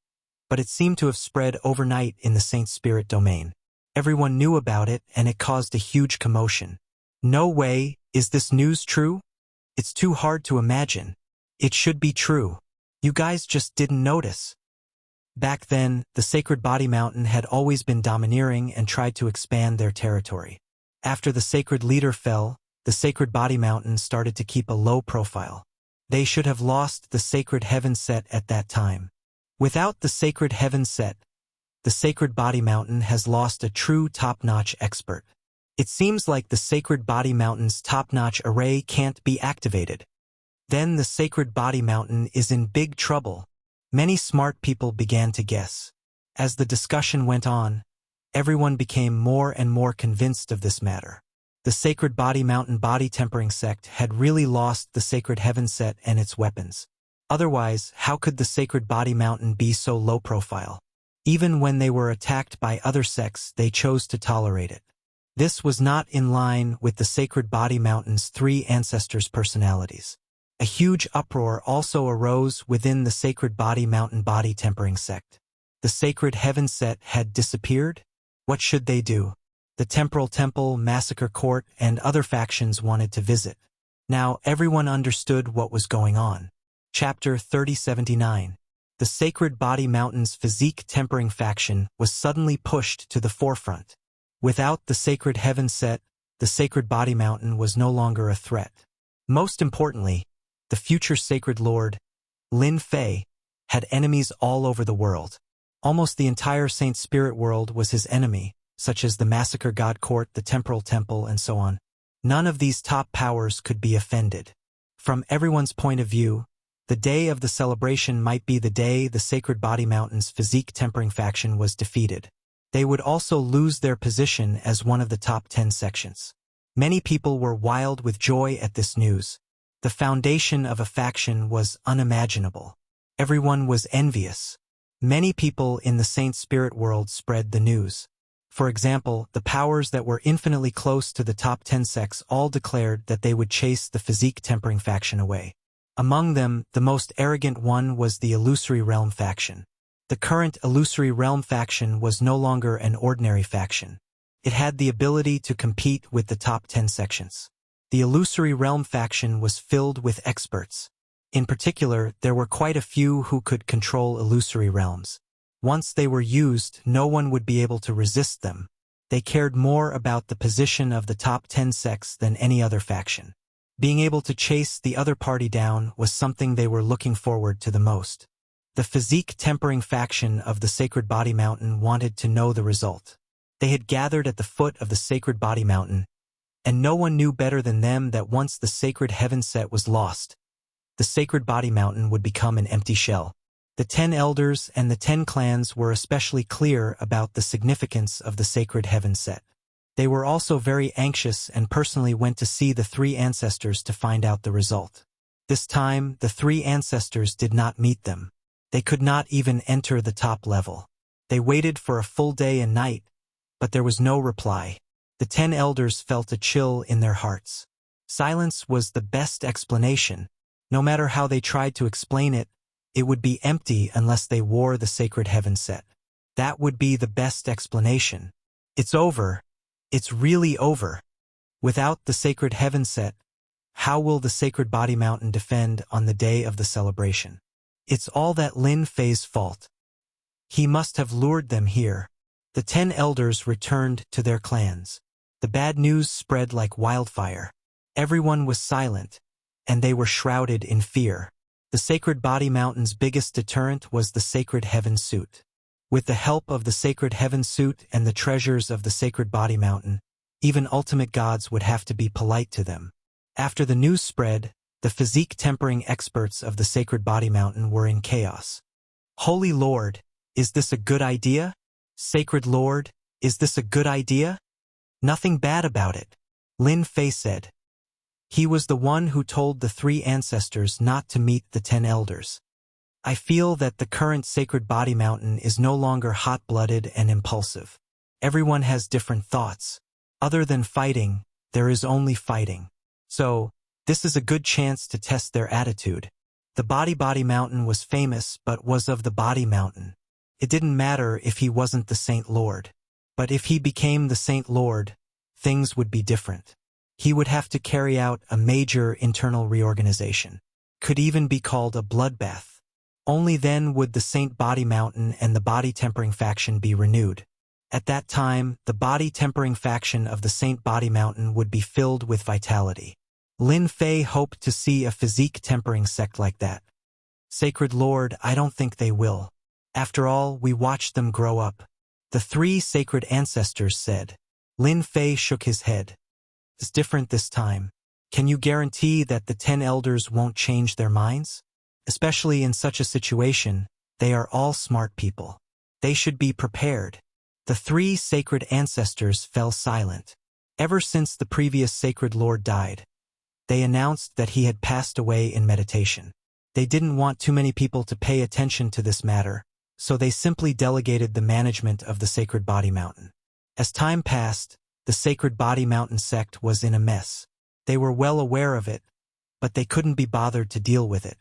but it seemed to have spread overnight in the Saint Spirit domain. Everyone knew about it, and it caused a huge commotion. No way, is this news true? It's too hard to imagine. It should be true. You guys just didn't notice. Back then, the Sacred Body Mountain had always been domineering and tried to expand their territory. After the Sacred Leader fell, the Sacred Body Mountain started to keep a low profile. They should have lost the Sacred Heaven Set at that time. Without the Sacred Heaven Set, the Sacred Body Mountain has lost a true top-notch expert. It seems like the Sacred Body Mountain's top-notch array can't be activated. Then the Sacred Body Mountain is in big trouble. Many smart people began to guess. As the discussion went on, everyone became more and more convinced of this matter. The Sacred Body Mountain body tempering sect had really lost the Sacred Heaven Set and its weapons. Otherwise, how could the Sacred Body Mountain be so low profile? Even when they were attacked by other sects, they chose to tolerate it. This was not in line with the Sacred Body Mountain's three ancestors' personalities. A huge uproar also arose within the Sacred Body Mountain body tempering sect. The Sacred Heaven Set had disappeared? What should they do? The Temporal Temple, Massacre Court, and other factions wanted to visit. Now everyone understood what was going on. Chapter 3079. The Sacred Body Mountain's physique tempering faction was suddenly pushed to the forefront. Without the Sacred Heaven Set, the Sacred Body Mountain was no longer a threat. Most importantly, the future Sacred Lord, Lin Fei, had enemies all over the world. Almost the entire Saint Spirit world was his enemy, such as the Massacre God Court, the Temporal Temple, and so on. None of these top powers could be offended. From everyone's point of view, the day of the celebration might be the day the Sacred Body Mountain's physique tempering faction was defeated. They would also lose their position as one of the top 10 sections. Many people were wild with joy at this news. The foundation of a faction was unimaginable. Everyone was envious. Many people in the Saint Spirit world spread the news. For example, the powers that were infinitely close to the top 10 sects all declared that they would chase the physique tempering faction away. Among them, the most arrogant one was the Illusory Realm faction. The current Illusory Realm faction was no longer an ordinary faction. It had the ability to compete with the top 10 sections. The Illusory Realm faction was filled with experts. In particular, there were quite a few who could control illusory realms. Once they were used, no one would be able to resist them. They cared more about the position of the top 10 sects than any other faction. Being able to chase the other party down was something they were looking forward to the most. The physique tempering faction of the Sacred Body Mountain wanted to know the result. They had gathered at the foot of the Sacred Body Mountain, and no one knew better than them that once the Sacred Heaven Set was lost, the Sacred Body Mountain would become an empty shell. The 10 elders and the 10 clans were especially clear about the significance of the Sacred Heaven Set. They were also very anxious and personally went to see the three ancestors to find out the result. This time, the three ancestors did not meet them. They could not even enter the top level. They waited for a full day and night, but there was no reply. The 10 elders felt a chill in their hearts. Silence was the best explanation. No matter how they tried to explain it, it would be empty unless they wore the Sacred Heaven Set. That would be the best explanation. It's over. It's really over. Without the Sacred Heaven Set, how will the Sacred Body Mountain defend on the day of the celebration? It's all that Lin Fei's fault. He must have lured them here. The 10 elders returned to their clans. The bad news spread like wildfire. Everyone was silent, and they were shrouded in fear. The Sacred Body Mountain's biggest deterrent was the Sacred Heaven Suit. With the help of the Sacred Heaven Suit and the treasures of the Sacred Body Mountain, even ultimate gods would have to be polite to them. After the news spread, the physique tempering experts of the Sacred Body Mountain were in chaos. Holy Lord, is this a good idea? Sacred Lord, is this a good idea? Nothing bad about it, Lin Fei said. He was the one who told the three ancestors not to meet the 10 elders. I feel that the current Sacred Body Mountain is no longer hot-blooded and impulsive. Everyone has different thoughts. Other than fighting, there is only fighting. So, This is a good chance to test their attitude. The Body Mountain was famous but was of the Body Mountain. It didn't matter if he wasn't the Saint Lord. But if he became the Saint Lord, things would be different. He would have to carry out a major internal reorganization. Could even be called a bloodbath. Only then would the Saint Body Mountain and the Body Tempering faction be renewed. At that time, the Body Tempering faction of the Saint Body Mountain would be filled with vitality. Lin Fei hoped to see a physique tempering sect like that. Sacred Lord, I don't think they will. After all, we watched them grow up. The 3 sacred ancestors said. Lin Fei shook his head. It's different this time. Can you guarantee that the 10 elders won't change their minds? Especially in such a situation, they are all smart people. They should be prepared. The 3 sacred ancestors fell silent. Ever since the previous sacred lord died, they announced that he had passed away in meditation. They didn't want too many people to pay attention to this matter, so they simply delegated the management of the Sacred Body Mountain. As time passed, the Sacred Body Mountain sect was in a mess. They were well aware of it, but they couldn't be bothered to deal with it.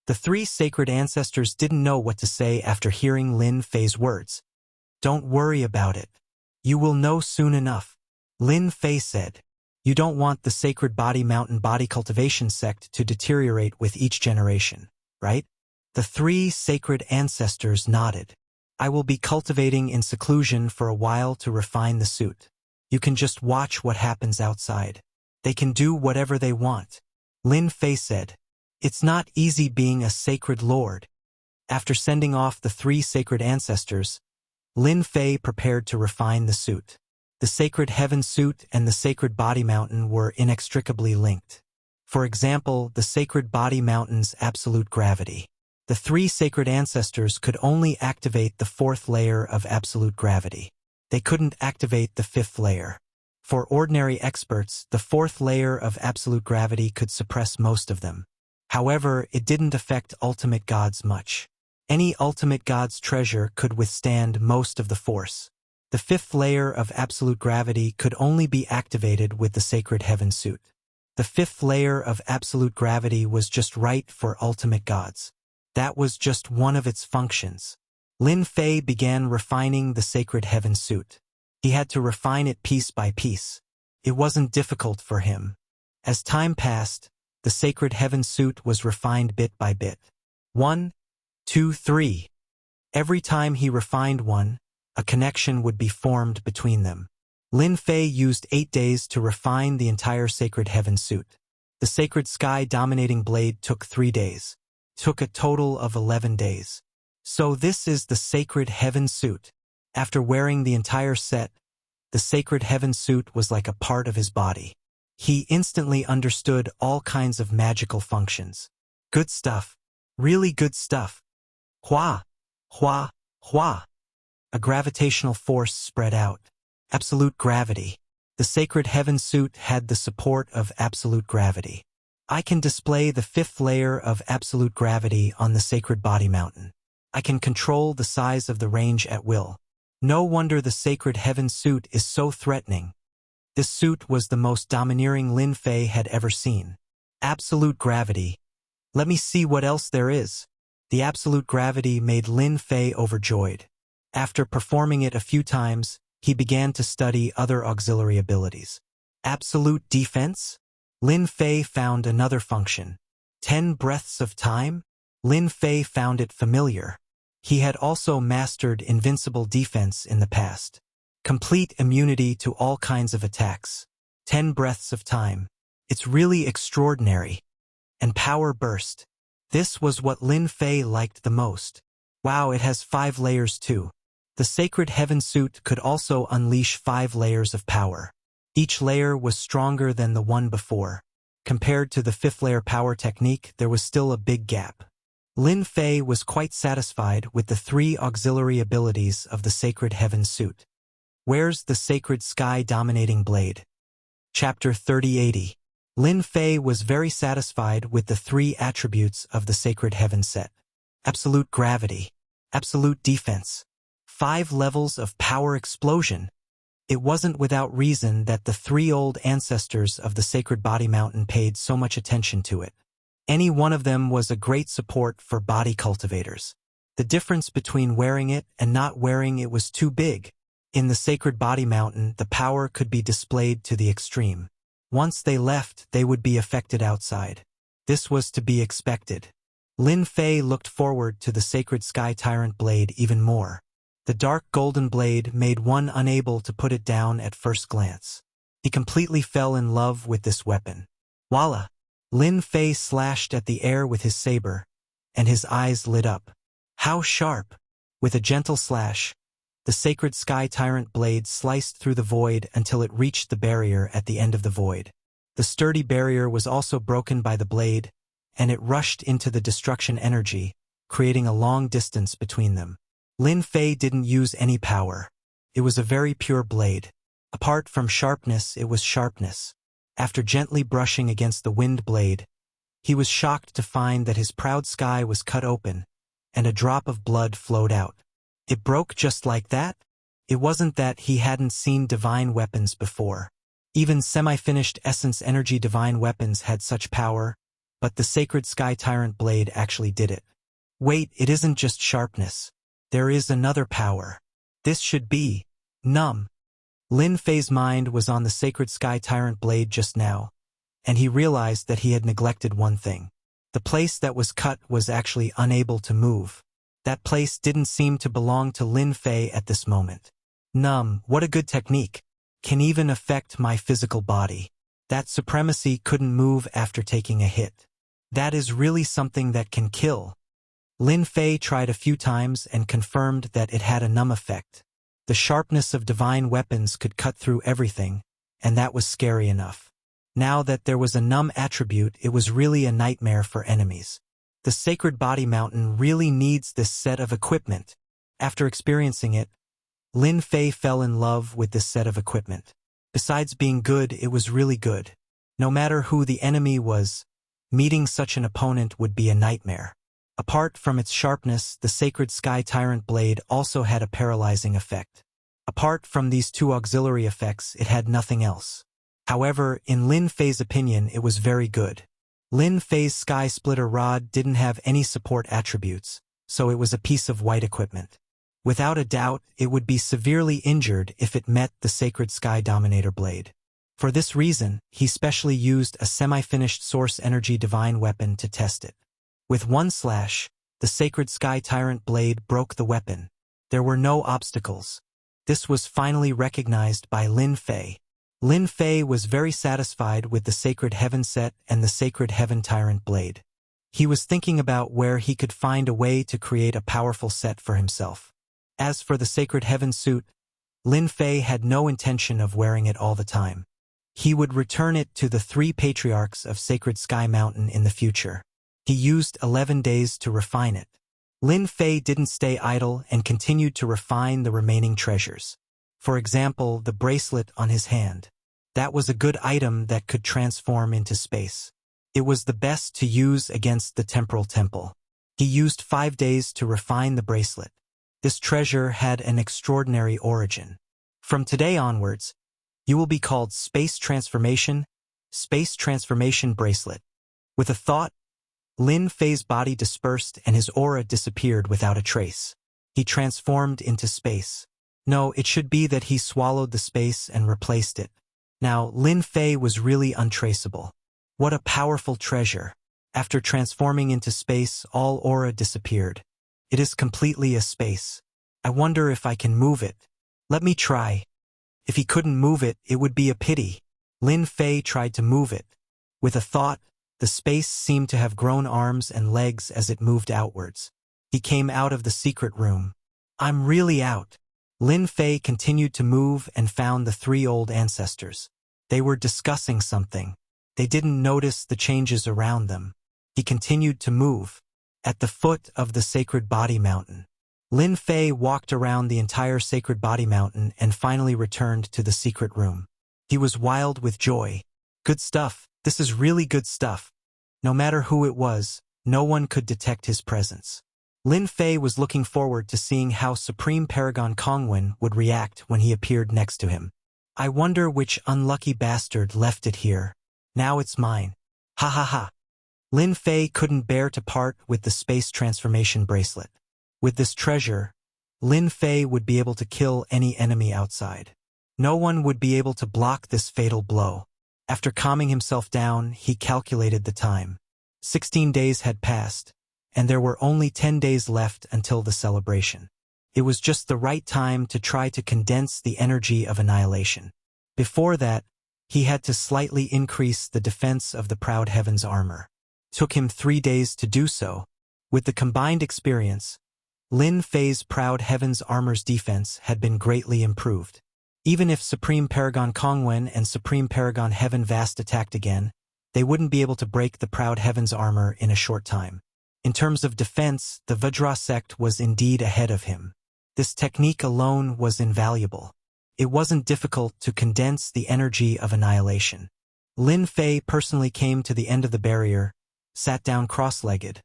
The 3 sacred ancestors didn't know what to say after hearing Lin Fei's words. Don't worry about it. You will know soon enough. Lin Fei said. You don't want the Sacred Body Mountain body cultivation sect to deteriorate with each generation, right? The 3 sacred ancestors nodded. I will be cultivating in seclusion for a while to refine the suit. You can just watch what happens outside. They can do whatever they want. Lin Fei said. It's not easy being a sacred lord. After sending off the 3 sacred ancestors, Lin Fei prepared to refine the suit. The Sacred Heaven suit and the Sacred Body Mountain were inextricably linked. For example, the Sacred Body Mountain's absolute gravity. The 3 sacred ancestors could only activate the 4th layer of absolute gravity. They couldn't activate the 5th layer. For ordinary experts, the 4th layer of absolute gravity could suppress most of them. However, it didn't affect ultimate gods much. Any ultimate god's treasure could withstand most of the force. The 5th layer of absolute gravity could only be activated with the Sacred Heaven suit. The 5th layer of absolute gravity was just right for ultimate gods. That was just one of its functions. Lin Fei began refining the Sacred Heaven suit. He had to refine it piece by piece. It wasn't difficult for him. As time passed, the Sacred Heaven suit was refined bit by bit. 1, 2, 3. Every time he refined one, a connection would be formed between them. Lin Fei used 8 days to refine the entire Sacred Heaven suit. The Sacred Sky Dominating Blade took 3 days. Took a total of 11 days. So this is the Sacred Heaven suit. After wearing the entire set, the Sacred Heaven suit was like a part of his body. He instantly understood all kinds of magical functions. Good stuff. Really good stuff. Hua, hua, hua. A gravitational force spread out. Absolute gravity. The Sacred Heaven suit had the support of absolute gravity. I can display the 5th layer of absolute gravity on the Sacred Body Mountain. I can control the size of the range at will. No wonder the Sacred Heaven suit is so threatening. This suit was the most domineering Lin Fei had ever seen. Absolute gravity. Let me see what else there is. The absolute gravity made Lin Fei overjoyed. After performing it a few times, he began to study other auxiliary abilities. Absolute defense? Lin Fei found another function. 10 breaths of time? Lin Fei found it familiar. He had also mastered invincible defense in the past. Complete immunity to all kinds of attacks. 10 breaths of time. It's really extraordinary. And power burst. This was what Lin Fei liked the most. Wow, it has 5 layers too. The Sacred Heaven suit could also unleash 5 layers of power. Each layer was stronger than the one before. Compared to the 5th layer power technique, there was still a big gap. Lin Fei was quite satisfied with the 3 auxiliary abilities of the Sacred Heaven suit. Where's the Sacred Sky Dominating Blade? Chapter 3080. Lin Fei was very satisfied with the 3 attributes of the Sacred Heaven set. Absolute gravity. Absolute defense. 5 levels of power explosion. It wasn't without reason that the three old ancestors of the Sacred Body Mountain paid so much attention to it. Any one of them was a great support for body cultivators. The difference between wearing it and not wearing it was too big. In the Sacred Body Mountain, the power could be displayed to the extreme. Once they left, they would be affected outside. This was to be expected. Lin Fei looked forward to the Sacred Sky Tyrant blade even more. The dark golden blade made one unable to put it down at first glance. He completely fell in love with this weapon. Voila! Lin Fei slashed at the air with his saber, and his eyes lit up. How sharp! With a gentle slash, the Sacred Sky Tyrant blade sliced through the void until it reached the barrier at the end of the void. The sturdy barrier was also broken by the blade, and it rushed into the destruction energy, creating a long distance between them. Lin Fei didn't use any power. It was a very pure blade. Apart from sharpness, it was sharpness. After gently brushing against the wind blade, he was shocked to find that his proud sky was cut open, and a drop of blood flowed out. It broke just like that? It wasn't that he hadn't seen divine weapons before. Even semi-finished essence energy divine weapons had such power, but the Sacred Sky Tyrant blade actually did it. Wait, it isn't just sharpness. There is another power. This should be numb. Lin Fei's mind was on the Sacred Sky Tyrant blade just now, and he realized that he had neglected one thing. The place that was cut was actually unable to move. That place didn't seem to belong to Lin Fei at this moment. Numb, what a good technique. Can even affect my physical body. That supremacy couldn't move after taking a hit. That is really something that can kill. Lin Fei tried a few times and confirmed that it had a numb effect. The sharpness of divine weapons could cut through everything, and that was scary enough. Now that there was a numb attribute, it was really a nightmare for enemies. The Sacred Body Mountain really needs this set of equipment. After experiencing it, Lin Fei fell in love with this set of equipment. Besides being good, it was really good. No matter who the enemy was, meeting such an opponent would be a nightmare. Apart from its sharpness, the Sacred Sky Tyrant blade also had a paralyzing effect. Apart from these two auxiliary effects, it had nothing else. However, in Lin Fei's opinion, it was very good. Lin Fei's Sky Splitter Rod didn't have any support attributes, so it was a piece of white equipment. Without a doubt, it would be severely injured if it met the Sacred Sky Dominator blade. For this reason, he specially used a semi-finished Source Energy Divine weapon to test it. With one slash, the Sacred Sky Tyrant blade broke the weapon. There were no obstacles. This was finally recognized by Lin Fei. Lin Fei was very satisfied with the Sacred Heaven set and the Sacred Heaven Tyrant blade. He was thinking about where he could find a way to create a powerful set for himself. As for the Sacred Heaven suit, Lin Fei had no intention of wearing it all the time. He would return it to the three patriarchs of Sacred Sky Mountain in the future. He used 11 days to refine it. Lin Fei didn't stay idle and continued to refine the remaining treasures. For example, the bracelet on his hand. That was a good item that could transform into space. It was the best to use against the Temporal Temple. He used 5 days to refine the bracelet. This treasure had an extraordinary origin. From today onwards, you will be called Space Transformation Bracelet. With a thought, Lin Fei's body dispersed and his aura disappeared without a trace. He transformed into space. No, it should be that he swallowed the space and replaced it. Now, Lin Fei was really untraceable. What a powerful treasure. After transforming into space, all aura disappeared. It is completely a space. I wonder if I can move it. Let me try. If he couldn't move it, it would be a pity. Lin Fei tried to move it. With a thought, the space seemed to have grown arms and legs as it moved outwards. He came out of the secret room. I'm really out. Lin Fei continued to move and found the three old ancestors. They were discussing something. They didn't notice the changes around them. He continued to move. At the foot of the Sacred Body Mountain, Lin Fei walked around the entire Sacred Body Mountain and finally returned to the secret room. He was wild with joy. Good stuff. This is really good stuff. No matter who it was, no one could detect his presence. Lin Fei was looking forward to seeing how Supreme Paragon Kongwen would react when he appeared next to him. I wonder which unlucky bastard left it here. Now it's mine. Ha ha ha. Lin Fei couldn't bear to part with the space transformation bracelet. With this treasure, Lin Fei would be able to kill any enemy outside. No one would be able to block this fatal blow. After calming himself down, he calculated the time. 16 days had passed, and there were only 10 days left until the celebration. It was just the right time to try to condense the energy of annihilation. Before that, he had to slightly increase the defense of the Proud Heaven's armor. Took him 3 days to do so. With the combined experience, Lin Fei's Proud Heaven's armor's defense had been greatly improved. Even if Supreme Paragon Kongwen and Supreme Paragon Heaven Vast attacked again, they wouldn't be able to break the Proud Heaven's armor in a short time. In terms of defense, the Vajra sect was indeed ahead of him. This technique alone was invaluable. It wasn't difficult to condense the energy of annihilation. Lin Fei personally came to the end of the barrier, sat down cross-legged,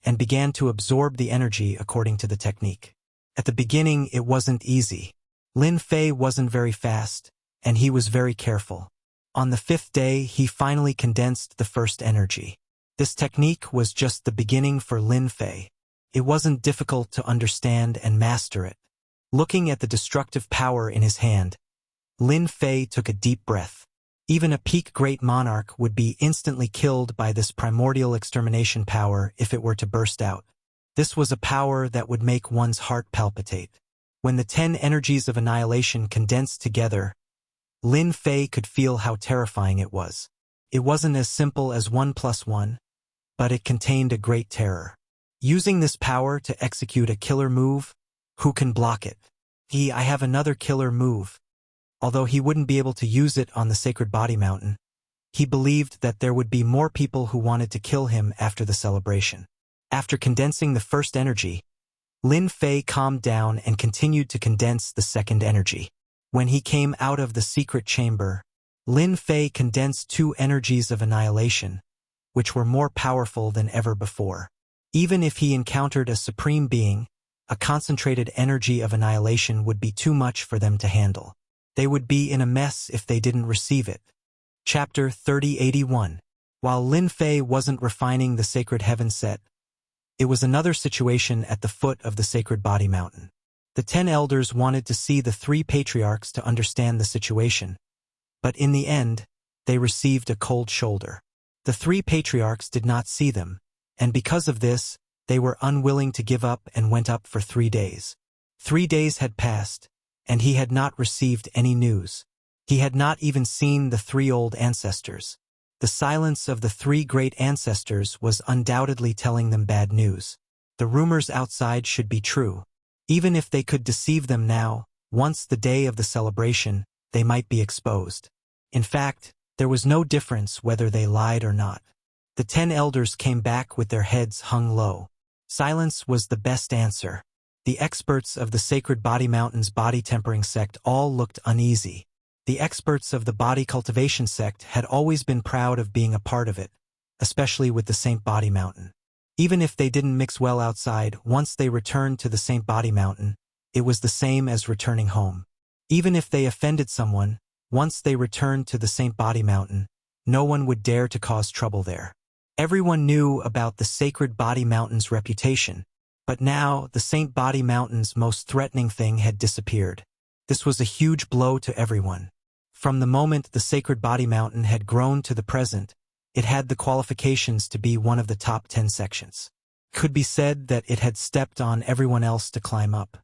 and began to absorb the energy according to the technique. At the beginning, it wasn't easy. Lin Fei wasn't very fast, and he was very careful. On the 5th day, he finally condensed the first energy. This technique was just the beginning for Lin Fei. It wasn't difficult to understand and master it. Looking at the destructive power in his hand, Lin Fei took a deep breath. Even a peak great monarch would be instantly killed by this primordial extermination power if it were to burst out. This was a power that would make one's heart palpitate. When the 10 energies of annihilation condensed together, Lin Fei could feel how terrifying it was. It wasn't as simple as 1 + 1, but it contained a great terror. Using this power to execute a killer move, who can block it? I have another killer move. Although he wouldn't be able to use it on the Sacred Body Mountain, he believed that there would be more people who wanted to kill him after the celebration. After condensing the first energy, Lin Fei calmed down and continued to condense the second energy. When he came out of the secret chamber, Lin Fei condensed 2 energies of annihilation, which were more powerful than ever before. Even if he encountered a supreme being, a concentrated energy of annihilation would be too much for them to handle. They would be in a mess if they didn't receive it. Chapter 3081. While Lin Fei wasn't refining the Sacred Heaven set, it was another situation at the foot of the Sacred Body Mountain. The 10 elders wanted to see the 3 patriarchs to understand the situation, but in the end, they received a cold shoulder. The 3 patriarchs did not see them, and because of this, they were unwilling to give up and went up for 3 days. 3 days had passed, and he had not received any news. He had not even seen the 3 old ancestors. The silence of the 3 great ancestors was undoubtedly telling them bad news. The rumors outside should be true. Even if they could deceive them now, once the day of the celebration, they might be exposed. In fact, there was no difference whether they lied or not. The 10 elders came back with their heads hung low. Silence was the best answer. The experts of the Sacred Body Mountain's body tempering sect all looked uneasy. The experts of the body cultivation sect had always been proud of being a part of it, especially with the Saint Body Mountain. Even if they didn't mix well outside, once they returned to the Saint Body Mountain, it was the same as returning home. Even if they offended someone, once they returned to the Saint Body Mountain, no one would dare to cause trouble there. Everyone knew about the Sacred Body Mountain's reputation, but now the Saint Body Mountain's most threatening thing had disappeared. This was a huge blow to everyone. From the moment the Sacred Body Mountain had grown to the present, it had the qualifications to be one of the top 10 sections. Could be said that it had stepped on everyone else to climb up.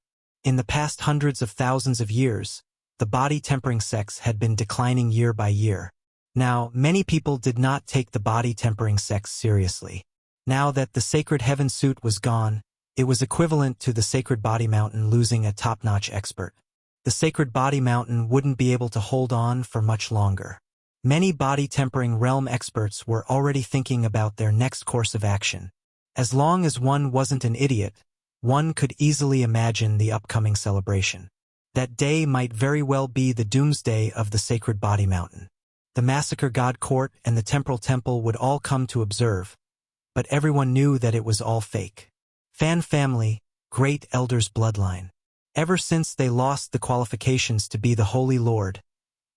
In the past hundreds of thousands of years, the body tempering sects had been declining year by year. Now, many people did not take the body tempering sects seriously. Now that the Sacred Heaven suit was gone, it was equivalent to the Sacred Body Mountain losing a top-notch expert. The Sacred Body Mountain wouldn't be able to hold on for much longer. Many body-tempering realm experts were already thinking about their next course of action. As long as one wasn't an idiot, one could easily imagine the upcoming celebration. That day might very well be the doomsday of the Sacred Body Mountain. The Massacre God Court and the Temporal Temple would all come to observe, but everyone knew that it was all fake. Fan family, great elders bloodline. Ever since they lost the qualifications to be the Holy Lord,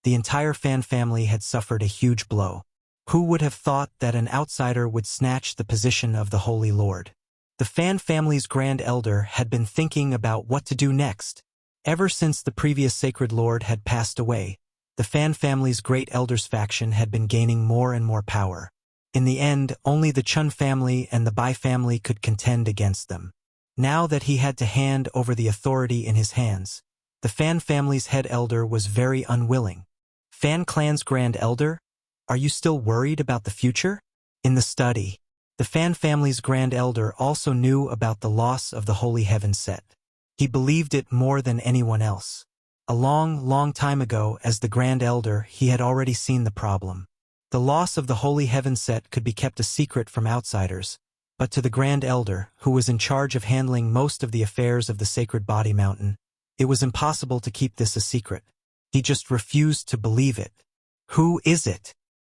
the entire Fan family had suffered a huge blow. Who would have thought that an outsider would snatch the position of the Holy Lord? The Fan family's Grand Elder had been thinking about what to do next. Ever since the previous Sacred Lord had passed away, the Fan family's Great Elders faction had been gaining more and more power. In the end, only the Chun family and the Bai family could contend against them. Now that he had to hand over the authority in his hands, the Fan family's head elder was very unwilling. Fan clan's Grand Elder? Are you still worried about the future? In the study, the Fan family's Grand Elder also knew about the loss of the Holy Heaven set. He believed it more than anyone else. A long, long time ago, as the Grand Elder, he had already seen the problem. The loss of the Holy Heaven set could be kept a secret from outsiders, but to the Grand Elder, who was in charge of handling most of the affairs of the Sacred Body Mountain, it was impossible to keep this a secret. He just refused to believe it. Who is it?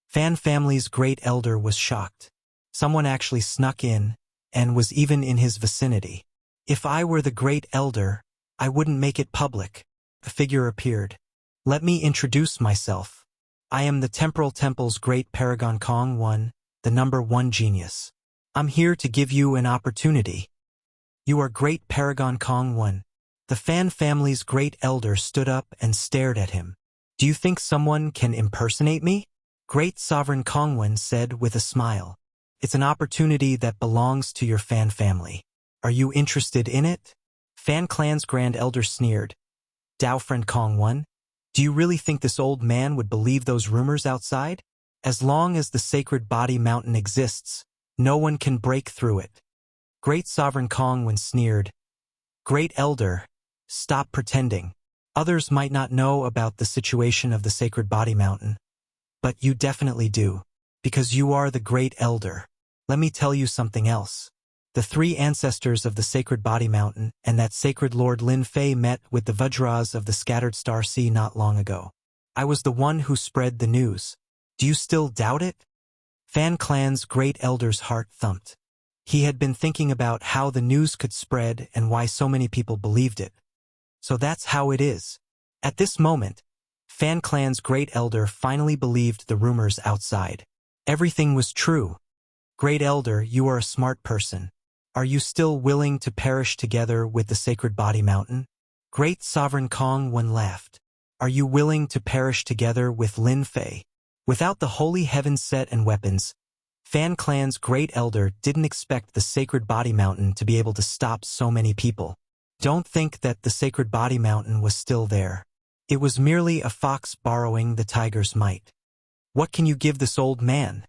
Fan family's Great Elder was shocked. Someone actually snuck in, and was even in his vicinity. If I were the Great Elder, I wouldn't make it public. The figure appeared. Let me introduce myself. I am the Temporal Temple's Great Paragon Kong 1, the number 1 genius. I'm here to give you an opportunity. You are Great Paragon Kong 1. The Fan family's Great Elder stood up and stared at him. Do you think someone can impersonate me? Great Sovereign Kongwen said with a smile. It's an opportunity that belongs to your Fan family. Are you interested in it? Fan clan's Grand Elder sneered. Dao friend Kongwen, do you really think this old man would believe those rumors outside? As long as the Sacred Body Mountain exists, no one can break through it. Great Sovereign Kongwen sneered. Great Elder, stop pretending. Others might not know about the situation of the Sacred Body Mountain, but you definitely do, because you are the Great Elder. Let me tell you something else. The 3 ancestors of the Sacred Body Mountain and that Sacred Lord Lin Fei met with the Vajras of the Scattered Star Sea not long ago. I was the one who spread the news. Do you still doubt it? Fan clan's Great Elder's heart thumped. He had been thinking about how the news could spread and why so many people believed it. So that's how it is. At this moment, Fan clan's Great Elder finally believed the rumors outside. Everything was true. Great Elder, you are a smart person. Are you still willing to perish together with the Sacred Body Mountain? Great Sovereign Kongwen laughed. Are you willing to perish together with Lin Fei? Without the Holy Heaven set and weapons, Fan clan's Great Elder didn't expect the Sacred Body Mountain to be able to stop so many people. Don't think that the Sacred Body Mountain was still there. It was merely a fox borrowing the tiger's might. What can you give this old man?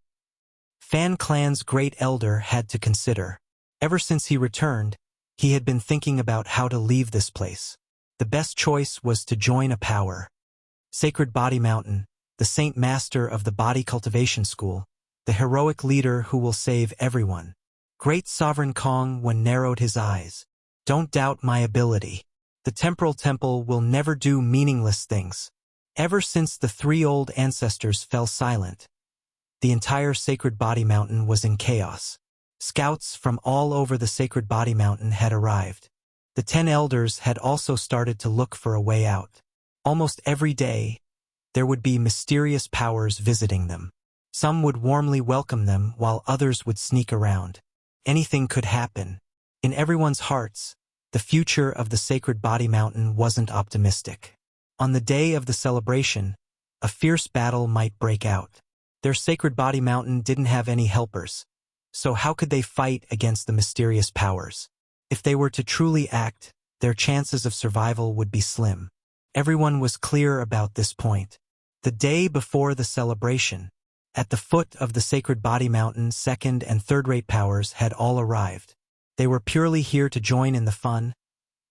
Fan clan's Great Elder had to consider. Ever since he returned, he had been thinking about how to leave this place. The best choice was to join a power. Sacred Body Mountain, the Saint Master of the Body Cultivation School, the heroic leader who will save everyone. Great Sovereign Kongwen narrowed his eyes. Don't doubt my ability. The Temporal Temple will never do meaningless things. Ever since the 3 old ancestors fell silent, the entire Sacred Body Mountain was in chaos. Scouts from all over the Sacred Body Mountain had arrived. The 10 elders had also started to look for a way out. Almost every day, there would be mysterious powers visiting them. Some would warmly welcome them while others would sneak around. Anything could happen. In everyone's hearts, the future of the Sacred Body Mountain wasn't optimistic. On the day of the celebration, a fierce battle might break out. Their Sacred Body Mountain didn't have any helpers. So how could they fight against the mysterious powers? If they were to truly act, their chances of survival would be slim. Everyone was clear about this point. The day before the celebration, at the foot of the Sacred Body Mountain, 2nd and 3rd-rate powers had all arrived. They were purely here to join in the fun,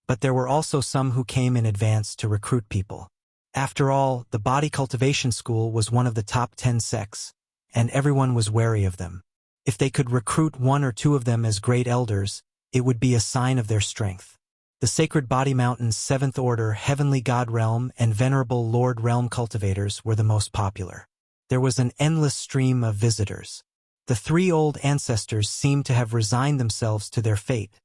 but there were also some who came in advance to recruit people. After all, the Body Cultivation School was one of the top 10 sects, and everyone was wary of them. If they could recruit 1 or 2 of them as Great Elders, it would be a sign of their strength. The Sacred Body Mountain's 7th Order Heavenly God Realm and Venerable Lord Realm cultivators were the most popular. There was an endless stream of visitors. The 3 old ancestors seemed to have resigned themselves to their fate.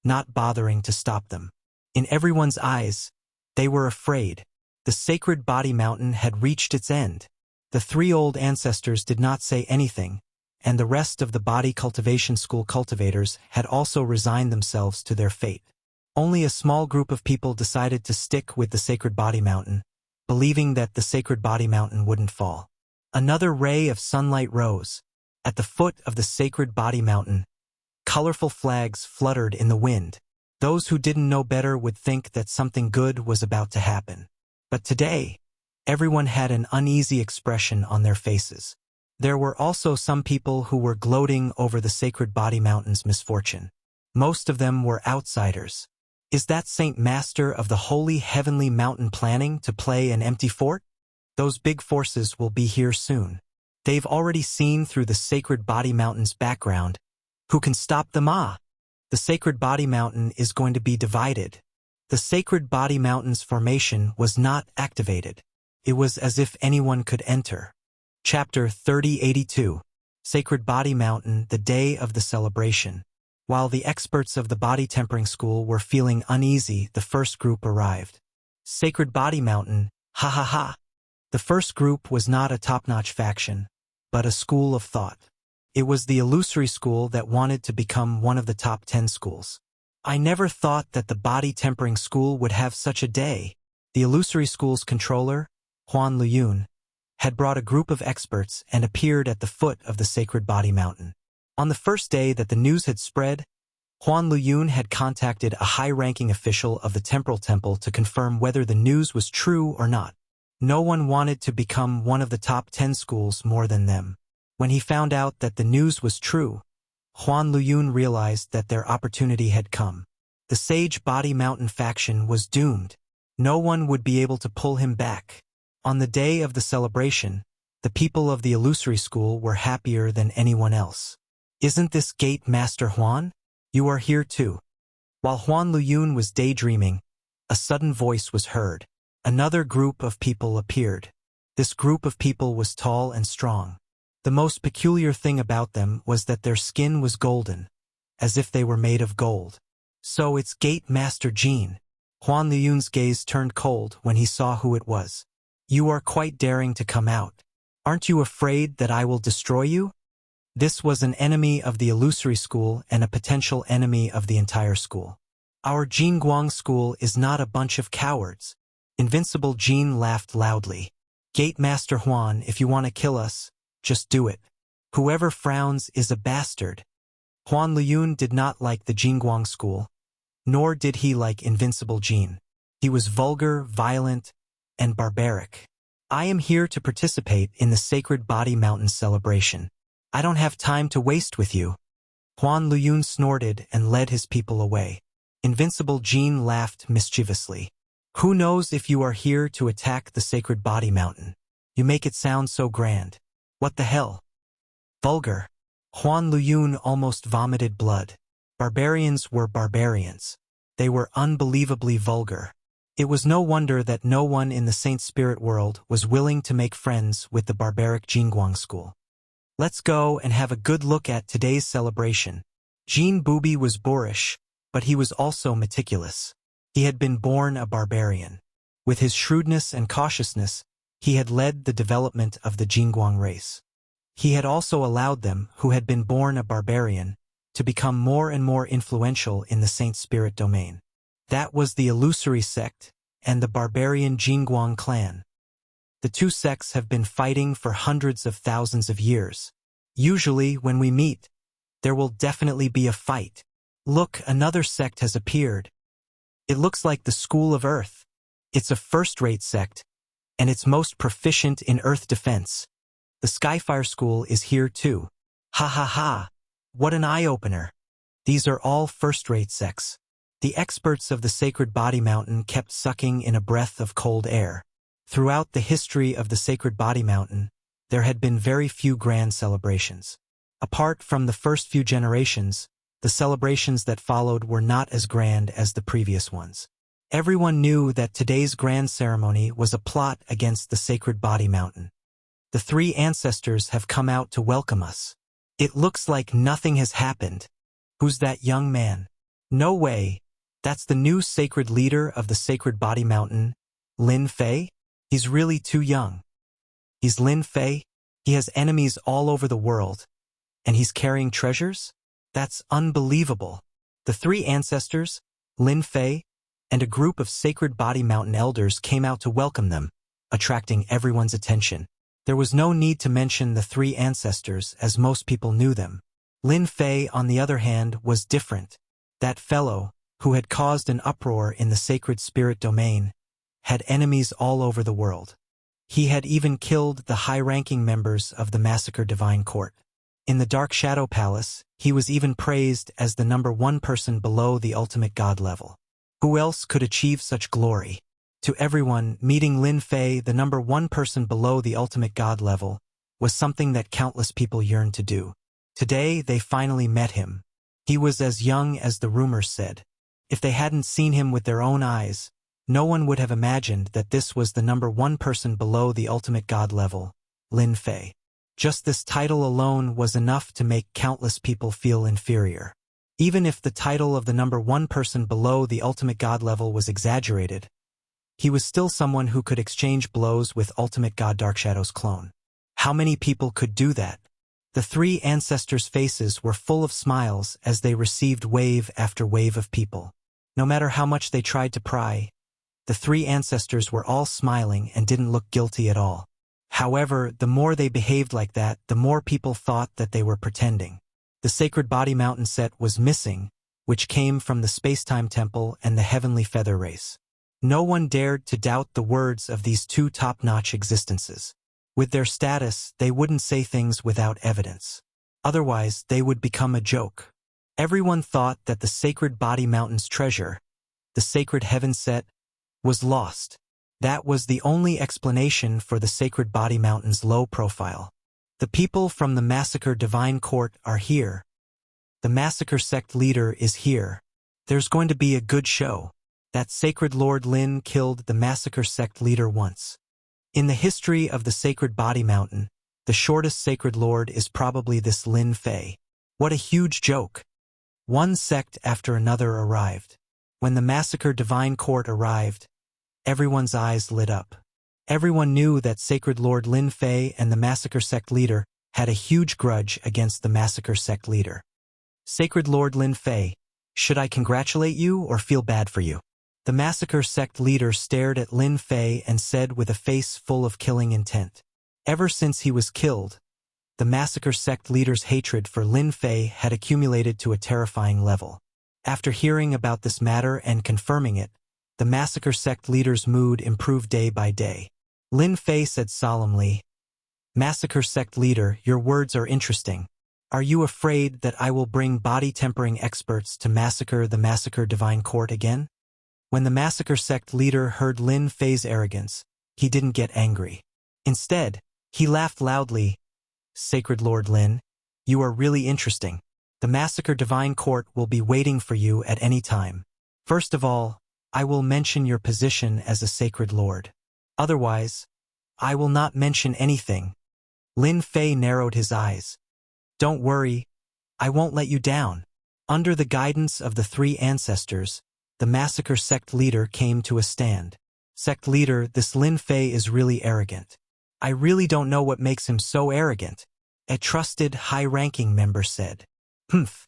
not bothering to stop them. In everyone's eyes, they were afraid. The sacred body mountain had reached its end. The three old ancestors did not say anything, and the rest of the body cultivation school cultivators had also resigned themselves to their fate. Only a small group of people decided to stick with the sacred body mountain, believing that the sacred body mountain wouldn't fall. Another ray of sunlight rose. At the foot of the sacred body mountain, colorful flags fluttered in the wind. Those who didn't know better would think that something good was about to happen. But today, everyone had an uneasy expression on their faces. There were also some people who were gloating over the sacred body mountain's misfortune. Most of them were outsiders. Is that Saint Master of the holy heavenly mountain planning to play an empty fort? Those big forces will be here soon. They've already seen through the sacred body mountain's background. Who can stop them? The sacred body mountain is going to be divided. The sacred body mountain's formation was not activated. It was as if anyone could enter. Chapter 3082. Sacred Body Mountain, the day of the celebration. While the experts of the body tempering school were feeling uneasy, the first group arrived. Sacred Body Mountain, ha ha ha. The first group was not a top-notch faction, but a school of thought. It was the illusory school that wanted to become one of the top 10 schools. I never thought that the body tempering school would have such a day. The illusory school's controller, Huan Luyun, had brought a group of experts and appeared at the foot of the sacred body mountain. On the first day that the news had spread, Huan Luyun had contacted a high-ranking official of the temporal temple to confirm whether the news was true or not. No one wanted to become one of the top 10 schools more than them. When he found out that the news was true, Huan Luyun realized that their opportunity had come. The Sage Body Mountain faction was doomed. No one would be able to pull him back. On the day of the celebration, the people of the illusory school were happier than anyone else. Isn't this Gate Master Huan? You are here too. While Huan Luyun was daydreaming, a sudden voice was heard. Another group of people appeared. This group of people was tall and strong. The most peculiar thing about them was that their skin was golden, as if they were made of gold. So it's Gate Master Jean. Huan Luyun's gaze turned cold when he saw who it was. You are quite daring to come out. Aren't you afraid that I will destroy you? This was an enemy of the illusory school and a potential enemy of the entire school. Our Jingguang school is not a bunch of cowards. Invincible Jean laughed loudly. Gate Master Huan, if you want to kill us, just do it. Whoever frowns is a bastard. Huan Luyun did not like the Jingguang school, nor did he like Invincible Jean. He was vulgar, violent, and barbaric. I am here to participate in the Sacred Body Mountain celebration. I don't have time to waste with you. Huan Luyun snorted and led his people away. Invincible Jean laughed mischievously. Who knows if you are here to attack the Sacred Body Mountain? You make it sound so grand. What the hell? Vulgar. Huan Luyun almost vomited blood. Barbarians were barbarians. They were unbelievably vulgar. It was no wonder that no one in the Saint Spirit world was willing to make friends with the barbaric Jingguang school. Let's go and have a good look at today's celebration. Jean Booby was boorish, but he was also meticulous. He had been born a barbarian. With his shrewdness and cautiousness, he had led the development of the Jingguang race. He had also allowed them, who had been born a barbarian, to become more and more influential in the Saint Spirit domain. That was the illusory sect and the barbarian Jingguang clan. The two sects have been fighting for hundreds of thousands of years. Usually, when we meet, there will definitely be a fight. Look, another sect has appeared. It looks like the School of Earth. It's a first-rate sect, and it's most proficient in Earth defense. The Skyfire School is here too. Ha ha ha! What an eye-opener! These are all first-rate sects. The experts of the Sacred Body Mountain kept sucking in a breath of cold air. Throughout the history of the Sacred Body Mountain, there had been very few grand celebrations. Apart from the first few generations, the celebrations that followed were not as grand as the previous ones. Everyone knew that today's grand ceremony was a plot against the Sacred Body Mountain. The three ancestors have come out to welcome us. It looks like nothing has happened. Who's that young man? No way. That's the new sacred leader of the Sacred Body Mountain, Lin Fei? He's really too young. He's Lin Fei? He has enemies all over the world. And he's carrying treasures? That's unbelievable. The three ancestors, Lin Fei, and a group of Sacred Body Mountain elders came out to welcome them, attracting everyone's attention. There was no need to mention the three ancestors as most people knew them. Lin Fei, on the other hand, was different. That fellow, who had caused an uproar in the sacred spirit domain, had enemies all over the world. He had even killed the high-ranking members of the Massacre Divine Court. In the Dark Shadow Palace, he was even praised as the #1 person below the ultimate god level. Who else could achieve such glory? To everyone, meeting Lin Fei, the #1 person below the ultimate god level, was something that countless people yearned to do. Today, they finally met him. He was as young as the rumors said. If they hadn't seen him with their own eyes, no one would have imagined that this was the #1 person below the ultimate god level, Lin Fei. Just this title alone was enough to make countless people feel inferior. Even if the title of the #1 person below the ultimate god level was exaggerated, he was still someone who could exchange blows with ultimate god Darkshadow's clone. How many people could do that? The three ancestors' faces were full of smiles as they received wave after wave of people. No matter how much they tried to pry, the three ancestors were all smiling and didn't look guilty at all. However, the more they behaved like that, the more people thought that they were pretending. The Sacred Body Mountain set was missing, which came from the Space-Time Temple and the Heavenly Feather Race. No one dared to doubt the words of these two top-notch existences. With their status, they wouldn't say things without evidence. Otherwise, they would become a joke. Everyone thought that the Sacred Body Mountain's treasure, the Sacred Heaven set, was lost. That was the only explanation for the Sacred Body Mountain's low profile. The people from the Massacre Divine Court are here. The Massacre Sect leader is here. There's going to be a good show. That Sacred Lord Lin killed the Massacre Sect leader once. In the history of the Sacred Body Mountain, the shortest Sacred Lord is probably this Lin Fei. What a huge joke. One sect after another arrived. When the Massacre Divine Court arrived, everyone's eyes lit up. Everyone knew that Sacred Lord Lin Fei and the Massacre Sect leader had a huge grudge against the Massacre Sect leader. Sacred Lord Lin Fei, should I congratulate you or feel bad for you? The Massacre Sect leader stared at Lin Fei and said with a face full of killing intent. Ever since he was killed, the Massacre Sect leader's hatred for Lin Fei had accumulated to a terrifying level. After hearing about this matter and confirming it, the Massacre Sect leader's mood improved day by day. Lin Fei said solemnly, "Massacre Sect leader, your words are interesting. Are you afraid that I will bring body-tempering experts to massacre the Massacre Divine Court again?" When the Massacre Sect leader heard Lin Fei's arrogance, he didn't get angry. Instead, he laughed loudly. "Sacred Lord Lin, you are really interesting. The Massacre Divine Court will be waiting for you at any time. First of all, I will mention your position as a Sacred Lord. Otherwise, I will not mention anything." Lin Fei narrowed his eyes. "Don't worry, I won't let you down." Under the guidance of the three ancestors, the Massacre Sect leader came to a stand. "Sect leader, this Lin Fei is really arrogant. I really don't know what makes him so arrogant," a trusted, high-ranking member said. "Humph.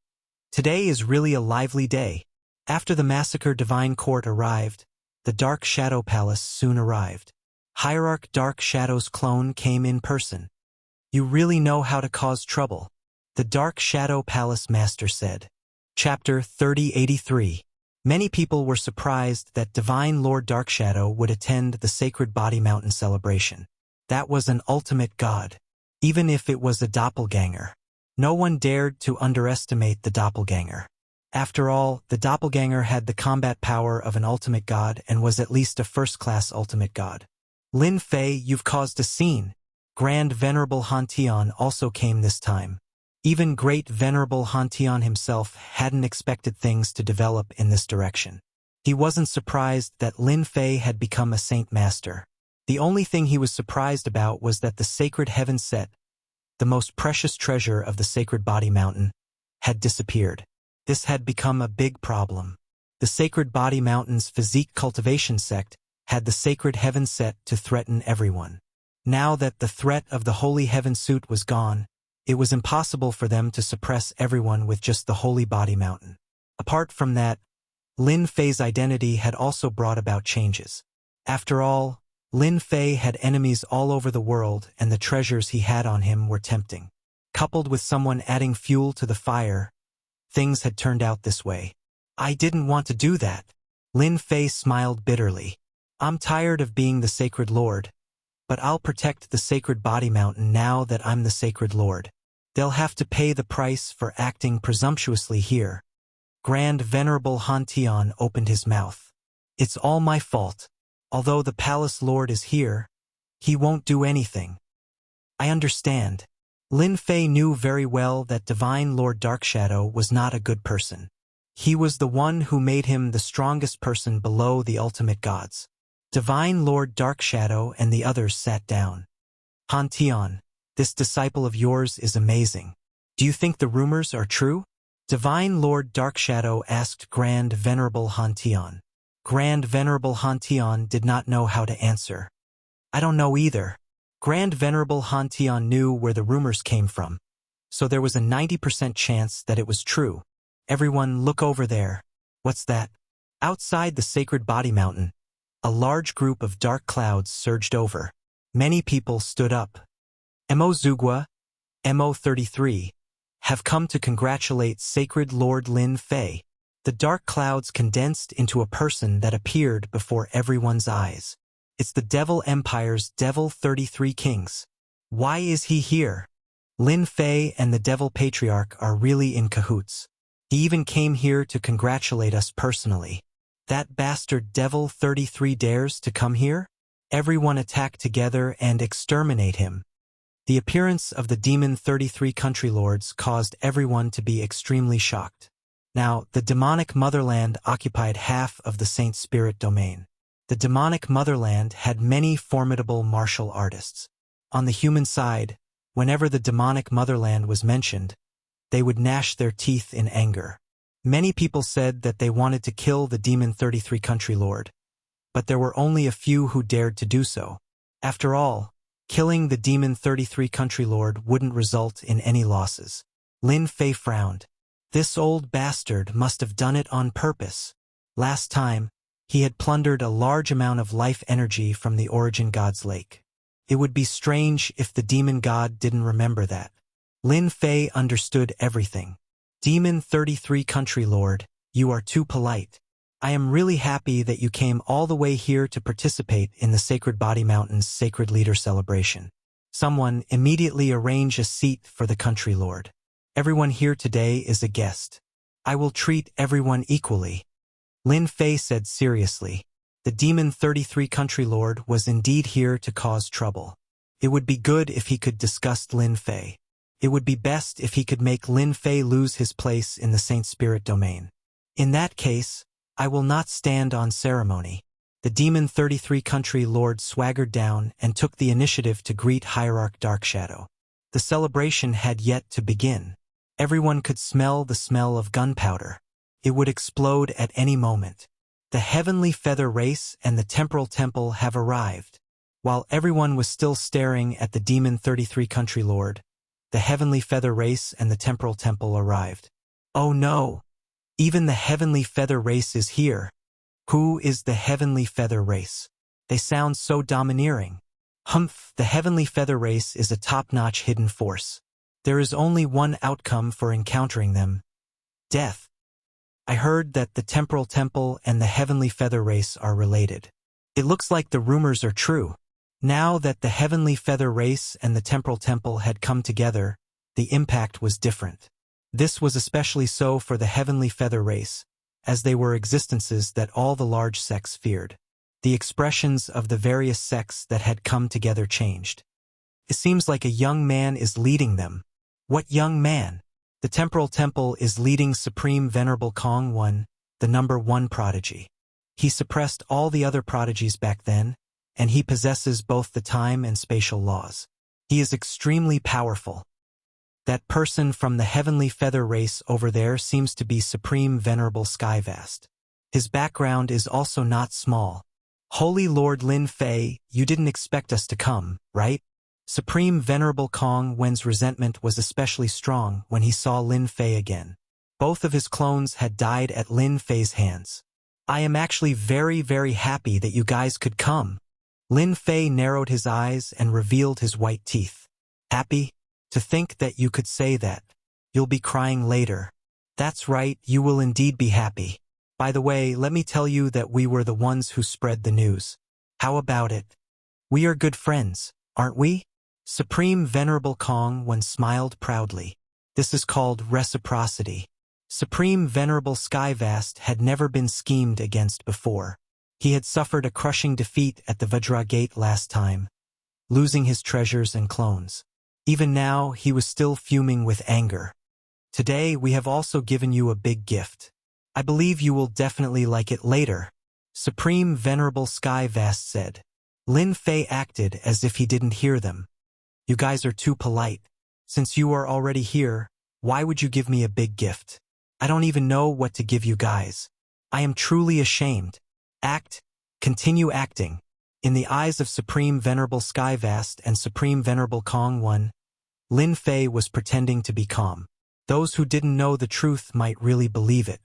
Today is really a lively day." After the Massacre Divine Court arrived, the Dark Shadow Palace soon arrived. Hierarch Dark Shadow's clone came in person. "You really know how to cause trouble," the Dark Shadow Palace Master said. Chapter 3083. Many people were surprised that Divine Lord Darkshadow would attend the Sacred Body Mountain celebration. That was an ultimate god, even if it was a doppelganger. No one dared to underestimate the doppelganger. After all, the doppelganger had the combat power of an ultimate god and was at least a first-class ultimate god. "Lin Fei, you've caused a scene." Grand Venerable Hantian also came this time. Even Great Venerable Hantian himself hadn't expected things to develop in this direction. He wasn't surprised that Lin Fei had become a Saint Master. The only thing he was surprised about was that the Sacred Heaven set, the most precious treasure of the Sacred Body Mountain, had disappeared. This had become a big problem. The Sacred Body Mountain's physique cultivation sect had the sacred heaven set to threaten everyone. Now that the threat of the holy heaven suit was gone, it was impossible for them to suppress everyone with just the Holy Body Mountain. Apart from that, Lin Fei's identity had also brought about changes. After all, Lin Fei had enemies all over the world, and the treasures he had on him were tempting. Coupled with someone adding fuel to the fire, things had turned out this way. I didn't want to do that. Lin Fei smiled bitterly. I'm tired of being the Sacred Lord, but I'll protect the Sacred Body Mountain now that I'm the Sacred Lord. They'll have to pay the price for acting presumptuously here. Grand Venerable Han Tian opened his mouth. It's all my fault. Although the Palace Lord is here, he won't do anything. I understand. Lin Fei knew very well that Divine Lord Darkshadow was not a good person. He was the one who made him the strongest person below the ultimate gods. Divine Lord Darkshadow and the others sat down. Han Tian, this disciple of yours is amazing. Do you think the rumors are true? Divine Lord Darkshadow asked Grand Venerable Han Tian. Grand Venerable Han Tian did not know how to answer. I don't know either. Grand Venerable Han Tian knew where the rumors came from, so there was a 90% chance that it was true. Everyone look over there. What's that? Outside the Sacred Body Mountain, a large group of dark clouds surged over. Many people stood up. Mo Zugua, Mo 33, have come to congratulate Sacred Lord Lin Fei. The dark clouds condensed into a person that appeared before everyone's eyes. It's the Devil Empire's Devil 33 Kings. Why is he here? Lin Fei and the Devil Patriarch are really in cahoots. He even came here to congratulate us personally. That bastard Devil 33 dares to come here? Everyone attack together and exterminate him. The appearance of the Demon 33 country lords caused everyone to be extremely shocked. Now, the demonic motherland occupied half of the Saint Spirit domain. The demonic motherland had many formidable martial artists. On the human side, whenever the demonic motherland was mentioned, they would gnash their teeth in anger. Many people said that they wanted to kill the Demon 33 country lord, but there were only a few who dared to do so. After all, killing the Demon 33 country lord wouldn't result in any losses. Lin Fei frowned. This old bastard must have done it on purpose. Last time, he had plundered a large amount of life energy from the Origin God's lake. It would be strange if the demon god didn't remember that. Lin Fei understood everything. Demon 33 country lord, you are too polite. I am really happy that you came all the way here to participate in the Sacred Body Mountain's Sacred Leader celebration. Someone immediately arrange a seat for the country lord. Everyone here today is a guest. I will treat everyone equally. Lin Fei said seriously. The Demon 33 country lord was indeed here to cause trouble. It would be good if he could disgust Lin Fei. It would be best if he could make Lin Fei lose his place in the Saint Spirit domain. In that case, I will not stand on ceremony. The Demon 33 country lord swaggered down and took the initiative to greet Hierarch Darkshadow. The celebration had yet to begin. Everyone could smell the smell of gunpowder. It would explode at any moment. The Heavenly Feather Race and the Temporal Temple have arrived. While everyone was still staring at the Demon 33 country lord, the Heavenly Feather Race and the Temporal Temple arrived. Oh no! Even the Heavenly Feather Race is here. Who is the Heavenly Feather Race? They sound so domineering. Humph, the Heavenly Feather Race is a top-notch hidden force. There is only one outcome for encountering them: death. I heard that the Temporal Temple and the Heavenly Feather Race are related. It looks like the rumors are true. Now that the Heavenly Feather Race and the Temporal Temple had come together, the impact was different. This was especially so for the Heavenly Feather Race, as they were existences that all the large sects feared. The expressions of the various sects that had come together changed. It seems like a young man is leading them. What young man? The Temporal Temple is leading Supreme Venerable Kong 1, the number 1 prodigy. He suppressed all the other prodigies back then, and he possesses both the time and spatial laws. He is extremely powerful. That person from the heavenly feather race over there seems to be Supreme Venerable Skyvast. His background is also not small. Holy Lord Lin Fei, you didn't expect us to come, right? Supreme Venerable Kong Wen's resentment was especially strong when he saw Lin Fei again. Both of his clones had died at Lin Fei's hands. I am actually very, very happy that you guys could come. Lin Fei narrowed his eyes and revealed his white teeth. Happy? To think that you could say that. You'll be crying later. That's right, you will indeed be happy. By the way, let me tell you that we were the ones who spread the news. How about it? We are good friends, aren't we? Supreme Venerable Kong Wen smiled proudly. This is called reciprocity. Supreme Venerable Skyvast had never been schemed against before. He had suffered a crushing defeat at the Vajra Gate last time, losing his treasures and clones. Even now, he was still fuming with anger. Today, we have also given you a big gift. I believe you will definitely like it later, Supreme Venerable Skyvast said. Lin Fei acted as if he didn't hear them. You guys are too polite. Since you are already here, why would you give me a big gift? I don't even know what to give you guys. I am truly ashamed. Continue acting. In the eyes of Supreme Venerable Skyvast and Supreme Venerable Kong Wen, Lin Fei was pretending to be calm. Those who didn't know the truth might really believe it.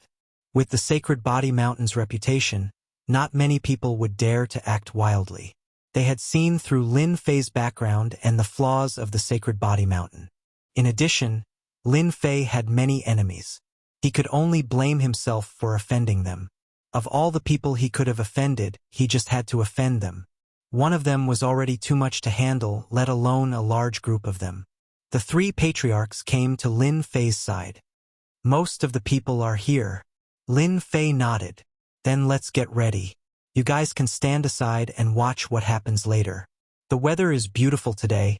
With the Sacred Body Mountain's reputation, not many people would dare to act wildly. They had seen through Lin Fei's background and the flaws of the Sacred Body Mountain. In addition, Lin Fei had many enemies. He could only blame himself for offending them. Of all the people he could have offended, he just had to offend them. One of them was already too much to handle, let alone a large group of them. The three patriarchs came to Lin Fei's side. Most of the people are here. Lin Fei nodded. Then let's get ready. You guys can stand aside and watch what happens later. The weather is beautiful today,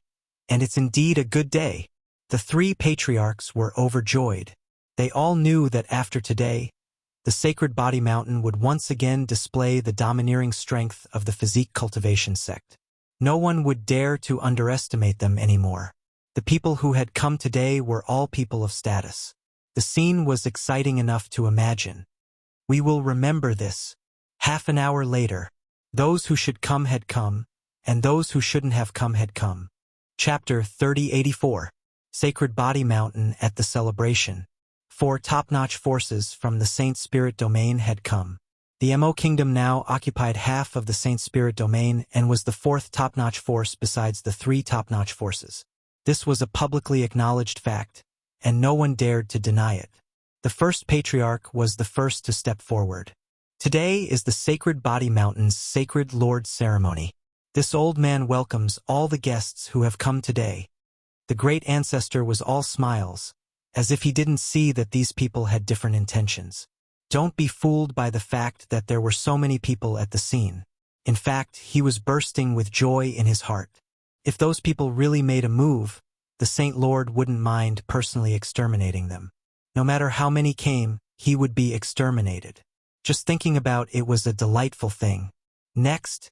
and it's indeed a good day. The three patriarchs were overjoyed. They all knew that after today, the Sacred Body Mountain would once again display the domineering strength of the physique cultivation sect. No one would dare to underestimate them anymore. The people who had come today were all people of status. The scene was exciting enough to imagine. We will remember this. Half an hour later, those who should come had come, and those who shouldn't have come had come. Chapter 3084. Sacred Body Mountain at the celebration. 4 top-notch forces from the Saint Spirit domain had come. The Mo Kingdom now occupied half of the Saint Spirit domain and was the 4th top-notch force besides the 3 top-notch forces. This was a publicly acknowledged fact, and no one dared to deny it. The first patriarch was the first to step forward. Today is the Sacred Body Mountain's Sacred Lord ceremony. This old man welcomes all the guests who have come today. The great ancestor was all smiles, as if he didn't see that these people had different intentions. Don't be fooled by the fact that there were so many people at the scene. In fact, he was bursting with joy in his heart. If those people really made a move, the Saint Lord wouldn't mind personally exterminating them. No matter how many came, he would be exterminated. Just thinking about it was a delightful thing. Next,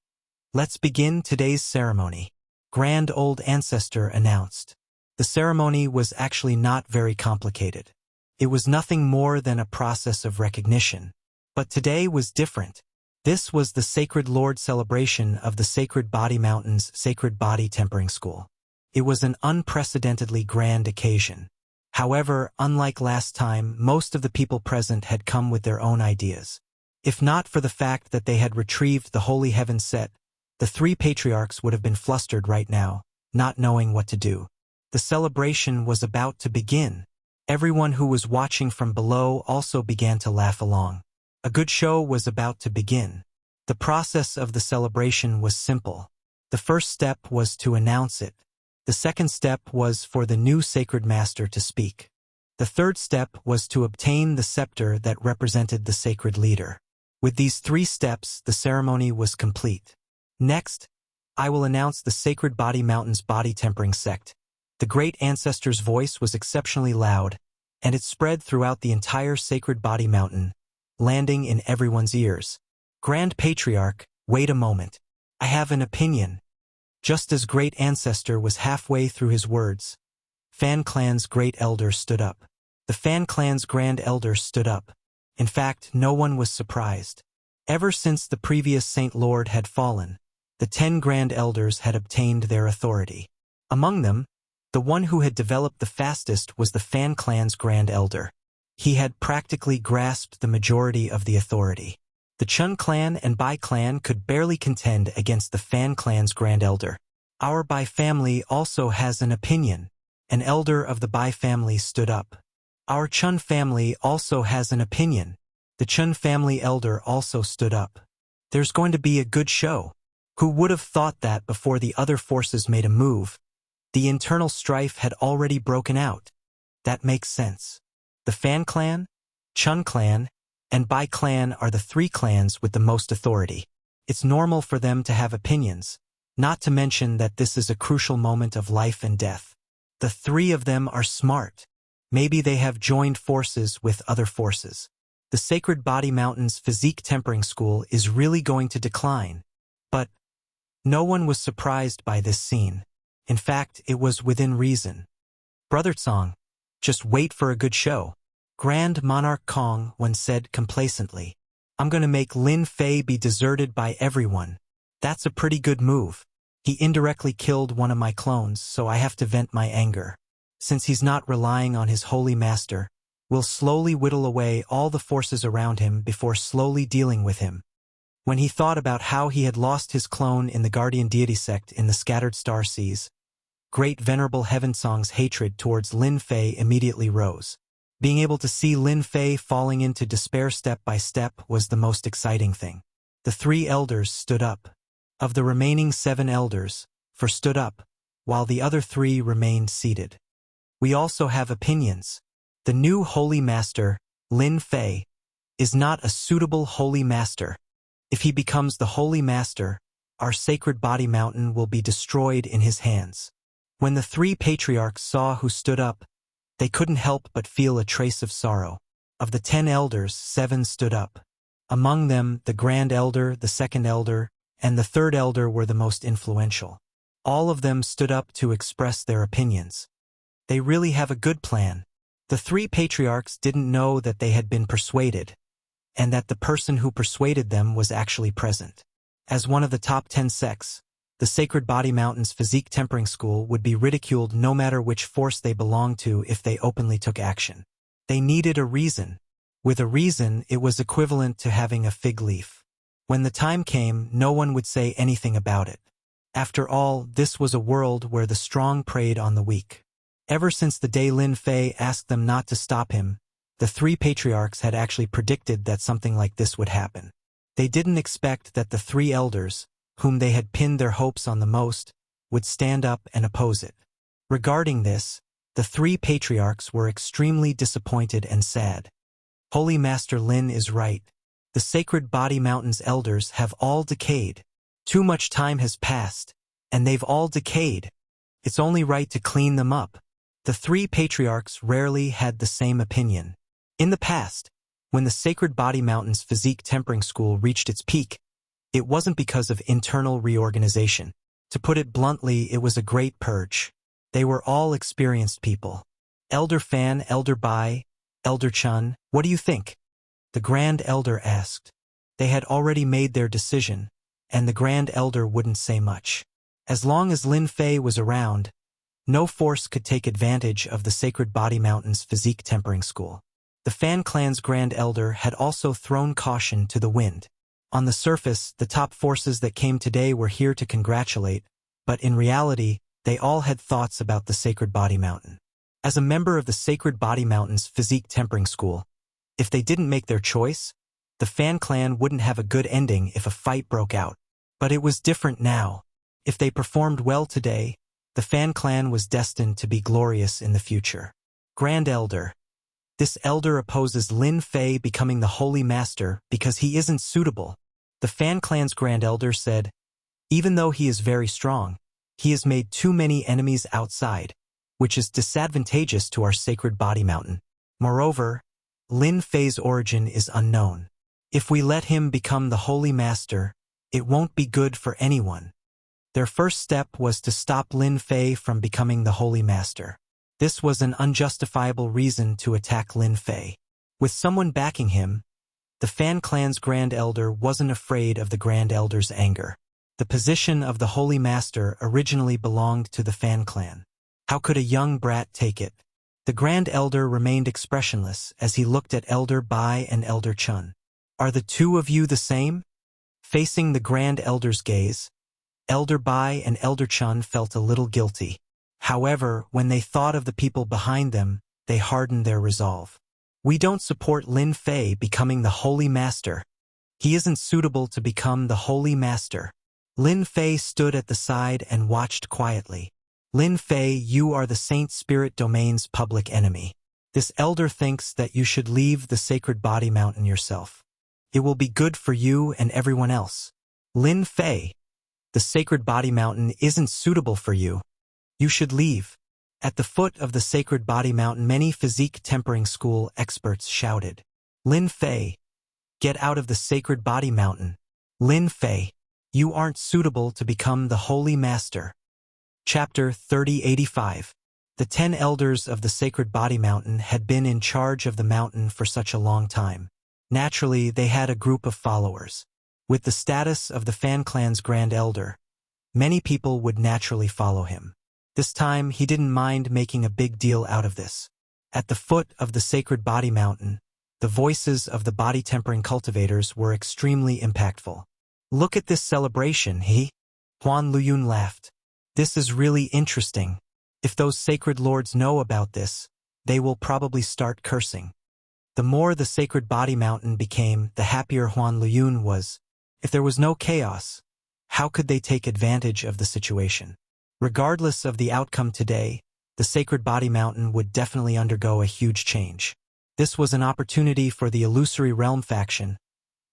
let's begin today's ceremony. Grand Old Ancestor announced. The ceremony was actually not very complicated. It was nothing more than a process of recognition. But today was different. This was the Sacred Lord celebration of the Sacred Body Mountain's Sacred Body Tempering School. It was an unprecedentedly grand occasion. However, unlike last time, most of the people present had come with their own ideas. If not for the fact that they had retrieved the Holy Heaven set, the 3 patriarchs would have been flustered right now, not knowing what to do. The celebration was about to begin. Everyone who was watching from below also began to laugh along. A good show was about to begin. The process of the celebration was simple. The first step was to announce it. The second step was for the new sacred master to speak. The third step was to obtain the scepter that represented the sacred leader. With these 3 steps, the ceremony was complete. Next, I will announce the Sacred Body Mountain's body tempering sect. The great ancestor's voice was exceptionally loud, and it spread throughout the entire Sacred Body Mountain, landing in everyone's ears. Grand Patriarch, wait a moment. I have an opinion. Just as great ancestor was halfway through his words, Fan Clan's great elder stood up. The Fan Clan's grand elder stood up. In fact, no one was surprised. Ever since the previous Saint Lord had fallen, the 10 grand elders had obtained their authority. Among them, the one who had developed the fastest was the Fan Clan's grand elder. He had practically grasped the majority of the authority. The Chun clan and Bai clan could barely contend against the Fan Clan's grand elder. Our Bai family also has an opinion. An elder of the Bai family stood up. Our Chun family also has an opinion. The Chun family elder also stood up. There's going to be a good show. Who would have thought that before the other forces made a move? The internal strife had already broken out. That makes sense. The Fan clan, Chun clan, and Bai clan are the 3 clans with the most authority. It's normal for them to have opinions, not to mention that this is a crucial moment of life and death. The 3 of them are smart. Maybe they have joined forces with other forces. The Sacred Body Mountain's physique tempering school is really going to decline. But no one was surprised by this scene. In fact, it was within reason. Brother Tsong, just wait for a good show. Grand Monarch Kong once said complacently. I'm going to make Lin Fei be deserted by everyone. That's a pretty good move. He indirectly killed one of my clones, so I have to vent my anger. Since he's not relying on his holy master, we'll slowly whittle away all the forces around him before slowly dealing with him. When he thought about how he had lost his clone in the Guardian Deity sect in the Scattered Star Seas, Great Venerable Heavensong's hatred towards Lin Fei immediately rose. Being able to see Lin Fei falling into despair step by step was the most exciting thing. The 3 elders stood up. Of the remaining 7 elders, 4 stood up, while the other 3 remained seated. We also have opinions. The new Holy Master, Lin Fei, is not a suitable Holy Master. If he becomes the Holy Master, our Sacred Body Mountain will be destroyed in his hands. When the 3 patriarchs saw who stood up, they couldn't help but feel a trace of sorrow. Of the 10 elders, 7 stood up. Among them, the Grand Elder, the Second Elder, and the Third Elder were the most influential. All of them stood up to express their opinions. They really have a good plan. The 3 patriarchs didn't know that they had been persuaded, and that the person who persuaded them was actually present. As one of the top 10 sects, the Sacred Body Mountain's physique tempering school would be ridiculed no matter which force they belonged to if they openly took action. They needed a reason. With a reason, it was equivalent to having a fig leaf. When the time came, no one would say anything about it. After all, this was a world where the strong preyed on the weak. Ever since the day Lin Fei asked them not to stop him, the 3 patriarchs had actually predicted that something like this would happen. They didn't expect that the 3 elders, whom they had pinned their hopes on the most, would stand up and oppose it. Regarding this, the 3 patriarchs were extremely disappointed and sad. Holy Master Lin is right. The Sacred Body Mountain's elders have all decayed. Too much time has passed, and they've all decayed. It's only right to clean them up. The 3 patriarchs rarely had the same opinion. In the past, when the Sacred Body Mountain's physique tempering school reached its peak, it wasn't because of internal reorganization. To put it bluntly, it was a great purge. They were all experienced people. Elder Fan, Elder Bai, Elder Chun, what do you think? The Grand Elder asked. They had already made their decision, and the Grand Elder wouldn't say much. As long as Lin Fei was around, no force could take advantage of the Sacred Body Mountain's physique tempering school. The Fan Clan's Grand Elder had also thrown caution to the wind. On the surface, the top forces that came today were here to congratulate, but in reality, they all had thoughts about the Sacred Body Mountain. As a member of the Sacred Body Mountain's physique tempering school, if they didn't make their choice, the Fan Clan wouldn't have a good ending if a fight broke out. But it was different now. If they performed well today, the Fan Clan was destined to be glorious in the future. Grand Elder. This elder opposes Lin Fei becoming the Holy Master because he isn't suitable. The Fan Clan's Grand Elder said, even though he is very strong, he has made too many enemies outside, which is disadvantageous to our Sacred Body Mountain. Moreover, Lin Fei's origin is unknown. If we let him become the Holy Master, it won't be good for anyone. Their first step was to stop Lin Fei from becoming the Holy Master. This was an unjustifiable reason to attack Lin Fei. With someone backing him, the Fan clan's Grand Elder wasn't afraid of the Grand Elder's anger. The position of the Holy Master originally belonged to the Fan clan. How could a young brat take it? The Grand Elder remained expressionless as he looked at Elder Bai and Elder Chun. Are the two of you the same? Facing the Grand Elder's gaze, Elder Bai and Elder Chun felt a little guilty. However, when they thought of the people behind them, they hardened their resolve. We don't support Lin Fei becoming the Holy Master. He isn't suitable to become the Holy Master. Lin Fei stood at the side and watched quietly. Lin Fei, you are the Saint Spirit Domain's public enemy. This elder thinks that you should leave the Sacred Body Mountain yourself. It will be good for you and everyone else. Lin Fei, the Sacred Body Mountain isn't suitable for you. You should leave. At the foot of the Sacred Body Mountain, many physique tempering school experts shouted. Lin Fei, get out of the Sacred Body Mountain. Lin Fei, you aren't suitable to become the Holy Master. Chapter 3085. The 10 elders of the Sacred Body Mountain had been in charge of the mountain for such a long time. Naturally, they had a group of followers. With the status of the Fan clan's Grand Elder, many people would naturally follow him. This time, he didn't mind making a big deal out of this. At the foot of the Sacred Body Mountain, the voices of the body-tempering cultivators were extremely impactful. Look at this celebration, Huan Luyun laughed. This is really interesting. If those sacred lords know about this, they will probably start cursing. The more the Sacred Body Mountain became, the happier Huan Luyun was. If there was no chaos, how could they take advantage of the situation? Regardless of the outcome today, the Sacred Body Mountain would definitely undergo a huge change. This was an opportunity for the Illusory Realm faction,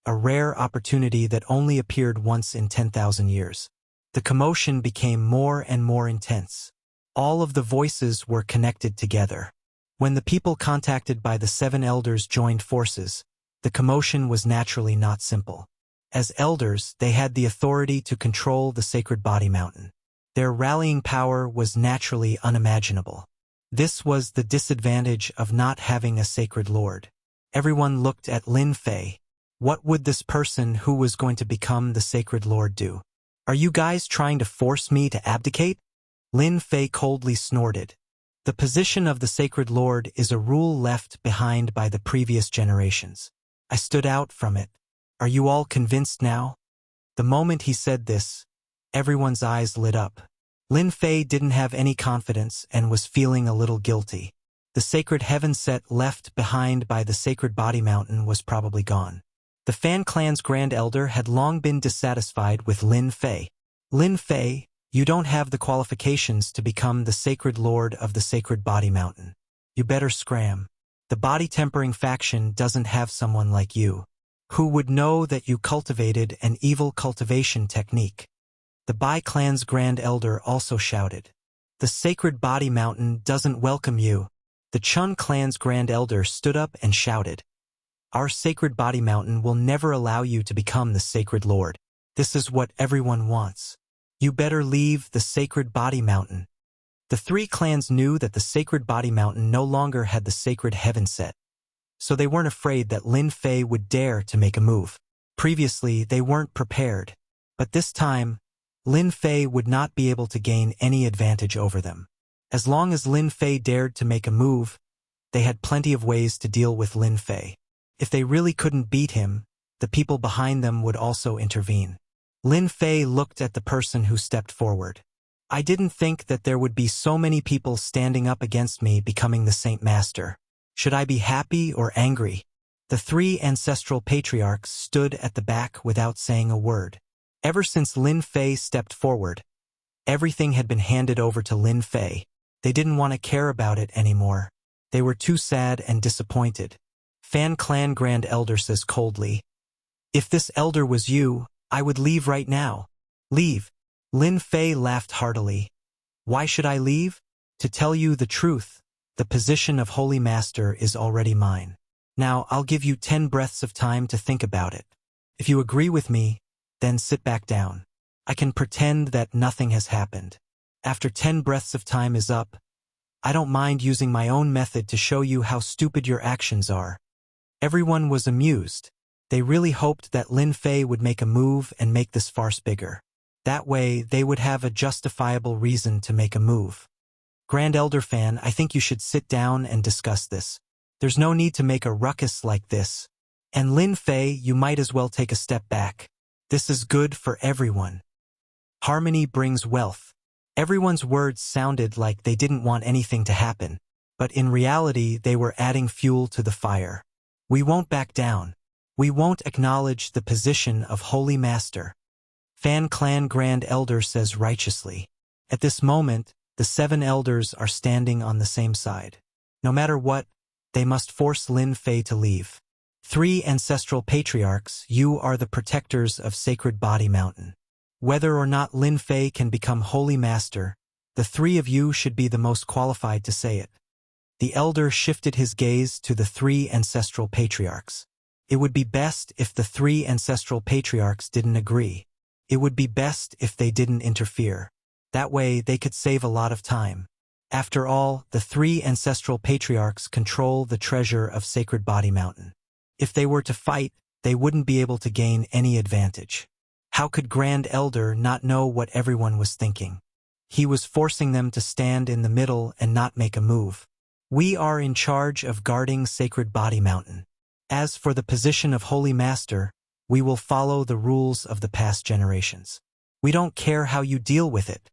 a rare opportunity that only appeared once in 10,000 years. The commotion became more and more intense. All of the voices were connected together. When the people contacted by the 7 elders joined forces, the commotion was naturally not simple. As elders, they had the authority to control the Sacred Body Mountain. Their rallying power was naturally unimaginable. This was the disadvantage of not having a sacred lord. Everyone looked at Lin Fei. What would this person who was going to become the sacred lord do? Are you guys trying to force me to abdicate? Lin Fei coldly snorted. The position of the sacred lord is a rule left behind by the previous generations. I stood out from it. Are you all convinced now? The moment he said this, everyone's eyes lit up. Lin Fei didn't have any confidence and was feeling a little guilty. The sacred heaven set left behind by the Sacred Body Mountain was probably gone. The Fan clan's Grand Elder had long been dissatisfied with Lin Fei. Lin Fei, you don't have the qualifications to become the Sacred Lord of the Sacred Body Mountain. You better scram. The body-tempering faction doesn't have someone like you, who would know that you cultivated an evil cultivation technique. The Bai clan's Grand Elder also shouted. The Sacred Body Mountain doesn't welcome you. The Chun clan's Grand Elder stood up and shouted. Our Sacred Body Mountain will never allow you to become the Sacred Lord. This is what everyone wants. You better leave the Sacred Body Mountain. The 3 clans knew that the Sacred Body Mountain no longer had the Sacred Heaven set, so they weren't afraid that Lin Fei would dare to make a move. Previously, they weren't prepared, but this time, Lin Fei would not be able to gain any advantage over them. As long as Lin Fei dared to make a move, they had plenty of ways to deal with Lin Fei. If they really couldn't beat him, the people behind them would also intervene. Lin Fei looked at the person who stepped forward. I didn't think that there would be so many people standing up against me becoming the Saint Master. Should I be happy or angry? The 3 ancestral patriarchs stood at the back without saying a word. Ever since Lin Fei stepped forward, everything had been handed over to Lin Fei. They didn't want to care about it anymore. They were too sad and disappointed. Fan clan Grand Elder says coldly, if this elder was you, I would leave right now. Leave. Lin Fei laughed heartily. Why should I leave? To tell you the truth, the position of Holy Master is already mine. Now I'll give you 10 breaths of time to think about it. If you agree with me, then sit back down. I can pretend that nothing has happened. After 10 breaths of time is up, I don't mind using my own method to show you how stupid your actions are." Everyone was amused. They really hoped that Lin Fei would make a move and make this farce bigger. That way, they would have a justifiable reason to make a move. "Grand Elder Fan, I think you should sit down and discuss this. There's no need to make a ruckus like this. And Lin Fei, you might as well take a step back. This is good for everyone. Harmony brings wealth." Everyone's words sounded like they didn't want anything to happen, but in reality they were adding fuel to the fire. "We won't back down. We won't acknowledge the position of Holy Master," Fan Clan Grand Elder says righteously. At this moment, the 7 elders are standing on the same side. No matter what, they must force Lin Fei to leave. 3 ancestral patriarchs, you are the protectors of Sacred Body Mountain. Whether or not Lin Fei can become Holy Master, the 3 of you should be the most qualified to say it. The elder shifted his gaze to the 3 ancestral patriarchs. It would be best if the 3 ancestral patriarchs didn't agree. It would be best if they didn't interfere. That way they could save a lot of time. After all, the 3 ancestral patriarchs control the treasure of Sacred Body Mountain. If they were to fight, they wouldn't be able to gain any advantage. How could Grand Elder not know what everyone was thinking? He was forcing them to stand in the middle and not make a move. "We are in charge of guarding Sacred Body Mountain. As for the position of Holy Master, we will follow the rules of the past generations. We don't care how you deal with it,"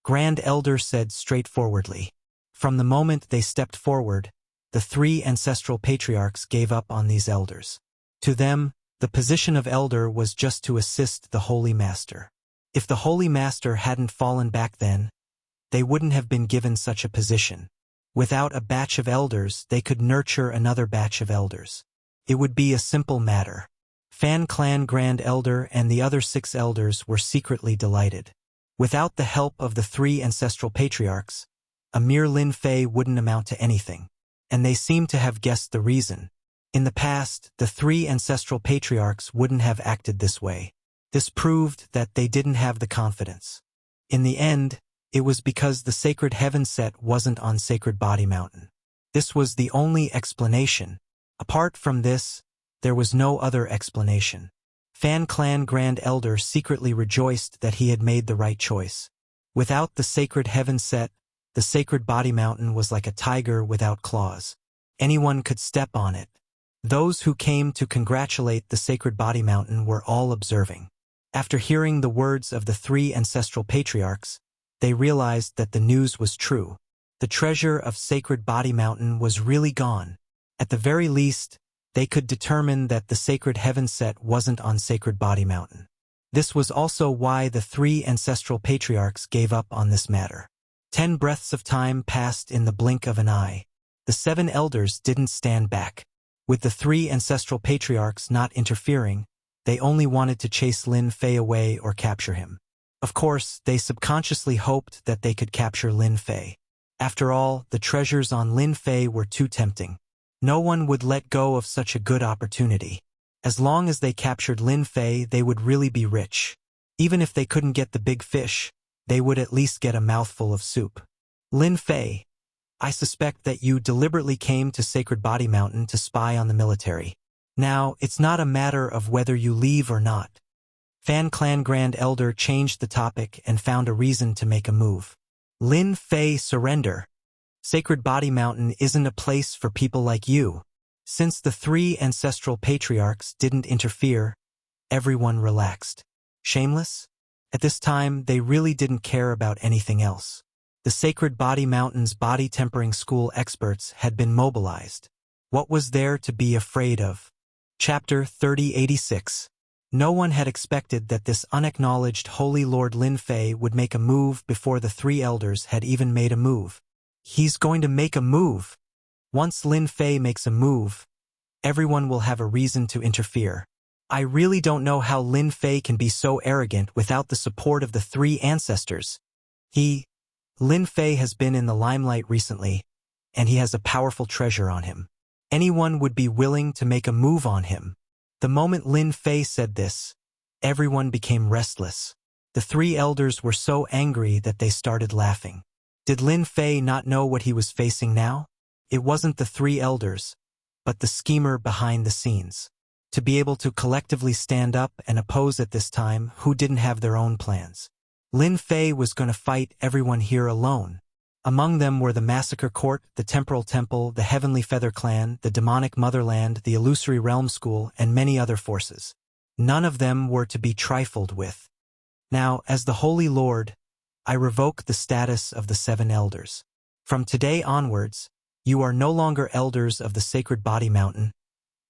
Grand Elder said straightforwardly. From the moment they stepped forward, the 3 ancestral patriarchs gave up on these elders. To them, the position of elder was just to assist the Holy Master. If the Holy Master hadn't fallen back then, they wouldn't have been given such a position. Without a batch of elders, they could nurture another batch of elders. It would be a simple matter. Fan Clan Grand Elder and the other 6 elders were secretly delighted. Without the help of the 3 ancestral patriarchs, a mere Lin Fei wouldn't amount to anything. And they seemed to have guessed the reason. In the past, the 3 ancestral patriarchs wouldn't have acted this way. This proved that they didn't have the confidence. In the end, it was because the Sacred Heaven set wasn't on Sacred Body Mountain. This was the only explanation. Apart from this, there was no other explanation. Fan Clan Grand Elder secretly rejoiced that he had made the right choice. Without the Sacred Heaven set, the Sacred Body Mountain was like a tiger without claws. Anyone could step on it. Those who came to congratulate the Sacred Body Mountain were all observing. After hearing the words of the 3 ancestral patriarchs, they realized that the news was true. The treasure of Sacred Body Mountain was really gone. At the very least, they could determine that the Sacred Heaven set wasn't on Sacred Body Mountain. This was also why the 3 ancestral patriarchs gave up on this matter. 10 breaths of time passed in the blink of an eye. The 7 elders didn't stand back. With the 3 ancestral patriarchs not interfering, they only wanted to chase Lin Fei away or capture him. Of course, they subconsciously hoped that they could capture Lin Fei. After all, the treasures on Lin Fei were too tempting. No one would let go of such a good opportunity. As long as they captured Lin Fei, they would really be rich. Even if they couldn't get the big fish, they would at least get a mouthful of soup. "Lin Fei, I suspect that you deliberately came to Sacred Body Mountain to spy on the military. Now, it's not a matter of whether you leave or not." Fan Clan Grand Elder changed the topic and found a reason to make a move. "Lin Fei, surrender. Sacred Body Mountain isn't a place for people like you." Since the 3 ancestral patriarchs didn't interfere, everyone relaxed. Shameless? At this time, they really didn't care about anything else. The Sacred Body Mountain's body tempering school experts had been mobilized. What was there to be afraid of? Chapter 3086. No one had expected that this unacknowledged Holy Lord Lin Fei would make a move before the 3 elders had even made a move. He's going to make a move. Once Lin Fei makes a move, everyone will have a reason to interfere. I really don't know how Lin Fei can be so arrogant without the support of the 3 ancestors. Lin Fei has been in the limelight recently, and he has a powerful treasure on him. Anyone would be willing to make a move on him. The moment Lin Fei said this, everyone became restless. The 3 elders were so angry that they started laughing. Did Lin Fei not know what he was facing now? It wasn't the three elders, but the schemer behind the scenes. To be able to collectively stand up and oppose at this time who didn't have their own plans. Lin Fei was going to fight everyone here alone. Among them were the Massacre Court, the Temporal Temple, the Heavenly Feather Clan, the Demonic Motherland, the Illusory Realm School, and many other forces. None of them were to be trifled with. Now, as the Holy Lord, I revoke the status of the 7 elders. From today onwards, you are no longer elders of the Sacred Body Mountain,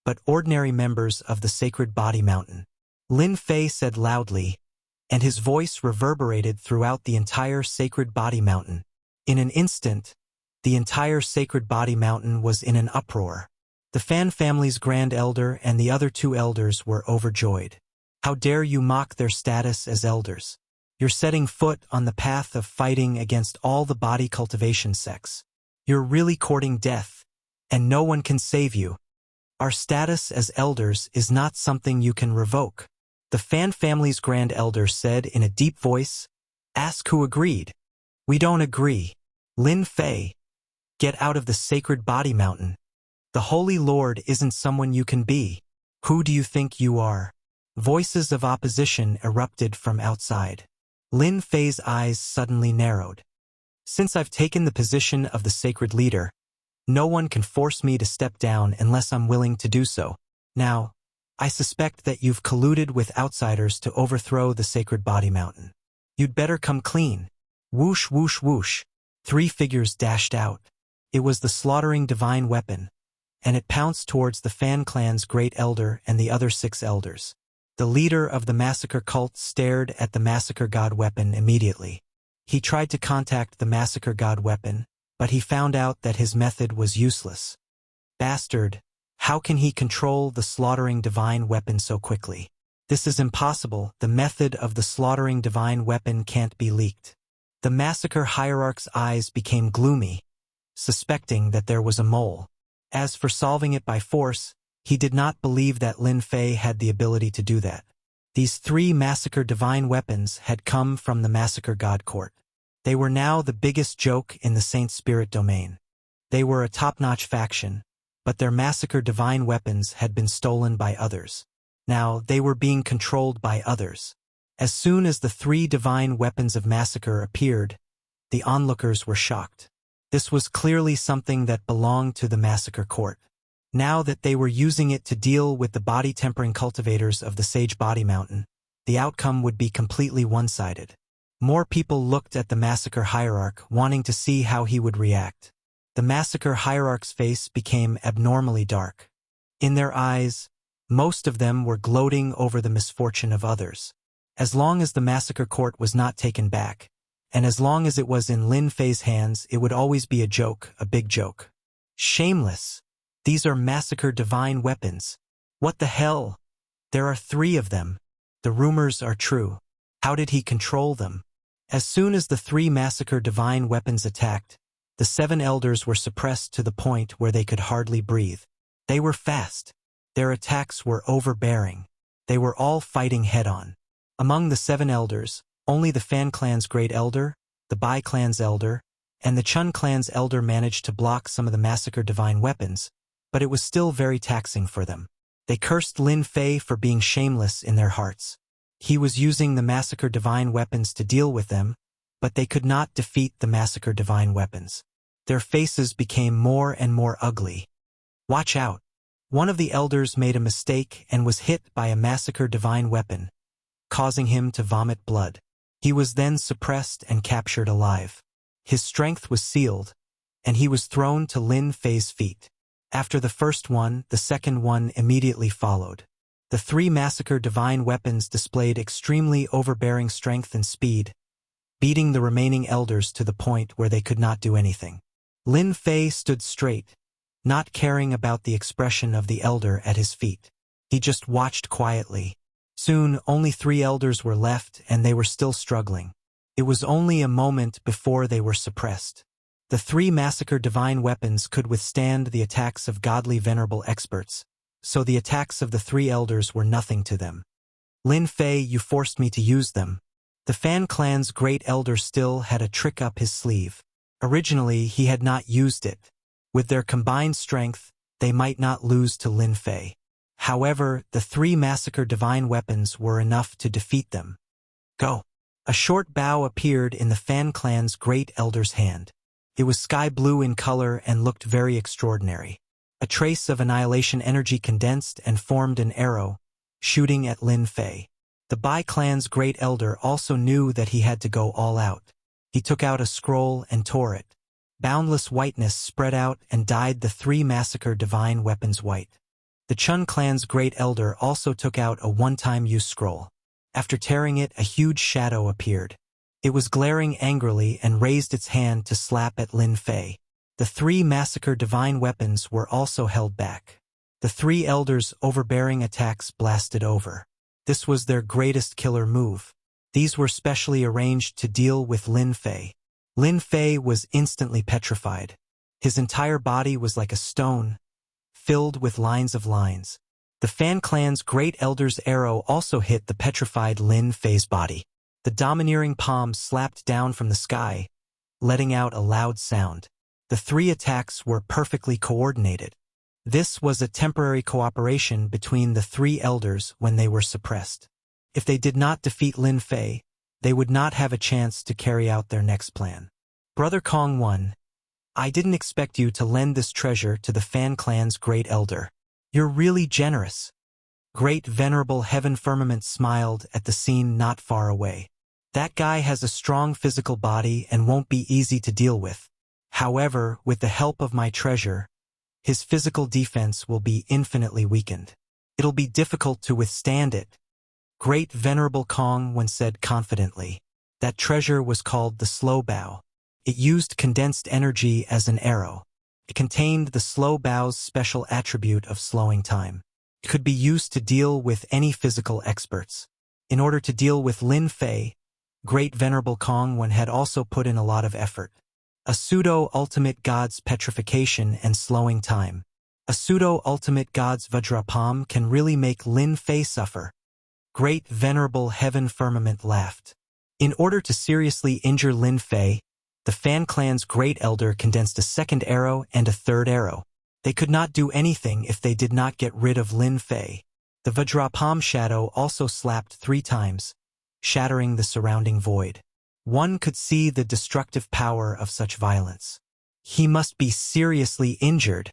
but ordinary members of the Sacred Body Mountain. Lin Fei said loudly, and his voice reverberated throughout the entire Sacred Body Mountain. In an instant, the entire Sacred Body Mountain was in an uproar. The Fan family's Grand Elder and the other 2 elders were overjoyed. How dare you mock their status as elders? You're setting foot on the path of fighting against all the body cultivation sects. You're really courting death, and no one can save you. Our status as elders is not something you can revoke. The Fan family's Grand Elder said in a deep voice. Ask who agreed. We don't agree. Lin Fei, get out of the Sacred Body Mountain. The Holy Lord isn't someone you can be. Who do you think you are? Voices of opposition erupted from outside. Lin Fei's eyes suddenly narrowed. Since I've taken the position of the sacred leader, no one can force me to step down unless I'm willing to do so. Now, I suspect that you've colluded with outsiders to overthrow the Sacred Body Mountain. You'd better come clean. Whoosh, whoosh, whoosh. 3 figures dashed out. It was the slaughtering divine weapon, and it pounced towards the Fan clan's great elder and the other 6 elders. The leader of the Massacre cult stared at the Massacre God weapon immediately. He tried to contact the Massacre God weapon, but he found out that his method was useless. Bastard, how can he control the slaughtering divine weapon so quickly? This is impossible. The method of the slaughtering divine weapon can't be leaked. The Massacre Hierarch's eyes became gloomy, suspecting that there was a mole. As for solving it by force, he did not believe that Lin Fei had the ability to do that. These 3 Massacre divine weapons had come from the Massacre God Court. They were now the biggest joke in the Saint Spirit domain. They were a top-notch faction, but their Massacre divine weapons had been stolen by others. Now they were being controlled by others. As soon as the 3 divine weapons of Massacre appeared, the onlookers were shocked. This was clearly something that belonged to the Massacre Court. Now that they were using it to deal with the body-tempering cultivators of the Sage Body Mountain, the outcome would be completely one-sided. More people looked at the Massacre Hierarch, wanting to see how he would react. The Massacre Hierarch's face became abnormally dark. In their eyes, most of them were gloating over the misfortune of others. As long as the Massacre Court was not taken back, and as long as it was in Lin Fei's hands, it would always be a joke, a big joke. Shameless! These are Massacre divine weapons. What the hell? There are 3 of them. The rumors are true. How did he control them? As soon as the 3 Massacre divine weapons attacked, the 7 elders were suppressed to the point where they could hardly breathe. They were fast. Their attacks were overbearing. They were all fighting head-on. Among the 7 elders, only the Fan clan's great elder, the Bai clan's elder, and the Chun clan's elder managed to block some of the Massacre divine weapons, but it was still very taxing for them. They cursed Lin Fei for being shameless in their hearts. He was using the Massacre divine weapons to deal with them, but they could not defeat the Massacre divine weapons. Their faces became more and more ugly. Watch out! One of the elders made a mistake and was hit by a Massacre divine weapon, causing him to vomit blood. He was then suppressed and captured alive. His strength was sealed, and he was thrown to Lin Fei's feet. After the first one, the second one immediately followed. The 3 Massacre divine weapons displayed extremely overbearing strength and speed, beating the remaining elders to the point where they could not do anything. Lin Fei stood straight, not caring about the expression of the elder at his feet. He just watched quietly. Soon, only 3 elders were left, and they were still struggling. It was only a moment before they were suppressed. The 3 Massacre divine weapons could withstand the attacks of godly venerable experts, so the attacks of the 3 elders were nothing to them. Lin Fei, you forced me to use them. The Fan clan's great elder still had a trick up his sleeve. Originally, he had not used it. With their combined strength, they might not lose to Lin Fei. However, the 3 massacre divine weapons were enough to defeat them. Go! A short bow appeared in the Fan clan's great elder's hand. It was sky blue in color and looked very extraordinary. A trace of annihilation energy condensed and formed an arrow, shooting at Lin Fei. The Bai clan's great elder also knew that he had to go all out. He took out a scroll and tore it. Boundless whiteness spread out and dyed the 3 massacre divine weapons white. The Chun clan's great elder also took out a one-time use scroll. After tearing it, a huge shadow appeared. It was glaring angrily and raised its hand to slap at Lin Fei. The 3 massacre divine weapons were also held back. The 3 elders' overbearing attacks blasted over. This was their greatest killer move. These were specially arranged to deal with Lin Fei. Lin Fei was instantly petrified. His entire body was like a stone, filled with lines of lines. The Fan clan's great elder's arrow also hit the petrified Lin Fei's body. The domineering palm slapped down from the sky, letting out a loud sound. The 3 attacks were perfectly coordinated. This was a temporary cooperation between the 3 elders when they were suppressed. If they did not defeat Lin Fei, they would not have a chance to carry out their next plan. Brother Kong 1. I didn't expect you to lend this treasure to the Fan clan's great elder. You're really generous. Great Venerable Heaven Firmament smiled at the scene not far away. That guy has a strong physical body and won't be easy to deal with. However, with the help of my treasure, his physical defense will be infinitely weakened. It'll be difficult to withstand it. Great Venerable Kong once said confidently. That treasure was called the Slow Bow. It used condensed energy as an arrow. It contained the Slow Bow's special attribute of slowing time. It could be used to deal with any physical experts. In order to deal with Lin Fei, Great Venerable Kong had also put in a lot of effort. A pseudo-ultimate god's petrification and slowing time. A pseudo-ultimate god's Vajrapam can really make Lin Fei suffer. Great Venerable Heaven Firmament laughed. In order to seriously injure Lin Fei, the Fan clan's great elder condensed a second arrow and a third arrow. They could not do anything if they did not get rid of Lin Fei. The Vajrapam shadow also slapped 3 times, shattering the surrounding void. One could see the destructive power of such violence. He must be seriously injured.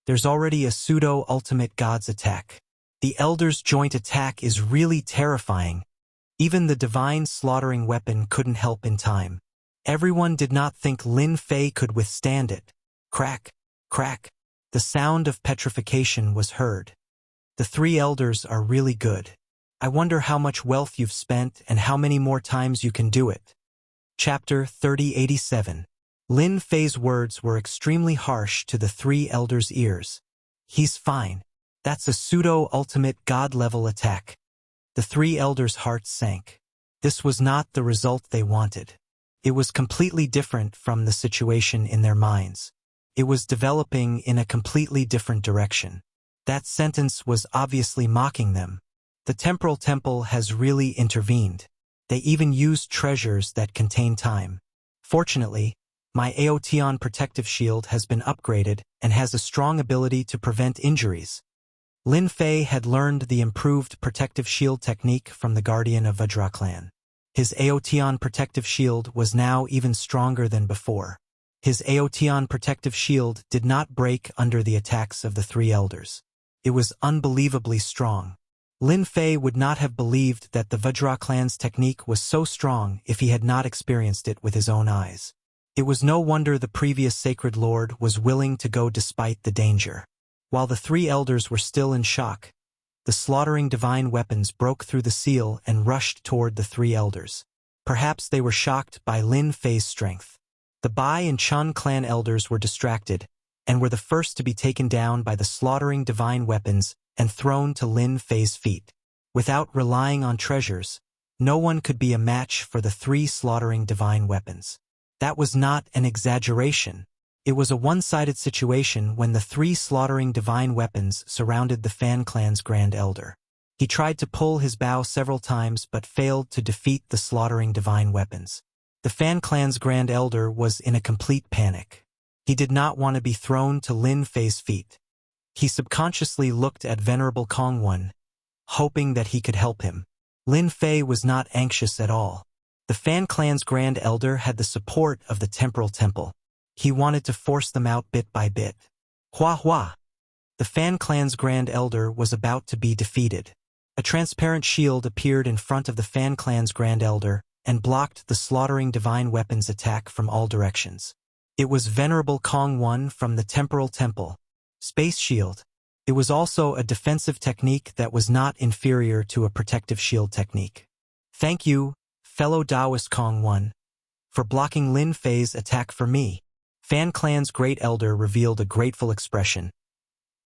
There's already a pseudo-ultimate god's attack. The elder's joint attack is really terrifying. Even the divine slaughtering weapon couldn't help in time. Everyone did not think Lin Fei could withstand it. Crack, crack. The sound of petrification was heard. The 3 elders are really good. I wonder how much wealth you've spent and how many more times you can do it. Chapter 3087. Lin Fei's words were extremely harsh to the 3 elders' ears. He's fine. That's a pseudo-ultimate god-level attack. The 3 elders' hearts sank. This was not the result they wanted. It was completely different from the situation in their minds. It was developing in a completely different direction. That sentence was obviously mocking them. The temporal temple has really intervened. They even used treasures that contain time. Fortunately, my Aotion protective shield has been upgraded and has a strong ability to prevent injuries. Lin Fei had learned the improved protective shield technique from the guardian of Vajra clan. His Aotion protective shield was now even stronger than before. His Aotion protective shield did not break under the attacks of the 3 elders. It was unbelievably strong. Lin Fei would not have believed that the Vajra clan's technique was so strong if he had not experienced it with his own eyes. It was no wonder the previous Sacred Lord was willing to go despite the danger. While the 3 elders were still in shock, the slaughtering divine weapons broke through the seal and rushed toward the 3 elders. Perhaps they were shocked by Lin Fei's strength. The Bai and Chun clan elders were distracted, and were the first to be taken down by the slaughtering divine weapons and thrown to Lin Fei's feet. Without relying on treasures, no one could be a match for the 3 slaughtering divine weapons. That was not an exaggeration. It was a one-sided situation when the 3 slaughtering divine weapons surrounded the Fan clan's Grand Elder. He tried to pull his bow several times but failed to defeat the slaughtering divine weapons. The Fan clan's Grand Elder was in a complete panic. He did not want to be thrown to Lin Fei's feet. He subconsciously looked at Venerable Kongwon, hoping that he could help him. Lin Fei was not anxious at all. The Fan clan's Grand Elder had the support of the Temporal Temple. He wanted to force them out bit by bit. Hua hua! The Fan clan's Grand Elder was about to be defeated. A transparent shield appeared in front of the Fan clan's Grand Elder and blocked the slaughtering divine weapons attack from all directions. It was Venerable Kongwon from the Temporal Temple. Space Shield. It was also a defensive technique that was not inferior to a protective shield technique. Thank you, fellow Taoist Kongwon, for blocking Lin Fei's attack for me. Fan clan's Great Elder revealed a grateful expression.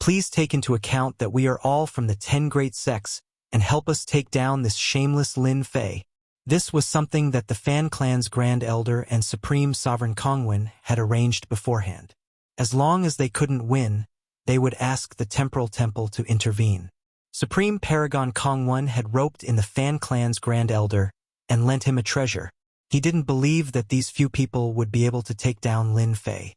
Please take into account that we are all from the 10 great sects and help us take down this shameless Lin Fei. This was something that the Fan clan's Grand Elder and Supreme Sovereign Kongwon had arranged beforehand. As long as they couldn't win, they would ask the Temporal Temple to intervene. Supreme Paragon Kongwon had roped in the Fan clan's Grand Elder and lent him a treasure. He didn't believe that these few people would be able to take down Lin Fei.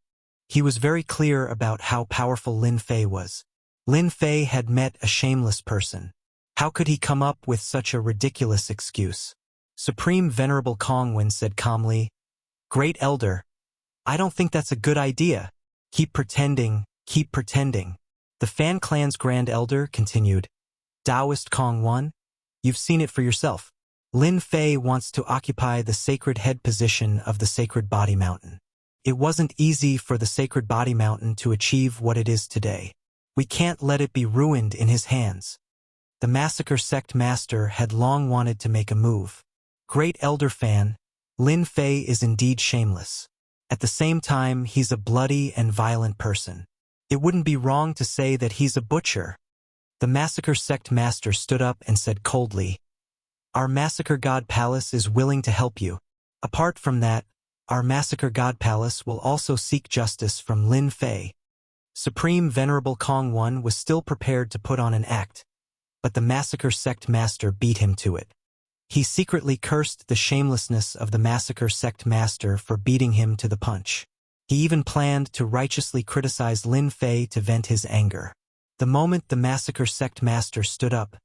He was very clear about how powerful Lin Fei was. Lin Fei had met a shameless person. How could he come up with such a ridiculous excuse? Supreme Venerable Kongwon said calmly, Great Elder, I don't think that's a good idea. Keep pretending, keep pretending. The Fan clan's Grand Elder continued, Taoist Kongwon, you've seen it for yourself. Lin Fei wants to occupy the sacred head position of the Sacred Body Mountain. It wasn't easy for the Sacred Body Mountain to achieve what it is today. We can't let it be ruined in his hands. The Massacre Sect Master had long wanted to make a move. Great Elder Fan, Lin Fei is indeed shameless. At the same time, he's a bloody and violent person. It wouldn't be wrong to say that he's a butcher. The Massacre Sect Master stood up and said coldly, Our Massacre God Palace is willing to help you. Apart from that, our Massacre God Palace will also seek justice from Lin Fei. Supreme Venerable Kongwon was still prepared to put on an act, but the Massacre Sect Master beat him to it. He secretly cursed the shamelessness of the Massacre Sect Master for beating him to the punch. He even planned to righteously criticize Lin Fei to vent his anger. The moment the Massacre Sect Master stood up,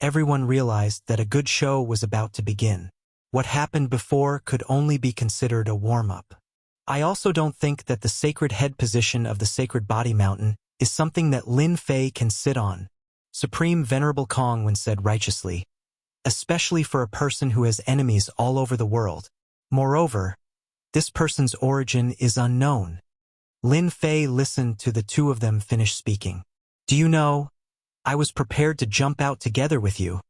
everyone realized that a good show was about to begin. What happened before could only be considered a warm-up. I also don't think that the sacred head position of the Sacred Body Mountain is something that Lin Fei can sit on. Supreme Venerable Kongwon said righteously, especially for a person who has enemies all over the world. Moreover, this person's origin is unknown. Lin Fei listened to the two of them finish speaking. Do you know, I was prepared to jump out together with you.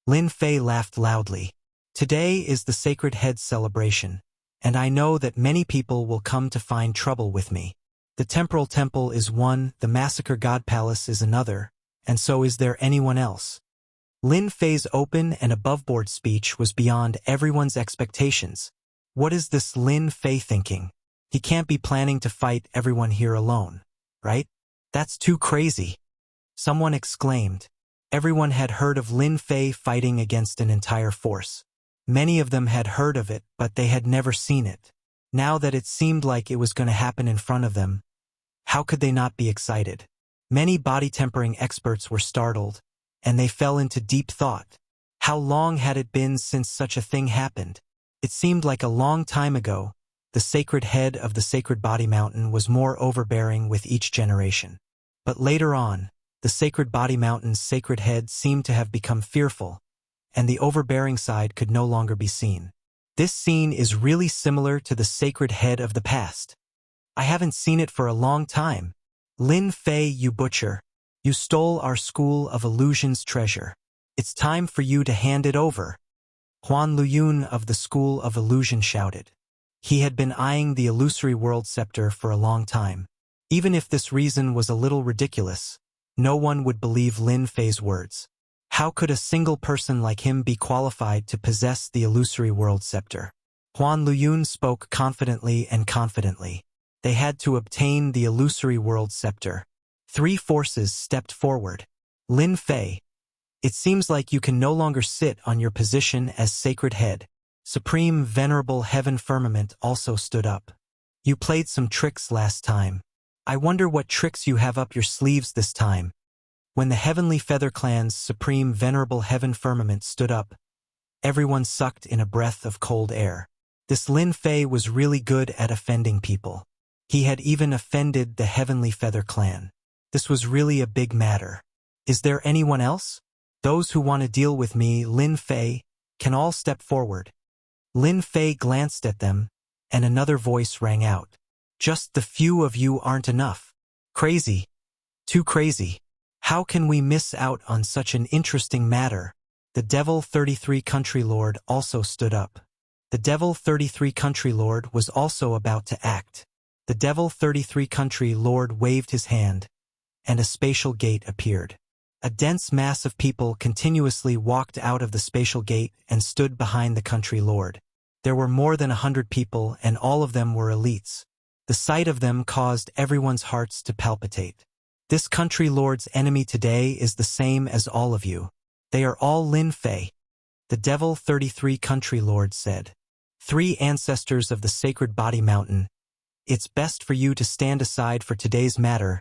Lin Fei laughed loudly. Today is the Sacred Head celebration, and I know that many people will come to find trouble with me. The Temporal Temple is one, the Massacre God Palace is another, and so is there anyone else? Lin Fei's open and above-board speech was beyond everyone's expectations. What is this Lin Fei thinking? He can't be planning to fight everyone here alone, right? That's too crazy. Someone exclaimed. Everyone had heard of Lin Fei fighting against an entire force. Many of them had heard of it, but they had never seen it. Now that it seemed like it was going to happen in front of them, how could they not be excited? Many body-tempering experts were startled, and they fell into deep thought. How long had it been since such a thing happened? It seemed like a long time ago. The sacred head of the Sacred Body Mountain was more overbearing with each generation. But later on, the Sacred Body Mountain's sacred head seemed to have become fearful, and the overbearing side could no longer be seen. This scene is really similar to the sacred head of the past. I haven't seen it for a long time. Lin Fei, you butcher. You stole our School of Illusion's treasure. It's time for you to hand it over. Huan Luyun of the School of Illusion shouted. He had been eyeing the illusory world scepter for a long time. Even if this reason was a little ridiculous, no one would believe Lin Fei's words. How could a single person like him be qualified to possess the illusory world scepter? Huan Luyun spoke confidently and confidently. They had to obtain the illusory world scepter. Three forces stepped forward. Lin Fei, it seems like you can no longer sit on your position as sacred head. Supreme Venerable Heaven Firmament also stood up. You played some tricks last time. I wonder what tricks you have up your sleeves this time. When the Heavenly Feather Clan's Supreme Venerable Heaven Firmament stood up, everyone sucked in a breath of cold air. This Lin Fei was really good at offending people. He had even offended the Heavenly Feather Clan. This was really a big matter. Is there anyone else? Those who want to deal with me, Lin Fei, can all step forward. Lin Fei glanced at them, and another voice rang out. Just the few of you aren't enough. Crazy. Too crazy. How can we miss out on such an interesting matter? The Devil 33 Country Lord also stood up. The Devil 33 Country Lord was also about to act. The Devil 33 Country Lord waved his hand, and a spatial gate appeared. A dense mass of people continuously walked out of the spatial gate and stood behind the Country Lord. There were more than 100 people, and all of them were elites. The sight of them caused everyone's hearts to palpitate. This Country Lord's enemy today is the same as all of you. They are all Lin Fei. The Devil 33 Country Lord said. 3 ancestors of the Sacred Body Mountain, it's best for you to stand aside for today's matter,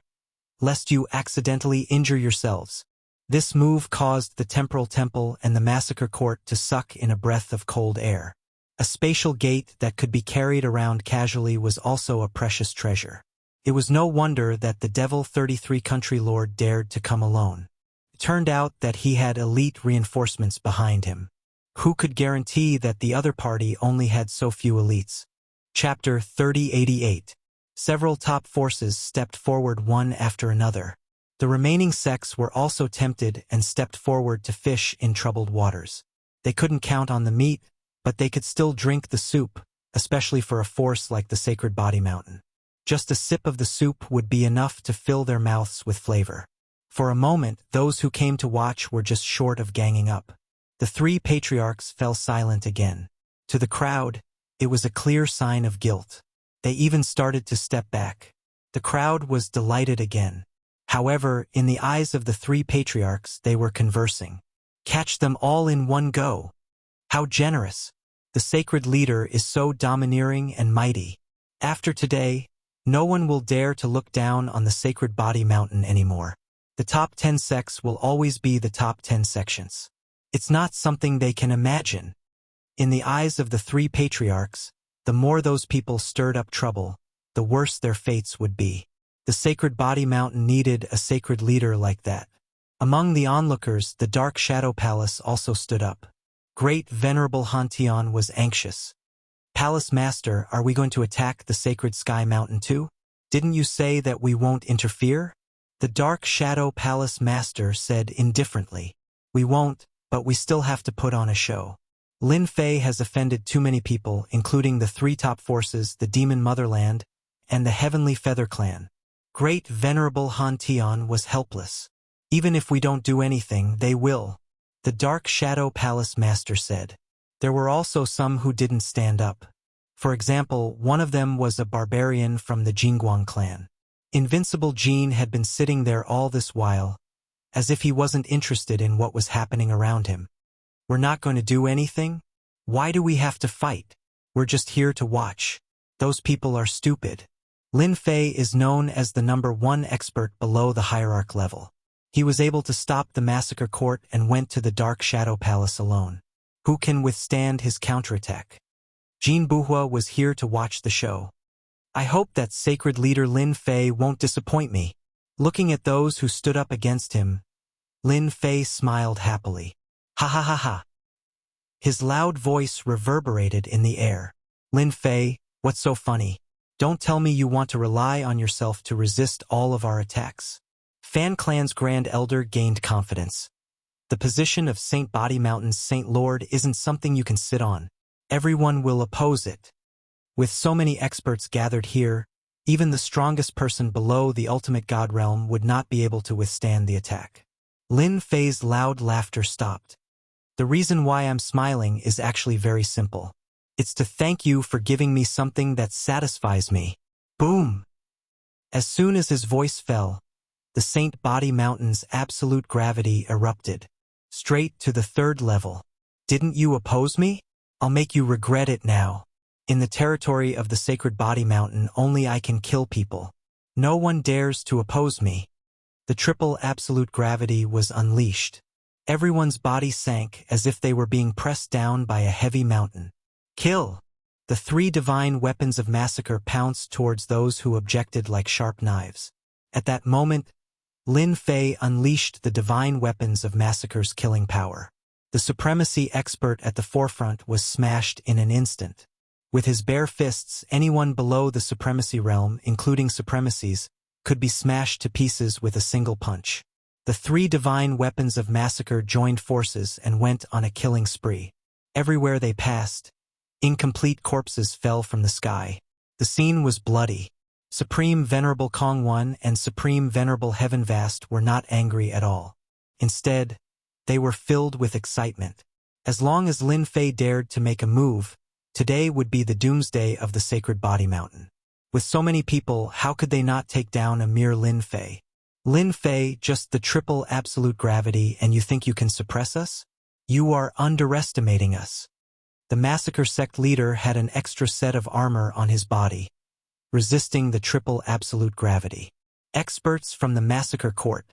lest you accidentally injure yourselves. This move caused the Temporal Temple and the Massacre Court to suck in a breath of cold air. A spatial gate that could be carried around casually was also a precious treasure. It was no wonder that the Devil 33 Country Lord dared to come alone. It turned out that he had elite reinforcements behind him. Who could guarantee that the other party only had so few elites? Chapter 3088. Several top forces stepped forward one after another. The remaining sects were also tempted and stepped forward to fish in troubled waters. They couldn't count on the meat, but they could still drink the soup, especially for a force like the Sacred Body Mountain. Just a sip of the soup would be enough to fill their mouths with flavor. For a moment, those who came to watch were just short of ganging up. The 3 patriarchs fell silent again. To the crowd, it was a clear sign of guilt. They even started to step back. The crowd was delighted again. However, in the eyes of the 3 patriarchs, they were conversing. Catch them all in one go. How generous. The sacred leader is so domineering and mighty. After today, no one will dare to look down on the Sacred Body Mountain anymore. The top 10 sects will always be the top 10 sections. It's not something they can imagine. In the eyes of the 3 patriarchs, the more those people stirred up trouble, the worse their fates would be. The Sacred Body Mountain needed a sacred leader like that. Among the onlookers, the Dark Shadow Palace also stood up. Great Venerable Hantian was anxious. Palace Master, are we going to attack the Sacred Sky Mountain too? Didn't you say that we won't interfere? The Dark Shadow Palace Master said indifferently. We won't, but we still have to put on a show. Lin Fei has offended too many people, including the 3 top forces, the Demon Motherland, and the Heavenly Feather Clan. Great Venerable Hantian was helpless. Even if we don't do anything, they will. The Dark Shadow Palace Master said. There were also some who didn't stand up. For example, one of them was a barbarian from the Jingguang clan. Invincible Jean had been sitting there all this while, as if he wasn't interested in what was happening around him. We're not going to do anything? Why do we have to fight? We're just here to watch. Those people are stupid. Lin Fei is known as the #1 expert below the hierarch level. He was able to stop the Massacre Court and went to the Dark Shadow Palace alone. Who can withstand his counterattack? Jean Buhua was here to watch the show. I hope that sacred leader Lin Fei won't disappoint me. Looking at those who stood up against him, Lin Fei smiled happily. Ha ha ha ha. His loud voice reverberated in the air. Lin Fei, what's so funny? Don't tell me you want to rely on yourself to resist all of our attacks. Fan Clan's Grand Elder gained confidence. The position of Saint Body Mountain's Saint Lord isn't something you can sit on. Everyone will oppose it. With so many experts gathered here, even the strongest person below the ultimate god realm would not be able to withstand the attack. Lin Fei's loud laughter stopped. The reason why I'm smiling is actually very simple. It's to thank you for giving me something that satisfies me. Boom! As soon as his voice fell, the Saint Body Mountain's absolute gravity erupted. Straight to the 3rd level. Didn't you oppose me? I'll make you regret it now. In the territory of the Sacred Body Mountain, only I can kill people. No one dares to oppose me. The triple absolute gravity was unleashed. Everyone's body sank as if they were being pressed down by a heavy mountain. Kill! The three divine weapons of massacre pounced towards those who objected like sharp knives. At that moment, Lin Fei unleashed the divine weapons of massacre's killing power. The supremacy expert at the forefront was smashed in an instant. With his bare fists, anyone below the supremacy realm, including supremacies, could be smashed to pieces with a single punch. The three divine weapons of massacre joined forces and went on a killing spree. Everywhere they passed, incomplete corpses fell from the sky. The scene was bloody. Supreme Venerable Kong One and Supreme Venerable Heaven Vast were not angry at all. Instead, they were filled with excitement. As long as Lin Fei dared to make a move, today would be the doomsday of the Sacred Body Mountain. With so many people, how could they not take down a mere Lin Fei? Lin Fei, just the triple absolute gravity, and you think you can suppress us? You are underestimating us. The massacre sect leader had an extra set of armor on his body, resisting the triple absolute gravity. Experts from the massacre court,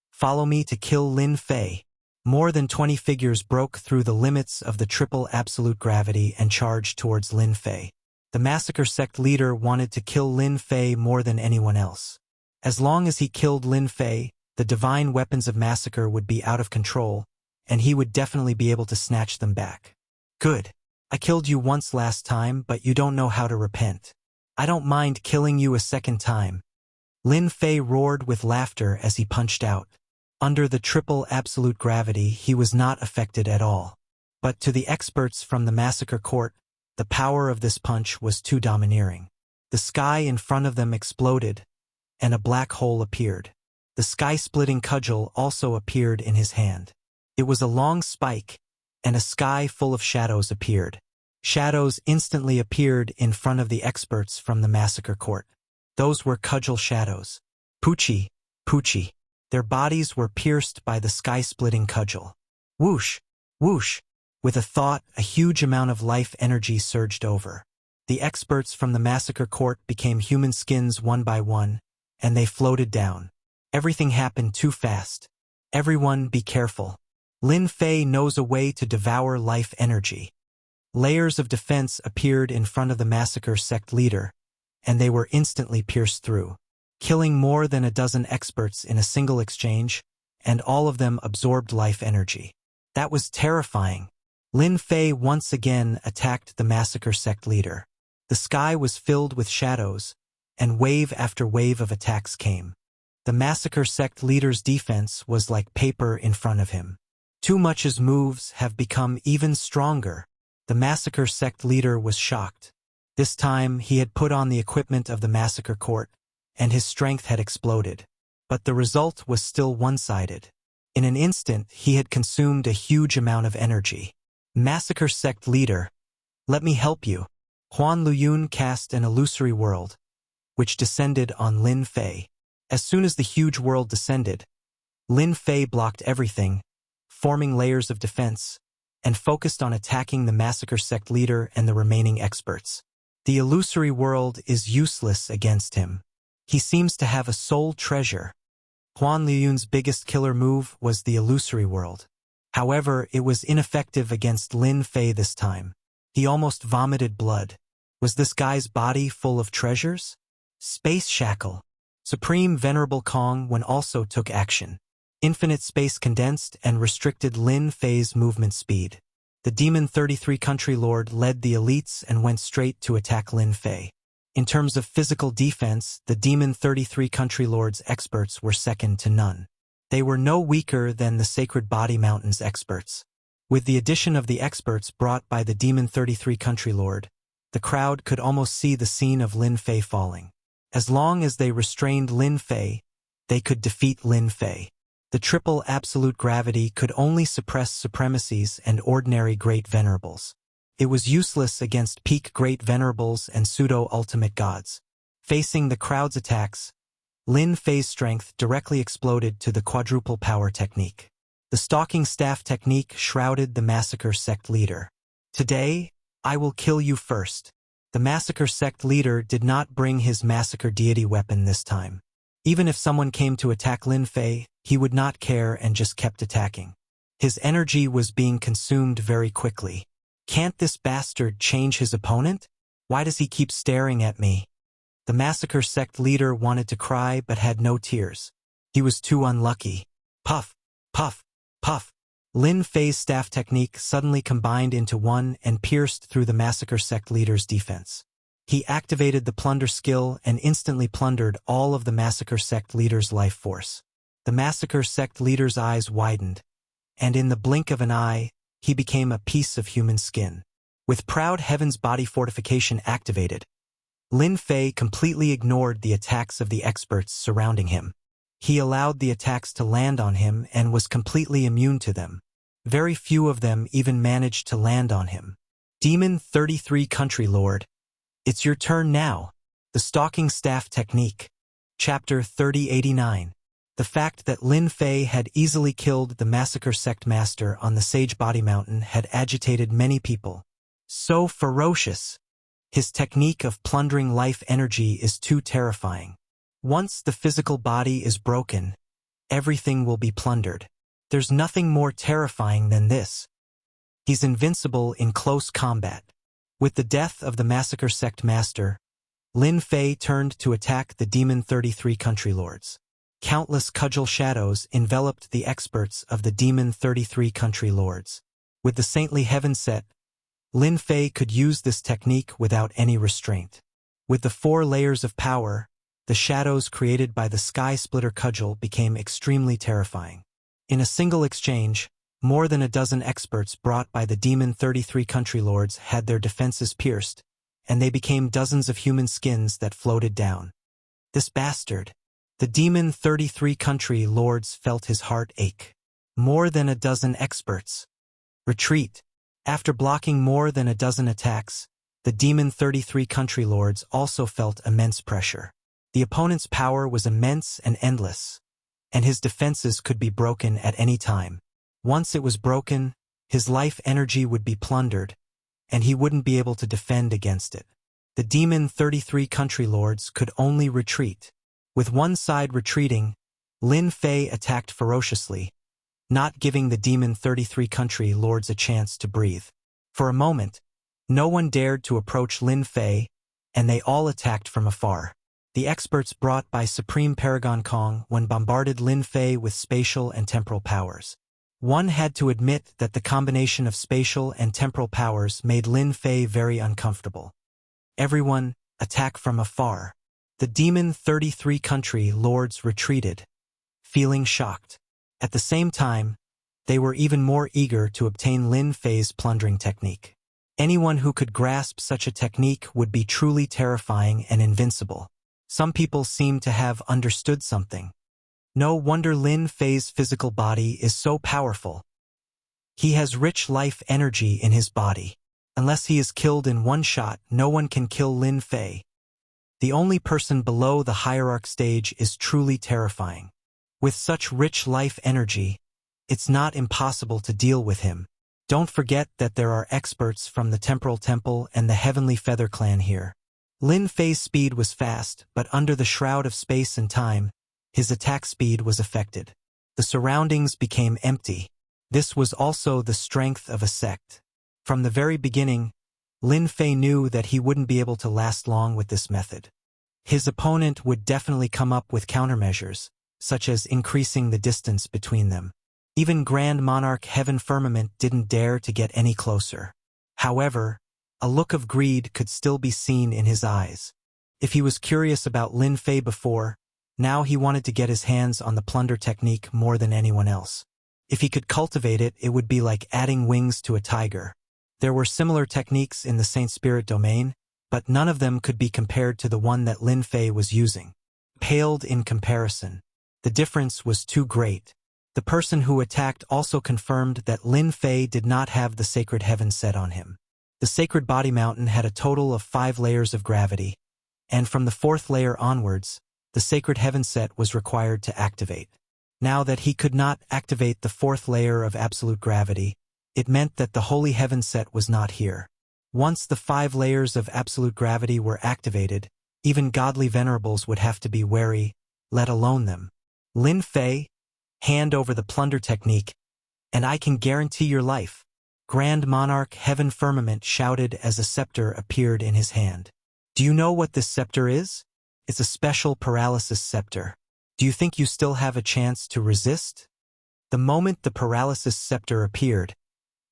follow me to kill Lin Fei. More than 20 figures broke through the limits of the triple absolute gravity and charged towards Lin Fei. The massacre sect leader wanted to kill Lin Fei more than anyone else. As long as he killed Lin Fei, the divine weapons of massacre would be out of control, and he would definitely be able to snatch them back. Good. I killed you once last time, but you don't know how to repent. I don't mind killing you a second time. Lin Fei roared with laughter as he punched out. Under the triple absolute gravity, he was not affected at all. But to the experts from the massacre court, the power of this punch was too domineering. The sky in front of them exploded, and a black hole appeared. The sky-splitting cudgel also appeared in his hand. It was a long spike, and a sky full of shadows appeared. Shadows instantly appeared in front of the experts from the massacre court. Those were cudgel shadows. Poochie, Poochie. Their bodies were pierced by the sky-splitting cudgel. Whoosh, whoosh. With a thought, a huge amount of life energy surged over. The experts from the massacre court became human skins one by one, and they floated down. Everything happened too fast. Everyone be careful. Lin Fei knows a way to devour life energy. Layers of defense appeared in front of the massacre sect leader, and they were instantly pierced through, killing more than a dozen experts in a single exchange, and all of them absorbed life energy. That was terrifying. Lin Fei once again attacked the massacre sect leader. The sky was filled with shadows, and wave after wave of attacks came. The massacre sect leader's defense was like paper in front of him. Too Much's moves have become even stronger. The massacre sect leader was shocked. This time he had put on the equipment of the massacre court, and his strength had exploded. But the result was still one-sided. In an instant he had consumed a huge amount of energy. Massacre sect leader, let me help you. Huan Luyun cast an illusory world, which descended on Lin Fei. As soon as the huge world descended, Lin Fei blocked everything, forming layers of defense, and focused on attacking the massacre sect leader and the remaining experts. The illusory world is useless against him. He seems to have a soul treasure. Huan Luyun's biggest killer move was the illusory world. However, it was ineffective against Lin Fei this time. He almost vomited blood. Was this guy's body full of treasures? Space Shackle. Supreme Venerable Kong One also took action. Infinite space condensed and restricted Lin Fei's movement speed. The Demon 33 Country Lord led the elites and went straight to attack Lin Fei. In terms of physical defense, the Demon 33 Country Lord's experts were second to none. They were no weaker than the Sacred Body Mountain's experts. With the addition of the experts brought by the Demon 33 Country Lord, the crowd could almost see the scene of Lin Fei falling. As long as they restrained Lin Fei, they could defeat Lin Fei. The triple absolute gravity could only suppress supremacies and ordinary great venerables. It was useless against peak great venerables and pseudo-ultimate gods. Facing the crowd's attacks, Lin Fei's strength directly exploded to the quadruple power technique. The stalking staff technique shrouded the massacre sect leader. Today, I will kill you first. The massacre sect leader did not bring his massacre deity weapon this time. Even if someone came to attack Lin Fei, he would not care and just kept attacking. His energy was being consumed very quickly. Can't this bastard change his opponent? Why does he keep staring at me? The massacre sect leader wanted to cry but had no tears. He was too unlucky. Puff, puff, puff. Lin Fei's staff technique suddenly combined into one and pierced through the massacre sect leader's defense. He activated the plunder skill and instantly plundered all of the massacre sect leader's life force. The massacre sect leader's eyes widened, and in the blink of an eye, he became a piece of human skin. With Proud Heaven's body fortification activated, Lin Fei completely ignored the attacks of the experts surrounding him. He allowed the attacks to land on him and was completely immune to them. Very few of them even managed to land on him. Demon 33 Country Lord. It's your turn now. The Stalking Staff Technique. Chapter 3089. The fact that Lin Fei had easily killed the massacre sect master on the Sage Body Mountain had agitated many people. So ferocious. His technique of plundering life energy is too terrifying. Once the physical body is broken, everything will be plundered. There's nothing more terrifying than this. He's invincible in close combat. With the death of the massacre sect master, Lin Fei turned to attack the Demon 33 Country Lords. Countless cudgel shadows enveloped the experts of the Demon 33 Country Lords. With the Saintly Heaven set, Lin Fei could use this technique without any restraint. With the 4 layers of power, the shadows created by the Sky Splitter Cudgel became extremely terrifying. In a single exchange, more than a dozen experts brought by the Demon 33 Country Lords had their defenses pierced, and they became dozens of human skins that floated down. This bastard. The Demon 33 Country Lords felt his heart ache. More than a dozen experts. Retreat. After blocking more than a dozen attacks, the Demon 33 Country Lords also felt immense pressure. The opponent's power was immense and endless, and his defenses could be broken at any time. Once it was broken, his life energy would be plundered, and he wouldn't be able to defend against it. The Demon 33 Country Lords could only retreat. With one side retreating, Lin Fei attacked ferociously, not giving the Demon 33 Country Lords a chance to breathe. For a moment, no one dared to approach Lin Fei, and they all attacked from afar. The experts brought by Supreme Paragon Kong when bombarded Lin Fei with spatial and temporal powers. One had to admit that the combination of spatial and temporal powers made Lin Fei very uncomfortable. Everyone, attack from afar. The Demon 33 Country Lords retreated, feeling shocked. At the same time, they were even more eager to obtain Lin Fei's plundering technique. Anyone who could grasp such a technique would be truly terrifying and invincible. Some people seem to have understood something. No wonder Lin Fei's physical body is so powerful. He has rich life energy in his body. Unless he is killed in one shot, no one can kill Lin Fei. The only person below the hierarch stage is truly terrifying. With such rich life energy, it's not impossible to deal with him. Don't forget that there are experts from the Temporal Temple and the Heavenly Feather Clan here. Lin Fei's speed was fast, but under the shroud of space and time, his attack speed was affected. The surroundings became empty. This was also the strength of a sect. From the very beginning, Lin Fei knew that he wouldn't be able to last long with this method. His opponent would definitely come up with countermeasures, such as increasing the distance between them. Even Grand Monarch Heaven Firmament didn't dare to get any closer. However, a look of greed could still be seen in his eyes. If he was curious about Lin Fei before, now he wanted to get his hands on the plunder technique more than anyone else. If he could cultivate it, it would be like adding wings to a tiger. There were similar techniques in the Saint Spirit domain, but none of them could be compared to the one that Lin Fei was using. Paled in comparison. The difference was too great. The person who attacked also confirmed that Lin Fei did not have the Sacred Heaven set on him. The Sacred Body Mountain had a total of 5 layers of gravity, and from the 4th layer onwards, the Sacred Heaven set was required to activate. Now that he could not activate the 4th layer of absolute gravity, it meant that the Holy Heaven set was not here. Once the 5 layers of absolute gravity were activated, even godly venerables would have to be wary, let alone them. Lin Fei, hand over the plunder technique, and I can guarantee your life. Grand Monarch Heaven Firmament shouted as a scepter appeared in his hand. Do you know what this scepter is? It's a special paralysis scepter. Do you think you still have a chance to resist? The moment the paralysis scepter appeared,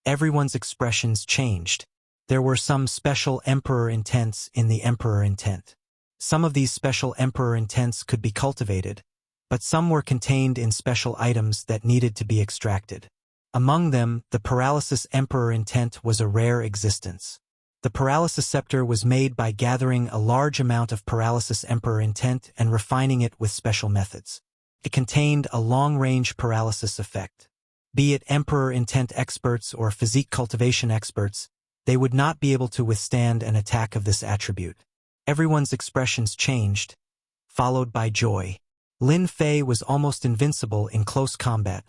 everyone's expressions changed. There were some special Emperor intents in the Emperor intent. Some of these special Emperor intents could be cultivated, but some were contained in special items that needed to be extracted. Among them, the paralysis Emperor intent was a rare existence. The paralysis scepter was made by gathering a large amount of paralysis Emperor intent and refining it with special methods. It contained a long-range paralysis effect. Be it Emperor intent experts or physique cultivation experts, they would not be able to withstand an attack of this attribute. Everyone's expressions changed, followed by joy. Lin Fei was almost invincible in close combat,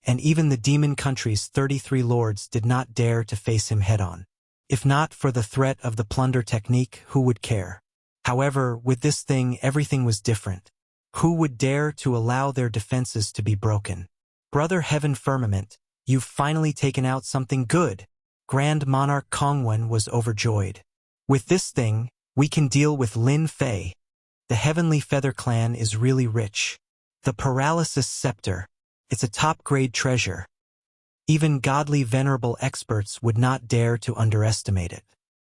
and even the demon country's 33 lords did not dare to face him head-on. If not for the threat of the plunder technique, who would care? However, with this thing, everything was different. Who would dare to allow their defenses to be broken? Brother Heaven Firmament, you've finally taken out something good. Grand Monarch Kongwen was overjoyed. With this thing, we can deal with Lin Fei. The Heavenly Feather Clan is really rich. The Paralysis Scepter. It's a top-grade treasure. Even godly venerable experts would not dare to underestimate it.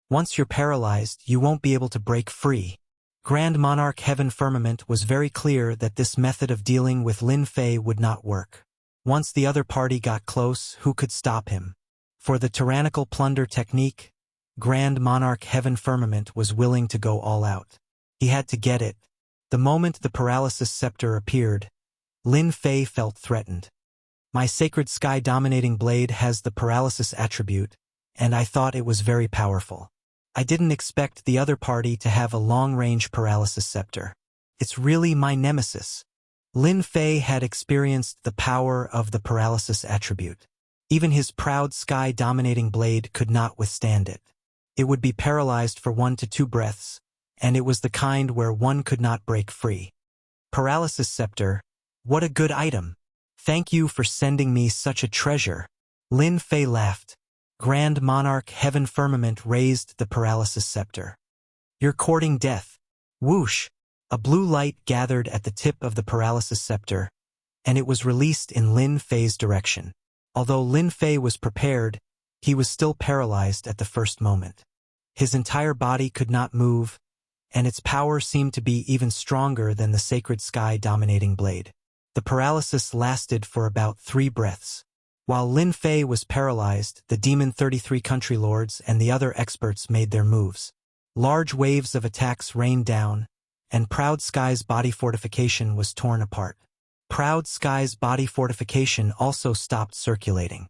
Once you're paralyzed, you won't be able to break free. Grand Monarch Heaven Firmament was very clear that this method of dealing with Lin Fei would not work. Once the other party got close, who could stop him? For the tyrannical plunder technique, Grand Monarch Heaven Firmament was willing to go all out. He had to get it. The moment the paralysis scepter appeared, Lin Fei felt threatened. My sacred sky-dominating blade has the paralysis attribute, and I thought it was very powerful. I didn't expect the other party to have a long-range paralysis scepter. It's really my nemesis. Lin Fei had experienced the power of the paralysis attribute. Even his proud sky-dominating blade could not withstand it. It would be paralyzed for 1 to 2 breaths, and it was the kind where one could not break free. Paralysis scepter, what a good item. Thank you for sending me such a treasure. Lin Fei laughed. Grand Monarch Heaven Firmament raised the paralysis scepter. You're courting death. Whoosh! A blue light gathered at the tip of the paralysis scepter, and it was released in Lin Fei's direction. Although Lin Fei was prepared, he was still paralyzed at the first moment. His entire body could not move, and its power seemed to be even stronger than the sacred sky-dominating blade. The paralysis lasted for about 3 breaths. While Lin Fei was paralyzed, the Demon 33 country lords and the other experts made their moves. Large waves of attacks rained down, and Proud Sky's body fortification was torn apart. Proud Sky's body fortification also stopped circulating.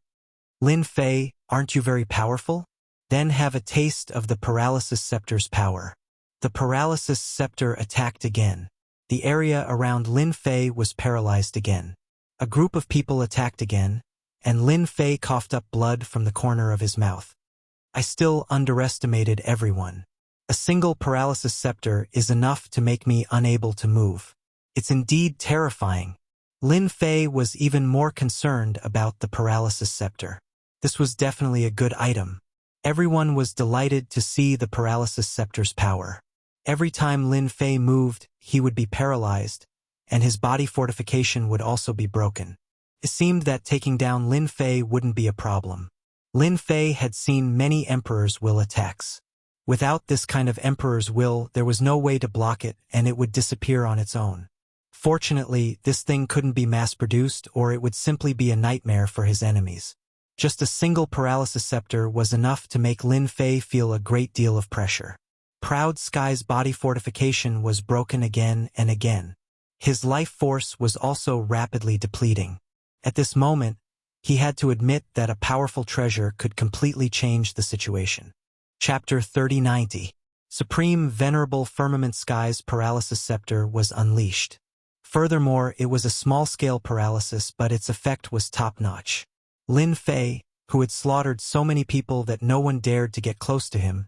Lin Fei, aren't you very powerful? Then have a taste of the paralysis scepter's power. The paralysis scepter attacked again. The area around Lin Fei was paralyzed again. A group of people attacked again, and Lin Fei coughed up blood from the corner of his mouth. I still underestimated everyone. A single paralysis scepter is enough to make me unable to move. It's indeed terrifying. Lin Fei was even more concerned about the paralysis scepter. This was definitely a good item. Everyone was delighted to see the paralysis scepter's power. Every time Lin Fei moved, he would be paralyzed, and his body fortification would also be broken. It seemed that taking down Lin Fei wouldn't be a problem. Lin Fei had seen many Emperor's Will attacks. Without this kind of Emperor's Will, there was no way to block it, and it would disappear on its own. Fortunately, this thing couldn't be mass-produced, or it would simply be a nightmare for his enemies. Just a single paralysis scepter was enough to make Lin Fei feel a great deal of pressure. Proud Sky's body fortification was broken again and again. His life force was also rapidly depleting. At this moment, he had to admit that a powerful treasure could completely change the situation. Chapter 3090. Supreme Venerable Firmament Sky's paralysis scepter was unleashed. Furthermore, it was a small-scale paralysis, but its effect was top-notch. Lin Fei, who had slaughtered so many people that no one dared to get close to him,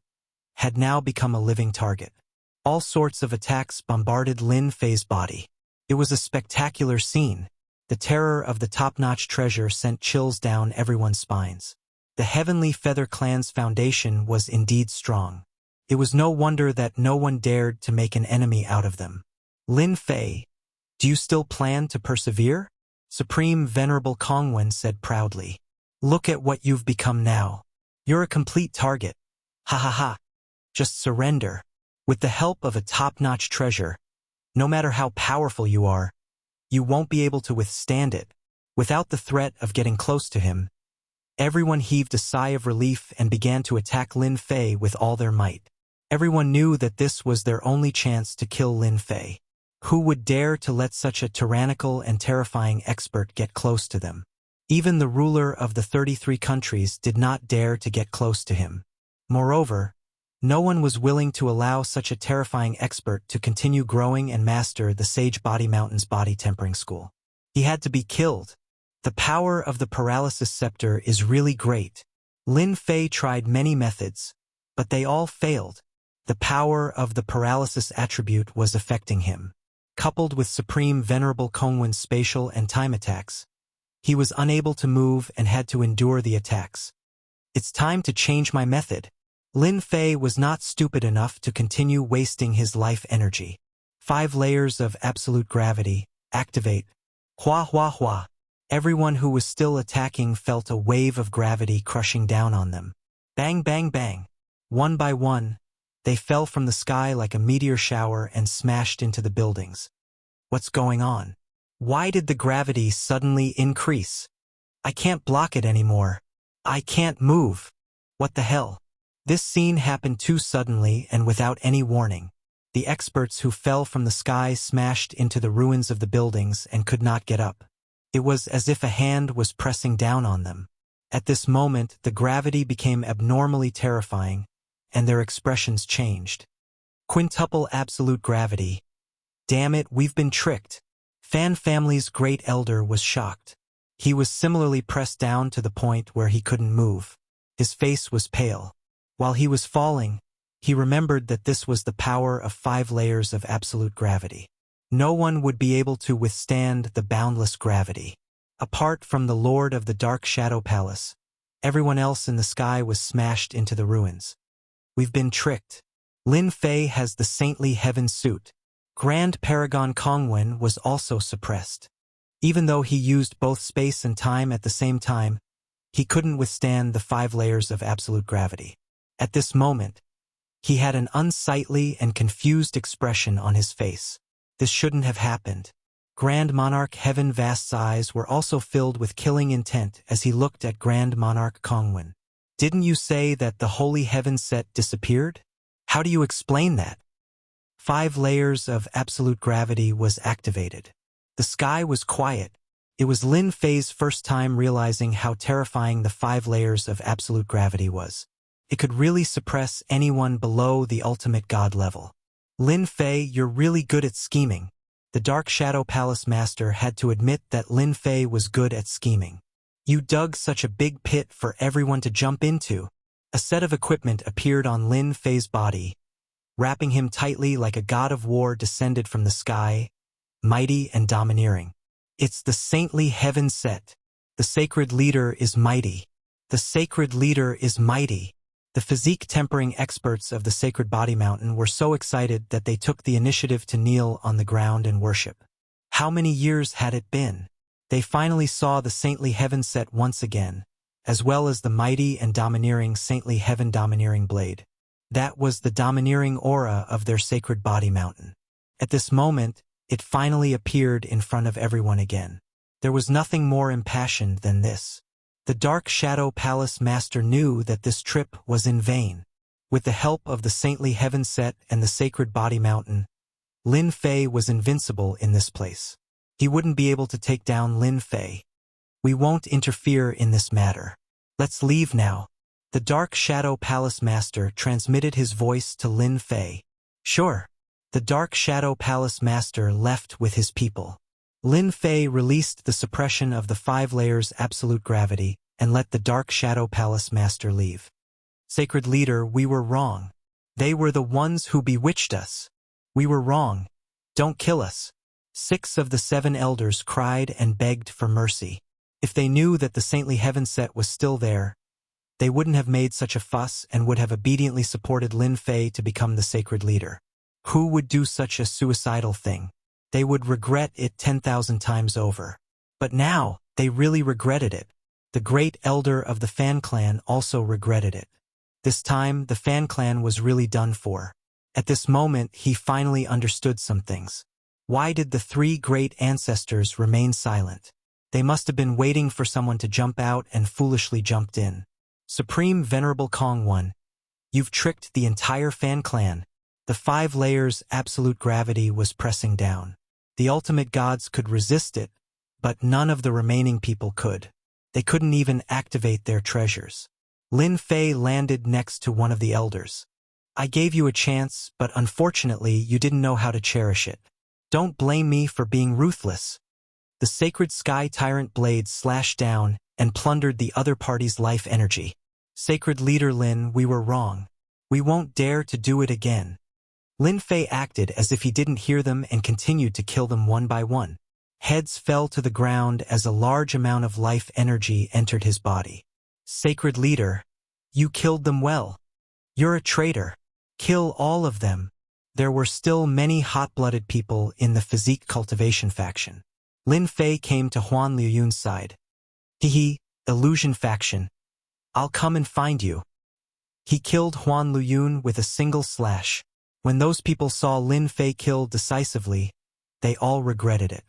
had now become a living target. All sorts of attacks bombarded Lin Fei's body. It was a spectacular scene. The terror of the top-notch treasure sent chills down everyone's spines. The Heavenly Feather Clan's foundation was indeed strong. It was no wonder that no one dared to make an enemy out of them. Lin Fei, do you still plan to persevere? Supreme Venerable Kongwen said proudly. Look at what you've become now. You're a complete target. Ha ha ha. Just surrender. With the help of a top-notch treasure, no matter how powerful you are, you won't be able to withstand it. Without the threat of getting close to him, everyone heaved a sigh of relief and began to attack Lin Fei with all their might. Everyone knew that this was their only chance to kill Lin Fei. Who would dare to let such a tyrannical and terrifying expert get close to them? Even the ruler of the 33 countries did not dare to get close to him. Moreover, no one was willing to allow such a terrifying expert to continue growing and master the Sage Body Mountain's body tempering school. He had to be killed. The power of the paralysis scepter is really great. Lin Fei tried many methods, but they all failed. The power of the paralysis attribute was affecting him. Coupled with Supreme Venerable Kongwen's spatial and time attacks, he was unable to move and had to endure the attacks. It's time to change my method. Lin Fei was not stupid enough to continue wasting his life energy. 5 layers of absolute gravity. Activate. Hua hua hua. Everyone who was still attacking felt a wave of gravity crushing down on them. Bang bang bang. One by one, they fell from the sky like a meteor shower and smashed into the buildings. What's going on? Why did the gravity suddenly increase? I can't block it anymore. I can't move. What the hell? This scene happened too suddenly and without any warning. The experts who fell from the sky smashed into the ruins of the buildings and could not get up. It was as if a hand was pressing down on them. At this moment, the gravity became abnormally terrifying, and their expressions changed. Quintuple absolute gravity. Damn it, we've been tricked. Fan Family's great elder was shocked. He was similarly pressed down to the point where he couldn't move. His face was pale. While he was falling, he remembered that this was the power of 5 layers of absolute gravity. No one would be able to withstand the boundless gravity. Apart from the Lord of the Dark Shadow Palace, everyone else in the sky was smashed into the ruins. We've been tricked. Lin Fei has the saintly heaven suit. Grand Paragon Kongwen was also suppressed. Even though he used both space and time at the same time, he couldn't withstand the 5 layers of absolute gravity. At this moment, he had an unsightly and confused expression on his face. This shouldn't have happened. Grand Monarch Heaven Vast's eyes were also filled with killing intent as he looked at Grand Monarch Kongwen. Didn't you say that the Holy Heaven set disappeared? How do you explain that? 5 layers of absolute gravity was activated. The sky was quiet. It was Lin Fei's first time realizing how terrifying the 5 layers of absolute gravity was. It could really suppress anyone below the ultimate god level. Lin Fei, you're really good at scheming. The Dark Shadow Palace Master had to admit that Lin Fei was good at scheming. You dug such a big pit for everyone to jump into. A set of equipment appeared on Lin Fei's body, wrapping him tightly like a god of war descended from the sky, mighty and domineering. It's the saintly heaven set. The sacred leader is mighty. The sacred leader is mighty. The physique tempering experts of the Sacred Body Mountain were so excited that they took the initiative to kneel on the ground and worship. How many years had it been? They finally saw the saintly heaven set once again, as well as the mighty and domineering saintly heaven domineering blade. That was the domineering aura of their Sacred Body Mountain. At this moment, it finally appeared in front of everyone again. There was nothing more impassioned than this. The Dark Shadow Palace Master knew that this trip was in vain. With the help of the saintly heaven set and the Sacred Body Mountain, Lin Fei was invincible in this place. He wouldn't be able to take down Lin Fei. We won't interfere in this matter. Let's leave now. The Dark Shadow Palace Master transmitted his voice to Lin Fei. Sure. The Dark Shadow Palace Master left with his people. Lin Fei released the suppression of the 5 layers absolute gravity, and let the Dark Shadow Palace Master leave. Sacred Leader, we were wrong. They were the ones who bewitched us. We were wrong. Don't kill us. 6 of the 7 elders cried and begged for mercy. If they knew that the saintly heaven set was still there, they wouldn't have made such a fuss and would have obediently supported Lin Fei to become the sacred leader. Who would do such a suicidal thing? They would regret it 10,000 times over. But now, they really regretted it. The great elder of the Fan Clan also regretted it. This time, the Fan Clan was really done for. At this moment, he finally understood some things. Why did the 3 great ancestors remain silent? They must have been waiting for someone to jump out and foolishly jumped in. Supreme Venerable Kong One, you've tricked the entire Fan Clan. The 5 layers absolute gravity was pressing down. The ultimate gods could resist it, but none of the remaining people could. They couldn't even activate their treasures. Lin Fei landed next to one of the elders. I gave you a chance, but unfortunately you didn't know how to cherish it. Don't blame me for being ruthless. The sacred sky tyrant blade slashed down and plundered the other party's life energy. Sacred Leader Lin, we were wrong. We won't dare to do it again. Lin Fei acted as if he didn't hear them and continued to kill them one by one. Heads fell to the ground as a large amount of life energy entered his body. Sacred Leader, you killed them well. You're a traitor. Kill all of them. There were still many hot-blooded people in the physique cultivation faction. Lin Fei came to Huan Liyun's side. Hehe, illusion faction. I'll come and find you. He killed Huan Liyun with a single slash. When those people saw Lin Fei killed decisively, they all regretted it.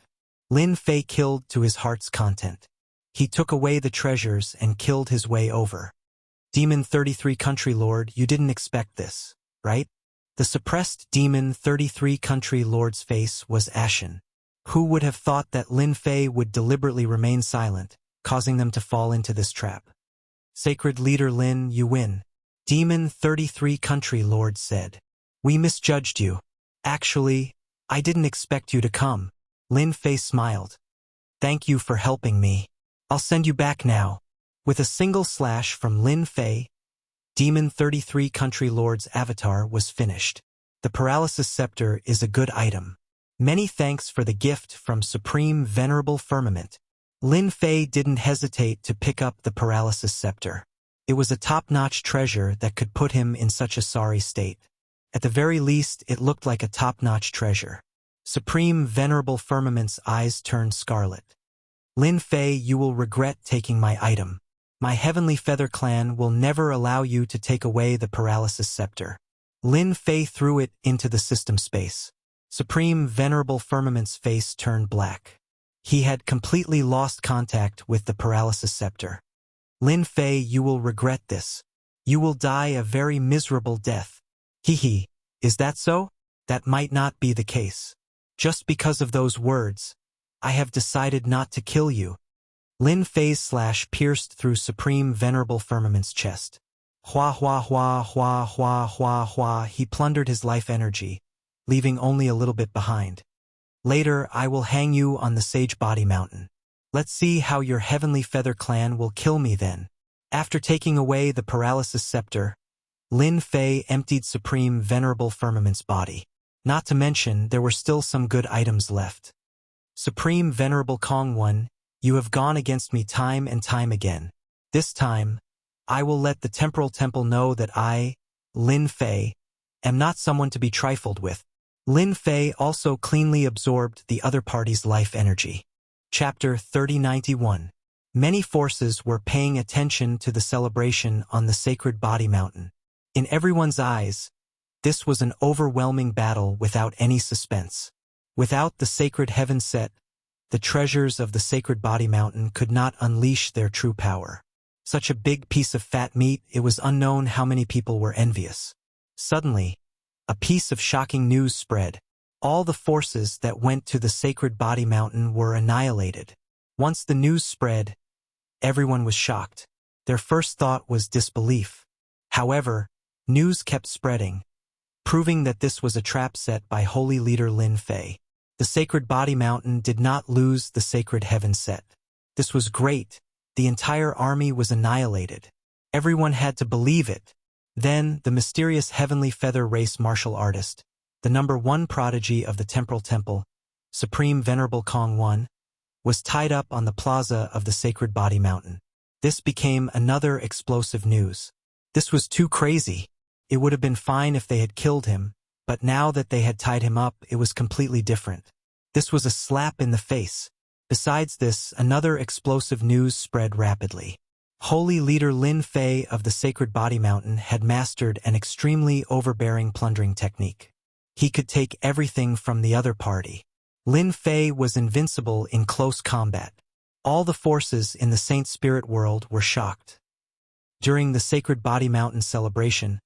Lin Fei killed to his heart's content. He took away the treasures and killed his way over. Demon 33 Country Lord, you didn't expect this, right? The suppressed Demon 33 Country Lord's face was ashen. Who would have thought that Lin Fei would deliberately remain silent, causing them to fall into this trap? Sacred Leader Lin, you win. Demon 33 Country Lord said. We misjudged you. Actually, I didn't expect you to come. Lin Fei smiled. Thank you for helping me. I'll send you back now. With a single slash from Lin Fei, Demon 33 Country Lord's avatar was finished. The Paralysis Scepter is a good item. Many thanks for the gift from Supreme Venerable Firmament. Lin Fei didn't hesitate to pick up the Paralysis Scepter. It was a top-notch treasure that could put him in such a sorry state. At the very least, it looked like a top-notch treasure. Supreme Venerable Firmament's eyes turned scarlet. Lin Fei, you will regret taking my item. My Heavenly Feather Clan will never allow you to take away the Paralysis Scepter. Lin Fei threw it into the system space. Supreme Venerable Firmament's face turned black. He had completely lost contact with the Paralysis Scepter. Lin Fei, you will regret this. You will die a very miserable death. Hehe, is that so? That might not be the case. Just because of those words, I have decided not to kill you. Lin Fei's slash pierced through Supreme Venerable Firmament's chest. Hua hua hua hua hua hua hua, he plundered his life energy, leaving only a little bit behind. Later, I will hang you on the Sage Body Mountain. Let's see how your Heavenly Feather Clan will kill me then. After taking away the Paralysis Scepter, Lin Fei emptied Supreme Venerable Firmament's body. Not to mention, there were still some good items left. Supreme Venerable Kong One, you have gone against me time and time again. This time, I will let the Temporal Temple know that I, Lin Fei, am not someone to be trifled with. Lin Fei also cleanly absorbed the other party's life energy. Chapter 3091. Many forces were paying attention to the celebration on the Sacred Body Mountain. In everyone's eyes, this was an overwhelming battle without any suspense. Without the sacred heaven set, the treasures of the Sacred Body Mountain could not unleash their true power. Such a big piece of fat meat, it was unknown how many people were envious. Suddenly, a piece of shocking news spread. All the forces that went to the Sacred Body Mountain were annihilated. Once the news spread, everyone was shocked. Their first thought was disbelief. However, news kept spreading, proving that this was a trap set by Holy Leader Lin Fei. The Sacred Body Mountain did not lose the Sacred Heaven set. This was great. the entire army was annihilated. Everyone had to believe it. Then, the mysterious heavenly feather race martial artist, the #1 prodigy of the Temporal Temple, Supreme Venerable Kong 1, was tied up on the plaza of the Sacred Body Mountain. This became another explosive news. This was too crazy. It would have been fine if they had killed him, but now that they had tied him up, it was completely different. This was a slap in the face. Besides this, another explosive news spread rapidly. Holy leader Lin Fei of the Sacred Body Mountain had mastered an extremely overbearing plundering technique. He could take everything from the other party. Lin Fei was invincible in close combat. All the forces in the Saint Spirit world were shocked. During the Sacred Body Mountain celebration,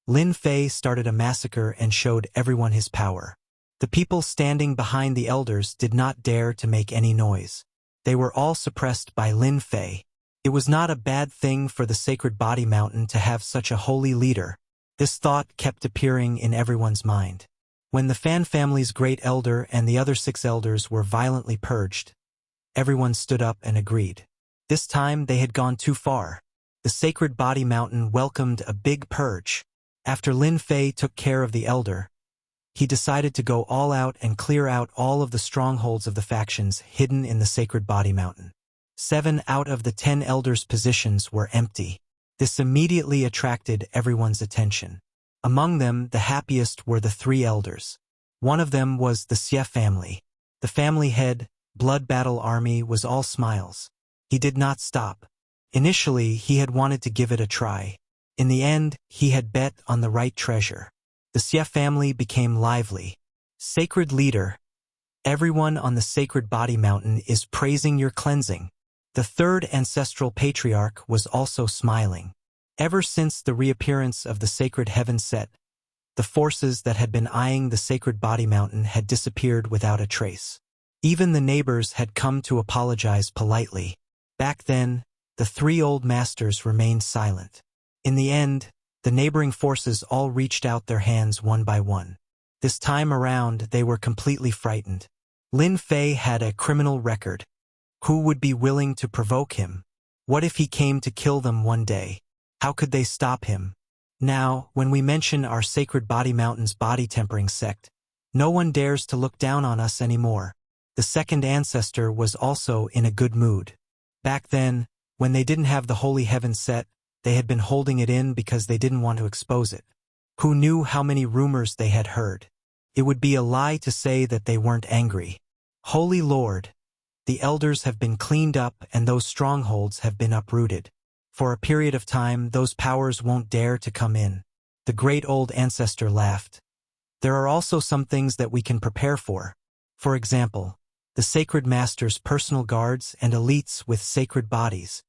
Lin Fei started a massacre and showed everyone his power. The people standing behind the elders did not dare to make any noise. They were all suppressed by Lin Fei. It was not a bad thing for the Sacred Body Mountain to have such a holy leader. This thought kept appearing in everyone's mind. When the Fan family's great elder and the other 6 elders were violently purged, everyone stood up and agreed. This time they had gone too far. The Sacred Body Mountain welcomed a big purge. After Lin Fei took care of the elder, he decided to go all out and clear out all of the strongholds of the factions hidden in the Sacred Body Mountain. 7 out of the 10 elders' positions were empty. This immediately attracted everyone's attention. Among them, the happiest were the 3 elders. One of them was the Xie family. The family head, Blood Battle Army, was all smiles. He did not stop. Initially, he had wanted to give it a try. In the end, he had bet on the right treasure. The Xie family became lively. Sacred leader, everyone on the Sacred Body Mountain is praising your cleansing. The 3rd ancestral patriarch was also smiling. Ever since the reappearance of the Sacred Heaven set, the forces that had been eyeing the Sacred Body Mountain had disappeared without a trace. Even the neighbors had come to apologize politely. Back then, the 3 old masters remained silent. In the end, the neighboring forces all reached out their hands one by one. This time around, they were completely frightened. Lin Fei had a criminal record. Who would be willing to provoke him? What if he came to kill them one day? How could they stop him? Now, when we mention our Sacred Body Mountain's body tempering sect, no one dares to look down on us anymore. The 2nd ancestor was also in a good mood. Back then, when they didn't have the Holy Heaven set, they had been holding it in because they didn't want to expose it. Who knew how many rumors they had heard? It would be a lie to say that they weren't angry. Holy Lord, the elders have been cleaned up and those strongholds have been uprooted. For a period of time, those powers won't dare to come in. The great old ancestor laughed. There are also some things that we can prepare for. For example, the Sacred Master's personal guards and elites with sacred bodies.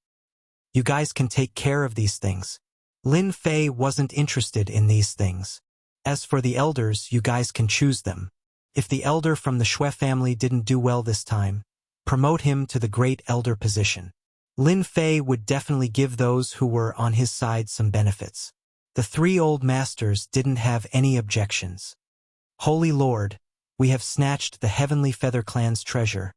You guys can take care of these things. Lin Fei wasn't interested in these things. As for the elders, you guys can choose them. If the elder from the Xue family didn't do well this time, promote him to the great elder position. Lin Fei would definitely give those who were on his side some benefits. The 3 old masters didn't have any objections. Holy Lord, we have snatched the Heavenly Feather Clan's treasure,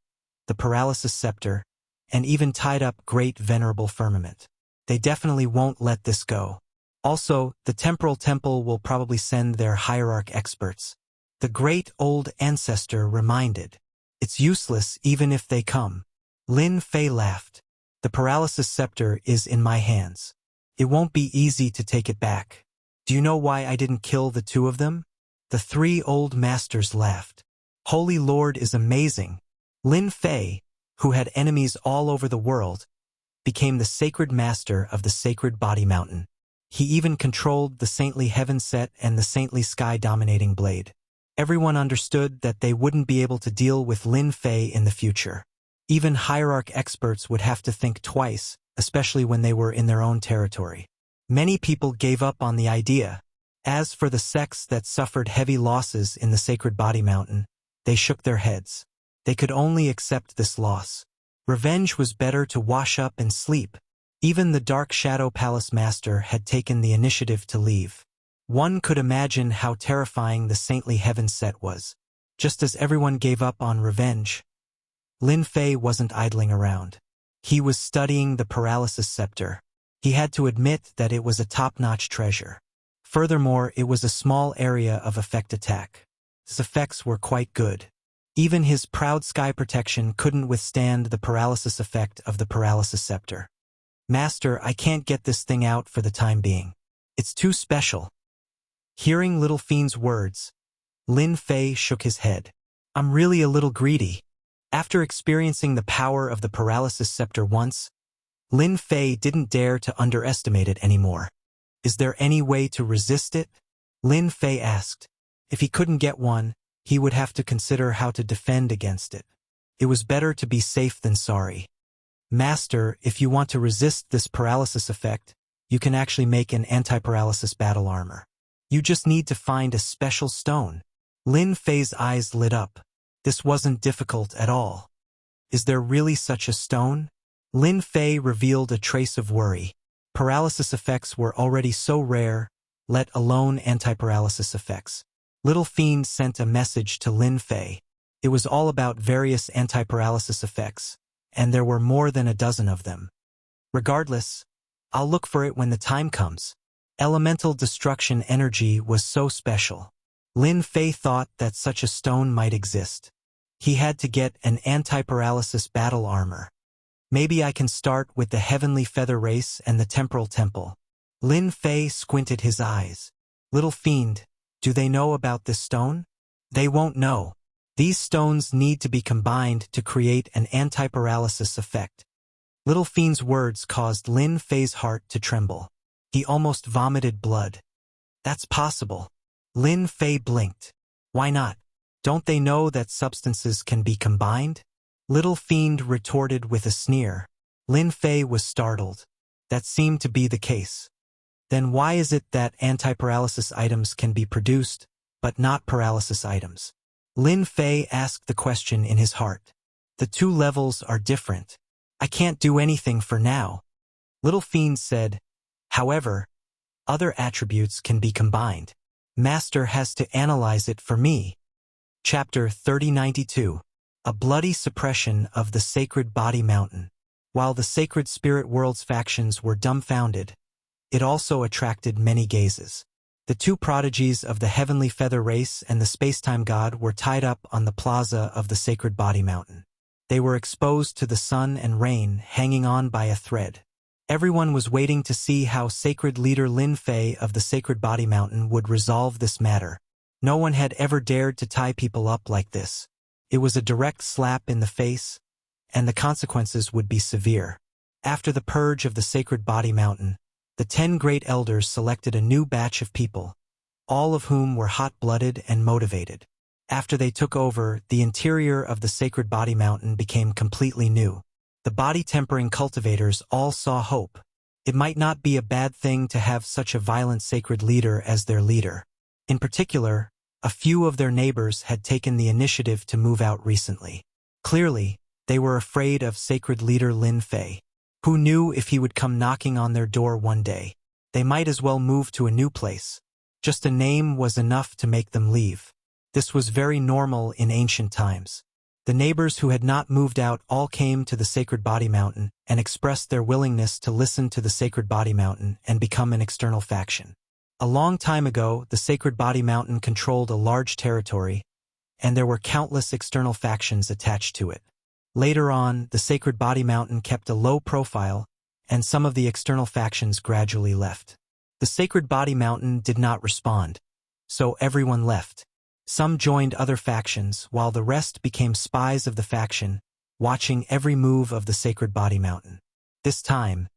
the Paralysis Scepter, and even tied up Great Venerable Firmament. They definitely won't let this go. Also, the Temporal Temple will probably send their hierarch experts. The great old ancestor reminded. It's useless even if they come. Lin Fei laughed. The Paralysis Scepter is in my hands. It won't be easy to take it back. Do you know why I didn't kill the 2 of them? The 3 old masters laughed. Holy Lord is amazing. Lin Fei, who had enemies all over the world, became the Sacred Master of the Sacred Body Mountain. He even controlled the Saintly Heaven set and the Saintly Sky Dominating Blade. Everyone understood that they wouldn't be able to deal with Lin Fei in the future. Even hierarch experts would have to think twice, especially when they were in their own territory. Many people gave up on the idea. As for the sects that suffered heavy losses in the Sacred Body Mountain, they shook their heads. They could only accept this loss. Revenge was better to wash up and sleep. Even the Dark Shadow Palace Master had taken the initiative to leave. One could imagine how terrifying the Saintly Heaven set was. Just as everyone gave up on revenge, Lin Fei wasn't idling around. He was studying the paralysis scepter. He had to admit that it was a top-notch treasure. Furthermore, it was a small area of effect attack. His effects were quite good. Even his proud sky protection couldn't withstand the paralysis effect of the paralysis scepter. Master, I can't get this thing out for the time being. It's too special. Hearing Little Fiend's words, Lin Fei shook his head. I'm really a little greedy. After experiencing the power of the paralysis scepter once, Lin Fei didn't dare to underestimate it anymore. Is there any way to resist it? Lin Fei asked. If he couldn't get one, he would have to consider how to defend against it. It was better to be safe than sorry. Master, if you want to resist this paralysis effect, you can actually make an anti-paralysis battle armor. You just need to find a special stone. Lin Fei's eyes lit up. This wasn't difficult at all. Is there really such a stone? Lin Fei revealed a trace of worry. Paralysis effects were already so rare, let alone anti-paralysis effects. Little Fiend sent a message to Lin Fei. It was all about various anti-paralysis effects, and there were more than a dozen of them. Regardless, I'll look for it when the time comes. Elemental destruction energy was so special. Lin Fei thought that such a stone might exist. He had to get an anti-paralysis battle armor. Maybe I can start with the Heavenly Feather Race and the Temporal Temple. Lin Fei squinted his eyes. Little Fiend, do they know about this stone? They won't know. These stones need to be combined to create an anti-paralysis effect. Little Fiend's words caused Lin Fei's heart to tremble. He almost vomited blood. That's possible. Lin Fei blinked. Why not? Don't they know that substances can be combined? Little Fiend retorted with a sneer. Lin Fei was startled. That seemed to be the case. Then why is it that anti-paralysis items can be produced, but not paralysis items? Lin Fei asked the question in his heart. The two levels are different. I can't do anything for now. Little Fiend said, however, other attributes can be combined. Master has to analyze it for me. Chapter 3092. A bloody suppression of the Sacred Body Mountain. While the Sacred Spirit World's factions were dumbfounded, it also attracted many gazes. The two prodigies of the Heavenly Feather Race and the Spacetime God were tied up on the plaza of the Sacred Body Mountain. They were exposed to the sun and rain, hanging on by a thread. Everyone was waiting to see how Sacred Leader Lin Fei of the Sacred Body Mountain would resolve this matter. No one had ever dared to tie people up like this. It was a direct slap in the face, and the consequences would be severe. After the purge of the Sacred Body Mountain, the 10 great elders selected a new batch of people, all of whom were hot-blooded and motivated. After they took over, the interior of the Sacred Body Mountain became completely new. The body-tempering cultivators all saw hope. It might not be a bad thing to have such a violent sacred leader as their leader. In particular, a few of their neighbors had taken the initiative to move out recently. Clearly, they were afraid of Sacred Leader Lin Fei. Who knew if he would come knocking on their door one day? They might as well move to a new place. Just a name was enough to make them leave. This was very normal in ancient times. The neighbors who had not moved out all came to the Sacred Body Mountain and expressed their willingness to listen to the Sacred Body Mountain and become an external faction. A long time ago, the Sacred Body Mountain controlled a large territory, and there were countless external factions attached to it. Later on, the Sacred Body Mountain kept a low profile, and some of the external factions gradually left. The Sacred Body Mountain did not respond, so everyone left. Some joined other factions, while the rest became spies of the faction, watching every move of the Sacred Body Mountain. This time,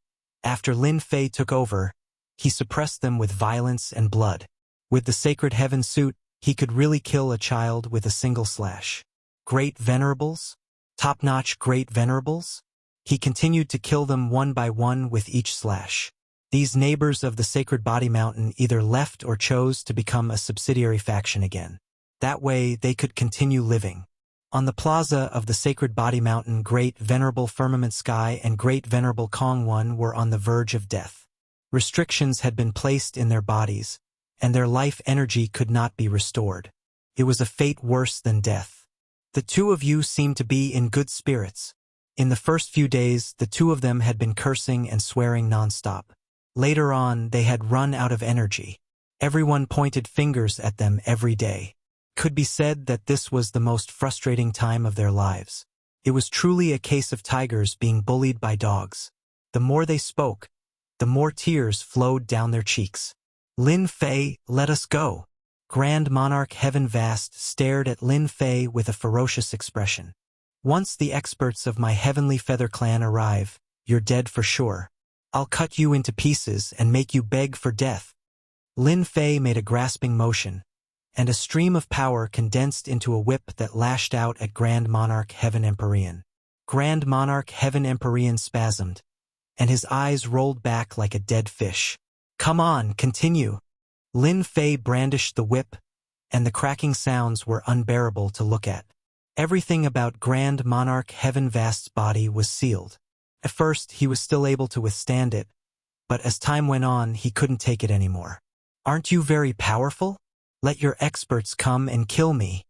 after Lin Fei took over, he suppressed them with violence and blood. With the Sacred Heaven suit, he could really kill a child with a single slash. Great Venerables? Top-notch Great Venerables? He continued to kill them one by one with each slash. These neighbors of the Sacred Body Mountain either left or chose to become a subsidiary faction again. That way, they could continue living. On the plaza of the Sacred Body Mountain, Great Venerable Firmament Sky and Great Venerable Kong One were on the verge of death. Restrictions had been placed in their bodies, and their life energy could not be restored. It was a fate worse than death. The two of you seem to be in good spirits. In the first few days, the two of them had been cursing and swearing nonstop. Later on, they had run out of energy. Everyone pointed fingers at them every day. Could be said that this was the most frustrating time of their lives. It was truly a case of tigers being bullied by dogs. The more they spoke, the more tears flowed down their cheeks. Lin Fei, let us go. Grand Monarch Heaven Vast stared at Lin Fei with a ferocious expression. Once the experts of my Heavenly Feather clan arrive, you're dead for sure. I'll cut you into pieces and make you beg for death. Lin Fei made a grasping motion, and a stream of power condensed into a whip that lashed out at Grand Monarch Heaven Empyrean. Grand Monarch Heaven Empyrean spasmed, and his eyes rolled back like a dead fish. Come on, continue. Lin Fei brandished the whip, and the cracking sounds were unbearable to look at. Everything about Grand Monarch Heaven Vast's body was sealed. At first, he was still able to withstand it, but as time went on, he couldn't take it anymore. Aren't you very powerful? Let your experts come and kill me.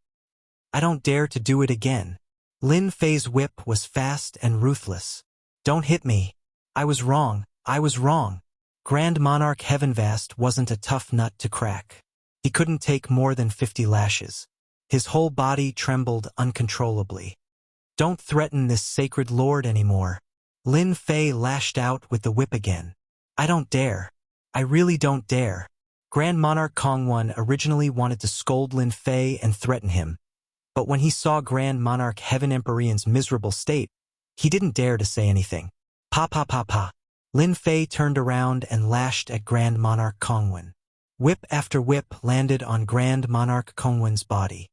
I don't dare to do it again. Lin Fei's whip was fast and ruthless. Don't hit me. I was wrong. Grand Monarch Heaven Vast wasn't a tough nut to crack. He couldn't take more than 50 lashes. His whole body trembled uncontrollably. Don't threaten this sacred lord anymore. Lin Fei lashed out with the whip again. I don't dare. I really don't dare. Grand Monarch Kongwon originally wanted to scold Lin Fei and threaten him, but when he saw Grand Monarch Heaven Empyrean's miserable state, he didn't dare to say anything. Pa pa pa pa. Lin Fei turned around and lashed at Grand Monarch Kongwon. Whip after whip landed on Grand Monarch Kongwon's body.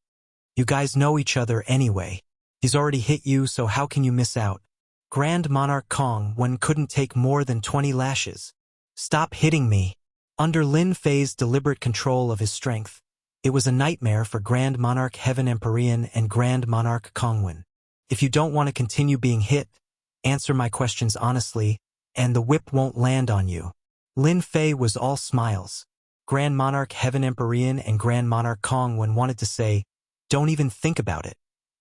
You guys know each other anyway. He's already hit you, so how can you miss out? Grand Monarch Kongwon couldn't take more than 20 lashes. Stop hitting me. Under Lin Fei's deliberate control of his strength, it was a nightmare for Grand Monarch Heaven Empyrean and Grand Monarch Kongwon. If you don't want to continue being hit, answer my questions honestly, and the whip won't land on you. Lin Fei was all smiles. Grand Monarch Heaven Empyrean and Grand Monarch Kongwon wanted to say, don't even think about it.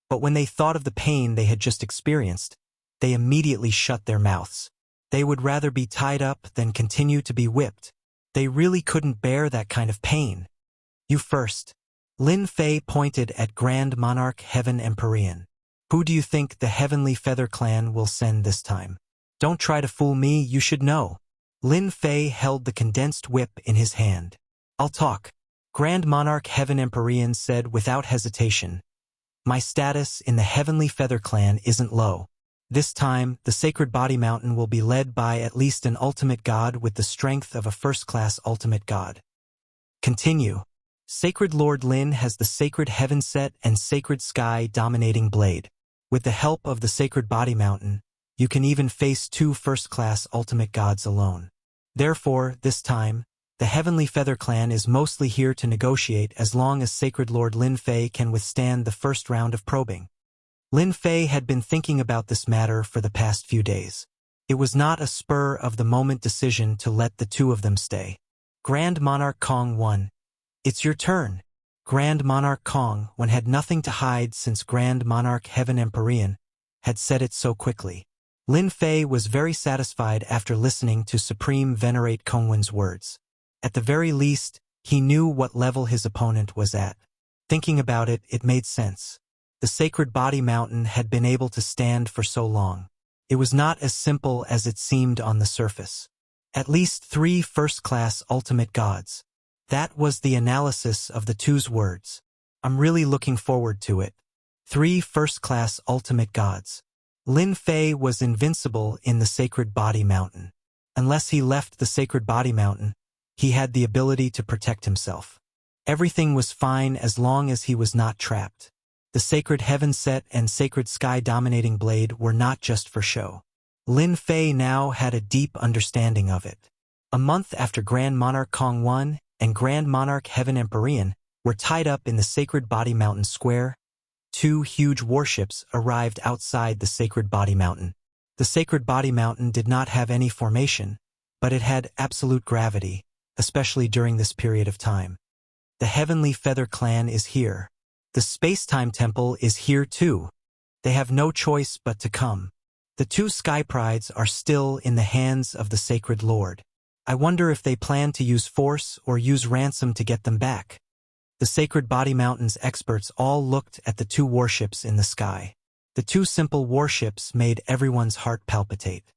But when they thought of the pain they had just experienced, they immediately shut their mouths. They would rather be tied up than continue to be whipped. They really couldn't bear that kind of pain. You first. Lin Fei pointed at Grand Monarch Heaven Empyrean. Who do you think the Heavenly Feather Clan will send this time? Don't try to fool me, you should know. Lin Fei held the condensed whip in his hand. I'll talk. Grand Monarch Heaven Empyrean said without hesitation. My status in the Heavenly Feather Clan isn't low. This time, the Sacred Body Mountain will be led by at least an ultimate god with the strength of a first-class ultimate god. Continue. Sacred Lord Lin has the Sacred Heaven Set and Sacred Sky Dominating Blade. With the help of the Sacred Body Mountain, you can even face 2 first-class ultimate gods alone. Therefore, this time, the Heavenly Feather Clan is mostly here to negotiate as long as Sacred Lord Lin Fei can withstand the first round of probing. Lin Fei had been thinking about this matter for the past few days. It was not a spur-of-the-moment decision to let the two of them stay. Grand Monarch Kongwon, it's your turn. Grand Monarch Kongwon had nothing to hide since Grand Monarch Heaven Empyrean had said it so quickly. Lin Fei was very satisfied after listening to Supreme Venerate Kongwon's words. At the very least, he knew what level his opponent was at. Thinking about it, it made sense. The Sacred Body Mountain had been able to stand for so long. It was not as simple as it seemed on the surface. At least 3 first-class ultimate gods. That was the analysis of the two's words. I'm really looking forward to it. 3 first-class ultimate gods. Lin Fei was invincible in the Sacred Body Mountain. Unless he left the Sacred Body Mountain, he had the ability to protect himself. Everything was fine as long as he was not trapped. The Sacred Heaven Set and Sacred Sky Dominating Blade were not just for show. Lin Fei now had a deep understanding of it. A month after Grand Monarch Kongwon and Grand Monarch Heaven Empyrean were tied up in the Sacred Body Mountain Square, 2 huge warships arrived outside the Sacred Body Mountain. The Sacred Body Mountain did not have any formation, but it had absolute gravity, especially during this period of time. The Heavenly Feather Clan is here. The Space-Time Temple is here too. They have no choice but to come. The two sky prides are still in the hands of the Sacred Lord. I wonder if they plan to use force or use ransom to get them back. The Sacred Body Mountain's experts all looked at the two warships in the sky. The two simple warships made everyone's heart palpitate.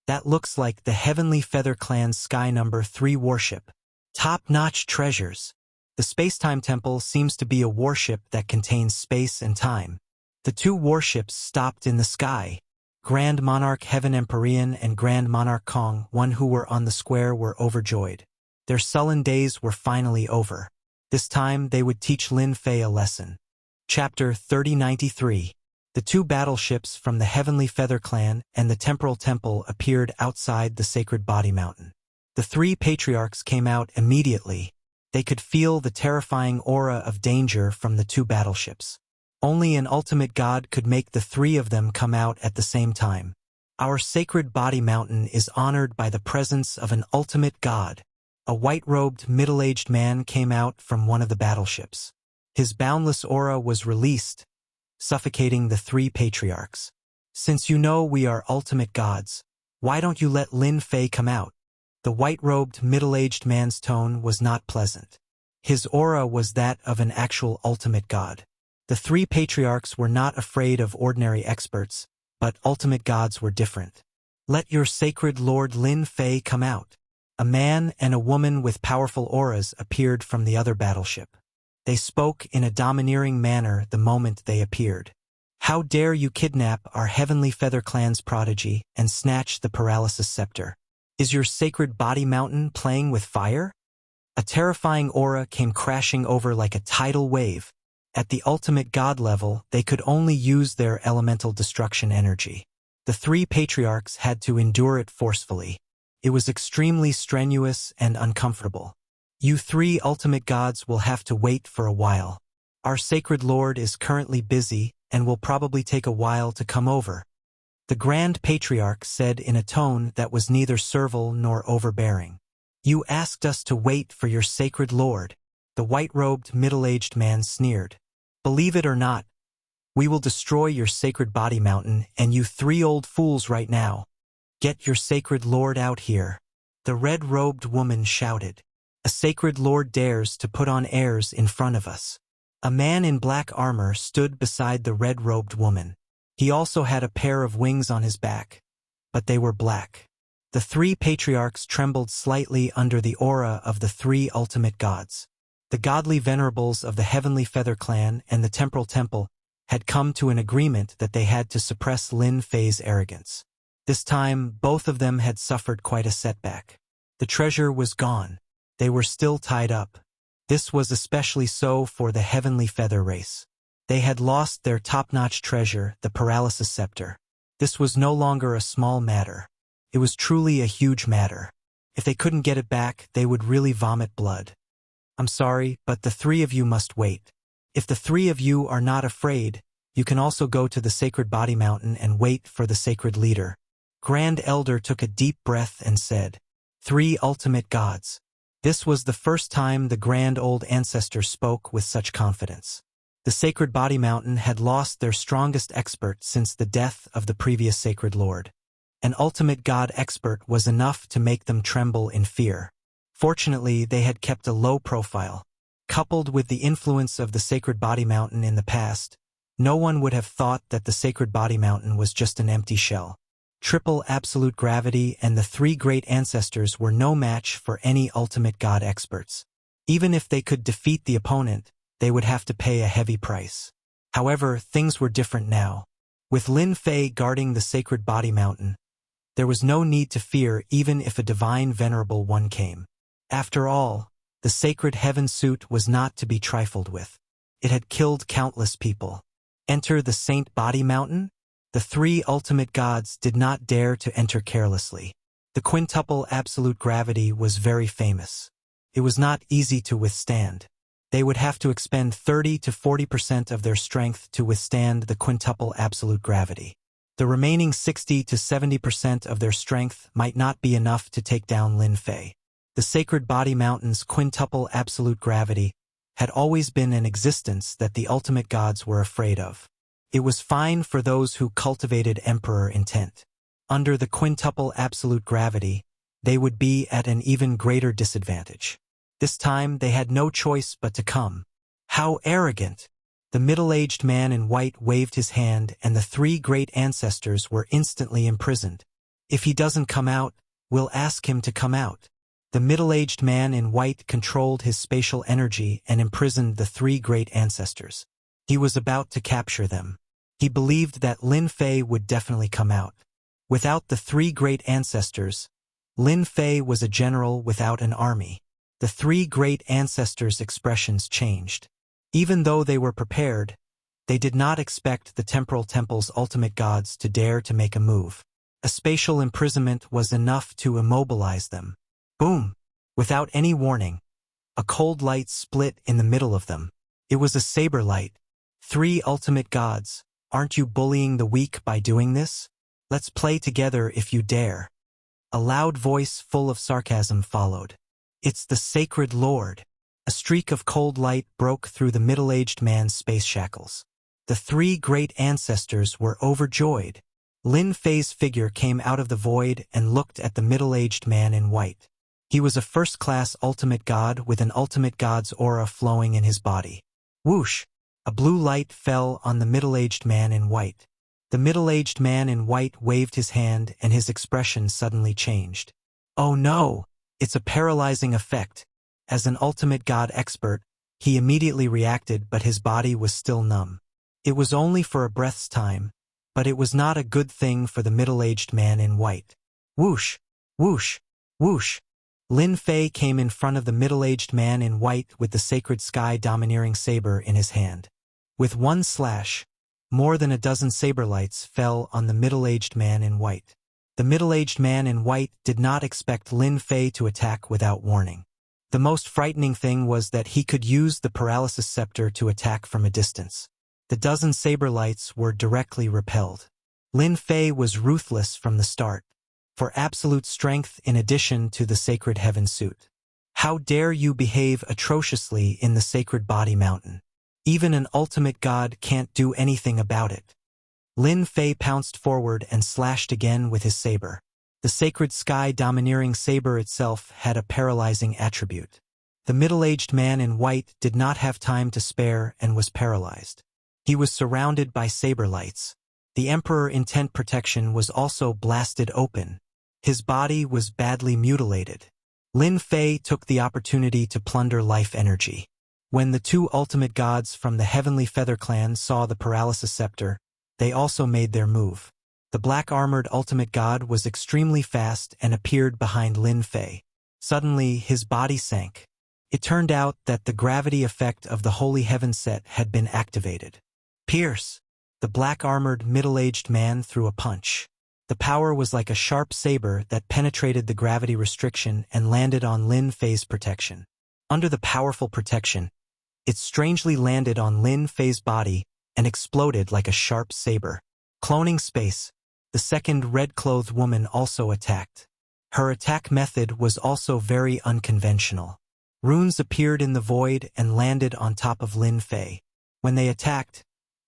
That looks like the Heavenly Feather Clan's Sky No. 3 warship. Top-notch treasures. The Space-Time Temple seems to be a warship that contains space and time. The two warships stopped in the sky. Grand Monarch Heaven Empyrean and Grand Monarch Kong, one who were on the square, were overjoyed. Their sullen days were finally over. This time they would teach Lin Fei a lesson. Chapter 3093. The two battleships from the Heavenly Feather Clan and the Temporal Temple appeared outside the Sacred Body Mountain. The three patriarchs came out immediately. They could feel the terrifying aura of danger from the two battleships. Only an ultimate god could make the three of them come out at the same time. Our Sacred Body Mountain is honored by the presence of an ultimate god. A white-robed, middle-aged man came out from one of the battleships. His boundless aura was released, suffocating the three patriarchs. Since you know we are ultimate gods, why don't you let Lin Fei come out? The white-robed, middle-aged man's tone was not pleasant. His aura was that of an actual ultimate god. The three patriarchs were not afraid of ordinary experts, but ultimate gods were different. Let your sacred lord Lin Fei come out. A man and a woman with powerful auras appeared from the other battleship. They spoke in a domineering manner the moment they appeared. How dare you kidnap our Heavenly Feather Clan's prodigy and snatch the Paralysis Scepter? Is your Sacred Body Mountain playing with fire? A terrifying aura came crashing over like a tidal wave. At the ultimate god level, they could only use their elemental destruction energy. The three patriarchs had to endure it forcefully. It was extremely strenuous and uncomfortable. You three ultimate gods will have to wait for a while. Our sacred lord is currently busy and will probably take a while to come over. The Grand Patriarch said in a tone that was neither servile nor overbearing. You asked us to wait for your sacred lord. The white-robed, middle-aged man sneered. Believe it or not, we will destroy your Sacred Body Mountain and you three old fools right now. Get your sacred lord out here. The red-robed woman shouted. A sacred lord dares to put on airs in front of us. A man in black armor stood beside the red-robed woman. He also had a pair of wings on his back, but they were black. The three patriarchs trembled slightly under the aura of the three ultimate gods. The godly venerables of the Heavenly Feather Clan and the Temporal Temple had come to an agreement that they had to suppress Lin Fei's arrogance. This time, both of them had suffered quite a setback. The treasure was gone. They were still tied up. This was especially so for the Heavenly Feather race. They had lost their top-notch treasure, the Paralysis Scepter. This was no longer a small matter. It was truly a huge matter. If they couldn't get it back, they would really vomit blood. I'm sorry, but the three of you must wait. If the three of you are not afraid, you can also go to the Sacred Body Mountain and wait for the sacred leader. Grand Elder took a deep breath and said, Three ultimate gods. This was the first time the Grand Old Ancestor spoke with such confidence. The Sacred Body Mountain had lost their strongest expert since the death of the previous Sacred Lord. An ultimate god expert was enough to make them tremble in fear. Fortunately, they had kept a low profile. Coupled with the influence of the Sacred Body Mountain in the past, no one would have thought that the Sacred Body Mountain was just an empty shell. Triple absolute gravity and the three great ancestors were no match for any ultimate god experts. Even if they could defeat the opponent, they would have to pay a heavy price. However, things were different now. With Lin Fei guarding the Sacred Body Mountain, there was no need to fear even if a divine venerable one came. After all, the sacred heaven suit was not to be trifled with. It had killed countless people. Enter the Saint Body Mountain? The three ultimate gods did not dare to enter carelessly. The quintuple absolute gravity was very famous. It was not easy to withstand. They would have to expend 30 to 40% of their strength to withstand the quintuple absolute gravity. The remaining 60 to 70% of their strength might not be enough to take down Lin Fei. The Sacred Body Mountain's quintuple absolute gravity had always been an existence that the ultimate gods were afraid of. It was fine for those who cultivated emperor intent. Under the quintuple absolute gravity, they would be at an even greater disadvantage. This time they had no choice but to come. How arrogant! The middle-aged man in white waved his hand, and the three great ancestors were instantly imprisoned. If he doesn't come out, we'll ask him to come out. The middle-aged man in white controlled his spatial energy and imprisoned the three great ancestors. He was about to capture them. He believed that Lin Fei would definitely come out. Without the three great ancestors, Lin Fei was a general without an army. The three great ancestors' expressions changed. Even though they were prepared, they did not expect the temporal temple's ultimate gods to dare to make a move. A spatial imprisonment was enough to immobilize them. Boom! Without any warning, a cold light split in the middle of them. It was a saber light. Three ultimate gods, aren't you bullying the weak by doing this? Let's play together if you dare. A loud voice full of sarcasm followed. It's the sacred lord. A streak of cold light broke through the middle-aged man's space shackles. The three great ancestors were overjoyed. Lin Fei's figure came out of the void and looked at the middle-aged man in white. He was a first-class ultimate god with an ultimate god's aura flowing in his body. Whoosh! A blue light fell on the middle-aged man in white. The middle-aged man in white waved his hand and his expression suddenly changed. Oh no! It's a paralyzing effect. As an ultimate god expert, he immediately reacted, but his body was still numb. It was only for a breath's time, but it was not a good thing for the middle-aged man in white. Whoosh! Whoosh! Whoosh! Lin Fei came in front of the middle-aged man in white with the sacred sky-domineering saber in his hand. With one slash, more than a dozen saber lights fell on the middle-aged man in white. The middle-aged man in white did not expect Lin Fei to attack without warning. The most frightening thing was that he could use the paralysis scepter to attack from a distance. The dozen saber lights were directly repelled. Lin Fei was ruthless from the start, for absolute strength in addition to the sacred heaven suit. How dare you behave atrociously in the sacred body mountain? Even an ultimate god can't do anything about it. Lin Fei pounced forward and slashed again with his saber. The sacred sky-domineering saber itself had a paralyzing attribute. The middle-aged man in white did not have time to spare and was paralyzed. He was surrounded by saber lights. The Emperor Intent Protection was also blasted open. His body was badly mutilated. Lin Fei took the opportunity to plunder life energy. When the two ultimate gods from the Heavenly Feather Clan saw the paralysis scepter, they also made their move. The black-armored ultimate god was extremely fast and appeared behind Lin Fei. Suddenly, his body sank. It turned out that the gravity effect of the Holy Heaven set had been activated. Pierce! The black-armored middle-aged man threw a punch. The power was like a sharp saber that penetrated the gravity restriction and landed on Lin Fei's protection. Under the powerful protection, it strangely landed on Lin Fei's body and exploded like a sharp saber. Cloning space. The second red-clothed woman also attacked. Her attack method was also very unconventional. Runes appeared in the void and landed on top of Lin Fei. When they attacked,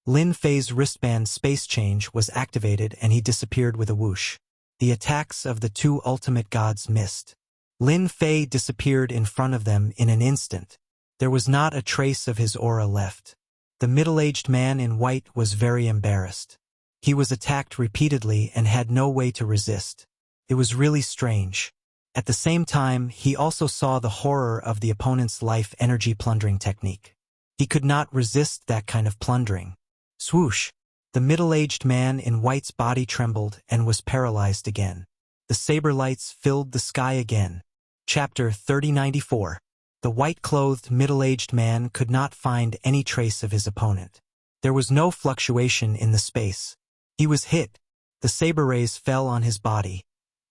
Lin Fei's wristband space change was activated and he disappeared with a whoosh. The attacks of the two ultimate gods missed. Lin Fei disappeared in front of them in an instant. There was not a trace of his aura left. The middle-aged man in white was very embarrassed. He was attacked repeatedly and had no way to resist. It was really strange. At the same time, he also saw the horror of the opponent's life energy plundering technique. He could not resist that kind of plundering. Swoosh! The middle-aged man in white's body trembled and was paralyzed again. The saber lights filled the sky again. Chapter 3094. The white-clothed middle-aged man could not find any trace of his opponent. There was no fluctuation in the space. He was hit. The saber rays fell on his body,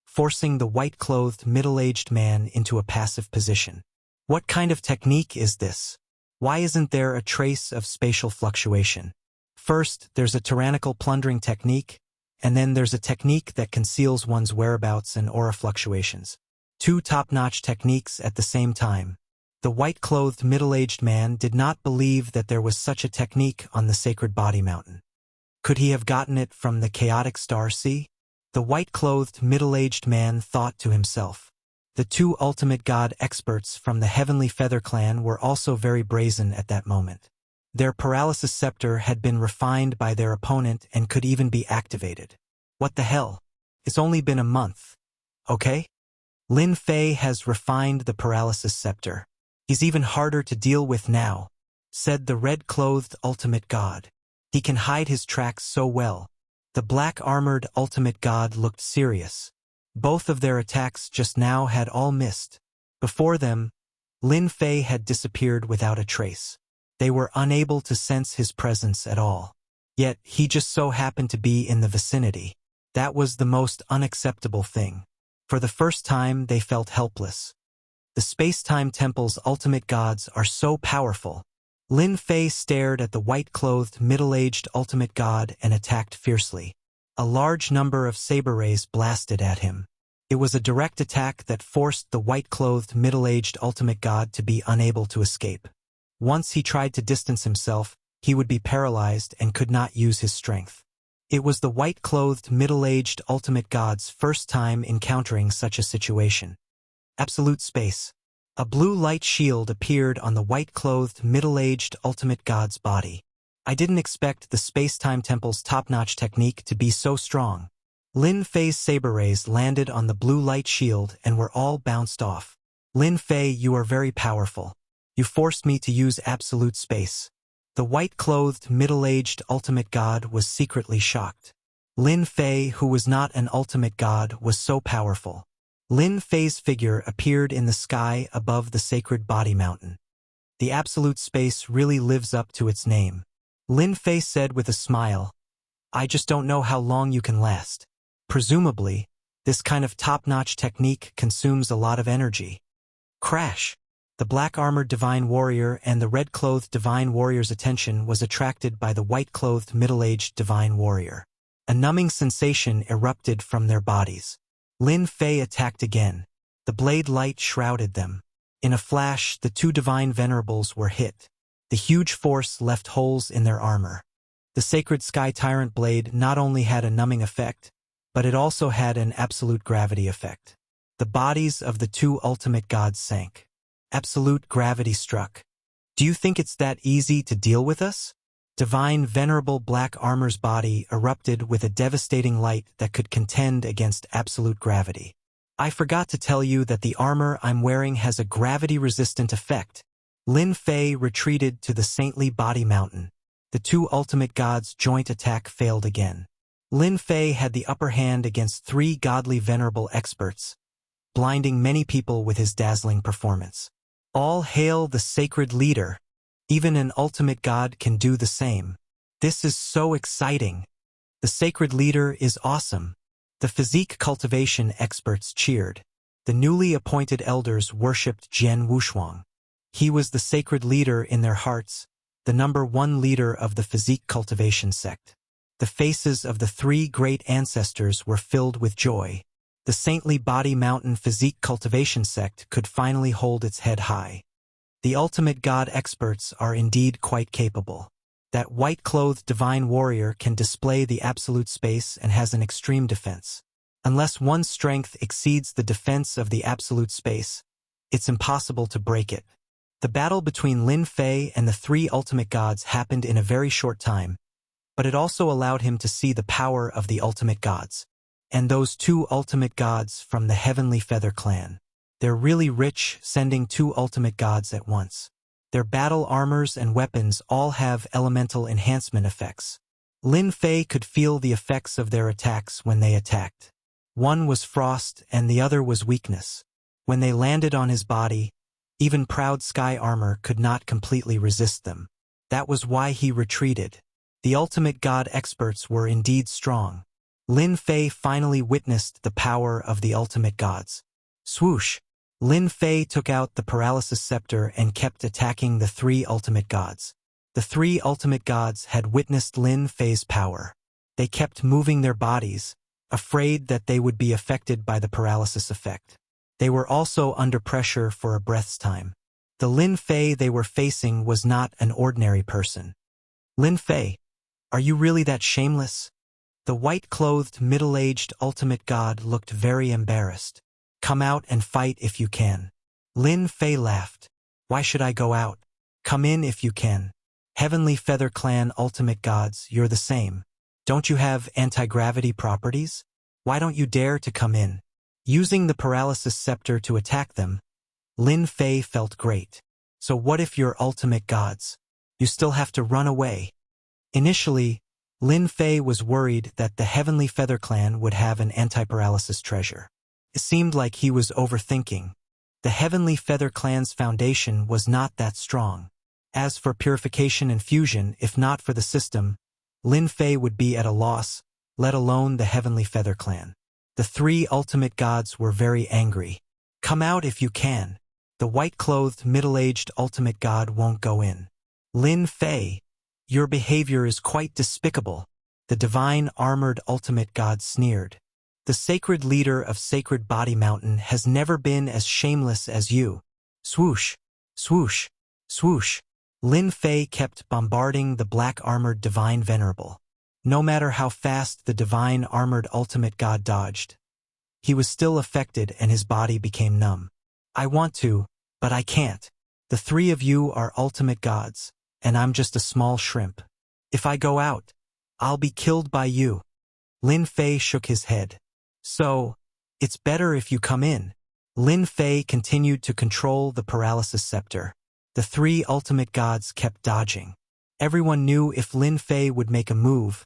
forcing the white-clothed middle-aged man into a passive position. What kind of technique is this? Why isn't there a trace of spatial fluctuation? First, there's a tyrannical plundering technique, and then there's a technique that conceals one's whereabouts and aura fluctuations. Two top-notch techniques at the same time. The white-clothed middle-aged man did not believe that there was such a technique on the sacred body mountain. Could he have gotten it from the chaotic star sea? The white-clothed, middle-aged man thought to himself. The two ultimate god experts from the Heavenly Feather clan were also very brazen at that moment. Their paralysis scepter had been refined by their opponent and could even be activated. What the hell? It's only been a month. Okay? Lin Fei has refined the paralysis scepter. He's even harder to deal with now, said the red-clothed ultimate god. He can hide his tracks so well. The black-armored ultimate god looked serious. Both of their attacks just now had all missed. Before them, Lin Fei had disappeared without a trace. They were unable to sense his presence at all. Yet, he just so happened to be in the vicinity. That was the most unacceptable thing. For the first time, they felt helpless. The space-time temple's ultimate gods are so powerful. Lin Fei stared at the white-clothed, middle-aged ultimate god and attacked fiercely. A large number of saber rays blasted at him. It was a direct attack that forced the white-clothed, middle-aged ultimate god to be unable to escape. Once he tried to distance himself, he would be paralyzed and could not use his strength. It was the white-clothed, middle-aged ultimate god's first time encountering such a situation. Absolute space. A blue light shield appeared on the white-clothed, middle-aged ultimate god's body. I didn't expect the space-time temple's top-notch technique to be so strong. Lin Fei's saber rays landed on the blue light shield and were all bounced off. Lin Fei, you are very powerful. You forced me to use absolute space. The white-clothed, middle-aged ultimate god was secretly shocked. Lin Fei, who was not an ultimate god, was so powerful. Lin Fei's figure appeared in the sky above the sacred body mountain. The absolute space really lives up to its name. Lin Fei said with a smile, I just don't know how long you can last. Presumably, this kind of top-notch technique consumes a lot of energy. Crash! The black-armored divine warrior and the red-clothed divine warrior's attention was attracted by the white-clothed middle-aged divine warrior. A numbing sensation erupted from their bodies. Lin Fei attacked again. The blade light shrouded them. In a flash, the two divine venerables were hit. The huge force left holes in their armor. The sacred sky tyrant blade not only had a numbing effect, but it also had an absolute gravity effect. The bodies of the two ultimate gods sank. Absolute gravity struck. Do you think it's that easy to deal with us? Divine venerable black armor's body erupted with a devastating light that could contend against absolute gravity. I forgot to tell you that the armor I'm wearing has a gravity-resistant effect. Lin Fei retreated to the saintly body mountain. The two ultimate gods' joint attack failed again. Lin Fei had the upper hand against three godly venerable experts, blinding many people with his dazzling performance. All hail the sacred leader. Even an ultimate god can do the same. This is so exciting. The sacred leader is awesome. The physique cultivation experts cheered. The newly appointed elders worshipped Jian Wushuang. He was the sacred leader in their hearts, the #1 leader of the physique cultivation sect. The faces of the three great ancestors were filled with joy. The saintly body mountain physique cultivation sect could finally hold its head high. The ultimate god experts are indeed quite capable. That white-clothed divine warrior can display the absolute space and has an extreme defense. Unless one's strength exceeds the defense of the absolute space, it's impossible to break it. The battle between Lin Fei and the three ultimate gods happened in a very short time, but it also allowed him to see the power of the ultimate gods. And those two ultimate gods from the Heavenly Feather clan. They're really rich, sending two ultimate gods at once. Their battle armors and weapons all have elemental enhancement effects. Lin Fei could feel the effects of their attacks when they attacked. One was frost and the other was weakness. When they landed on his body, even proud sky armor could not completely resist them. That was why he retreated. The ultimate god experts were indeed strong. Lin Fei finally witnessed the power of the ultimate gods. Swoosh! Lin Fei took out the paralysis scepter and kept attacking the three ultimate gods. The three ultimate gods had witnessed Lin Fei's power. They kept moving their bodies, afraid that they would be affected by the paralysis effect. They were also under pressure for a breath's time. The Lin Fei they were facing was not an ordinary person. Lin Fei, Are you really that shameless? The white-clothed, middle-aged ultimate god looked very embarrassed. Come out and fight if you can. Lin Fei laughed. Why should I go out? Come in if you can. Heavenly Feather Clan ultimate gods, you're the same. Don't you have anti-gravity properties? Why don't you dare to come in? Using the paralysis scepter to attack them, Lin Fei felt great. So what if you're ultimate gods? You still have to run away. Initially, Lin Fei was worried that the Heavenly Feather Clan would have an anti-paralysis treasure. It seemed like he was overthinking. The Heavenly Feather Clan's foundation was not that strong. As for purification and fusion, if not for the system, Lin Fei would be at a loss, let alone the Heavenly Feather Clan. The three ultimate gods were very angry. Come out if you can. The white-clothed, middle-aged ultimate god won't go in. Lin Fei, your behavior is quite despicable. The divine armored ultimate god sneered. The sacred leader of Sacred Body Mountain has never been as shameless as you. Swoosh, swoosh, swoosh. Lin Fei kept bombarding the black-armored divine venerable. No matter how fast the divine armored ultimate god dodged, he was still affected and his body became numb. I want to, but I can't. The three of you are ultimate gods, and I'm just a small shrimp. If I go out, I'll be killed by you. Lin Fei shook his head. So, it's better if you come in. Lin Fei continued to control the paralysis scepter. The three ultimate gods kept dodging. Everyone knew if Lin Fei would make a move,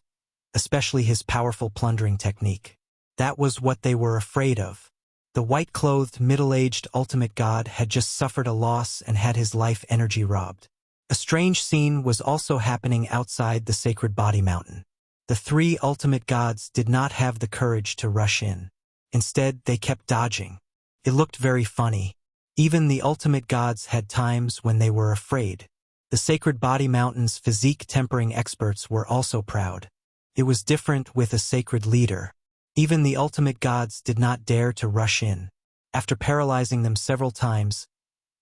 especially his powerful plundering technique. That was what they were afraid of. The white-clothed, middle-aged ultimate god had just suffered a loss and had his life energy robbed. A strange scene was also happening outside the Sacred Body Mountain. The three ultimate gods did not have the courage to rush in. Instead, they kept dodging. It looked very funny. Even the ultimate gods had times when they were afraid. The Sacred Body Mountain's physique tempering experts were also proud. It was different with a sacred leader. Even the ultimate gods did not dare to rush in. After paralyzing them several times,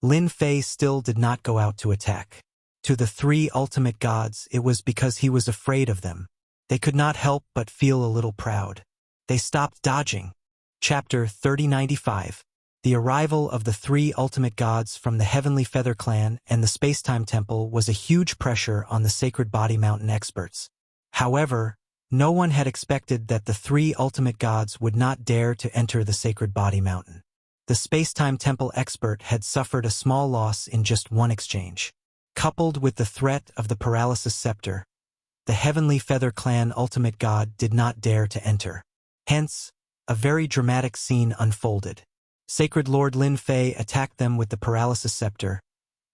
Lin Fei still did not go out to attack. To the three ultimate gods, it was because he was afraid of them. They could not help but feel a little proud. They stopped dodging. Chapter 3095. The arrival of the three ultimate gods from the Heavenly Feather Clan and the Space-Time Temple was a huge pressure on the Sacred Body Mountain experts. However, no one had expected that the three ultimate gods would not dare to enter the Sacred Body Mountain. The Space-Time Temple expert had suffered a small loss in just one exchange. Coupled with the threat of the paralysis scepter, the Heavenly Feather Clan ultimate god did not dare to enter. Hence, a very dramatic scene unfolded. Sacred Lord Lin Fei attacked them with the paralysis scepter,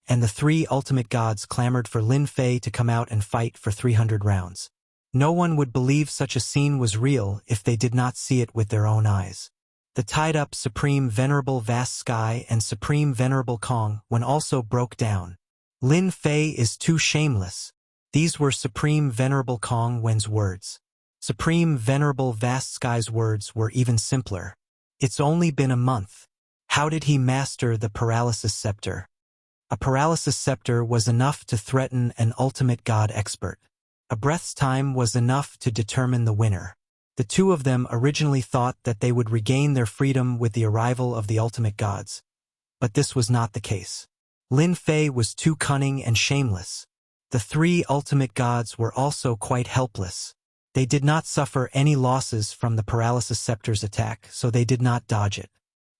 and the three ultimate gods clamored for Lin Fei to come out and fight for 300 rounds. No one would believe such a scene was real if they did not see it with their own eyes. The tied-up Supreme Venerable Vast Sky and Supreme Venerable Kong when also broke down. Lin Fei is too shameless. These were Supreme Venerable Kong Wen's words. Supreme Venerable Vast Sky's words were even simpler. It's only been a month. How did he master the paralysis scepter? A paralysis scepter was enough to threaten an ultimate god expert. A breath's time was enough to determine the winner. The two of them originally thought that they would regain their freedom with the arrival of the ultimate gods, but this was not the case. Lin Fei was too cunning and shameless. The three ultimate gods were also quite helpless. They did not suffer any losses from the paralysis scepter's attack, so they did not dodge it.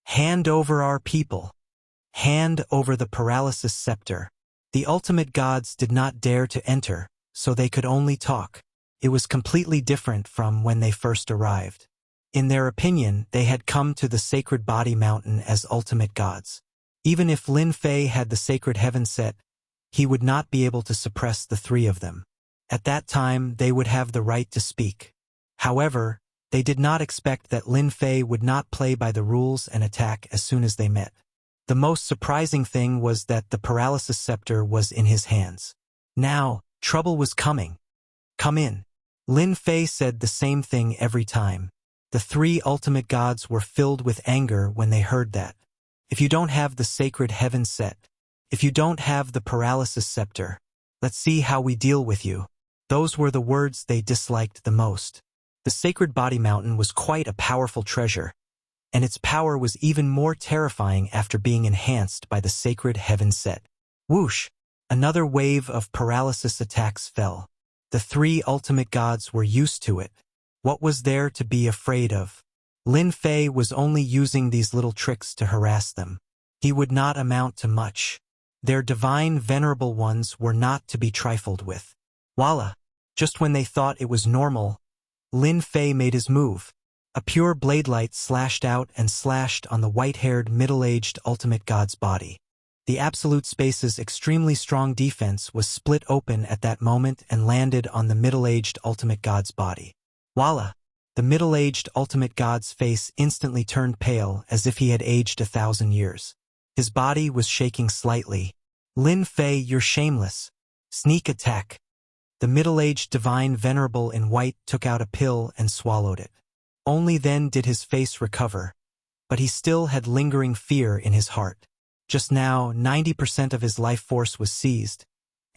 Hand over our people. Hand over the paralysis scepter. The ultimate gods did not dare to enter, so they could only talk. It was completely different from when they first arrived. In their opinion, they had come to the Sacred Body Mountain as ultimate gods. Even if Lin Fei had the sacred heaven set, he would not be able to suppress the three of them. At that time, they would have the right to speak. However, they did not expect that Lin Fei would not play by the rules and attack as soon as they met. The most surprising thing was that the paralysis scepter was in his hands. Now, trouble was coming. Come in. Lin Fei said the same thing every time. The three ultimate gods were filled with anger when they heard that. If you don't have the sacred heaven set, if you don't have the paralysis scepter, let's see how we deal with you. Those were the words they disliked the most. The Sacred Body Mountain was quite a powerful treasure, and its power was even more terrifying after being enhanced by the sacred heaven set. Whoosh! Another wave of paralysis attacks fell. The three ultimate gods were used to it. What was there to be afraid of? Lin Fei was only using these little tricks to harass them. He would not amount to much. Their divine venerable ones were not to be trifled with. Voila! Just when they thought it was normal, Lin Fei made his move. A pure blade light slashed out and slashed on the white-haired, middle-aged ultimate god's body. The Absolute Space's extremely strong defense was split open at that moment and landed on the middle-aged ultimate god's body. Voila! The middle-aged ultimate god's face instantly turned pale as if he had aged 1,000 years. His body was shaking slightly. Lin Fei, you're shameless. Sneak attack. The middle-aged divine venerable in white took out a pill and swallowed it. Only then did his face recover, but he still had lingering fear in his heart. Just now, 90% of his life force was seized,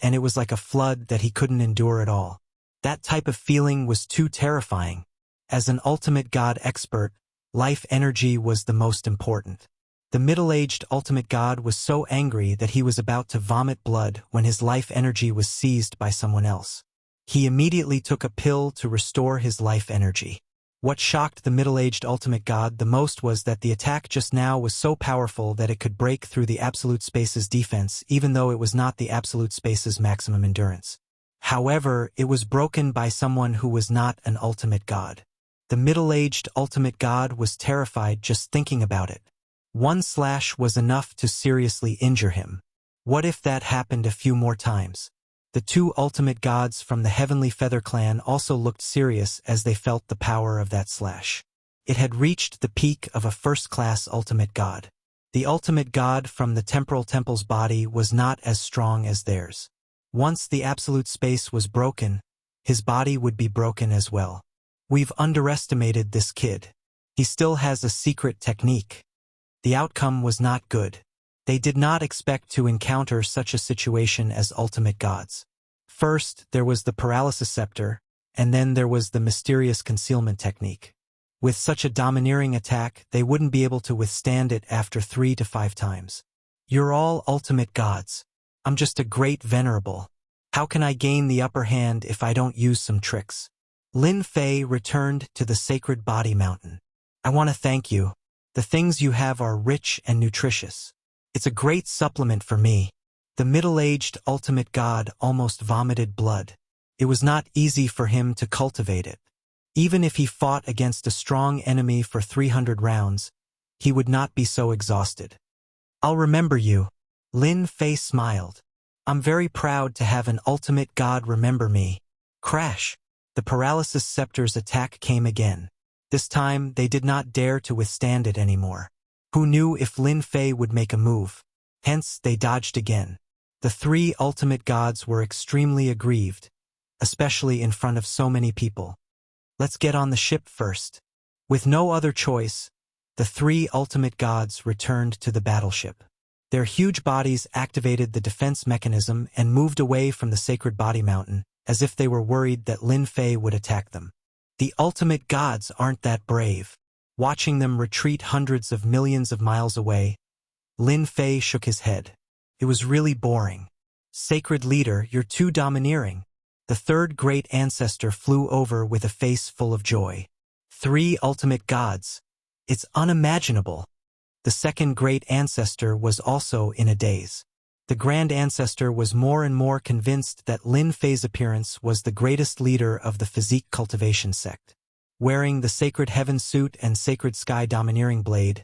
and it was like a flood that he couldn't endure at all. That type of feeling was too terrifying. As an ultimate god expert, life energy was the most important. The middle-aged ultimate god was so angry that he was about to vomit blood when his life energy was seized by someone else. He immediately took a pill to restore his life energy. What shocked the middle-aged ultimate god the most was that the attack just now was so powerful that it could break through the Absolute Space's defense, even though it was not the Absolute Space's maximum endurance. However, it was broken by someone who was not an ultimate god. The middle-aged ultimate god was terrified just thinking about it. One slash was enough to seriously injure him. What if that happened a few more times? The two ultimate gods from the Heavenly Feather Clan also looked serious as they felt the power of that slash. It had reached the peak of a first-class ultimate god. The ultimate god from the Temporal Temple's body was not as strong as theirs. Once the Absolute Space was broken, his body would be broken as well. We've underestimated this kid. He still has a secret technique. The outcome was not good. They did not expect to encounter such a situation as ultimate gods. First, there was the paralysis scepter, and then there was the mysterious concealment technique. With such a domineering attack, they wouldn't be able to withstand it after 3 to 5 times. You're all ultimate gods. I'm just a great venerable. How can I gain the upper hand if I don't use some tricks? Lin Fei returned to the Sacred Body Mountain. I want to thank you. The things you have are rich and nutritious. It's a great supplement for me. The middle-aged ultimate god almost vomited blood. It was not easy for him to cultivate it. Even if he fought against a strong enemy for 300 rounds, he would not be so exhausted. I'll remember you. Lin Fei smiled. I'm very proud to have an ultimate god remember me. Crash! The paralysis scepter's attack came again. This time, they did not dare to withstand it anymore. Who knew if Lin Fei would make a move? Hence, they dodged again. The 3 ultimate gods were extremely aggrieved, especially in front of so many people. Let's get on the ship first. With no other choice, the 3 ultimate gods returned to the battleship. Their huge bodies activated the defense mechanism and moved away from the Sacred Body Mountain, as if they were worried that Lin Fei would attack them. The ultimate gods aren't that brave. Watching them retreat hundreds of millions of miles away, Lin Fei shook his head. It was really boring. Sacred leader, you're too domineering. The 3rd great ancestor flew over with a face full of joy. 3 ultimate gods. It's unimaginable. The 2nd great ancestor was also in a daze. The Grand Ancestor was more and more convinced that Lin Fei's appearance was the greatest leader of the physique cultivation sect. Wearing the Sacred Heaven suit and Sacred Sky Domineering Blade,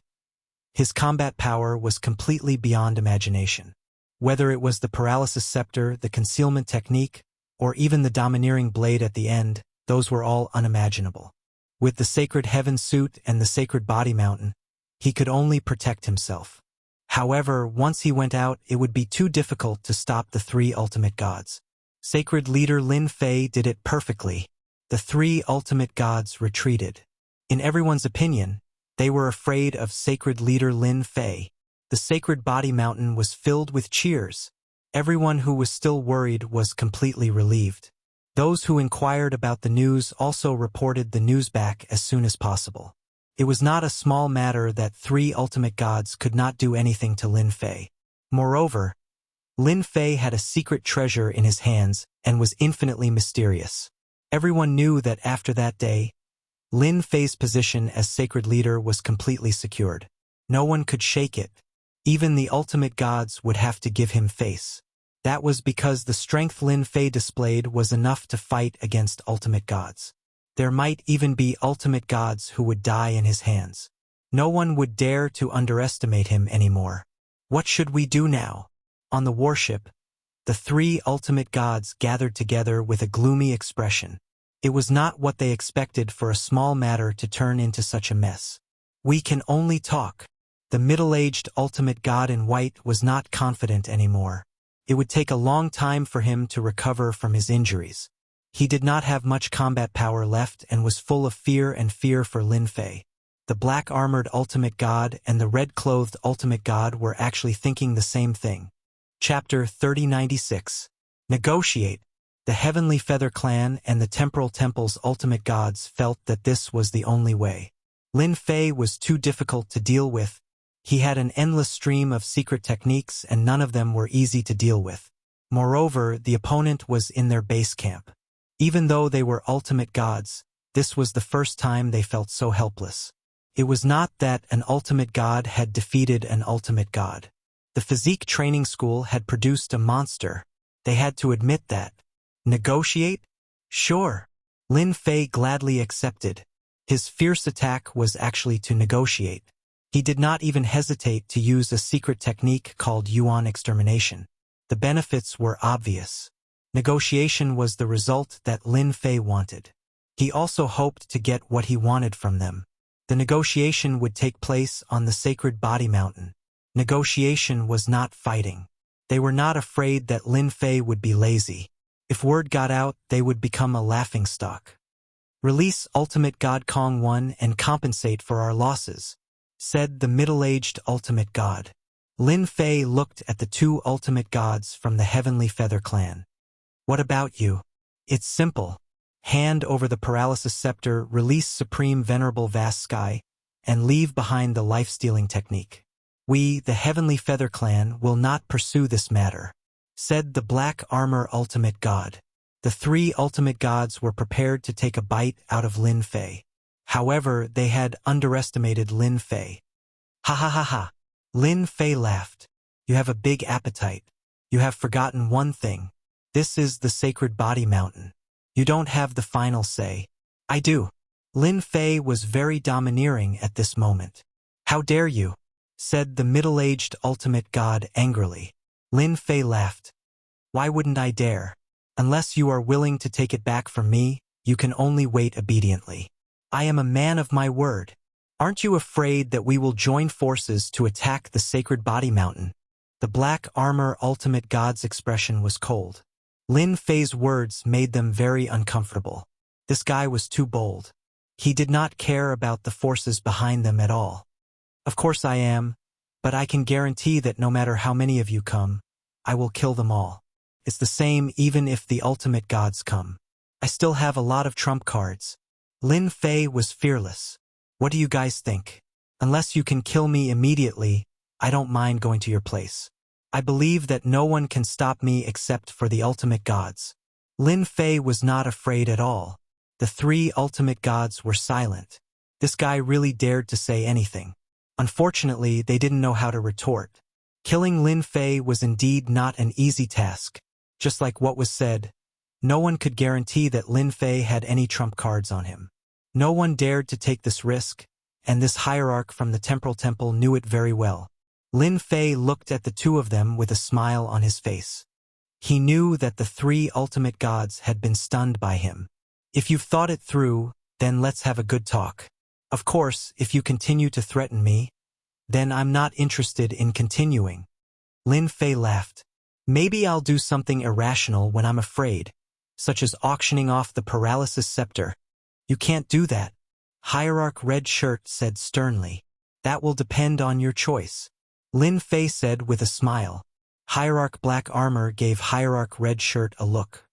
his combat power was completely beyond imagination. Whether it was the paralysis scepter, the concealment technique, or even the domineering blade at the end, those were all unimaginable. With the Sacred Heaven suit and the Sacred Body Mountain, he could only protect himself. However, once he went out, it would be too difficult to stop the 3 ultimate gods. Sacred leader Lin Fei did it perfectly. The 3 ultimate gods retreated. In everyone's opinion, they were afraid of sacred leader Lin Fei. The Sacred Body Mountain was filled with cheers. Everyone who was still worried was completely relieved. Those who inquired about the news also reported the news back as soon as possible. It was not a small matter that 3 ultimate gods could not do anything to Lin Fei. Moreover, Lin Fei had a secret treasure in his hands and was infinitely mysterious. Everyone knew that after that day, Lin Fei's position as sacred leader was completely secured. No one could shake it. Even the ultimate gods would have to give him face. That was because the strength Lin Fei displayed was enough to fight against ultimate gods. There might even be ultimate gods who would die in his hands. No one would dare to underestimate him anymore. What should we do now? On the warship, the 3 ultimate gods gathered together with a gloomy expression. It was not what they expected for a small matter to turn into such a mess. We can only talk. The middle-aged ultimate god in white was not confident anymore. It would take a long time for him to recover from his injuries. He did not have much combat power left and was full of fear for Lin Fei. The black-armored ultimate god and the red-clothed ultimate god were actually thinking the same thing. Chapter 3096. Negotiate. The Heavenly Feather Clan and the Temporal Temple's ultimate gods felt that this was the only way. Lin Fei was too difficult to deal with. He had an endless stream of secret techniques and none of them were easy to deal with. Moreover, the opponent was in their base camp. Even though they were ultimate gods, this was the first time they felt so helpless. It was not that an ultimate god had defeated an ultimate god. The physique training school had produced a monster. They had to admit that. Negotiate? Sure. Lin Fei gladly accepted. His fierce attack was actually to negotiate. He did not even hesitate to use a secret technique called Yuan extermination. The benefits were obvious. Negotiation was the result that Lin Fei wanted. He also hoped to get what he wanted from them. The negotiation would take place on the sacred body mountain. Negotiation was not fighting. They were not afraid that Lin Fei would be lazy. If word got out, they would become a laughingstock. Release Ultimate God Kong 1 and compensate for our losses, said the middle-aged ultimate god. Lin Fei looked at the 2 ultimate gods from the Heavenly Feather Clan. What about you? It's simple. Hand over the paralysis scepter, release Supreme Venerable Vast Sky, and leave behind the life-stealing technique. We, the Heavenly Feather Clan, will not pursue this matter, said the Black Armor Ultimate God. The 3 ultimate gods were prepared to take a bite out of Lin Fei. However, they had underestimated Lin Fei. Ha ha ha ha. Lin Fei laughed. You have a big appetite. You have forgotten one thing. This is the sacred body mountain. You don't have the final say. I do. Lin Fei was very domineering at this moment. How dare you? Said the middle-aged ultimate god angrily. Lin Fei laughed. Why wouldn't I dare? Unless you are willing to take it back from me, you can only wait obediently. I am a man of my word. Aren't you afraid that we will join forces to attack the sacred body mountain? The Black Armor Ultimate God's expression was cold. Lin Fei's words made them very uncomfortable. This guy was too bold. He did not care about the forces behind them at all. Of course I am, but I can guarantee that no matter how many of you come, I will kill them all. It's the same even if the ultimate gods come. I still have a lot of trump cards. Lin Fei was fearless. What do you guys think? Unless you can kill me immediately, I don't mind going to your place. I believe that no one can stop me except for the ultimate gods. Lin Fei was not afraid at all. The 3 ultimate gods were silent. This guy really dared to say anything. Unfortunately, they didn't know how to retort. Killing Lin Fei was indeed not an easy task. Just like what was said, no one could guarantee that Lin Fei had any trump cards on him. No one dared to take this risk, and this hierarch from the Temporal Temple knew it very well. Lin Fei looked at the 2 of them with a smile on his face. He knew that the 3 ultimate gods had been stunned by him. If you've thought it through, then let's have a good talk. Of course, if you continue to threaten me, then I'm not interested in continuing. Lin Fei laughed. Maybe I'll do something irrational when I'm afraid, such as auctioning off the paralysis scepter. You can't do that. Hierarch Red Shirt said sternly. That will depend on your choice. Lin Fei said with a smile. Hierarch Black Armor gave Hierarch Red Shirt a look.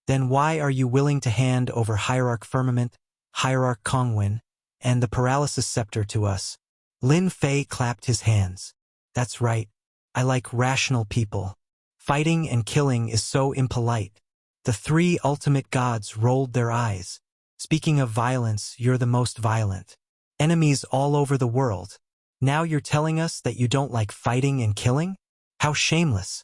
Then why are you willing to hand over Hierarch Firmament, Hierarch Kongwen, and the Paralysis Scepter to us? Lin Fei clapped his hands. That's right. I like rational people. Fighting and killing is so impolite. The three ultimate gods rolled their eyes. Speaking of violence, you're the most violent. Enemies all over the world. Now you're telling us that you don't like fighting and killing? How shameless.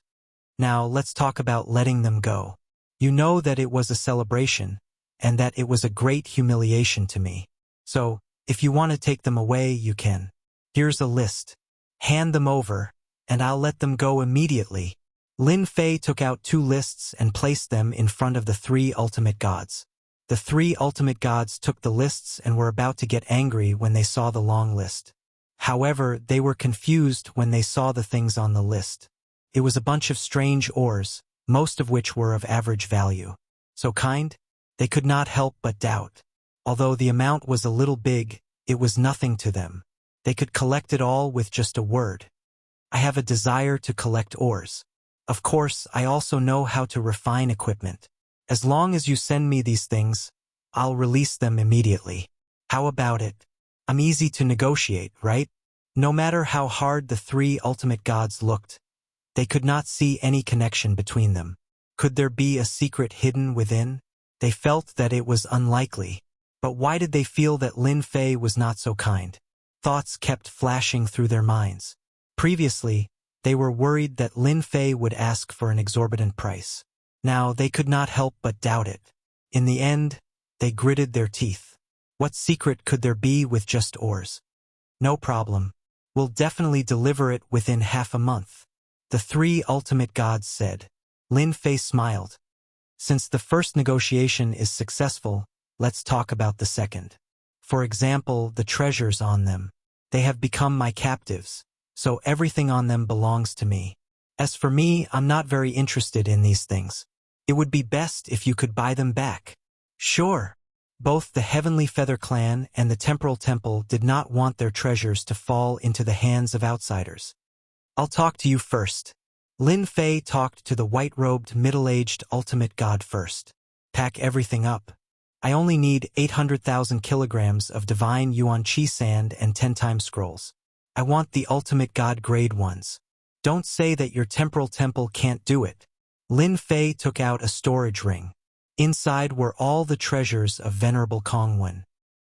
Now let's talk about letting them go. You know that it was a celebration, and that it was a great humiliation to me. So, if you want to take them away, you can. Here's a list. Hand them over, and I'll let them go immediately. Lin Fei took out 2 lists and placed them in front of the 3 ultimate gods. The 3 ultimate gods took the lists and were about to get angry when they saw the long list. However, they were confused when they saw the things on the list. It was a bunch of strange ores, most of which were of average value. So kind? They could not help but doubt. Although the amount was a little big, it was nothing to them. They could collect it all with just a word. I have a desire to collect ores. Of course, I also know how to refine equipment. As long as you send me these things, I'll release them immediately. How about it? I'm easy to negotiate, right? No matter how hard the 3 ultimate gods looked, they could not see any connection between them. Could there be a secret hidden within? They felt that it was unlikely. But why did they feel that Lin Fei was not so kind? Thoughts kept flashing through their minds. Previously, they were worried that Lin Fei would ask for an exorbitant price. Now they could not help but doubt it. In the end, they gritted their teeth. What secret could there be with just ores? No problem. We'll definitely deliver it within half a month. The 3 ultimate gods said. Lin Fei smiled. Since the first negotiation is successful, let's talk about the second. For example, the treasures on them. They have become my captives, so everything on them belongs to me. As for me, I'm not very interested in these things. It would be best if you could buy them back. Sure. Both the Heavenly Feather Clan and the Temporal Temple did not want their treasures to fall into the hands of outsiders. I'll talk to you first. Lin Fei talked to the white-robed, middle-aged ultimate god first. Pack everything up. I only need 800,000 kilograms of divine Yuan Qi sand and 10-time scrolls. I want the ultimate god grade ones. Don't say that your temporal temple can't do it. Lin Fei took out a storage ring. Inside were all the treasures of Venerable Kongwen.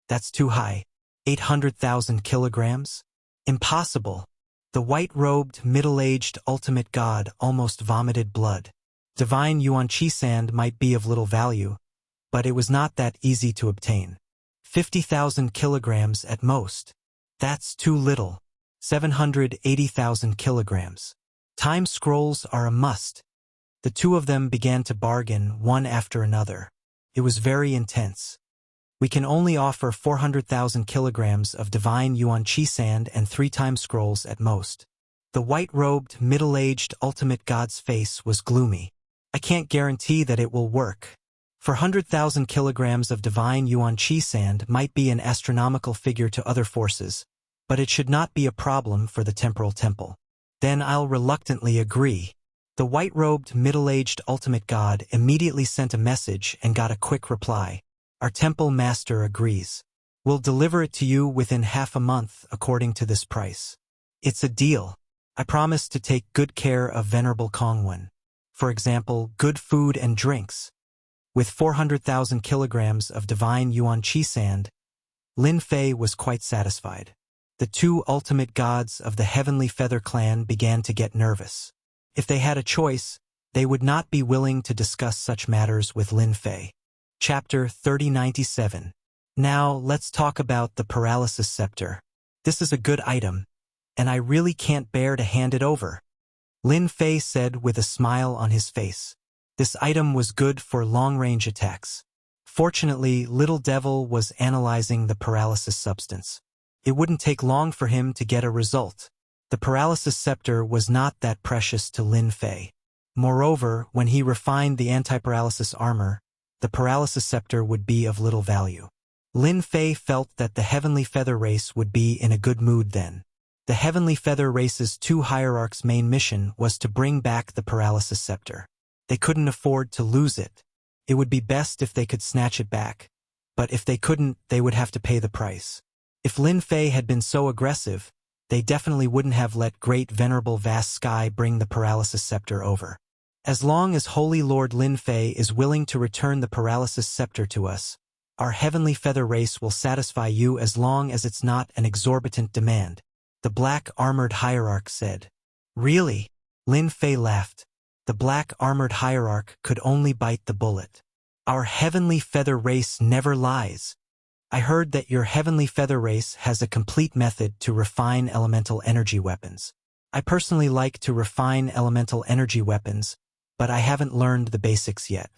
That's too high. 800,000 kilograms? Impossible. The white-robed, middle-aged ultimate god almost vomited blood. Divine Yuan Qi sand might be of little value, but it was not that easy to obtain. 50,000 kilograms at most. That's too little. 780,000 kilograms. Time scrolls are a must. The 2 of them began to bargain one after another. It was very intense. We can only offer 400,000 kilograms of divine Yuan Qi sand and 3-time scrolls at most. The white-robed, middle-aged ultimate god's face was gloomy. I can't guarantee that it will work. 400,000 kilograms of divine Yuan Qi sand might be an astronomical figure to other forces, but it should not be a problem for the Temporal Temple. Then I'll reluctantly agree. The white-robed, middle-aged ultimate god immediately sent a message and got a quick reply. Our temple master agrees. We'll deliver it to you within half a month according to this price. It's a deal. I promise to take good care of Venerable Kongwen. For example, good food and drinks. With 400,000 kilograms of divine Yuan Qi sand, Lin Fei was quite satisfied. The 2 ultimate gods of the Heavenly Feather Clan began to get nervous. If they had a choice, they would not be willing to discuss such matters with Lin Fei. Chapter 3097. Now, let's talk about the Paralysis Scepter. This is a good item, and I really can't bear to hand it over. Lin Fei said with a smile on his face. This item was good for long-range attacks. Fortunately, Little Devil was analyzing the paralysis substance. It wouldn't take long for him to get a result. The Paralysis Scepter was not that precious to Lin Fei. Moreover, when he refined the anti-paralysis armor, the Paralysis Scepter would be of little value. Lin Fei felt that the Heavenly Feather race would be in a good mood then. The Heavenly Feather race's 2 hierarchs' main mission was to bring back the Paralysis Scepter. They couldn't afford to lose it. It would be best if they could snatch it back. But if they couldn't, they would have to pay the price. If Lin Fei had been so aggressive, they definitely wouldn't have let great venerable vast sky bring the paralysis scepter over. As long as Holy Lord Lin Fei is willing to return the paralysis scepter to us, our heavenly feather race will satisfy you as long as it's not an exorbitant demand, the black armored hierarch said. Really? Lin Fei laughed. The black armored hierarch could only bite the bullet. Our heavenly feather race never lies. I heard that your heavenly feather race has a complete method to refine elemental energy weapons. I personally like to refine elemental energy weapons, but I haven't learned the basics yet.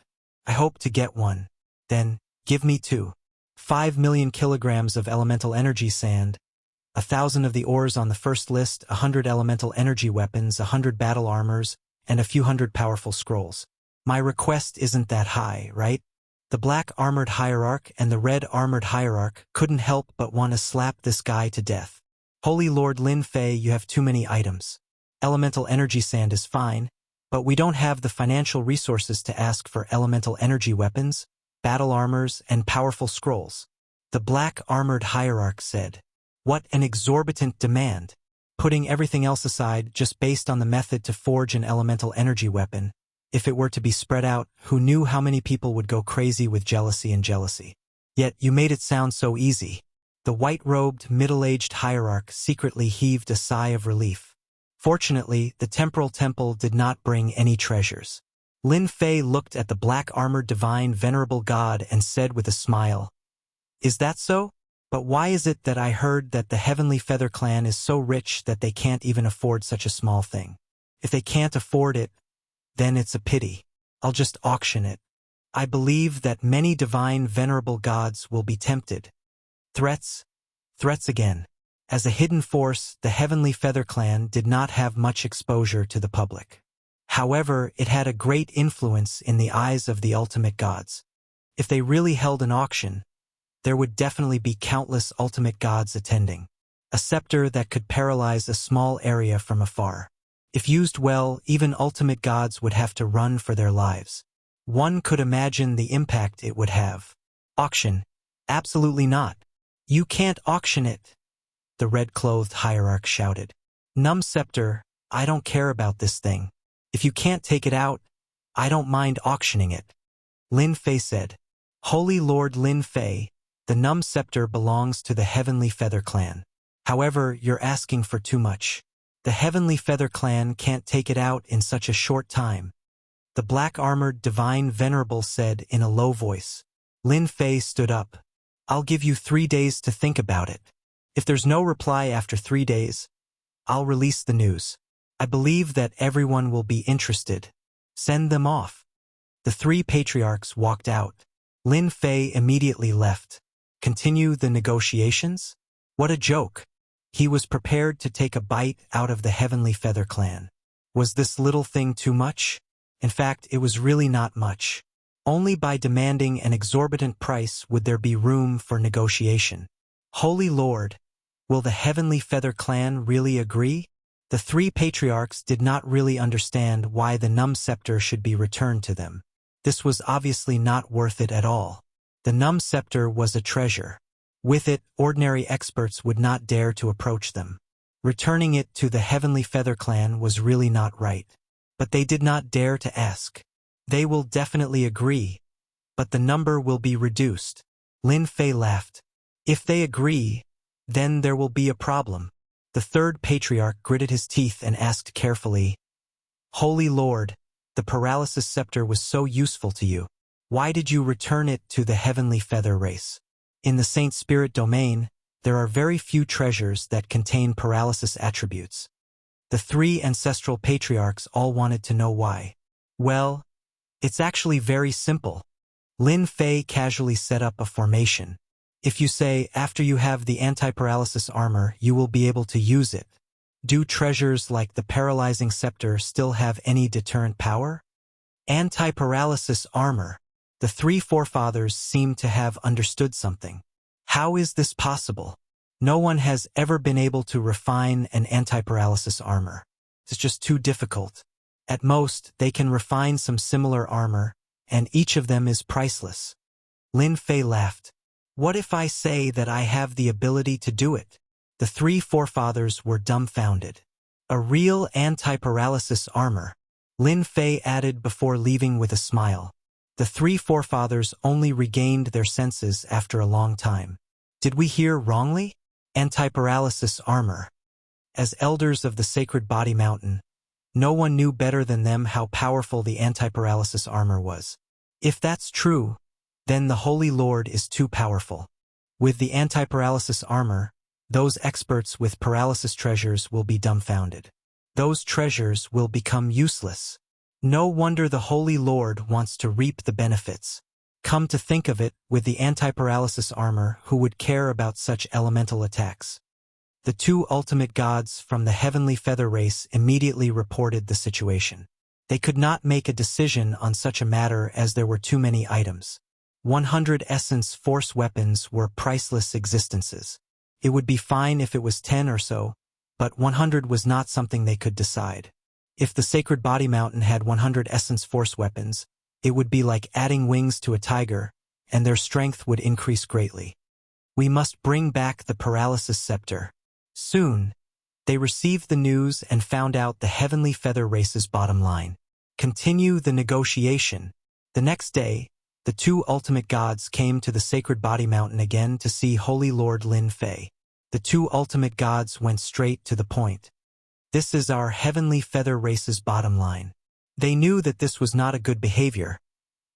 I hope to get one. Then, give me 5 million kilograms of elemental energy sand, 1,000 of the ores on the first list, 100 elemental energy weapons, 100 battle armors, and a few hundred powerful scrolls. My request isn't that high, right? The black armored hierarch and the red armored hierarch couldn't help but want to slap this guy to death. Holy Lord Lin Fei, you have too many items. Elemental energy sand is fine, but we don't have the financial resources to ask for elemental energy weapons, battle armors, and powerful scrolls. The black armored hierarch said. What an exorbitant demand. Putting everything else aside just based on the method to forge an elemental energy weapon, if it were to be spread out, who knew how many people would go crazy with jealousy and jealousy? Yet you made it sound so easy. The white-robed, middle-aged hierarch secretly heaved a sigh of relief. Fortunately, the temporal temple did not bring any treasures. Lin Fei looked at the black-armored divine venerable god and said with a smile, "Is that so? But why is it that I heard that the Heavenly Feather Clan is so rich that they can't even afford such a small thing? If they can't afford it, then it's a pity. I'll just auction it. I believe that many divine venerable gods will be tempted." Threats? Threats again. As a hidden force, the Heavenly Feather Clan did not have much exposure to the public. However, it had a great influence in the eyes of the ultimate gods. If they really held an auction, there would definitely be countless ultimate gods attending. A scepter that could paralyze a small area from afar. If used well, even ultimate gods would have to run for their lives. One could imagine the impact it would have. Auction? Absolutely not. You can't auction it, the red-clothed hierarch shouted. Numb scepter, I don't care about this thing. If you can't take it out, I don't mind auctioning it. Lin Fei said. Holy Lord Lin Fei, the numb scepter belongs to the Heavenly Feather Clan. However, you're asking for too much. The Heavenly Feather Clan can't take it out in such a short time. The black-armored divine venerable said in a low voice. Lin Fei stood up. I'll give you 3 days to think about it. If there's no reply after 3 days, I'll release the news. I believe that everyone will be interested. Send them off. The 3 patriarchs walked out. Lin Fei immediately left. Continue the negotiations? What a joke. He was prepared to take a bite out of the Heavenly Feather Clan. Was this little thing too much? In fact, it was really not much. Only by demanding an exorbitant price would there be room for negotiation. Holy Lord, will the Heavenly Feather Clan really agree? The 3 patriarchs did not really understand why the numb scepter should be returned to them. This was obviously not worth it at all. The numb scepter was a treasure. With it, ordinary experts would not dare to approach them. Returning it to the Heavenly Feather Clan was really not right. But they did not dare to ask. They will definitely agree, but the number will be reduced. Lin Fei laughed. If they agree, then there will be a problem. The 3rd patriarch gritted his teeth and asked carefully, Holy Lord, the paralysis scepter was so useful to you. Why did you return it to the Heavenly Feather race? In the Saint Spirit domain, there are very few treasures that contain paralysis attributes. The 3 ancestral patriarchs all wanted to know why. Well, it's actually very simple. Lin Fei casually set up a formation. If you say, after you have the anti-paralysis armor, you will be able to use it. Do treasures like the paralyzing scepter still have any deterrent power? Anti-paralysis armor. The 3 forefathers seem to have understood something. How is this possible? No one has ever been able to refine an anti-paralysis armor. It's just too difficult. At most, they can refine some similar armor, and each of them is priceless. Lin Fei laughed. What if I say that I have the ability to do it? The three forefathers were dumbfounded. A real anti-paralysis armor, Lin Fei added before leaving with a smile. The three forefathers only regained their senses after a long time. Did we hear wrongly? Anti-paralysis armor. As elders of the sacred body mountain, no one knew better than them how powerful the anti-paralysis armor was. If that's true, then the Holy Lord is too powerful. With the anti-paralysis armor, those experts with paralysis treasures will be dumbfounded. Those treasures will become useless. No wonder the Holy Lord wants to reap the benefits. Come to think of it, with the anti-paralysis armor, who would care about such elemental attacks? The two ultimate gods from the heavenly feather race immediately reported the situation. They could not make a decision on such a matter as there were too many items. 100 essence force weapons were priceless existences. It would be fine if it was 10 or so, but 100 was not something they could decide. If the sacred body mountain had 100 essence force weapons, it would be like adding wings to a tiger, and their strength would increase greatly. We must bring back the paralysis scepter. Soon, they received the news and found out the heavenly feather race's bottom line. Continue the negotiation. The next day, the two ultimate gods came to the sacred body mountain again to see Holy Lord Lin Fei. The two ultimate gods went straight to the point. This is our heavenly feather race's bottom line. They knew that this was not a good behavior,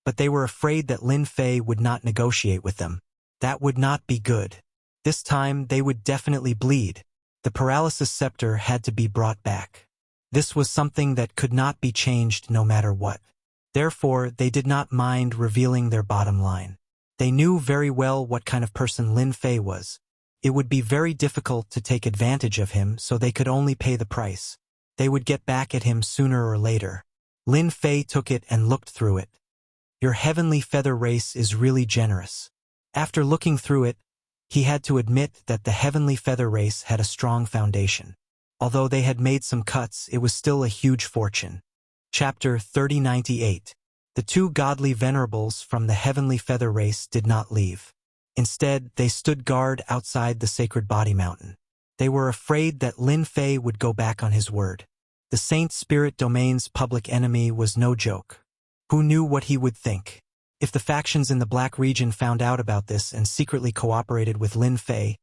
but they were afraid that Lin Fei would not negotiate with them. That would not be good. This time they would definitely bleed. The paralysis scepter had to be brought back. This was something that could not be changed no matter what. Therefore, they did not mind revealing their bottom line. They knew very well what kind of person Lin Fei was. It would be very difficult to take advantage of him, so they could only pay the price. They would get back at him sooner or later. Lin Fei took it and looked through it. Your heavenly feather race is really generous. After looking through it, he had to admit that the heavenly feather race had a strong foundation. Although they had made some cuts, it was still a huge fortune. Chapter 3098. The two godly venerables from the heavenly feather race did not leave. Instead, they stood guard outside the sacred body mountain. They were afraid that Lin Fei would go back on his word. The Saint Spirit Domain's public enemy was no joke. Who knew what he would think? If the factions in the Black region found out about this and secretly cooperated with Lin Fei,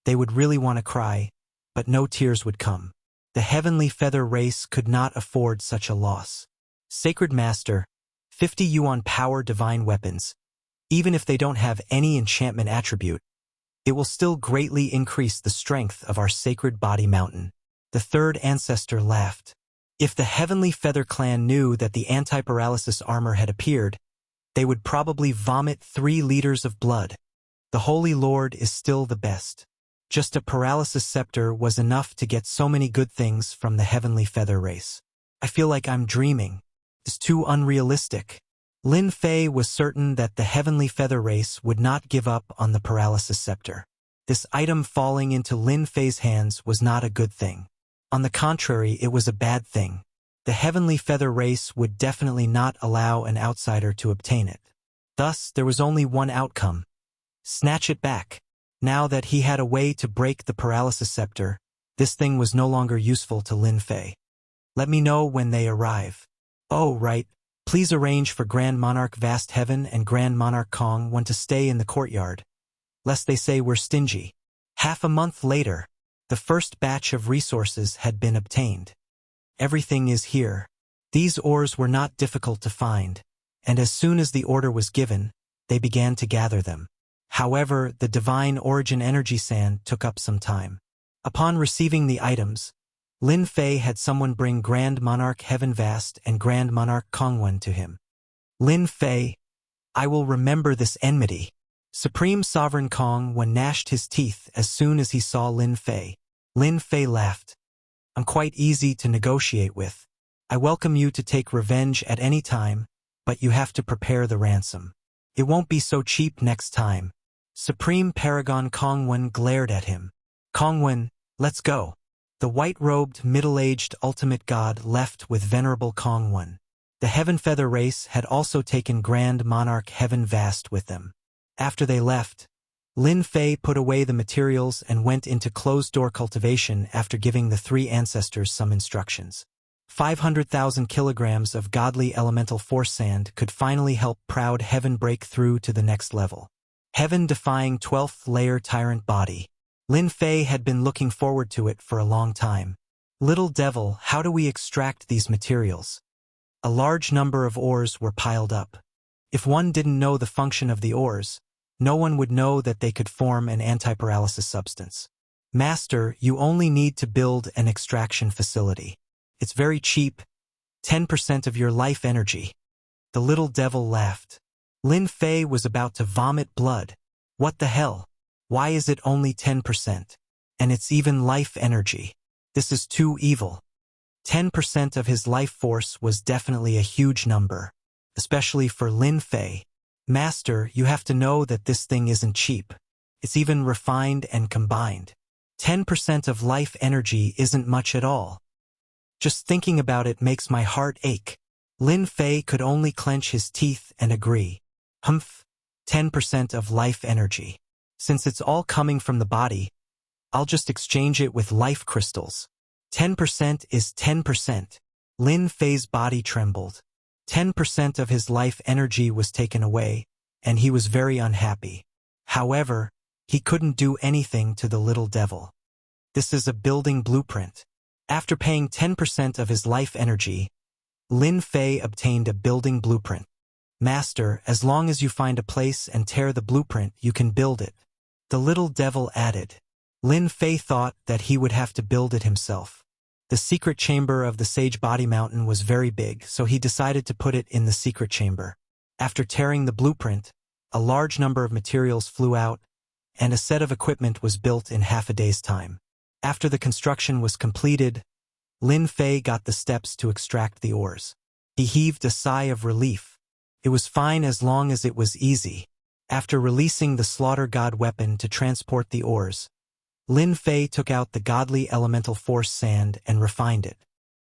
they would really want to cry, but no tears would come. The heavenly feather race could not afford such a loss. Sacred Master, 50 yuan power divine weapons. Even if they don't have any enchantment attribute, it will still greatly increase the strength of our sacred body mountain. The third ancestor laughed. If the heavenly feather clan knew that the anti-paralysis armor had appeared, they would probably vomit 3 liters of blood. The Holy Lord is still the best. Just a paralysis scepter was enough to get so many good things from the heavenly feather race. I feel like I'm dreaming. It's too unrealistic. Lin Fei was certain that the heavenly feather race would not give up on the paralysis scepter. This item falling into Lin Fei's hands was not a good thing. On the contrary, it was a bad thing. The heavenly feather race would definitely not allow an outsider to obtain it. Thus, there was only one outcome. Snatch it back. Now that he had a way to break the paralysis scepter, this thing was no longer useful to Lin Fei. Let me know when they arrive. Oh, right. Please arrange for Grand Monarch Vast Heaven and Grand Monarch Kong when to stay in the courtyard, lest they say we're stingy. Half a month later, the first batch of resources had been obtained. Everything is here. These ores were not difficult to find, and as soon as the order was given, they began to gather them. However, the divine origin energy sand took up some time. Upon receiving the items, Lin Fei had someone bring Grand Monarch Heaven Vast and Grand Monarch Kongwen to him. Lin Fei, I will remember this enmity. Supreme Sovereign Kongwen gnashed his teeth as soon as he saw Lin Fei. Lin Fei laughed. I'm quite easy to negotiate with. I welcome you to take revenge at any time, but you have to prepare the ransom. It won't be so cheap next time. Supreme Paragon Kongwen glared at him. Kongwen, let's go. The white-robed, middle-aged ultimate god left with Venerable Kongwen. The Heaven Feather race had also taken Grand Monarch Heaven Vast with them. After they left, Lin Fei put away the materials and went into closed-door cultivation after giving the three ancestors some instructions. 500,000 kilograms of godly elemental force sand could finally help proud Heaven break through to the next level. Heaven-defying 12th layer tyrant body. Lin Fei had been looking forward to it for a long time. Little devil, how do we extract these materials? A large number of ores were piled up. If one didn't know the function of the ores, no one would know that they could form an anti-paralysis substance. Master, you only need to build an extraction facility. It's very cheap, 10% of your life energy. The little devil laughed. Lin Fei was about to vomit blood. What the hell? Why is it only 10%? And it's even life energy. This is too evil. 10% of his life force was definitely a huge number, especially for Lin Fei. Master, you have to know that this thing isn't cheap. It's even refined and combined. 10% of life energy isn't much at all. Just thinking about it makes my heart ache. Lin Fei could only clench his teeth and agree. 10% of life energy. Since it's all coming from the body, I'll just exchange it with life crystals. 10% is 10%. Lin Fei's body trembled. 10% of his life energy was taken away, and he was very unhappy. However, he couldn't do anything to the little devil. This is a building blueprint. After paying 10% of his life energy, Lin Fei obtained a building blueprint. Master, as long as you find a place and tear the blueprint, you can build it. The little devil added. Lin Fei thought that he would have to build it himself. The secret chamber of the Sage Body Mountain was very big, so he decided to put it in the secret chamber. After tearing the blueprint, a large number of materials flew out, and a set of equipment was built in half a day's time. After the construction was completed, Lin Fei got the steps to extract the ores. He heaved a sigh of relief. It was fine as long as it was easy. After releasing the Slaughter God weapon to transport the ores, Lin Fei took out the godly elemental force sand and refined it.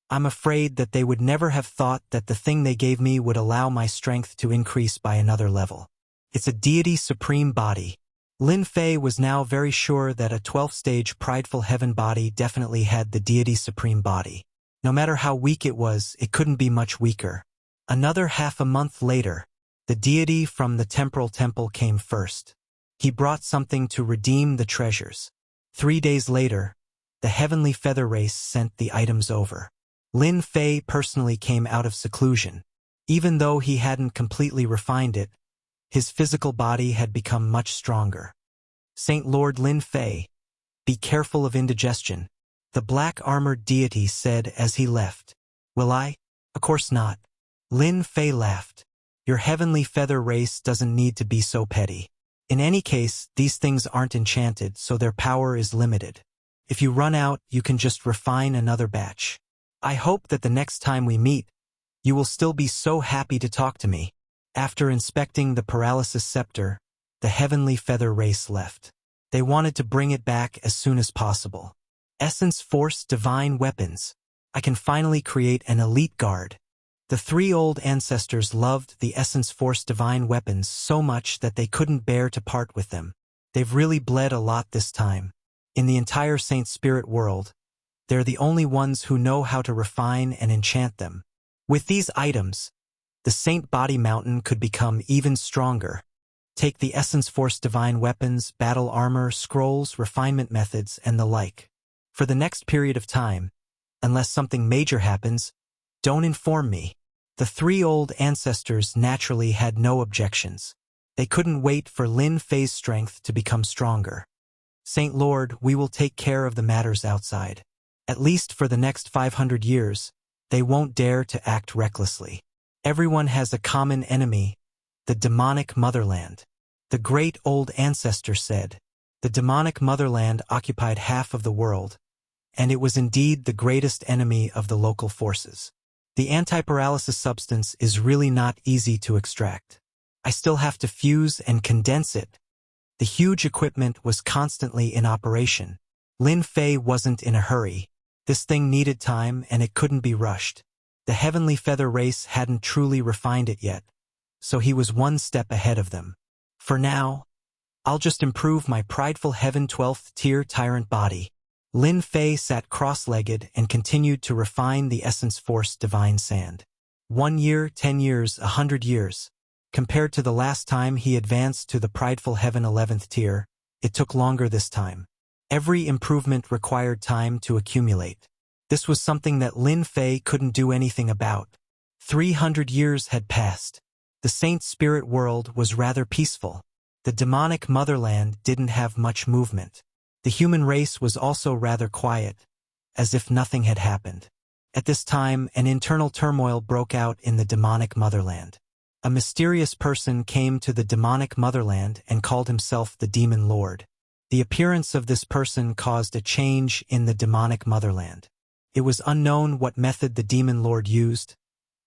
I'm afraid that they would never have thought that the thing they gave me would allow my strength to increase by another level. It's a deity supreme body. Lin Fei was now very sure that a 12th-stage prideful heaven body definitely had the deity supreme body. No matter how weak it was, it couldn't be much weaker. Another half a month later, the deity from the temporal temple came first. He brought something to redeem the treasures. 3 days later, the Heavenly Feather race sent the items over. Lin Fei personally came out of seclusion. Even though he hadn't completely refined it, his physical body had become much stronger. Saint Lord Lin Fei, be careful of indigestion, the black-armored deity said as he left. Will I? Of course not. Lin Fei laughed. Your Heavenly Feather race doesn't need to be so petty. In any case, these things aren't enchanted, so their power is limited. If you run out, you can just refine another batch. I hope that the next time we meet, you will still be so happy to talk to me. After inspecting the paralysis scepter, the Heavenly Feather race left. They wanted to bring it back as soon as possible. Essence Force Divine Weapons. I can finally create an elite guard. The three old ancestors loved the Essence Force Divine Weapons so much that they couldn't bear to part with them. They've really bled a lot this time. In the entire Saint Spirit world, they're the only ones who know how to refine and enchant them. With these items, the Saint Body Mountain could become even stronger. Take the Essence Force Divine Weapons, battle armor, scrolls, refinement methods, and the like. For the next period of time, unless something major happens, don't inform me. The three old ancestors naturally had no objections. They couldn't wait for Lin Fei's strength to become stronger. Saint Lord, we will take care of the matters outside. At least for the next 500 years, they won't dare to act recklessly. Everyone has a common enemy, the demonic motherland. The great old ancestor said. The demonic motherland occupied half of the world, and it was indeed the greatest enemy of the local forces. The anti-paralysis substance is really not easy to extract. I still have to fuse and condense it. The huge equipment was constantly in operation. Lin Fei wasn't in a hurry. This thing needed time and it couldn't be rushed. The heavenly feather race hadn't truly refined it yet, so he was one step ahead of them. For now, I'll just improve my prideful heaven 12th tier tyrant body. Lin Fei sat cross-legged and continued to refine the essence force divine sand. 1 year, 10 years, 100 years. Compared to the last time he advanced to the prideful heaven 11th tier, it took longer this time. Every improvement required time to accumulate. This was something that Lin Fei couldn't do anything about. 300 years had passed. The saint spirit world was rather peaceful. The demonic motherland didn't have much movement. The human race was also rather quiet, as if nothing had happened. At this time, an internal turmoil broke out in the demonic motherland. A mysterious person came to the demonic motherland and called himself the Demon Lord. The appearance of this person caused a change in the demonic motherland. It was unknown what method the Demon Lord used,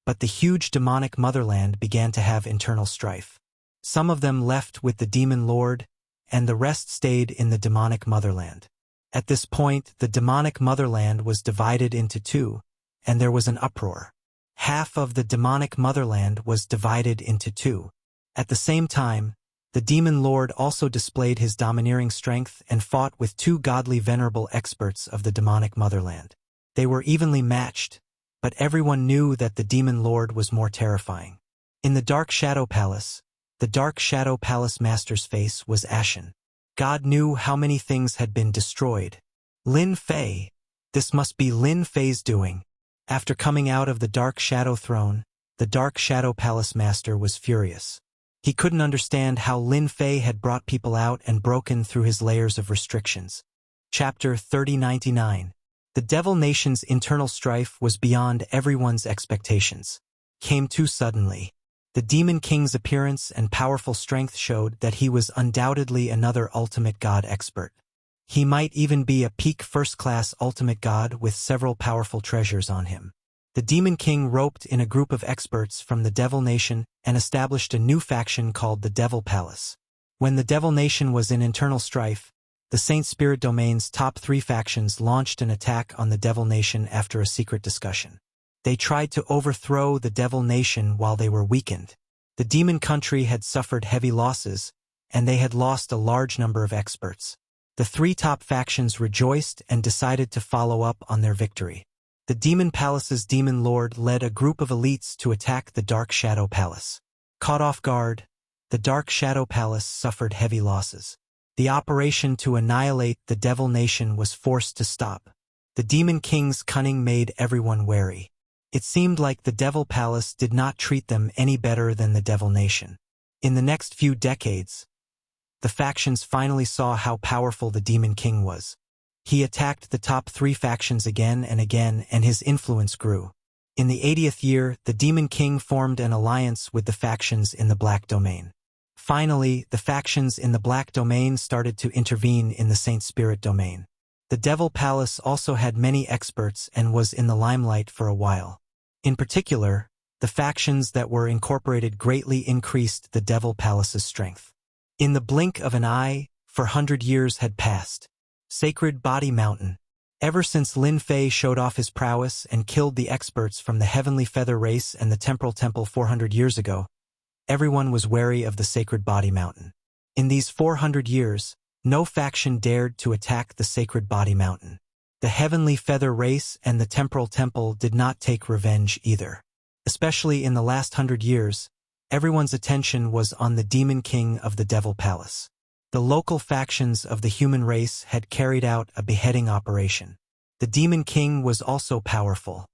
but the huge demonic motherland began to have internal strife. Some of them left with the Demon Lord, and the rest stayed in the demonic motherland. At this point, the demonic motherland was divided into two, and there was an uproar. Half of the demonic motherland was divided into two. At the same time, the Demon Lord also displayed his domineering strength and fought with 2 godly venerable experts of the demonic motherland. They were evenly matched, but everyone knew that the Demon Lord was more terrifying. In the Dark Shadow Palace, the Dark Shadow Palace Master's face was ashen. God knew how many things had been destroyed. Lin Fei. This must be Lin Fei's doing. After coming out of the Dark Shadow Throne, the Dark Shadow Palace Master was furious. He couldn't understand how Lin Fei had brought people out and broken through his layers of restrictions. Chapter 3099. The Devil Nation's internal strife was beyond everyone's expectations. Came too suddenly. The Demon King's appearance and powerful strength showed that he was undoubtedly another ultimate god expert. He might even be a peak first-class ultimate god with several powerful treasures on him. The Demon King roped in a group of experts from the Devil Nation and established a new faction called the Devil Palace. When the Devil Nation was in internal strife, the Saint Spirit Domain's top 3 factions launched an attack on the Devil Nation after a secret discussion. They tried to overthrow the Devil Nation while they were weakened. The Demon Country had suffered heavy losses, and they had lost a large number of experts. The 3 top factions rejoiced and decided to follow up on their victory. The Demon Palace's Demon Lord led a group of elites to attack the Dark Shadow Palace. Caught off guard, the Dark Shadow Palace suffered heavy losses. The operation to annihilate the Devil Nation was forced to stop. The Demon King's cunning made everyone wary. It seemed like the Devil Palace did not treat them any better than the Devil Nation. In the next few decades, the factions finally saw how powerful the Demon King was. He attacked the top 3 factions again, and his influence grew. In the 80th year, the Demon King formed an alliance with the factions in the Black Domain. Finally, the factions in the Black Domain started to intervene in the Saint Spirit Domain. The Devil Palace also had many experts and was in the limelight for a while. In particular, the factions that were incorporated greatly increased the Devil Palace's strength. In the blink of an eye, 400 years had passed. Sacred Body Mountain. Ever since Lin Fei showed off his prowess and killed the experts from the Heavenly Feather Race and the Temporal Temple 400 years ago, everyone was wary of the Sacred Body Mountain. In these 400 years, no faction dared to attack the Sacred Body Mountain. The Heavenly Feather Race and the Temporal Temple did not take revenge either. Especially in the last 100 years, everyone's attention was on the Demon King of the Devil Palace. The local factions of the human race had carried out a beheading operation. The Demon King was also powerful.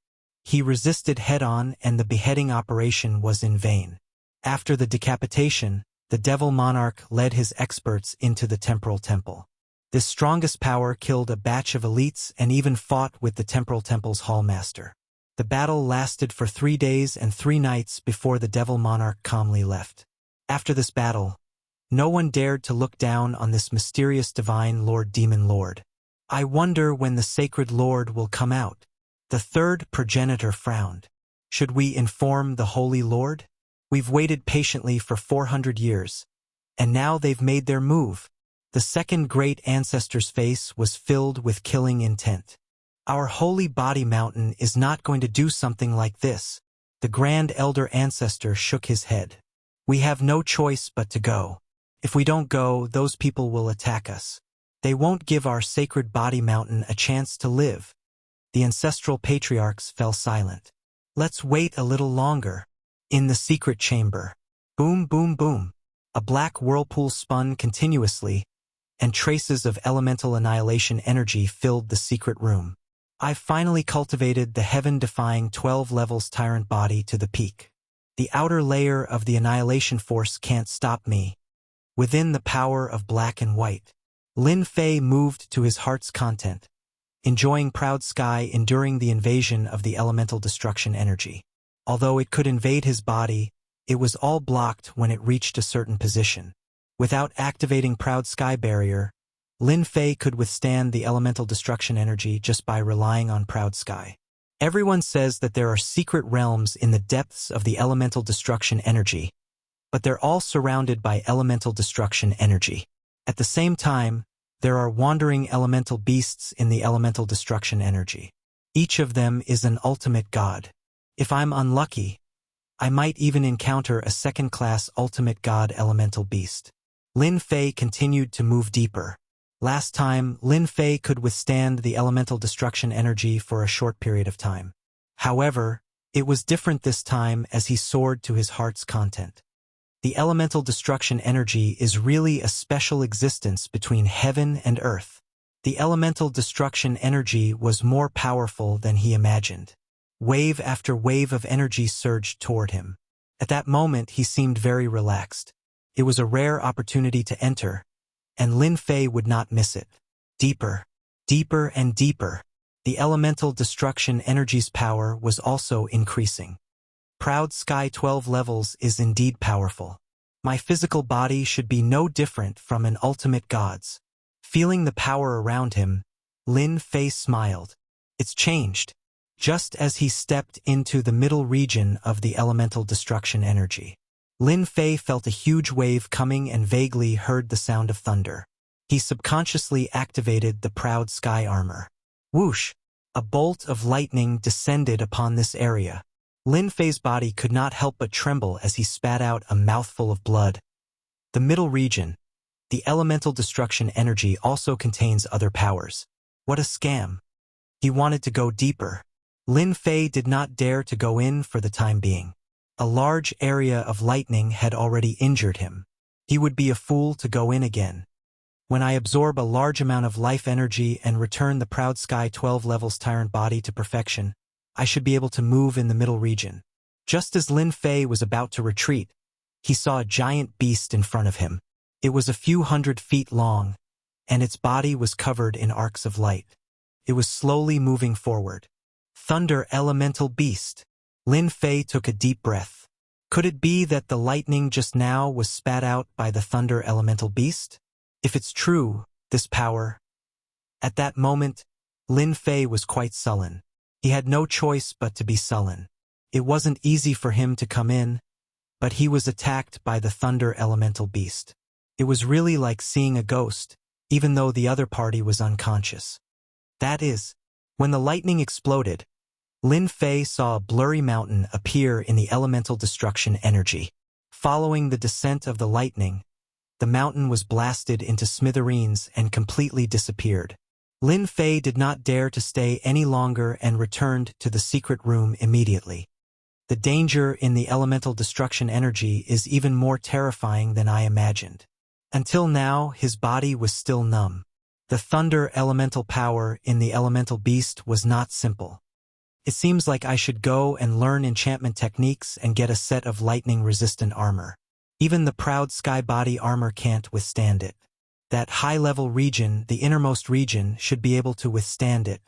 He resisted head-on, and the beheading operation was in vain. After the decapitation, the Devil Monarch led his experts into the Temporal Temple. This strongest power killed a batch of elites and even fought with the Temporal Temple's Hallmaster. The battle lasted for 3 days and 3 nights before the Devil Monarch calmly left. After this battle, no one dared to look down on this mysterious divine Lord Demon Lord. I wonder when the Sacred Lord will come out. The 3rd progenitor frowned. Should we inform the Holy Lord? We've waited patiently for 400 years, and now they've made their move. The 2nd great ancestor's face was filled with killing intent. Our holy body mountain is not going to do something like this. The grand elder ancestor shook his head. We have no choice but to go. If we don't go, those people will attack us. They won't give our sacred body mountain a chance to live. The ancestral patriarchs fell silent. Let's wait a little longer. In the secret chamber. Boom, boom, boom. A black whirlpool spun continuously, and traces of elemental annihilation energy filled the secret room. I've finally cultivated the heaven-defying 12 levels tyrant body to the peak. The outer layer of the annihilation force can't stop me. Within the power of black and white, Lin Fei moved to his heart's content, enjoying proud sky enduring the invasion of the elemental destruction energy. Although it could invade his body, it was all blocked when it reached a certain position. Without activating proud sky barrier, Lin Fei could withstand the elemental destruction energy just by relying on proud sky. Everyone says that there are secret realms in the depths of the elemental destruction energy, but they're all surrounded by elemental destruction energy. At the same time, there are wandering elemental beasts in the elemental destruction energy. Each of them is an ultimate god. If I'm unlucky, I might even encounter a second-class ultimate god elemental beast. Lin Fei continued to move deeper. Last time, Lin Fei could withstand the elemental destruction energy for a short period of time. However, it was different this time as he soared to his heart's content. The elemental destruction energy is really a special existence between heaven and earth. The elemental destruction energy was more powerful than he imagined. Wave after wave of energy surged toward him. At that moment, he seemed very relaxed. It was a rare opportunity to enter, and Lin Fei would not miss it. Deeper, deeper and deeper. The elemental destruction energy's power was also increasing. Proud Sky 12 levels is indeed powerful. My physical body should be no different from an ultimate god's. Feeling the power around him, Lin Fei smiled. It's changed. Just as he stepped into the middle region of the elemental destruction energy, Lin Fei felt a huge wave coming and vaguely heard the sound of thunder. He subconsciously activated the Proud Sky armor. Whoosh! A bolt of lightning descended upon this area. Lin Fei's body could not help but tremble as he spat out a mouthful of blood. The middle region, the elemental destruction energy, also contains other powers. What a scam! He wanted to go deeper. Lin Fei did not dare to go in for the time being. A large area of lightning had already injured him. He would be a fool to go in again. When I absorb a large amount of life energy and return the Proud Sky 12 levels tyrant body to perfection, I should be able to move in the middle region. Just as Lin Fei was about to retreat, he saw a giant beast in front of him. It was a few 100 feet long, and its body was covered in arcs of light. It was slowly moving forward. Thunder elemental beast. Lin Fei took a deep breath. Could it be that the lightning just now was spat out by the thunder elemental beast? If it's true, this power... At that moment, Lin Fei was quite sullen. He had no choice but to be sullen. It wasn't easy for him to come in, but he was attacked by the thunder elemental beast. It was really like seeing a ghost, even though the other party was unconscious. That is, when the lightning exploded, Lin Fei saw a blurry mountain appear in the elemental destruction energy. Following the descent of the lightning, the mountain was blasted into smithereens and completely disappeared. Lin Fei did not dare to stay any longer and returned to the secret room immediately. The danger in the elemental destruction energy is even more terrifying than I imagined. Until now, his body was still numb. The thunder elemental power in the elemental beast was not simple. It seems like I should go and learn enchantment techniques and get a set of lightning-resistant armor. Even the Proud Sky body armor can't withstand it. That high-level region, the innermost region, should be able to withstand it.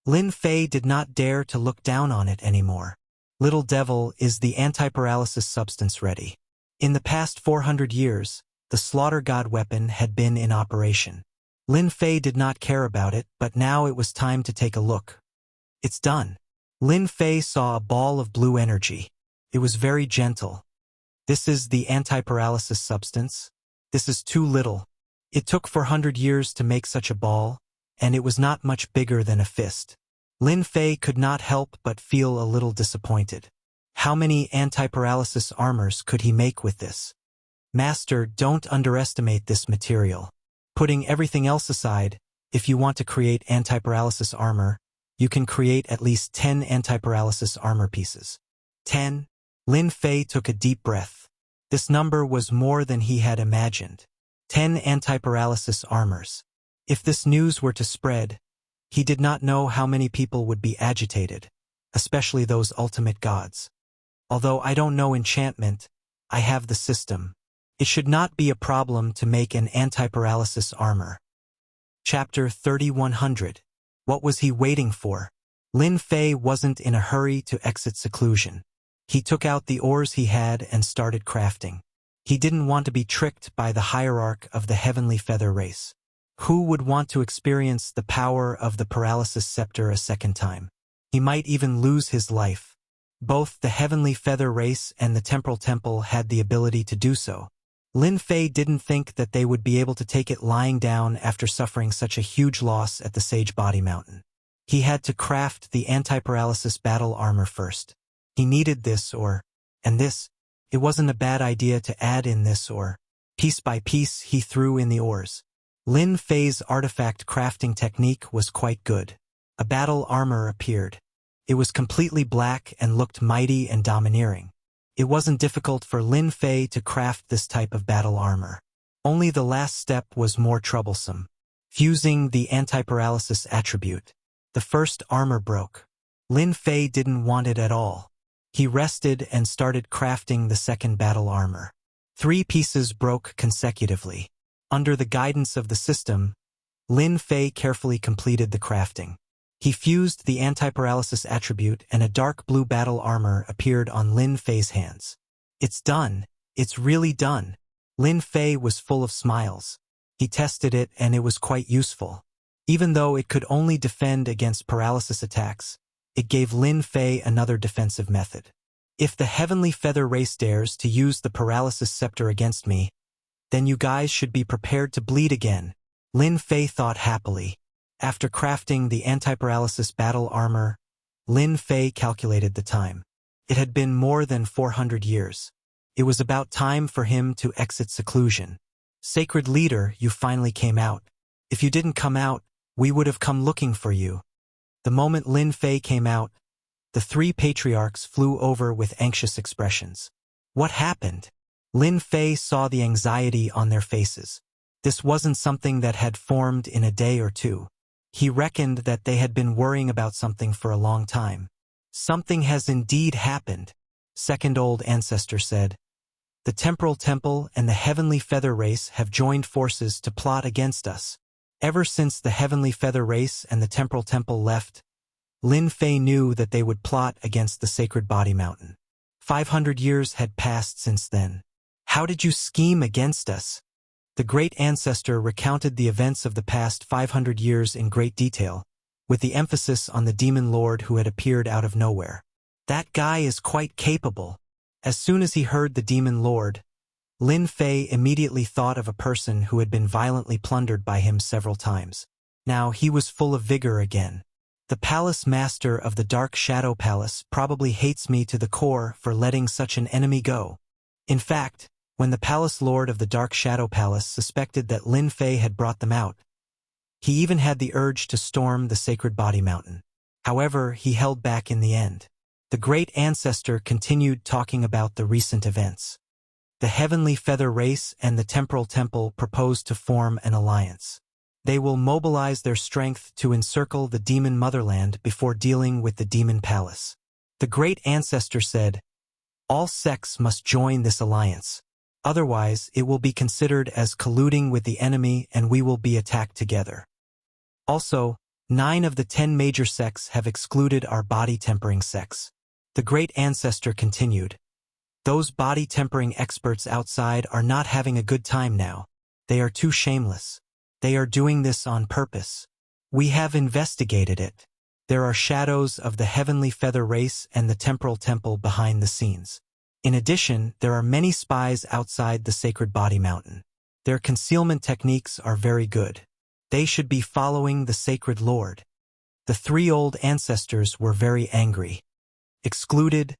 Lin Fei did not dare to look down on it anymore. Little Devil, is the anti-paralysis substance ready? In the past 400 years, the Slaughter God weapon had been in operation. Lin Fei did not care about it, but now it was time to take a look. It's done. Lin Fei saw a ball of blue energy. It was very gentle. This is the anti-paralysis substance. This is too little. It took 400 years to make such a ball, and it was not much bigger than a fist. Lin Fei could not help but feel a little disappointed. How many anti-paralysis armors could he make with this? Master, don't underestimate this material. Putting everything else aside, if you want to create anti-paralysis armor, you can create at least 10 anti-paralysis armor pieces. 10? Lin Fei took a deep breath. This number was more than he had imagined. 10 anti-paralysis armors. If this news were to spread, he did not know how many people would be agitated, especially those ultimate gods. Although I don't know enchantment, I have the system. It should not be a problem to make an anti-paralysis armor. Chapter 3100. What was he waiting for? Lin Fei wasn't in a hurry to exit seclusion. He took out the ores he had and started crafting. He didn't want to be tricked by the hierarch of the Heavenly Feather race. Who would want to experience the power of the paralysis scepter a second time? He might even lose his life. Both the Heavenly Feather race and the Temporal Temple had the ability to do so. Lin Fei didn't think that they would be able to take it lying down after suffering such a huge loss at the Sage Body Mountain. He had to craft the anti-paralysis battle armor first. He needed this and this. It wasn't a bad idea to add in this piece by piece he threw in the ores. Lin Fei's artifact crafting technique was quite good. A battle armor appeared. It was completely black and looked mighty and domineering. It wasn't difficult for Lin Fei to craft this type of battle armor. Only the last step was more troublesome. Fusing the anti-paralysis attribute. The first armor broke. Lin Fei didn't want it at all. He rested and started crafting the second battle armor. 3 pieces broke consecutively. Under the guidance of the system, Lin Fei carefully completed the crafting. He fused the anti-paralysis attribute and a dark blue battle armor appeared on Lin Fei's hands. It's done. It's really done. Lin Fei was full of smiles. He tested it and it was quite useful. Even though it could only defend against paralysis attacks, it gave Lin Fei another defensive method. If the Heavenly Feather race dares to use the paralysis scepter against me, then you guys should be prepared to bleed again, Lin Fei thought happily. After crafting the anti-paralysis battle armor, Lin Fei calculated the time. It had been more than 400 years. It was about time for him to exit seclusion. Sacred Leader, you finally came out. If you didn't come out, we would have come looking for you. The moment Lin Fei came out, the 3 patriarchs flew over with anxious expressions. What happened? Lin Fei saw the anxiety on their faces. This wasn't something that had formed in a day or two. He reckoned that they had been worrying about something for a long time. Something has indeed happened, Second Old Ancestor said. The Temporal Temple and the Heavenly Feather race have joined forces to plot against us. Ever since the Heavenly Feather race and the Temporal Temple left, Lin Fei knew that they would plot against the Sacred Body Mountain. 500 years had passed since then. How did you scheme against us? The Great Ancestor recounted the events of the past 500 years in great detail, with the emphasis on the Demon Lord who had appeared out of nowhere. That guy is quite capable. As soon as he heard the Demon Lord, Lin Fei immediately thought of a person who had been violently plundered by him several times. Now he was full of vigor again. The Palace Master of the Dark Shadow Palace probably hates me to the core for letting such an enemy go. In fact, when the Palace Lord of the Dark Shadow Palace suspected that Lin Fei had brought them out, he even had the urge to storm the Sacred Body Mountain. However, he held back in the end. The Great Ancestor continued talking about the recent events. The Heavenly Feather race and the Temporal Temple proposed to form an alliance. They will mobilize their strength to encircle the Demon Motherland before dealing with the Demon Palace. The Great Ancestor said, all sects must join this alliance. Otherwise, it will be considered as colluding with the enemy and we will be attacked together. Also, 9 of the 10 major sects have excluded our body-tempering sects. The Great Ancestor continued, those body-tempering experts outside are not having a good time now. They are too shameless. They are doing this on purpose. We have investigated it. There are shadows of the Heavenly Feather race and the Temporal Temple behind the scenes. In addition, there are many spies outside the Sacred Body Mountain. Their concealment techniques are very good. They should be following the Sacred Lord. The three old ancestors were very angry. Excluded,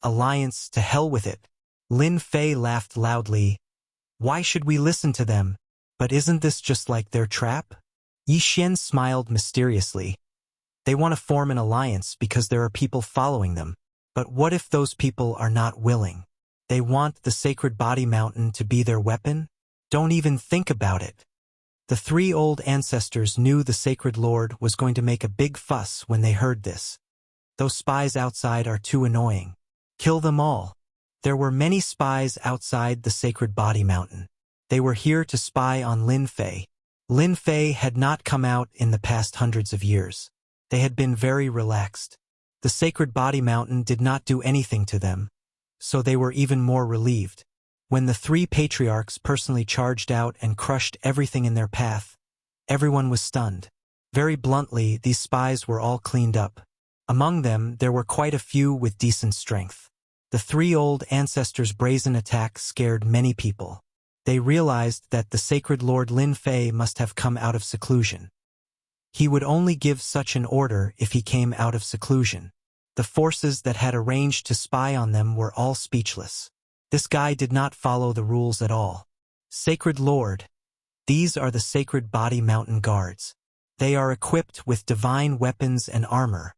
alliance, to hell with it. Lin Fei laughed loudly. Why should we listen to them? But isn't this just like their trap? Yi Xian smiled mysteriously. They want to form an alliance because there are people following them. But what if those people are not willing? They want the sacred body mountain to be their weapon? Don't even think about it. The three old ancestors knew the sacred lord was going to make a big fuss when they heard this. Those spies outside are too annoying. Kill them all. There were many spies outside the sacred body mountain. They were here to spy on Lin Fei. Lin Fei had not come out in the past hundreds of years. They had been very relaxed. The sacred body mountain did not do anything to them, so they were even more relieved. When the three patriarchs personally charged out and crushed everything in their path, everyone was stunned. Very bluntly, these spies were all cleaned up. Among them, there were quite a few with decent strength. The three old ancestors' brazen attack scared many people. They realized that the sacred Lord Lin Fei must have come out of seclusion. He would only give such an order if he came out of seclusion. The forces that had arranged to spy on them were all speechless. This guy did not follow the rules at all. Sacred Lord. These are the sacred body mountain guards. They are equipped with divine weapons and armor.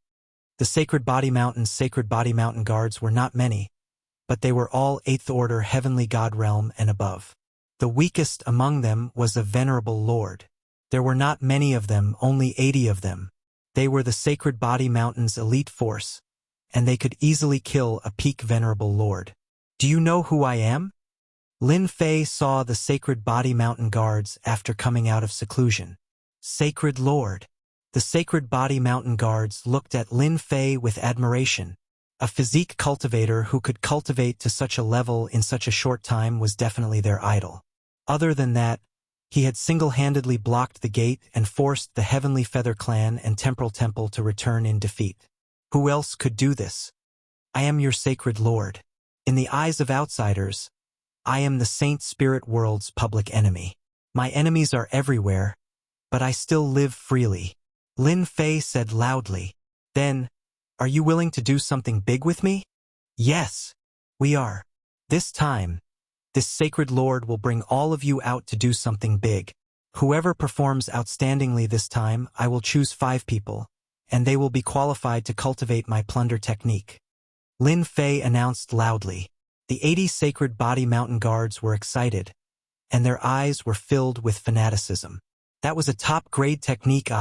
The sacred body mountain guards were not many, but they were all 8th order heavenly god realm and above. The weakest among them was a venerable lord. There were not many of them, only 80 of them. They were the sacred body mountain's elite force, and they could easily kill a peak venerable lord. Do you know who I am? Lin Fei saw the sacred body mountain guards after coming out of seclusion. Sacred Lord. The sacred body mountain guards looked at Lin Fei with admiration. A physique cultivator who could cultivate to such a level in such a short time was definitely their idol. Other than that, he had single-handedly blocked the gate and forced the Heavenly Feather Clan and Temporal Temple to return in defeat. Who else could do this? I am your sacred lord. In the eyes of outsiders, I am the Saint Spirit world's public enemy. My enemies are everywhere, but I still live freely. Lin Fei said loudly. Then, are you willing to do something big with me? Yes, we are. This time, this sacred lord will bring all of you out to do something big. Whoever performs outstandingly this time, I will choose 5 people, and they will be qualified to cultivate my plunder technique. Lin Fei announced loudly. The 80 sacred body mountain guards were excited, and their eyes were filled with fanaticism. That was a top-grade technique.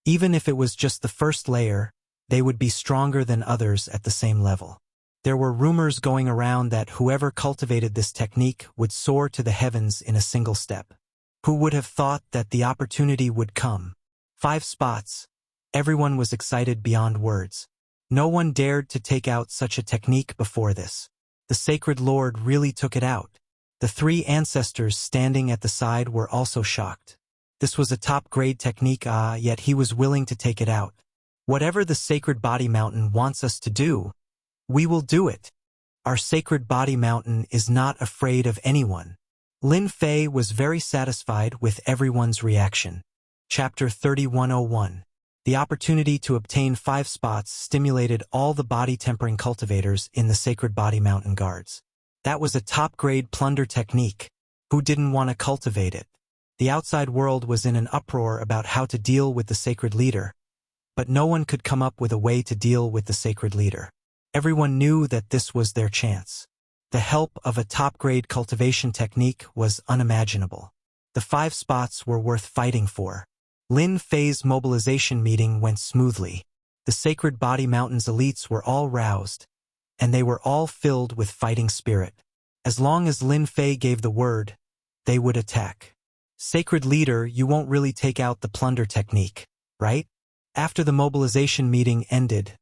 Even if it was just the first layer, they would be stronger than others at the same level. There were rumors going around that whoever cultivated this technique would soar to the heavens in a single step. Who would have thought that the opportunity would come? 5 spots. Everyone was excited beyond words. No one dared to take out such a technique before this. The sacred lord really took it out. The 3 ancestors standing at the side were also shocked. This was a top-grade technique, yet he was willing to take it out. Whatever the sacred body mountain wants us to do, we will do it. Our sacred body mountain is not afraid of anyone. Lin Fei was very satisfied with everyone's reaction. Chapter 3101. The opportunity to obtain 5 spots stimulated all the body-tempering cultivators in the sacred body mountain guards. That was a top-grade plunder technique. Who didn't want to cultivate it? The outside world was in an uproar about how to deal with the sacred leader, but no one could come up with a way to deal with the sacred leader. Everyone knew that this was their chance. The help of a top-grade cultivation technique was unimaginable. The 5 spots were worth fighting for. Lin Fei's mobilization meeting went smoothly. The sacred body mountain's elites were all roused, and they were all filled with fighting spirit. As long as Lin Fei gave the word, they would attack. Sacred leader, you won't really take out the plunder technique, right? After the mobilization meeting ended,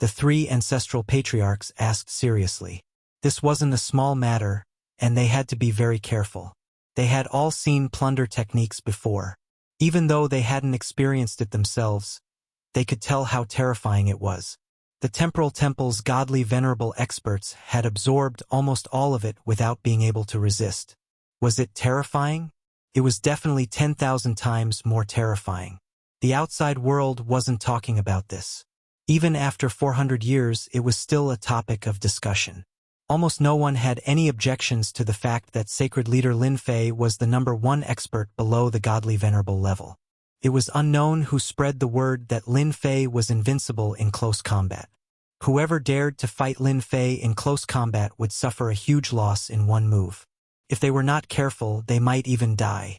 the 3 ancestral patriarchs asked seriously. This wasn't a small matter, and they had to be very careful. They had all seen plunder techniques before. Even though they hadn't experienced it themselves, they could tell how terrifying it was. The Temporal Temple's godly venerable experts had absorbed almost all of it without being able to resist. Was it terrifying? It was definitely 10,000 times more terrifying. The outside world wasn't talking about this. Even after 400 years, it was still a topic of discussion. Almost no one had any objections to the fact that sacred leader Lin Fei was the #1 expert below the godly venerable level. It was unknown who spread the word that Lin Fei was invincible in close combat. Whoever dared to fight Lin Fei in close combat would suffer a huge loss in one move. If they were not careful, they might even die.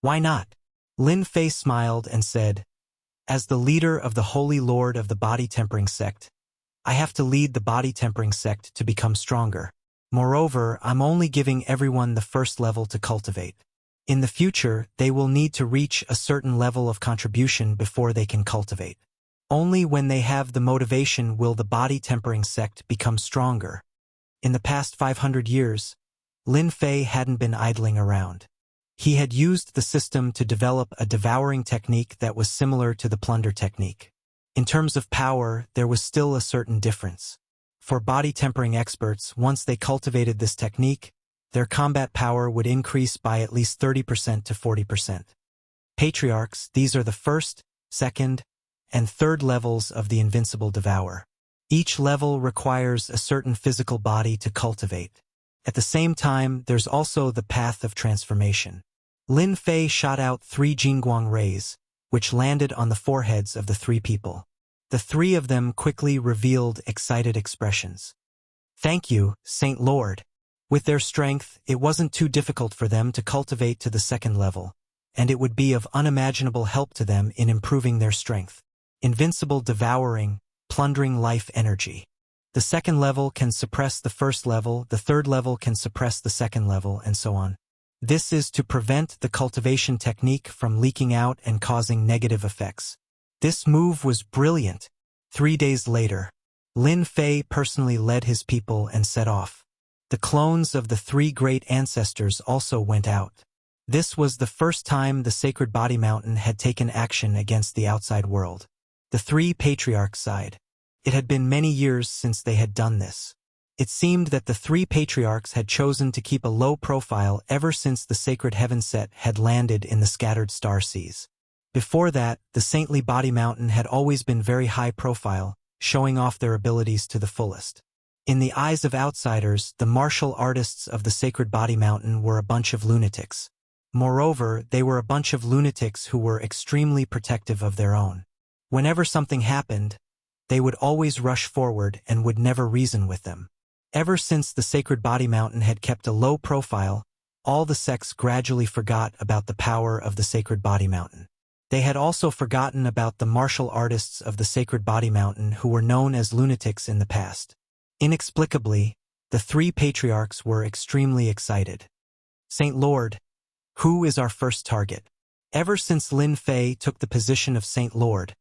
Why not? Lin Fei smiled and said, "As the leader of the Holy Lord of the Body Tempering Sect, I have to lead the Body Tempering Sect to become stronger. Moreover, I'm only giving everyone the first level to cultivate. In the future, they will need to reach a certain level of contribution before they can cultivate. Only when they have the motivation will the Body Tempering Sect become stronger." In the past 500 years, Lin Fei hadn't been idling around. He had used the system to develop a devouring technique that was similar to the plunder technique. In terms of power, there was still a certain difference. For body tempering experts, once they cultivated this technique, their combat power would increase by at least 30% to 40%. Patriarchs, these are the first, second, and third levels of the invincible devourer. Each level requires a certain physical body to cultivate. At the same time, there's also the path of transformation. Lin Fei shot out 3 Jingguang rays, which landed on the foreheads of the 3 people. The 3 of them quickly revealed excited expressions. "Thank you, Saint Lord." With their strength, it wasn't too difficult for them to cultivate to the second level, and it would be of unimaginable help to them in improving their strength. Invincible devouring, plundering life energy. The second level can suppress the first level, the third level can suppress the second level, and so on. This is to prevent the cultivation technique from leaking out and causing negative effects. This move was brilliant. 3 days later, Lin Fei personally led his people and set off. The clones of the 3 great ancestors also went out. This was the first time the Sacred Body Mountain had taken action against the outside world. The 3 patriarchs sighed. It had been many years since they had done this. It seemed that the 3 patriarchs had chosen to keep a low profile ever since the sacred heaven set had landed in the scattered star seas. Before that, the saintly body mountain had always been very high profile, showing off their abilities to the fullest. In the eyes of outsiders, the martial artists of the sacred body mountain were a bunch of lunatics. Moreover, they were a bunch of lunatics who were extremely protective of their own. Whenever something happened, they would always rush forward and would never reason with them. Ever since the Sacred Body Mountain had kept a low profile, all the sects gradually forgot about the power of the Sacred Body Mountain. They had also forgotten about the martial artists of the Sacred Body Mountain who were known as lunatics in the past. Inexplicably, the 3 patriarchs were extremely excited. "Saint Lord, who is our first target?" Ever since Lin Fei took the position of Saint Lord,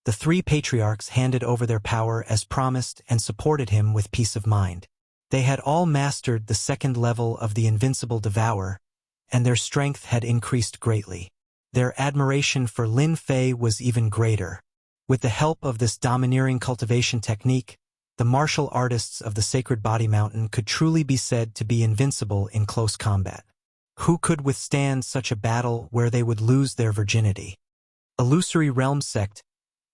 the 3 patriarchs handed over their power as promised and supported him with peace of mind. They had all mastered the second level of the invincible devourer, and their strength had increased greatly. Their admiration for Lin Fei was even greater. With the help of this domineering cultivation technique, the martial artists of the Sacred Body Mountain could truly be said to be invincible in close combat. Who could withstand such a battle where they would lose their virginity? Illusory Realm Sect,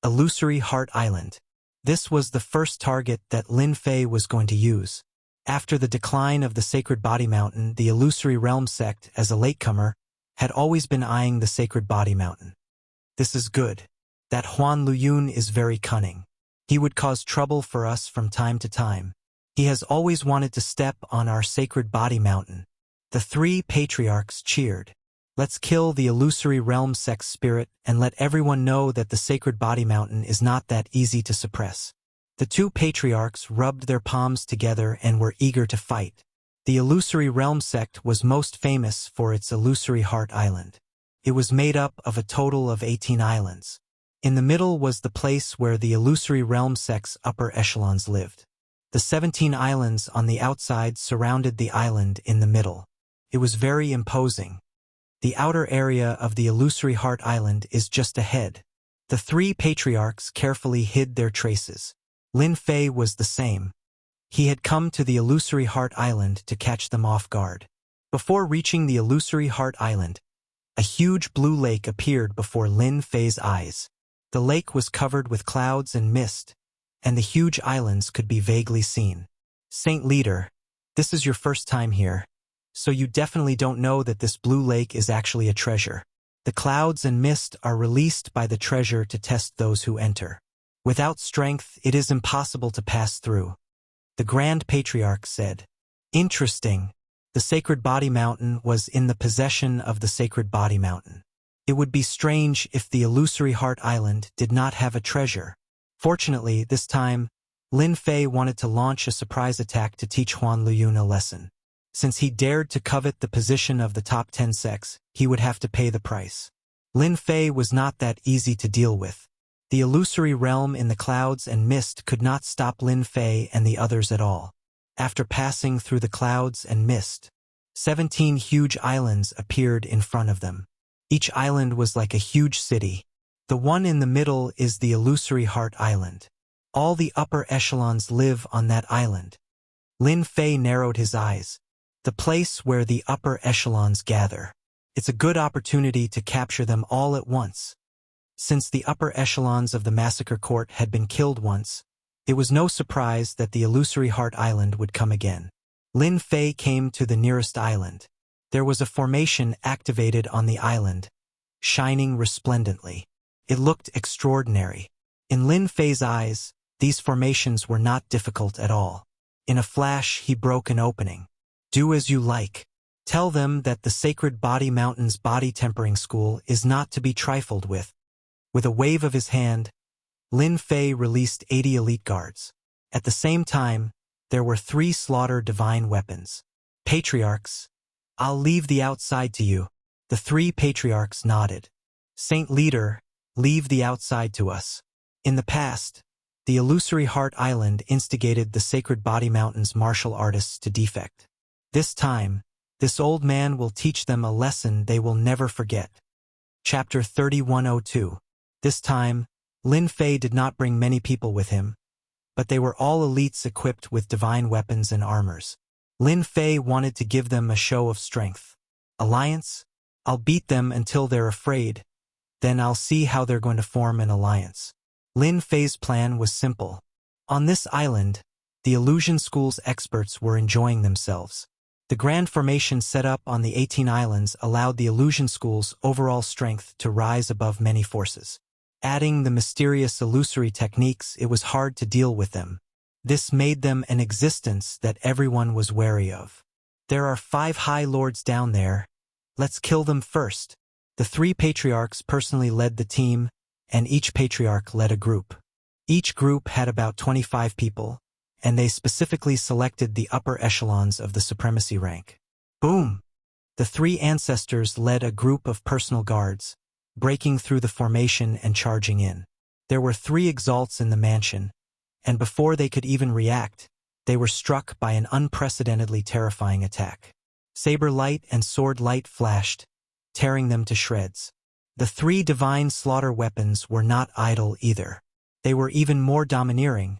Illusory Heart Island. This was the first target that Lin Fei was going to use. After the decline of the Sacred Body Mountain, the Illusory Realm Sect, as a latecomer, had always been eyeing the Sacred Body Mountain. This is good. That Huan Luyun is very cunning. He would cause trouble for us from time to time. He has always wanted to step on our Sacred Body Mountain. The 3 patriarchs cheered. Let's kill the Illusory Realm Sect spirit and let everyone know that the Sacred Body Mountain is not that easy to suppress. The 2 patriarchs rubbed their palms together and were eager to fight. The Illusory Realm Sect was most famous for its Illusory Heart Island. It was made up of a total of 18 islands. In the middle was the place where the Illusory Realm Sect's upper echelons lived. The 17 islands on the outside surrounded the island in the middle. It was very imposing. The outer area of the Illusory Heart Island is just ahead. The 3 patriarchs carefully hid their traces. Lin Fei was the same. He had come to the Illusory Heart Island to catch them off guard. Before reaching the Illusory Heart Island, A huge blue lake appeared before Lin Fei's eyes. The lake was covered with clouds and mist, and the huge islands could be vaguely seen. Saint Leader, this is your first time here, so you definitely don't know that this blue lake is actually a treasure. The clouds and mist are released by the treasure to test those who enter. Without strength, it is impossible to pass through. The Grand Patriarch said. Interesting. The Sacred Body Mountain was in the possession of the Sacred Body Mountain. It would be strange if the Illusory Heart Island did not have a treasure. Fortunately, this time, Lin Fei wanted to launch a surprise attack to teach Huan Luyun a lesson. Since he dared to covet the position of the top 10 sects, he would have to pay the price. Lin Fei was not that easy to deal with. The illusory realm in the clouds and mist could not stop Lin Fei and the others at all. After passing through the clouds and mist, 17 huge islands appeared in front of them. Each island was like a huge city. The one in the middle is the Illusory Heart Island. All the upper echelons live on that island. Lin Fei narrowed his eyes. The place where the upper echelons gather. It's a good opportunity to capture them all at once. Since the upper echelons of the massacre court had been killed once, it was no surprise that the Illusory Heart Island would come again. Lin Fei came to the nearest island. There was a formation activated on the island, shining resplendently. It looked extraordinary. In Lin Fei's eyes, these formations were not difficult at all. In a flash, he broke an opening. Do as you like. Tell them that the Sacred Body Mountain's body tempering school is not to be trifled with. With a wave of his hand, Lin Fei released 80 elite guards. At the same time, there were 3 slaughter divine weapons. Patriarchs, I'll leave the outside to you. The 3 patriarchs nodded. Saint Leader, leave the outside to us. In the past, the Illusory Heart Island instigated the Sacred Body Mountain's martial artists to defect. This time, this old man will teach them a lesson they will never forget. Chapter 3102. This time, Lin Fei did not bring many people with him, but they were all elites equipped with divine weapons and armors. Lin Fei wanted to give them a show of strength. Alliance? I'll beat them until they're afraid. Then I'll see how they're going to form an alliance. Lin Fei's plan was simple. On this island, the illusion school's experts were enjoying themselves. The grand formation set up on the 18 islands allowed the illusion school's overall strength to rise above many forces. Adding the mysterious illusory techniques, it was hard to deal with them. This made them an existence that everyone was wary of. There are 5 high lords down there. Let's kill them first. The 3 patriarchs personally led the team, and each patriarch led a group. Each group had about 25 people, and they specifically selected the upper echelons of the supremacy rank. Boom! The 3 ancestors led a group of personal guards, breaking through the formation and charging in. There were 3 exalts in the mansion, and before they could even react, they were struck by an unprecedentedly terrifying attack. Saber light and sword light flashed, tearing them to shreds. The 3 divine slaughter weapons were not idle either. They were even more domineering,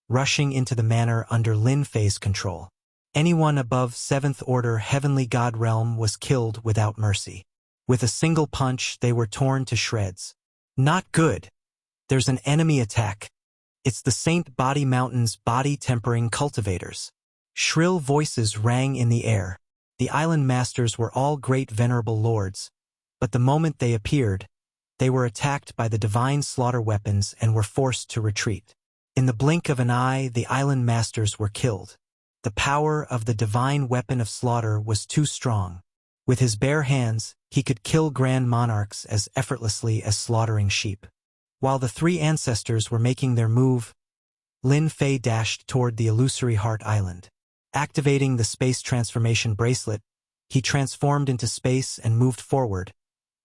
rushing into the manor under Lin Fei's control. Anyone above 7th Order Heavenly God Realm was killed without mercy. With a single punch, they were torn to shreds. Not good. There's an enemy attack. It's the Saint Body Mountain's body-tempering cultivators. Shrill voices rang in the air. The island masters were all great venerable lords, but the moment they appeared, they were attacked by the divine slaughter weapons and were forced to retreat. In the blink of an eye, the island masters were killed. The power of the divine weapon of slaughter was too strong. With his bare hands, he could kill grand monarchs as effortlessly as slaughtering sheep. While the 3 ancestors were making their move, Lin Fei dashed toward the Illusory Heart Island. Activating the space transformation bracelet, he transformed into space and moved forward,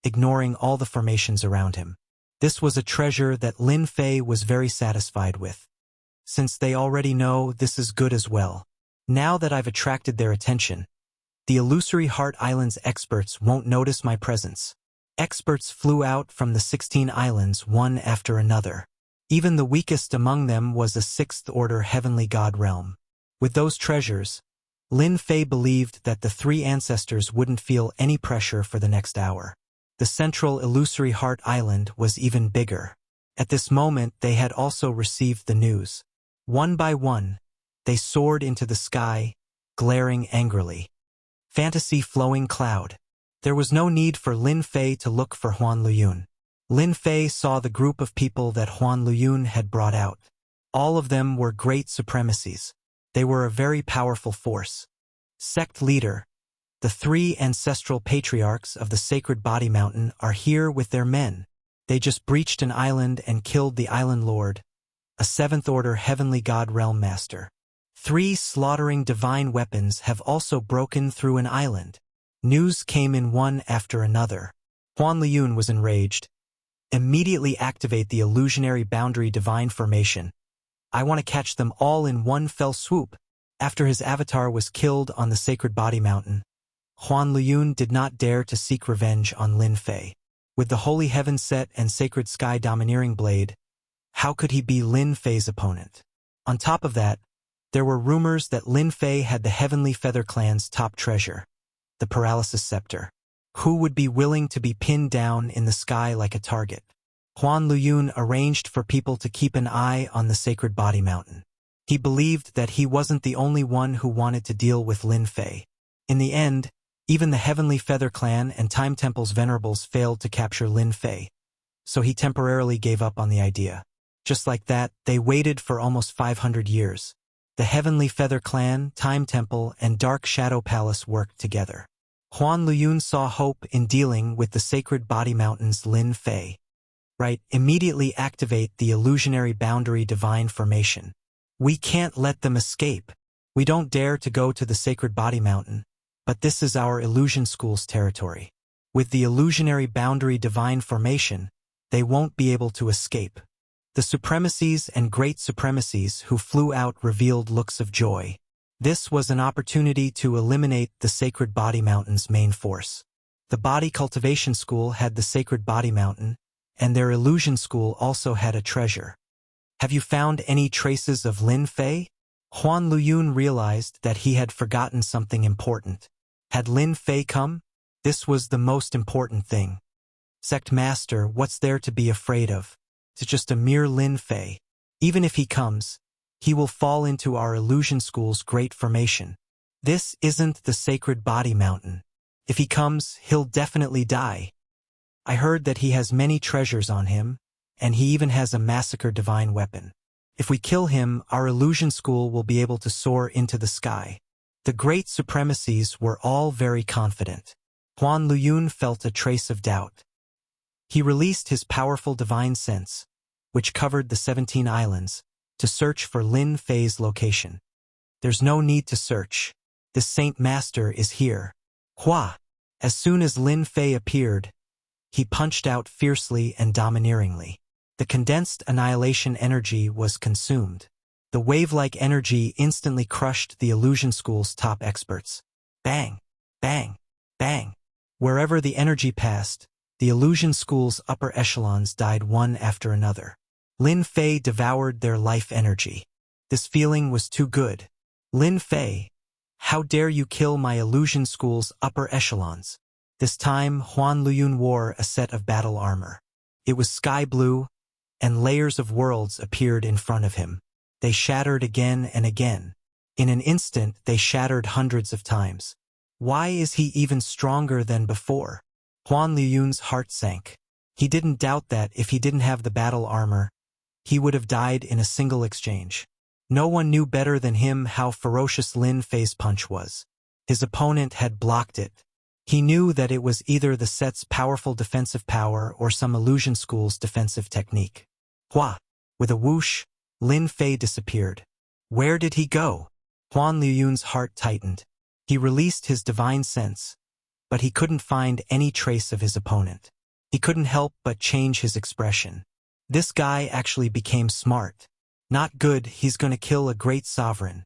ignoring all the formations around him. This was a treasure that Lin Fei was very satisfied with. Since they already know, this is good as well. Now that I've attracted their attention, the Illusory Heart Island's experts won't notice my presence. Experts flew out from the 16 islands one after another. Even the weakest among them was a 6th Order Heavenly God Realm. With those treasures, Lin Fei believed that the 3 ancestors wouldn't feel any pressure for the next hour. The central illusory heart island was even bigger. At this moment they had also received the news. One by one, they soared into the sky, glaring angrily. Fantasy flowing cloud. There was no need for Lin Fei to look for Huan Luyun. Lin Fei saw the group of people that Huan Luyun had brought out. All of them were great supremacies. They were a very powerful force. Sect leader. The 3 ancestral patriarchs of the sacred body mountain are here with their men. They just breached an island and killed the island lord, a 7th-order heavenly god realm master. 3 slaughtering divine weapons have also broken through an island. News came in one after another. Huan Liyun was enraged. Immediately activate the illusionary boundary divine formation. I want to catch them all in one fell swoop. After his avatar was killed on the sacred body mountain, Huan Liyun did not dare to seek revenge on Lin Fei. With the holy heaven set and sacred sky domineering blade, how could he be Lin Fei's opponent? On top of that, there were rumors that Lin Fei had the Heavenly Feather Clan's top treasure, the Paralysis Scepter. Who would be willing to be pinned down in the sky like a target? Huan Luyun arranged for people to keep an eye on the sacred body mountain. He believed that he wasn't the only one who wanted to deal with Lin Fei. In the end, even the Heavenly Feather Clan and Time Temple's venerables failed to capture Lin Fei, so he temporarily gave up on the idea. Just like that, they waited for almost 500 years. The Heavenly Feather Clan, Time Temple, and Dark Shadow Palace worked together. Huan Luyun saw hope in dealing with the sacred body mountain's Lin Fei. Right, immediately activate the illusionary boundary divine formation. We can't let them escape. We don't dare to go to the sacred body mountain, but this is our illusion school's territory. With the illusionary boundary divine formation, they won't be able to escape. The supremacies and great supremacies who flew out revealed looks of joy. This was an opportunity to eliminate the sacred body mountain's main force. The body cultivation school had the sacred body mountain, and their illusion school also had a treasure. Have you found any traces of Lin Fei? Huan Luyun realized that he had forgotten something important. Had Lin Fei come? This was the most important thing. Sect Master, what's there to be afraid of? It's just a mere Lin Fei. Even if he comes, he will fall into our illusion school's great formation. This isn't the sacred body mountain. If he comes, he'll definitely die. I heard that he has many treasures on him, and he even has a massacre divine weapon. If we kill him, our illusion school will be able to soar into the sky. The great supremacies were all very confident. Huan Luyun felt a trace of doubt. He released his powerful divine sense, which covered the 17 islands, to search for Lin Fei's location. There's no need to search. The Saint Master is here. Hua! As soon as Lin Fei appeared, he punched out fiercely and domineeringly. The condensed annihilation energy was consumed. The wave-like energy instantly crushed the illusion school's top experts. Bang! Bang! Bang! Wherever the energy passed, the illusion school's upper echelons died one after another. Lin Fei devoured their life energy. This feeling was too good. Lin Fei, how dare you kill my illusion school's upper echelons? This time, Huan Luyun wore a set of battle armor. It was sky blue, and layers of worlds appeared in front of him. They shattered again and again. In an instant, they shattered hundreds of times. Why is he even stronger than before? Huan Luyun's heart sank. He didn't doubt that if he didn't have the battle armor, he would have died in a single exchange. No one knew better than him how ferocious Lin Fei's punch was. His opponent had blocked it. He knew that it was either the set's powerful defensive power or some illusion school's defensive technique. Hua! With a whoosh, Lin Fei disappeared. Where did he go? Huan Luyun's heart tightened. He released his divine sense, but he couldn't find any trace of his opponent. He couldn't help but change his expression. This guy actually became smart. Not good, he's gonna kill a great sovereign.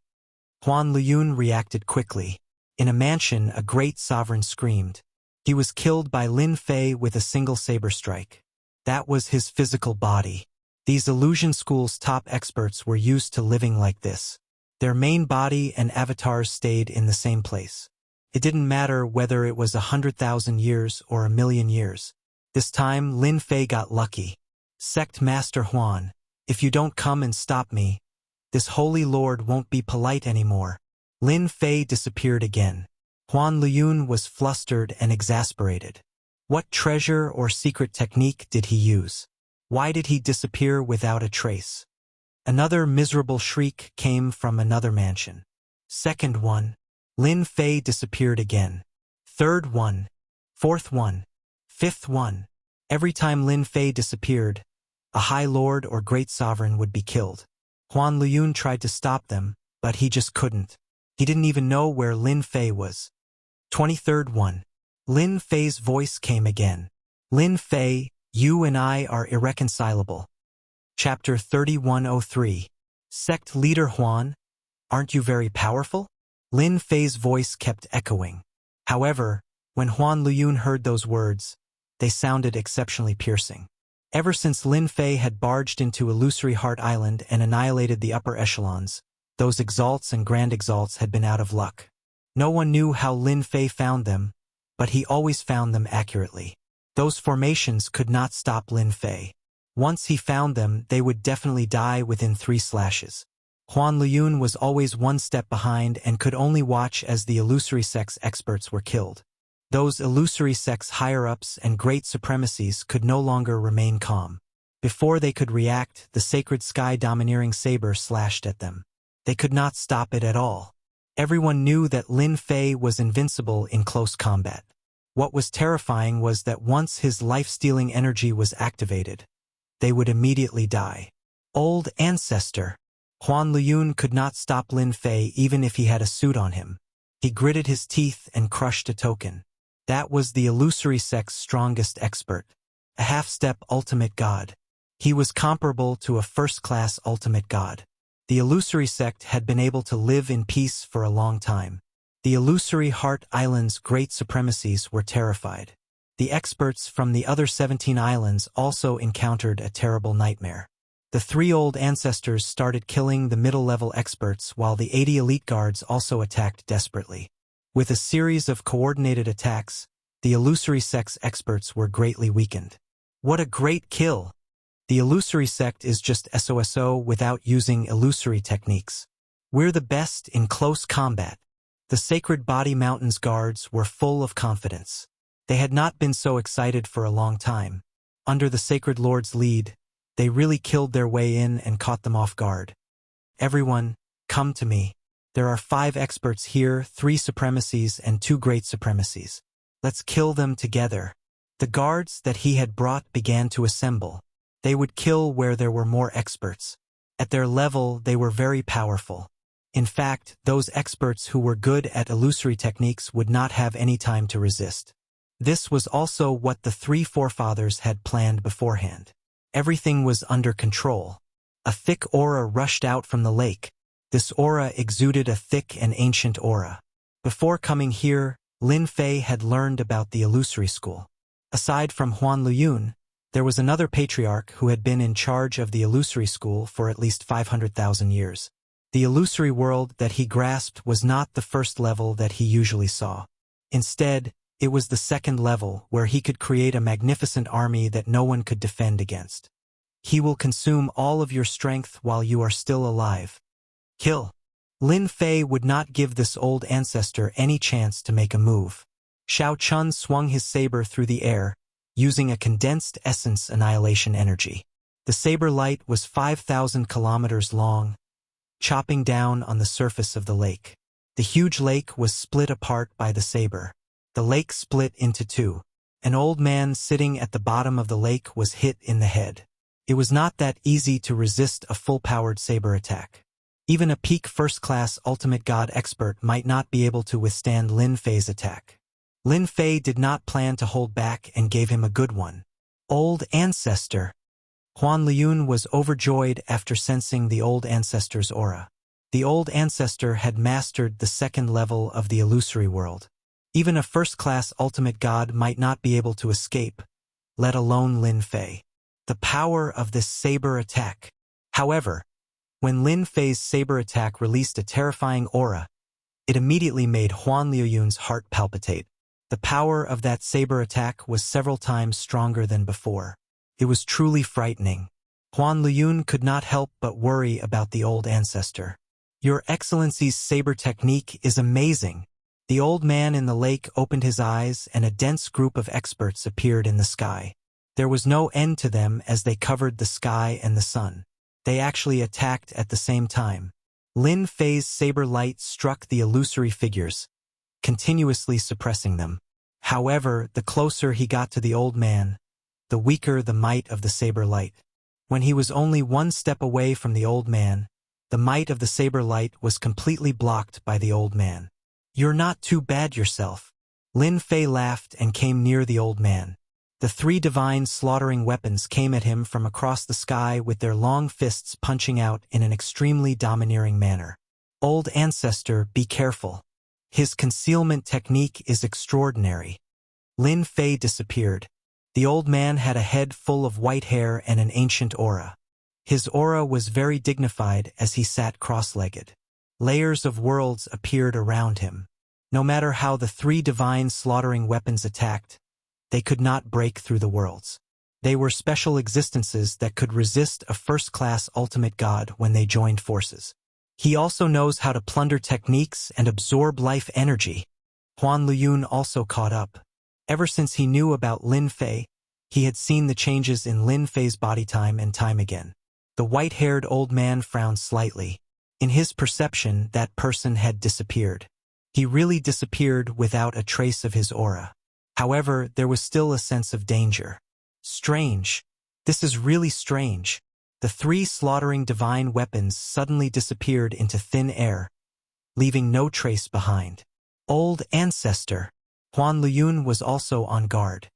Huan Luyun reacted quickly. In a mansion, a great sovereign screamed. He was killed by Lin Fei with a single saber strike. That was his physical body. These illusion school's top experts were used to living like this. Their main body and avatars stayed in the same place. It didn't matter whether it was 100,000 years or 1,000,000 years. This time, Lin Fei got lucky. Sect Master Huan, if you don't come and stop me, this holy lord won't be polite anymore. Lin Fei disappeared again. Huan Liyun was flustered and exasperated. What treasure or secret technique did he use? Why did he disappear without a trace? Another miserable shriek came from another mansion. Second one. Lin Fei disappeared again. Third one. Fourth one. Fifth one. Every time Lin Fei disappeared, a high lord or great sovereign would be killed. Huan Liyun tried to stop them, but he just couldn't. He didn't even know where Lin Fei was. 23rd one. Lin Fei's voice came again. Lin Fei, you and I are irreconcilable. Chapter 3103. Sect Leader Huan, aren't you very powerful? Lin Fei's voice kept echoing. However, when Huan Liyun heard those words, they sounded exceptionally piercing. Ever since Lin Fei had barged into Illusory Heart Island and annihilated the upper echelons, those exalts and grand exalts had been out of luck. No one knew how Lin Fei found them, but he always found them accurately. Those formations could not stop Lin Fei. Once he found them, they would definitely die within 3 slashes. Huan Liyun was always one step behind and could only watch as the illusory sect's experts were killed. Those illusory sect's higher-ups and great supremacies could no longer remain calm. Before they could react, the sacred sky-domineering saber slashed at them. They could not stop it at all. Everyone knew that Lin Fei was invincible in close combat. What was terrifying was that once his life-stealing energy was activated, they would immediately die. Old Ancestor. Huan Liyun could not stop Lin Fei even if he had a suit on him. He gritted his teeth and crushed a token. That was the illusory sect's strongest expert. A half-step ultimate god. He was comparable to a first-class ultimate god. The illusory sect had been able to live in peace for a long time. The Illusory Heart Island's great supremacies were terrified. The experts from the other 17 islands also encountered a terrible nightmare. The 3 old ancestors started killing the middle-level experts while the 80 elite guards also attacked desperately. With a series of coordinated attacks, the illusory sect's experts were greatly weakened. What a great kill! The illusory sect is just SOSO without using illusory techniques. We're the best in close combat. The Sacred Body Mountain's guards were full of confidence. They had not been so excited for a long time. Under the Sacred Lord's lead, they really killed their way in and caught them off guard. Everyone, come to me. There are 5 experts here, 3 supremacies and 2 great supremacies. Let's kill them together. The guards that he had brought began to assemble. They would kill where there were more experts. At their level, they were very powerful. In fact, those experts who were good at illusory techniques would not have any time to resist. This was also what the 3 forefathers had planned beforehand. Everything was under control. A thick aura rushed out from the lake. This aura exuded a thick and ancient aura. Before coming here, Lin Fei had learned about the illusory school. Aside from Huan Liyun, there was another patriarch who had been in charge of the illusory school for at least 500,000 years. The illusory world that he grasped was not the first level that he usually saw. Instead, it was the second level where he could create a magnificent army that no one could defend against. He will consume all of your strength while you are still alive. Kill. Lin Fei would not give this old ancestor any chance to make a move. Xiao Chun swung his saber through the air, using a condensed essence annihilation energy. The saber light was 5,000 kilometers long, chopping down on the surface of the lake. The huge lake was split apart by the saber. The lake split into 2. An old man sitting at the bottom of the lake was hit in the head. It was not that easy to resist a full-powered saber attack. Even a peak first-class ultimate god expert might not be able to withstand Lin Fei's attack. Lin Fei did not plan to hold back and gave him a good one. Old Ancestor. Huan Liyun was overjoyed after sensing the old ancestor's aura. The old ancestor had mastered the second level of the illusory world. Even a first-class ultimate god might not be able to escape, let alone Lin Fei. The power of this saber attack. However, when Lin Fei's saber attack released a terrifying aura, it immediately made Huan Liyun's heart palpitate. The The power of that saber attack was several times stronger than before. It was truly frightening. Huan Liyun could not help but worry about the old ancestor. "Your Excellency's saber technique is amazing." The old man in the lake opened his eyes and a dense group of experts appeared in the sky. There was no end to them as they covered the sky and the sun. They actually attacked at the same time. Lin Fei's saber light struck the illusory figures, continuously suppressing them. However, the closer he got to the old man, the weaker the might of the saber light. When he was only one step away from the old man, the might of the saber light was completely blocked by the old man. "You're not too bad yourself." Lin Fei laughed and came near the old man. The three divine slaughtering weapons came at him from across the sky with their long fists punching out in an extremely domineering manner. "Old ancestor, be careful. His concealment technique is extraordinary." Lin Fei disappeared. The old man had a head full of white hair and an ancient aura. His aura was very dignified as he sat cross-legged. Layers of worlds appeared around him. No matter how the three divine slaughtering weapons attacked, they could not break through the worlds. They were special existences that could resist a first-class ultimate god when they joined forces. He also knows how to plunder techniques and absorb life energy. Huan Liyun also caught up. Ever since he knew about Lin Fei, he had seen the changes in Lin Fei's body time and time again. The white-haired old man frowned slightly. In his perception, that person had disappeared. He really disappeared without a trace of his aura. However, there was still a sense of danger. Strange. This is really strange. The three slaughtering divine weapons suddenly disappeared into thin air, leaving no trace behind. Old ancestor. Huan Liyun was also on guard.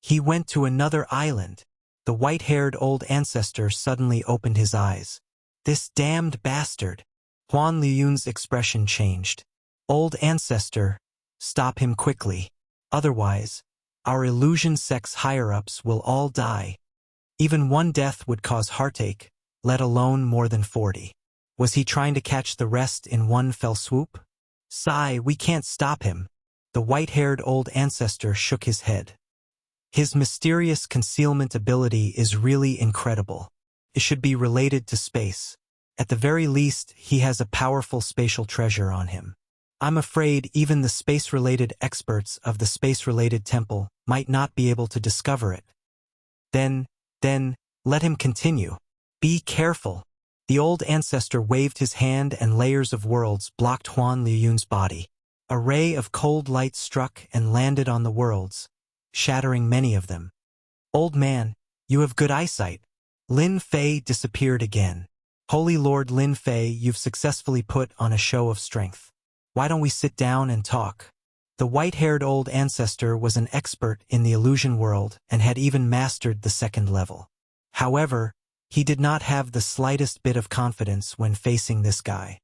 He went to another island. The white-haired old ancestor suddenly opened his eyes. "This damned bastard." Huan Liyun's expression changed. "Old ancestor, stop him quickly. Otherwise, our illusion sect's higher-ups will all die. Even one death would cause heartache, let alone more than 40. Was he trying to catch the rest in one fell swoop? Sigh, we can't stop him." The white-haired old ancestor shook his head. "His mysterious concealment ability is really incredible. It should be related to space. At the very least, he has a powerful spatial treasure on him. I'm afraid even the space-related experts of the space-related temple might not be able to discover it." Then, let him continue. "Be careful." The old ancestor waved his hand and layers of worlds blocked Huan Liyun's body. A ray of cold light struck and landed on the worlds, shattering many of them. "Old man, you have good eyesight." Lin Fei disappeared again. "Holy Lord Lin Fei, you've successfully put on a show of strength. Why don't we sit down and talk?" The white-haired old ancestor was an expert in the illusion world and had even mastered the second level. However, he did not have the slightest bit of confidence when facing this guy.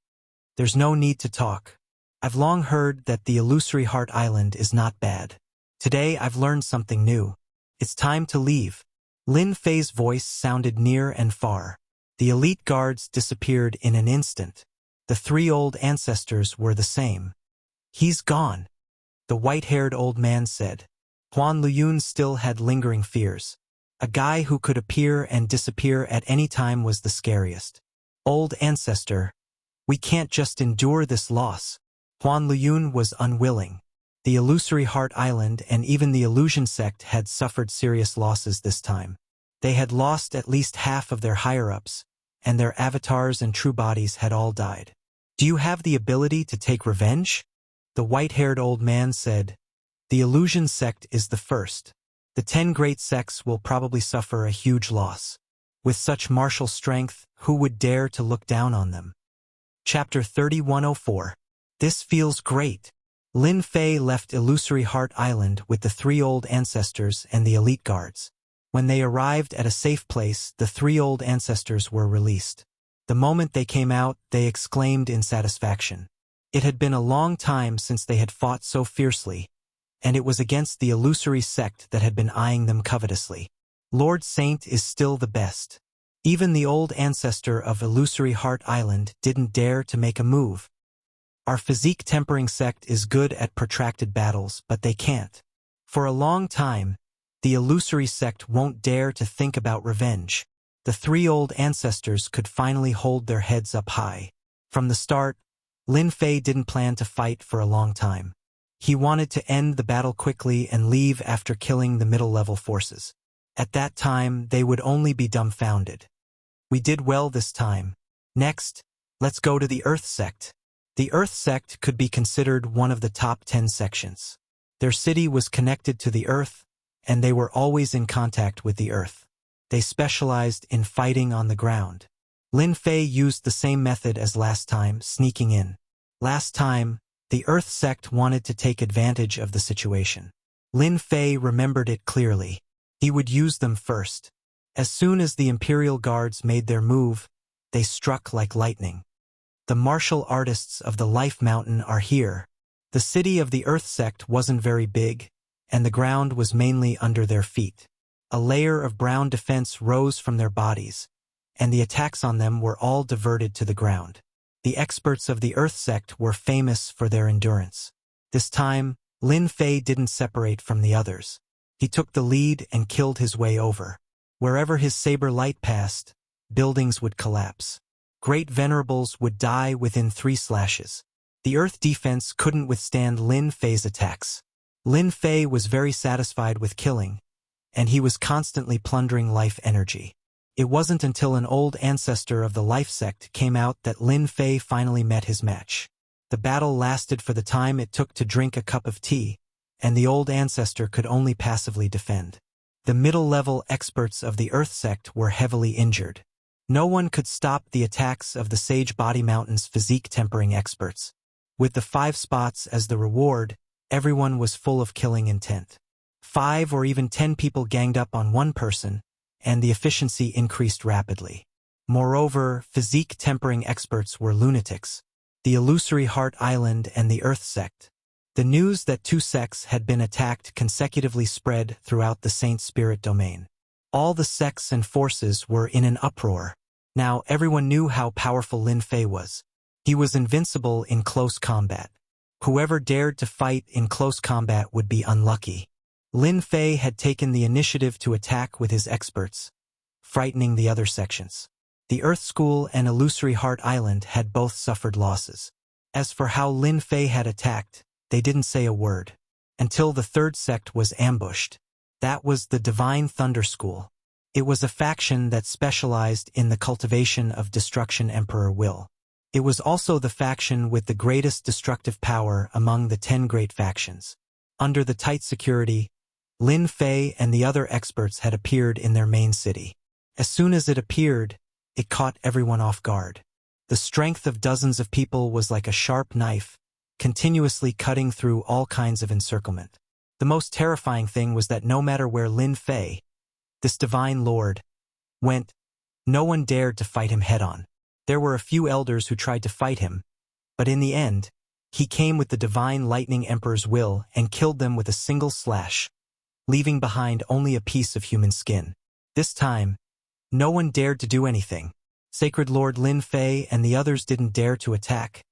"There's no need to talk. I've long heard that the illusory heart island is not bad. Today I've learned something new. It's time to leave." Lin Fei's voice sounded near and far. The elite guards disappeared in an instant. The three old ancestors were the same. "He's gone," the white-haired old man said. Huan Liyun still had lingering fears. A guy who could appear and disappear at any time was the scariest. "Old ancestor, we can't just endure this loss." Huan Liyun was unwilling. The illusory heart island and even the illusion sect had suffered serious losses this time. They had lost at least half of their higher-ups, and their avatars and true bodies had all died. "Do you have the ability to take revenge?" The white-haired old man said. "The illusion sect is the first. The 10 great sects will probably suffer a huge loss. With such martial strength, who would dare to look down on them?" Chapter 3104. This feels great. Lin Fei left Illusory Heart Island with the three old ancestors and the elite guards. When they arrived at a safe place, the three old ancestors were released. The moment they came out, they exclaimed in satisfaction. It had been a long time since they had fought so fiercely, and it was against the illusory sect that had been eyeing them covetously. Lord Saint is still the best. Even the old ancestor of Illusory Heart Island didn't dare to make a move. Our physique tempering sect is good at protracted battles, but they can't. For a long time, the illusory sect won't dare to think about revenge. The three old ancestors could finally hold their heads up high. From the start, Lin Fei didn't plan to fight for a long time. He wanted to end the battle quickly and leave after killing the middle-level forces. At that time, they would only be dumbfounded. We did well this time. Next, let's go to the Earth sect. The Earth sect could be considered one of the top 10 sections. Their city was connected to the Earth, and they were always in contact with the Earth. They specialized in fighting on the ground. Lin Fei used the same method as last time, sneaking in. Last time, the Earth sect wanted to take advantage of the situation. Lin Fei remembered it clearly. He would use them first. As soon as the Imperial Guards made their move, they struck like lightning. The martial artists of the Life Mountain are here. The city of the Earth sect wasn't very big, and the ground was mainly under their feet. A layer of brown defense rose from their bodies, and the attacks on them were all diverted to the ground. The experts of the Earth sect were famous for their endurance. This time, Lin Fei didn't separate from the others. He took the lead and killed his way over. Wherever his saber light passed, buildings would collapse. Great venerables would die within 3 slashes. The Earth defense couldn't withstand Lin Fei's attacks. Lin Fei was very satisfied with killing, and he was constantly plundering life energy. It wasn't until an old ancestor of the Life sect came out that Lin Fei finally met his match. The battle lasted for the time it took to drink a cup of tea, and the old ancestor could only passively defend. The middle-level experts of the Earth sect were heavily injured. No one could stop the attacks of the Sage Body Mountain's physique tempering experts. With the 5 spots as the reward, everyone was full of killing intent. 5 or even 10 people ganged up on one person, and the efficiency increased rapidly. Moreover, physique tempering experts were lunatics. The Illusory Heart Island and the Earth sect. The news that 2 sects had been attacked consecutively spread throughout the Saint Spirit domain. All the sects and forces were in an uproar. Now everyone knew how powerful Lin Fei was. He was invincible in close combat. Whoever dared to fight in close combat would be unlucky. Lin Fei had taken the initiative to attack with his experts, frightening the other sections. The Earth School and Illusory Heart Island had both suffered losses. As for how Lin Fei had attacked, they didn't say a word. Until the 3rd sect was ambushed. That was the Divine Thunder School. It was a faction that specialized in the cultivation of destruction Emperor Will. It was also the faction with the greatest destructive power among the 10 great factions. Under the tight security, Lin Fei and the other experts had appeared in their main city. As soon as it appeared, it caught everyone off guard. The strength of dozens of people was like a sharp knife, continuously cutting through all kinds of encirclement. The most terrifying thing was that no matter where Lin Fei, this divine lord, went, no one dared to fight him head-on. There were a few elders who tried to fight him, but in the end, he came with the divine lightning emperor's will and killed them with a single slash, leaving behind only a piece of human skin. This time, no one dared to do anything. Sacred Lord Lin Fei and the others didn't dare to attack.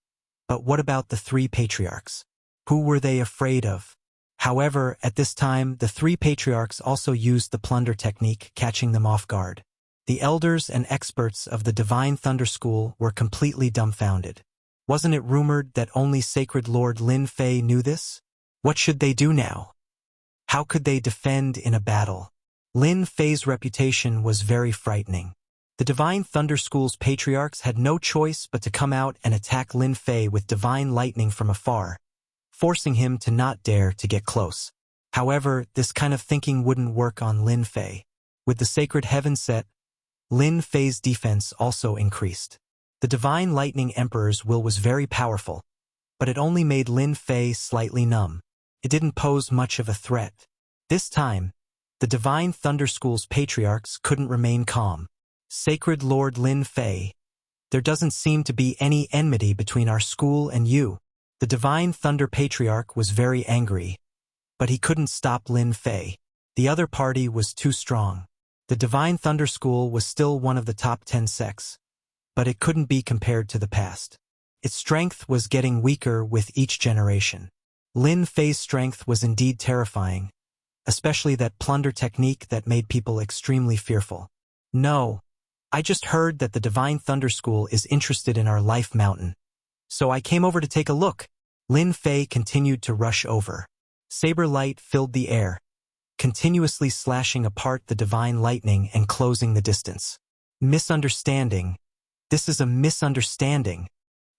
But what about the 3 patriarchs? Who were they afraid of? However, at this time, the 3 patriarchs also used the plunder technique, catching them off guard. The elders and experts of the Divine Thunder School were completely dumbfounded. Wasn't it rumored that only Sacred Lord Lin Fei knew this? What should they do now? How could they defend in a battle? Lin Fei's reputation was very frightening. The Divine Thunder School's patriarchs had no choice but to come out and attack Lin Fei with divine lightning from afar, forcing him to not dare to get close. However, this kind of thinking wouldn't work on Lin Fei. With the sacred heaven set, Lin Fei's defense also increased. The Divine Lightning Emperor's will was very powerful, but it only made Lin Fei slightly numb. It didn't pose much of a threat. This time, the Divine Thunder School's patriarchs couldn't remain calm. Sacred Lord Lin Fei, there doesn't seem to be any enmity between our school and you. The Divine Thunder Patriarch was very angry, but he couldn't stop Lin Fei. The other party was too strong. The Divine Thunder School was still one of the top 10 sects, but it couldn't be compared to the past. Its strength was getting weaker with each generation. Lin Fei's strength was indeed terrifying, especially that plunder technique that made people extremely fearful. No, I just heard that the Divine Thunder School is interested in our life mountain. So I came over to take a look. Lin Fei continued to rush over. Saber light filled the air, continuously slashing apart the divine lightning and closing the distance. Misunderstanding. This is a misunderstanding.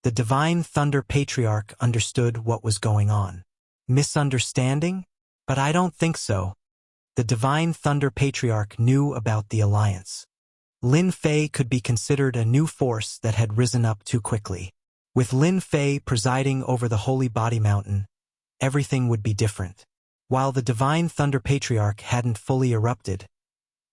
The Divine Thunder Patriarch understood what was going on. Misunderstanding? But I don't think so. The Divine Thunder Patriarch knew about the alliance. Lin Fei could be considered a new force that had risen up too quickly. With Lin Fei presiding over the Holy Body Mountain, everything would be different. While the Divine Thunder Patriarch hadn't fully erupted,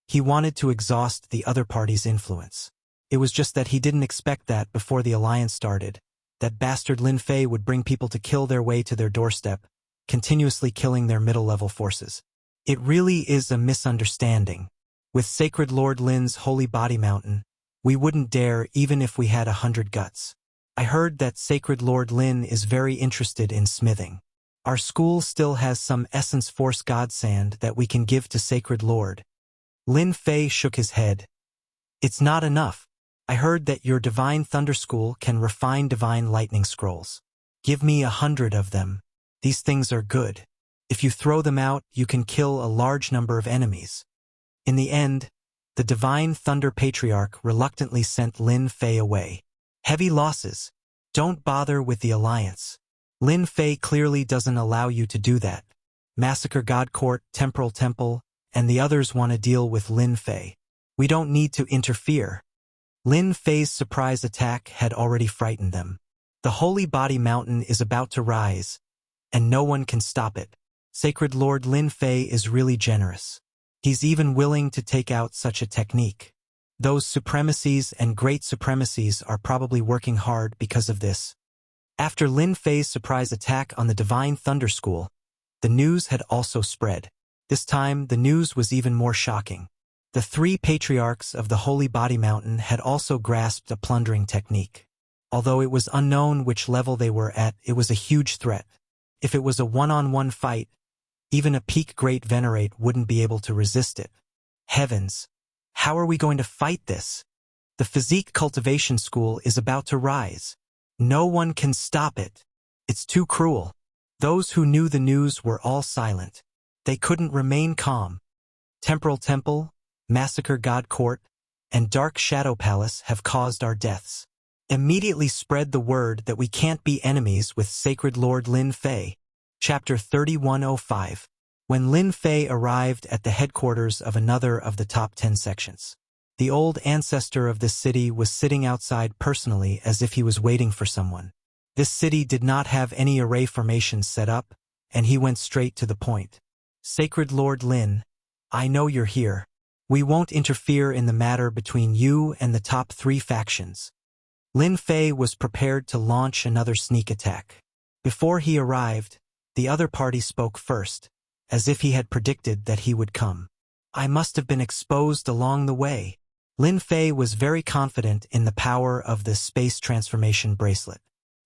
he wanted to exhaust the other party's influence. It was just that he didn't expect that before the alliance started, that bastard Lin Fei would bring people to kill their way to their doorstep, continuously killing their middle-level forces. It really is a misunderstanding. With Sacred Lord Lin's Holy Body Mountain, we wouldn't dare even if we had 100 guts. I heard that Sacred Lord Lin is very interested in smithing. Our school still has some Essence Force God Sand that we can give to Sacred Lord. Lin Fei shook his head. It's not enough. I heard that your Divine Thunder School can refine Divine Lightning Scrolls. Give me 100 of them. These things are good. If you throw them out, you can kill a large number of enemies. In the end, the Divine Thunder Patriarch reluctantly sent Lin Fei away. Heavy losses. Don't bother with the alliance. Lin Fei clearly doesn't allow you to do that. Massacre God Court, Temporal Temple, and the others want to deal with Lin Fei. We don't need to interfere. Lin Fei's surprise attack had already frightened them. The Holy Body Mountain is about to rise, and no one can stop it. Sacred Lord Lin Fei is really generous. He's even willing to take out such a technique. Those supremacies and great supremacies are probably working hard because of this. After Lin Fei's surprise attack on the Divine Thunder School, the news had also spread. This time, the news was even more shocking. The 3 patriarchs of the Holy Body Mountain had also grasped a plundering technique. Although it was unknown which level they were at, it was a huge threat. If it was a one-on-one fight, even a peak Great Venerate wouldn't be able to resist it. Heavens! How are we going to fight this? The Physique Cultivation School is about to rise. No one can stop it. It's too cruel. Those who knew the news were all silent. They couldn't remain calm. Temporal Temple, Massacre God Court, and Dark Shadow Palace have caused our deaths. Immediately spread the word that we can't be enemies with Sacred Lord Lin Fei. Chapter 3105. When Lin Fei arrived at the headquarters of another of the top 10 sections, the old ancestor of this city was sitting outside personally as if he was waiting for someone. This city did not have any array formations set up, and he went straight to the point. Sacred Lord Lin, I know you're here. We won't interfere in the matter between you and the top 3 factions. Lin Fei was prepared to launch another sneak attack. Before he arrived, the other party spoke first, as if he had predicted that he would come. I must have been exposed along the way. Lin Fei was very confident in the power of the space transformation bracelet.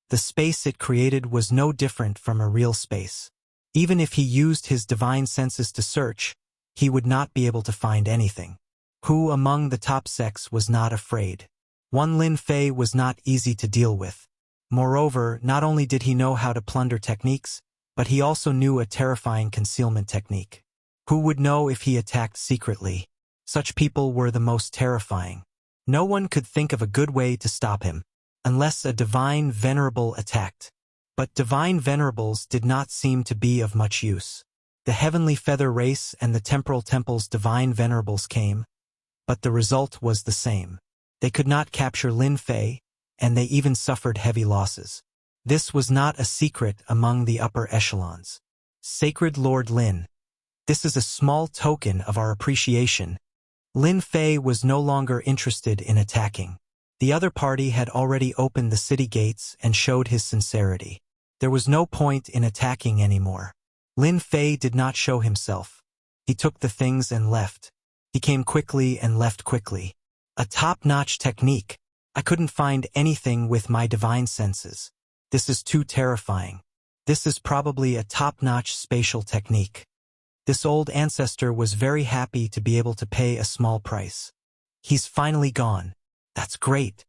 The space it created was no different from a real space. Even if he used his divine senses to search, he would not be able to find anything. Who among the top sects was not afraid? One Lin Fei was not easy to deal with. Moreover, not only did he know how to plunder techniques, but he also knew a terrifying concealment technique. Who would know if he attacked secretly? Such people were the most terrifying. No one could think of a good way to stop him, unless a divine venerable attacked. But divine venerables did not seem to be of much use. The Heavenly Feather Race and the Temporal Temple's divine venerables came, but the result was the same. They could not capture Lin Fei, and they even suffered heavy losses. This was not a secret among the upper echelons. Sacred Lord Lin, this is a small token of our appreciation. Lin Fei was no longer interested in attacking. The other party had already opened the city gates and showed his sincerity. There was no point in attacking anymore. Lin Fei did not show himself. He took the things and left. He came quickly and left quickly. A top-notch technique. I couldn't find anything with my divine senses. This is too terrifying. This is probably a top-notch spatial technique. This old ancestor was very happy to be able to pay a small price. He's finally gone. That's great.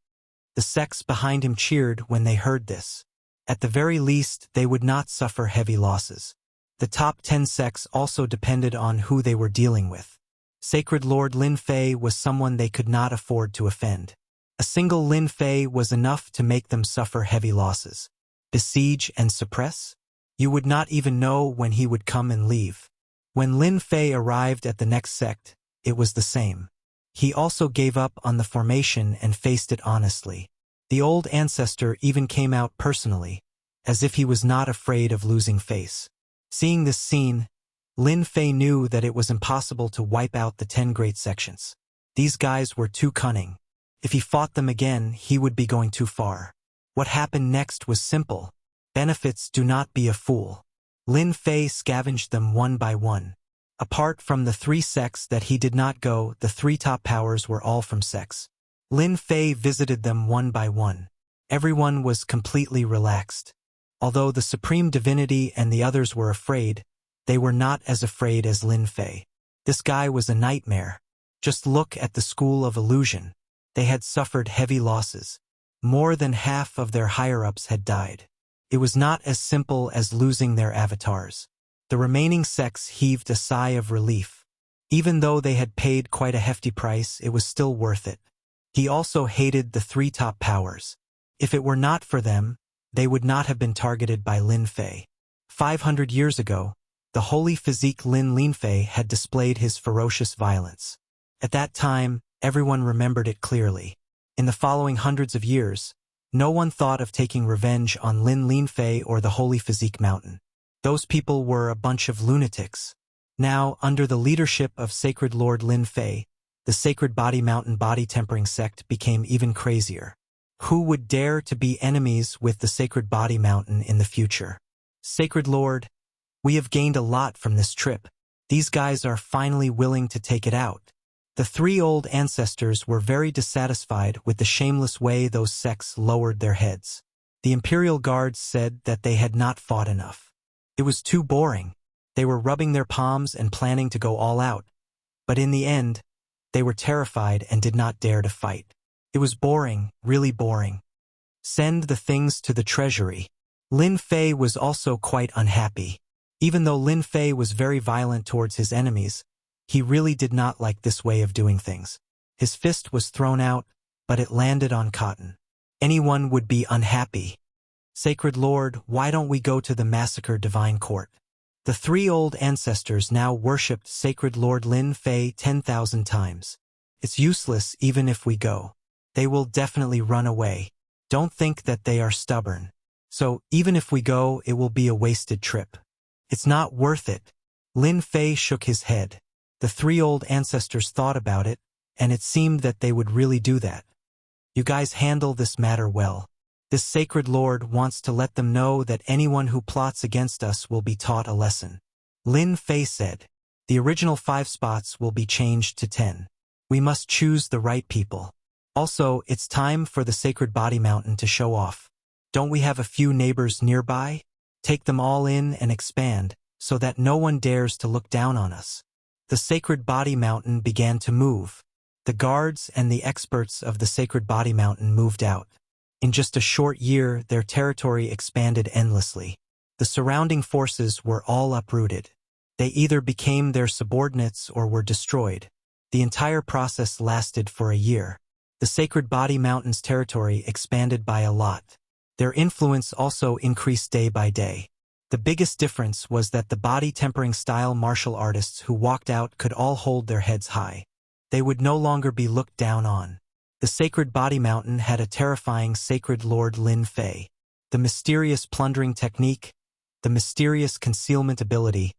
The sects behind him cheered when they heard this. At the very least, they would not suffer heavy losses. The top 10 sects also depended on who they were dealing with. Sacred Lord Lin Fei was someone they could not afford to offend. A single Lin Fei was enough to make them suffer heavy losses. Besiege and suppress? You would not even know when he would come and leave. When Lin Fei arrived at the next sect, it was the same. He also gave up on the formation and faced it honestly. The old ancestor even came out personally, as if he was not afraid of losing face. Seeing this scene, Lin Fei knew that it was impossible to wipe out the 10 great sections. These guys were too cunning. If he fought them again, he would be going too far. What happened next was simple. Benefits, do not be a fool. Lin Fei scavenged them one by one. Apart from the 3 sects that he did not go, the 3 top powers were all from sects. Lin Fei visited them one by one. Everyone was completely relaxed. Although the Supreme Divinity and the others were afraid, they were not as afraid as Lin Fei. This guy was a nightmare. Just look at the School of Illusion. They had suffered heavy losses. More than half of their higher-ups had died. It was not as simple as losing their avatars. The remaining sects heaved a sigh of relief. Even though they had paid quite a hefty price, it was still worth it. He also hated the 3 top powers. If it were not for them, they would not have been targeted by Lin Fei. 500 years ago, the holy physique Lin Fei had displayed his ferocious violence. At that time, everyone remembered it clearly. In the following hundreds of years, no one thought of taking revenge on Lin Fei or the Holy Physique Mountain. Those people were a bunch of lunatics. Now, under the leadership of Sacred Lord Lin Fei, the Sacred Body Mountain Body Tempering sect became even crazier. Who would dare to be enemies with the Sacred Body Mountain in the future? Sacred Lord, we have gained a lot from this trip. These guys are finally willing to take it out. The 3 old ancestors were very dissatisfied with the shameless way those sects lowered their heads. The Imperial Guards said that they had not fought enough. It was too boring. They were rubbing their palms and planning to go all out. But in the end, they were terrified and did not dare to fight. It was boring, really boring. Send the things to the treasury. Lin Fei was also quite unhappy. Even though Lin Fei was very violent towards his enemies, he really did not like this way of doing things. His fist was thrown out, but it landed on cotton. Anyone would be unhappy. Sacred Lord, why don't we go to the massacre divine court? The 3 old ancestors now worshipped Sacred Lord Lin Fei 10,000 times. It's useless even if we go. They will definitely run away. Don't think that they are stubborn. So, even if we go, it will be a wasted trip. It's not worth it. Lin Fei shook his head. The 3 old ancestors thought about it, and it seemed that they would really do that. You guys handle this matter well. This Sacred Lord wants to let them know that anyone who plots against us will be taught a lesson. Lin Fei said, the original 5 spots will be changed to 10. We must choose the right people. Also, it's time for the Sacred Body Mountain to show off. Don't we have a few neighbors nearby? Take them all in and expand, so that no one dares to look down on us. The Sacred Body Mountain began to move. The guards and the experts of the Sacred Body Mountain moved out. In just a short year, their territory expanded endlessly. The surrounding forces were all uprooted. They either became their subordinates or were destroyed. The entire process lasted for a year. The Sacred Body Mountain's territory expanded by a lot. Their influence also increased day by day. The biggest difference was that the body tempering style martial artists who walked out could all hold their heads high. They would no longer be looked down on. The Sacred Body Mountain had a terrifying Sacred Lord Lin Fei. The mysterious plundering technique, the mysterious concealment ability,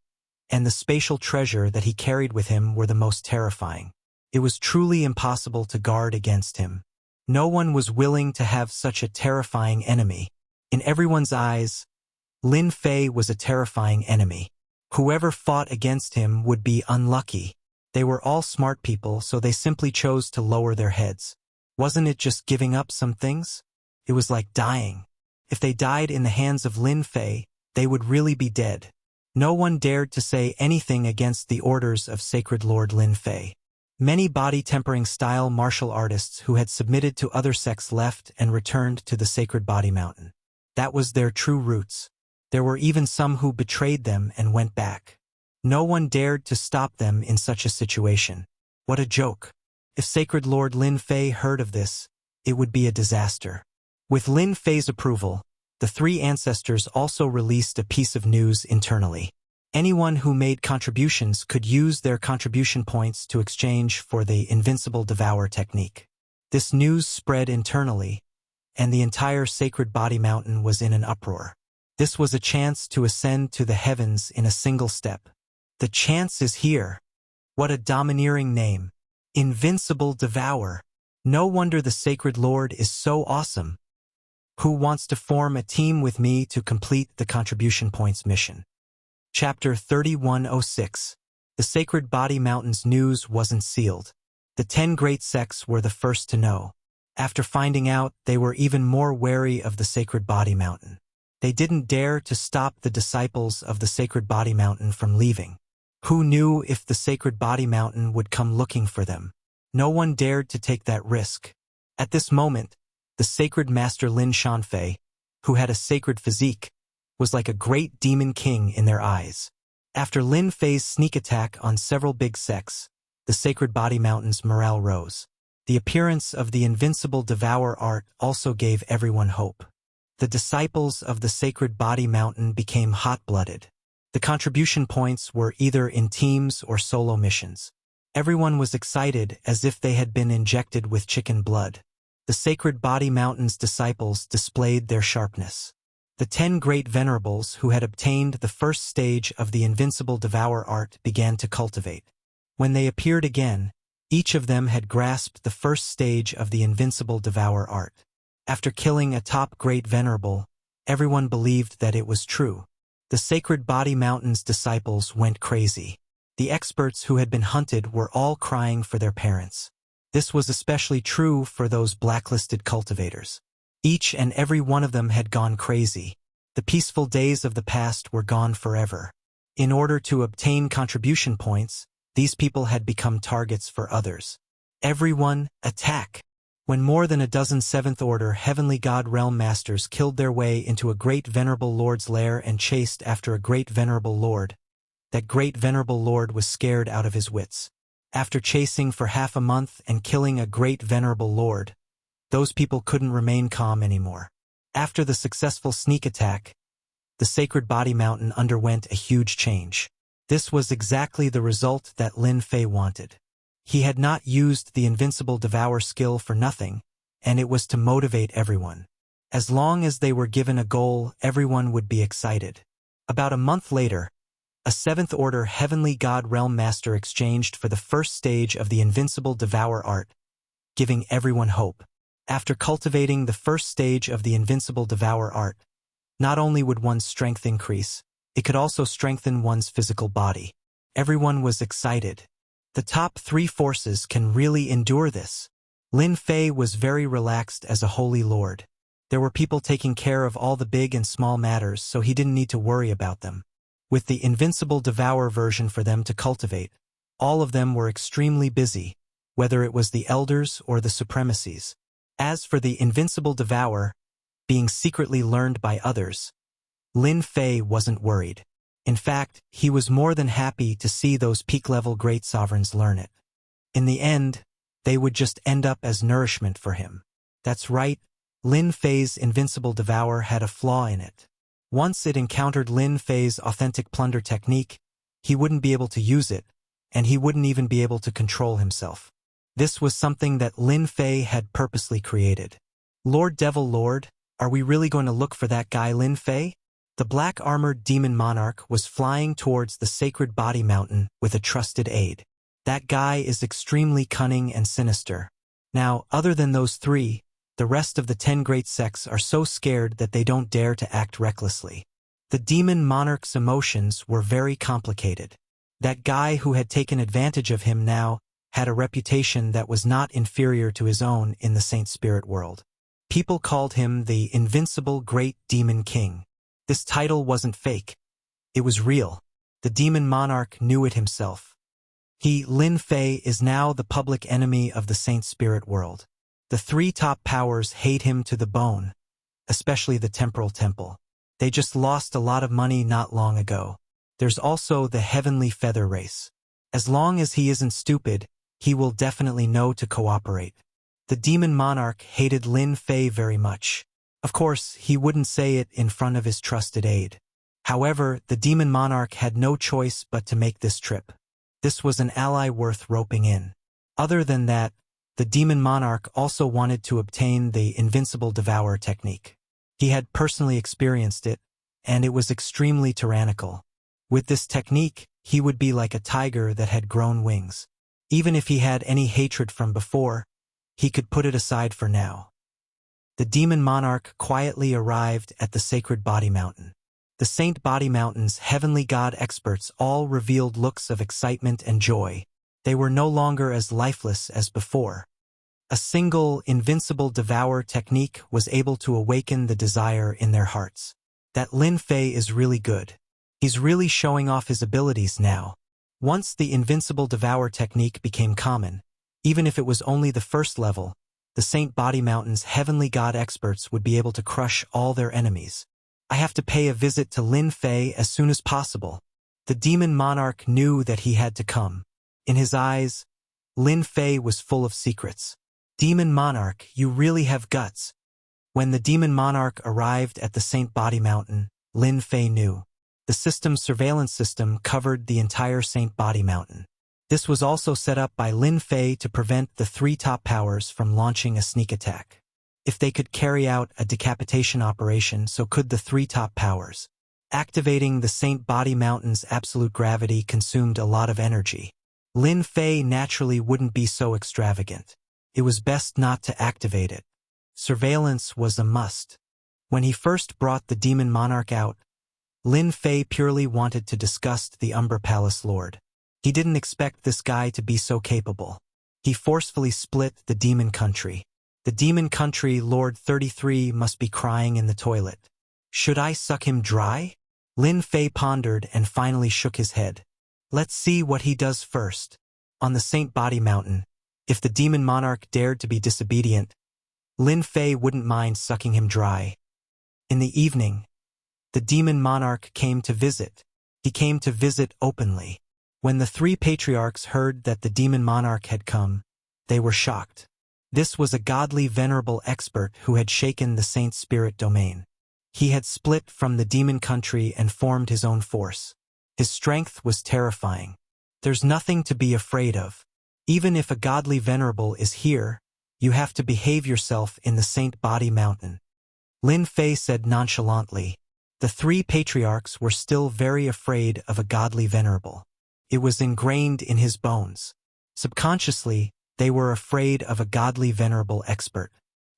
and the spatial treasure that he carried with him were the most terrifying. It was truly impossible to guard against him. No one was willing to have such a terrifying enemy. In everyone's eyes, Lin Fei was a terrifying enemy. Whoever fought against him would be unlucky. They were all smart people, so they simply chose to lower their heads. Wasn't it just giving up some things? It was like dying. If they died in the hands of Lin Fei, they would really be dead. No one dared to say anything against the orders of Sacred Lord Lin Fei. Many body-tempering style martial artists who had submitted to other sects left and returned to the Sacred Body Mountain. That was their true roots. There were even some who betrayed them and went back. No one dared to stop them in such a situation. What a joke. If Sacred Lord Lin Fei heard of this, it would be a disaster. With Lin Fei's approval, the three ancestors also released a piece of news internally. Anyone who made contributions could use their contribution points to exchange for the Invincible Devour technique. This news spread internally, and the entire Sacred Body Mountain was in an uproar. This was a chance to ascend to the heavens in a single step. The chance is here. What a domineering name. Invincible Devour. No wonder the Sacred Lord is so awesome. Who wants to form a team with me to complete the contribution points mission? Chapter 3106. The Sacred Body Mountain's news wasn't sealed. The 10 great sects were the first to know. After finding out, they were even more wary of the Sacred Body Mountain. They didn't dare to stop the disciples of the Sacred Body Mountain from leaving. Who knew if the Sacred Body Mountain would come looking for them? No one dared to take that risk. At this moment, the Sacred Master Lin Shanfei, who had a sacred physique, was like a great demon king in their eyes. After Lin Fei's sneak attack on several big sects, the Sacred Body Mountain's morale rose. The appearance of the Invincible Devour art also gave everyone hope. The disciples of the Sacred Body Mountain became hot-blooded. The contribution points were either in teams or solo missions. Everyone was excited as if they had been injected with chicken blood. The Sacred Body Mountain's disciples displayed their sharpness. The 10 great venerables who had obtained the first stage of the Invincible Devour art began to cultivate. When they appeared again, each of them had grasped the first stage of the Invincible Devour art. After killing a top great venerable, everyone believed that it was true. The Sacred Body Mountain's disciples went crazy. The experts who had been hunted were all crying for their parents. This was especially true for those blacklisted cultivators. Each and every one of them had gone crazy. The peaceful days of the past were gone forever. In order to obtain contribution points, these people had become targets for others. Everyone, attack! When more than a dozen Seventh Order Heavenly God Realm Masters killed their way into a great Venerable Lord's lair and chased after a great Venerable Lord, that great Venerable Lord was scared out of his wits. After chasing for half a month and killing a great Venerable Lord, those people couldn't remain calm anymore. After the successful sneak attack, the Sacred Body Mountain underwent a huge change. This was exactly the result that Lin Fei wanted. He had not used the Invincible Devour skill for nothing, and it was to motivate everyone. As long as they were given a goal, everyone would be excited. About a month later, a Seventh Order Heavenly God Realm Master exchanged for the first stage of the Invincible Devour art, giving everyone hope. After cultivating the first stage of the Invincible Devour art, not only would one's strength increase, it could also strengthen one's physical body. Everyone was excited. The top 3 forces can really endure this. Lin Fei was very relaxed as a holy lord. There were people taking care of all the big and small matters, so he didn't need to worry about them. With the Invincible Devour version for them to cultivate, all of them were extremely busy, whether it was the elders or the supremacies. As for the Invincible Devour, being secretly learned by others, Lin Fei wasn't worried. In fact, he was more than happy to see those peak-level great sovereigns learn it. In the end, they would just end up as nourishment for him. That's right, Lin Fei's Invincible Devour had a flaw in it. Once it encountered Lin Fei's authentic plunder technique, he wouldn't be able to use it, and he wouldn't even be able to control himself. This was something that Lin Fei had purposely created. Lord Devil Lord, are we really going to look for that guy Lin Fei? The black-armored demon monarch was flying towards the Sacred Body Mountain with a trusted aide. That guy is extremely cunning and sinister. Now, other than those 3, the rest of the 10 great sects are so scared that they don't dare to act recklessly. The demon monarch's emotions were very complicated. That guy who had taken advantage of him now had a reputation that was not inferior to his own in the Saint Spirit world. People called him the Invincible Great Demon King. This title wasn't fake. It was real. The demon monarch knew it himself. Lin Fei is now the public enemy of the Saint Spirit world. The three top powers hate him to the bone, especially the Temporal Temple. They just lost a lot of money not long ago. There's also the Heavenly Feather Race. As long as he isn't stupid, he will definitely know to cooperate. The demon monarch hated Lin Fei very much. Of course, he wouldn't say it in front of his trusted aide. However, the demon monarch had no choice but to make this trip. This was an ally worth roping in. Other than that, the demon monarch also wanted to obtain the Invincible Devour technique. He had personally experienced it, and it was extremely tyrannical. With this technique, he would be like a tiger that had grown wings. Even if he had any hatred from before, he could put it aside for now. The demon monarch quietly arrived at the sacred Body Mountain. The Saint Body Mountain's heavenly god experts all revealed looks of excitement and joy. They were no longer as lifeless as before. A single Invincible Devour technique was able to awaken the desire in their hearts. That Lin Fei is really good. He's really showing off his abilities now. Once the Invincible Devour technique became common, even if it was only the first level, the Saint Body Mountain's heavenly god experts would be able to crush all their enemies. I have to pay a visit to Lin Fei as soon as possible. The demon monarch knew that he had to come. In his eyes, Lin Fei was full of secrets. Demon monarch, you really have guts. When the demon monarch arrived at the Saint Body Mountain, Lin Fei knew. The system's surveillance system covered the entire Saint Body Mountain. This was also set up by Lin Fei to prevent the three top powers from launching a sneak attack. If they could carry out a decapitation operation, so could the three top powers. Activating the Saint Body Mountain's absolute gravity consumed a lot of energy. Lin Fei naturally wouldn't be so extravagant. It was best not to activate it. Surveillance was a must. When he first brought the demon monarch out, Lin Fei purely wanted to disgust the Umber Palace Lord. He didn't expect this guy to be so capable. He forcefully split the demon country. The demon country Lord 33 must be crying in the toilet. Should I suck him dry? Lin Fei pondered and finally shook his head. Let's see what he does first. On the Saint Body Mountain, if the demon monarch dared to be disobedient, Lin Fei wouldn't mind sucking him dry. In the evening, the demon monarch came to visit. He came to visit openly. When the three patriarchs heard that the demon monarch had come, they were shocked. This was a godly venerable expert who had shaken the Saint Spirit domain. He had split from the demon country and formed his own force. His strength was terrifying. There's nothing to be afraid of. Even if a godly venerable is here, you have to behave yourself in the Saint Body Mountain. Lin Fei said nonchalantly. The three patriarchs were still very afraid of a godly venerable. It was ingrained in his bones. Subconsciously, they were afraid of a godly venerable expert.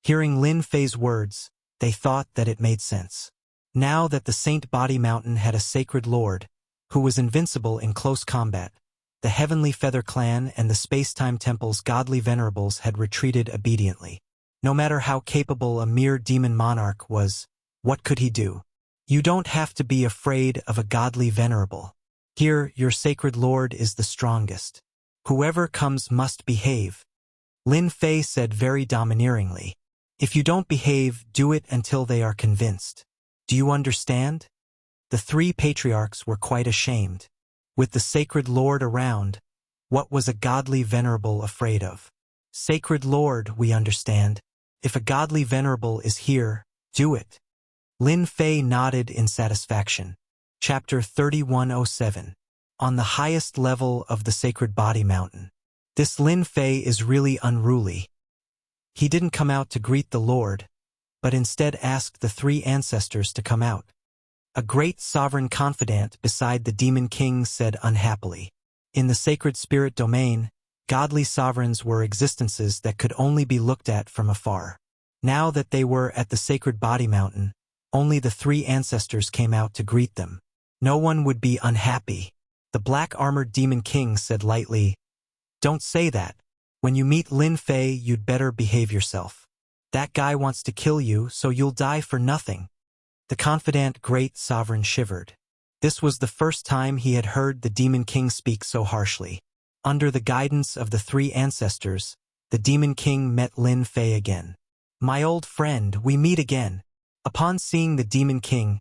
Hearing Lin Fei's words, they thought that it made sense. Now that the Saint Body Mountain had a sacred lord, who was invincible in close combat, the Heavenly Feather Clan and the Space-Time Temple's godly venerables had retreated obediently. No matter how capable a mere demon monarch was, what could he do? You don't have to be afraid of a godly venerable. Here, your sacred lord is the strongest. Whoever comes must behave. Lin Fei said very domineeringly. If you don't behave, do it until they are convinced. Do you understand? The three patriarchs were quite ashamed. With the sacred lord around, what was a godly venerable afraid of? Sacred lord, we understand. If a godly venerable is here, do it. Lin Fei nodded in satisfaction. Chapter 3107. On the highest level of the Sacred Body Mountain. This Lin Fei is really unruly. He didn't come out to greet the Lord, but instead asked the three ancestors to come out. A great sovereign confidant beside the Demon King said unhappily. In the Sacred Spirit domain, godly sovereigns were existences that could only be looked at from afar. Now that they were at the Sacred Body Mountain, only the three ancestors came out to greet them. No one would be unhappy. The black-armored Demon King said lightly, Don't say that. When you meet Lin Fei, you'd better behave yourself. That guy wants to kill you, so you'll die for nothing. The confident great sovereign shivered. This was the first time he had heard the Demon King speak so harshly. Under the guidance of the three ancestors, the Demon King met Lin Fei again. My old friend, we meet again. Upon seeing the Demon King,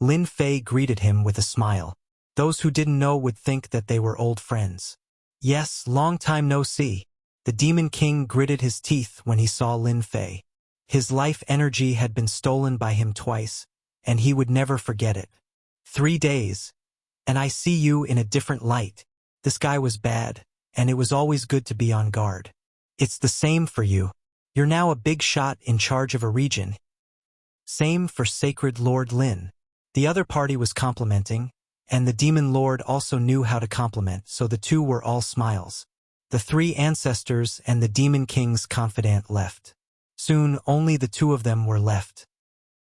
Lin Fei greeted him with a smile. Those who didn't know would think that they were old friends. Yes, long time no see. The Demon King gritted his teeth when he saw Lin Fei. His life energy had been stolen by him twice, and he would never forget it. 3 days, and I see you in a different light. This guy was bad, and it was always good to be on guard. It's the same for you. You're now a big shot in charge of a region. Same for Sacred Lord Lin. The other party was complimenting, and the Demon Lord also knew how to compliment, so the two were all smiles. The three ancestors and the Demon King's confidant left. Soon only the two of them were left.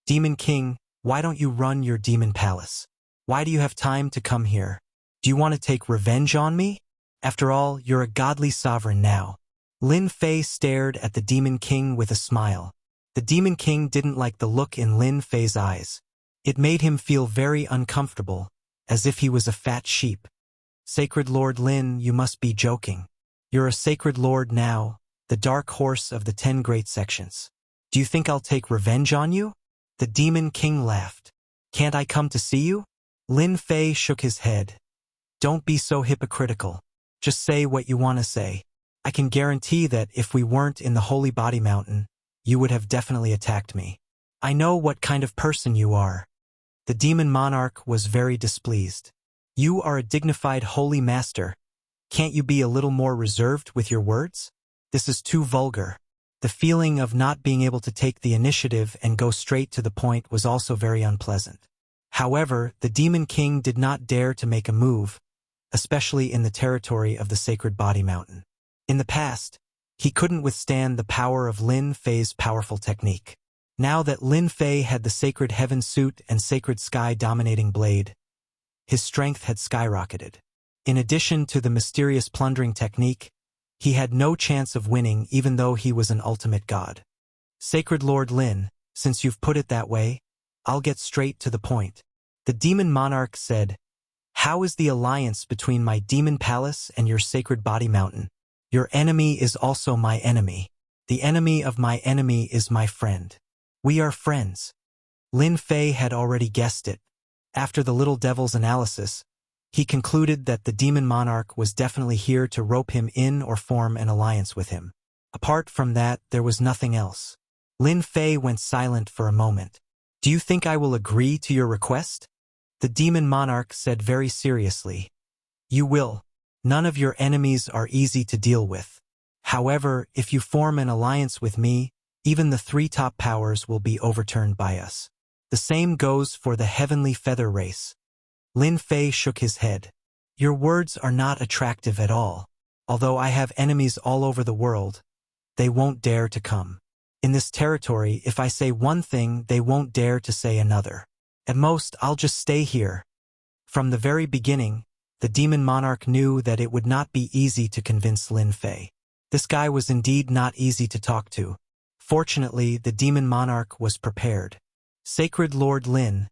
Demon King, why don't you run your demon palace? Why do you have time to come here? Do you want to take revenge on me? After all, you're a godly sovereign now. Lin Fei stared at the Demon King with a smile. The Demon King didn't like the look in Lin Fei's eyes. It made him feel very uncomfortable, as if he was a fat sheep. Sacred Lord Lin, you must be joking. You're a sacred lord now, the dark horse of the 10 great sections. Do you think I'll take revenge on you? The Demon King laughed. Can't I come to see you? Lin Fei shook his head. Don't be so hypocritical. Just say what you want to say. I can guarantee that if we weren't in the Holy Body Mountain, you would have definitely attacked me. I know what kind of person you are. The Demon Monarch was very displeased. You are a dignified holy master. Can't you be a little more reserved with your words? This is too vulgar. The feeling of not being able to take the initiative and go straight to the point was also very unpleasant. However, the Demon King did not dare to make a move, especially in the territory of the Sacred Body Mountain. In the past, he couldn't withstand the power of Lin Fei's powerful technique. Now that Lin Fei had the Sacred Heaven suit and Sacred Sky dominating blade, his strength had skyrocketed. In addition to the mysterious plundering technique, he had no chance of winning even though he was an ultimate god. Sacred Lord Lin, since you've put it that way, I'll get straight to the point. The Demon Monarch said, How is the alliance between my demon palace and your Sacred Body Mountain? Your enemy is also my enemy. The enemy of my enemy is my friend. We are friends. Lin Fei had already guessed it. After the little devil's analysis, he concluded that the Demon Monarch was definitely here to rope him in or form an alliance with him. Apart from that, there was nothing else. Lin Fei went silent for a moment. Do you think I will agree to your request? The Demon Monarch said very seriously. You will. None of your enemies are easy to deal with. However, if you form an alliance with me, even the 3 top powers will be overturned by us. The same goes for the Heavenly Feather race. Lin Fei shook his head. Your words are not attractive at all. Although I have enemies all over the world, they won't dare to come. In this territory, if I say one thing, they won't dare to say another. At most, I'll just stay here. From the very beginning, the Demon Monarch knew that it would not be easy to convince Lin Fei. This guy was indeed not easy to talk to. Fortunately, the Demon Monarch was prepared. Sacred Lord Lin,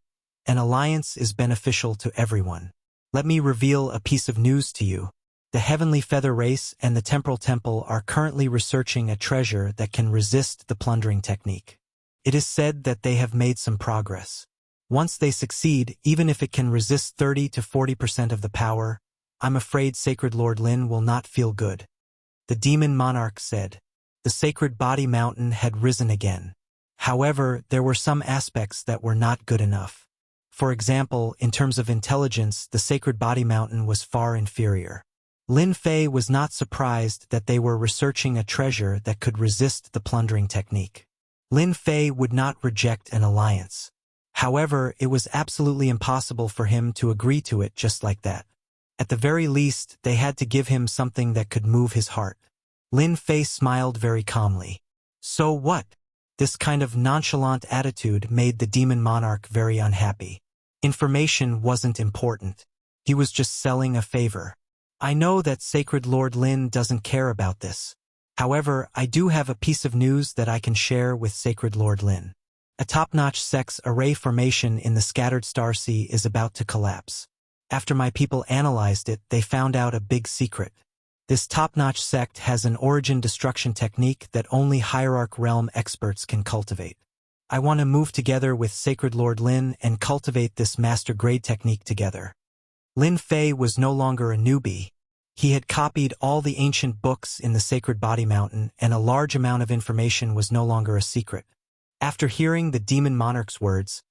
an alliance is beneficial to everyone. Let me reveal a piece of news to you. The Heavenly Feather Race and the Temporal Temple are currently researching a treasure that can resist the plundering technique. It is said that they have made some progress. Once they succeed, even if it can resist 30 to 40% of the power, I'm afraid Sacred Lord Lin will not feel good. The Demon Monarch said. The Sacred Body Mountain had risen again. However, there were some aspects that were not good enough. For example, in terms of intelligence, the Sacred Body Mountain was far inferior. Lin Fei was not surprised that they were researching a treasure that could resist the plundering technique. Lin Fei would not reject an alliance. However, it was absolutely impossible for him to agree to it just like that. At the very least, they had to give him something that could move his heart. Lin Fei smiled very calmly. So what? This kind of nonchalant attitude made the Demon Monarch very unhappy. Information wasn't important. He was just selling a favor. I know that Sacred Lord Lin doesn't care about this. However, I do have a piece of news that I can share with Sacred Lord Lin. A top-notch sex array formation in the scattered starseed is about to collapse. After my people analyzed it, they found out a big secret. This top-notch sect has an origin destruction technique that only Hierarch Realm experts can cultivate. I want to move together with Sacred Lord Lin and cultivate this master-grade technique together. Lin Fei was no longer a newbie. He had copied all the ancient books in the Sacred Body Mountain, and a large amount of information was no longer a secret. After hearing the Demon Monarch's words,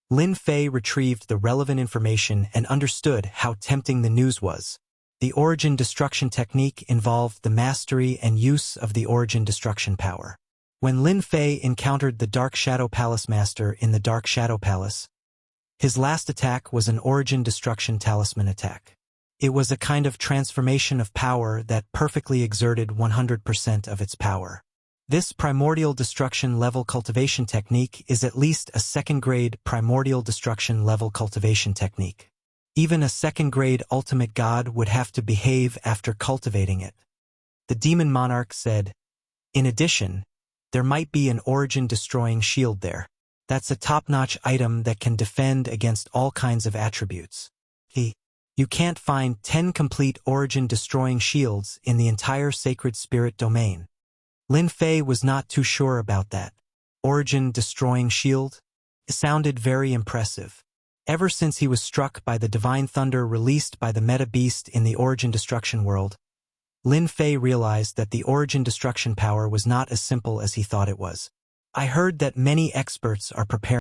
Lin Fei retrieved the relevant information and understood how tempting the news was. The origin destruction technique involved the mastery and use of the origin destruction power. When Lin Fei encountered the Dark Shadow Palace Master in the Dark Shadow Palace, his last attack was an origin destruction talisman attack. It was a kind of transformation of power that perfectly exerted 100% of its power. This primordial destruction level cultivation technique is at least a second-grade primordial destruction level cultivation technique. Even a second-grade ultimate god would have to behave after cultivating it. The Demon Monarch said, in addition, there might be an origin-destroying shield there. That's a top-notch item that can defend against all kinds of attributes. You can't find 10 complete origin-destroying shields in the entire Sacred Spirit domain. Lin Fei was not too sure about that. Origin-destroying shield? It sounded very impressive. Ever since he was struck by the divine thunder released by the meta beast in the origin destruction world, Lin Fei realized that the origin destruction power was not as simple as he thought it was. I heard that many experts are preparing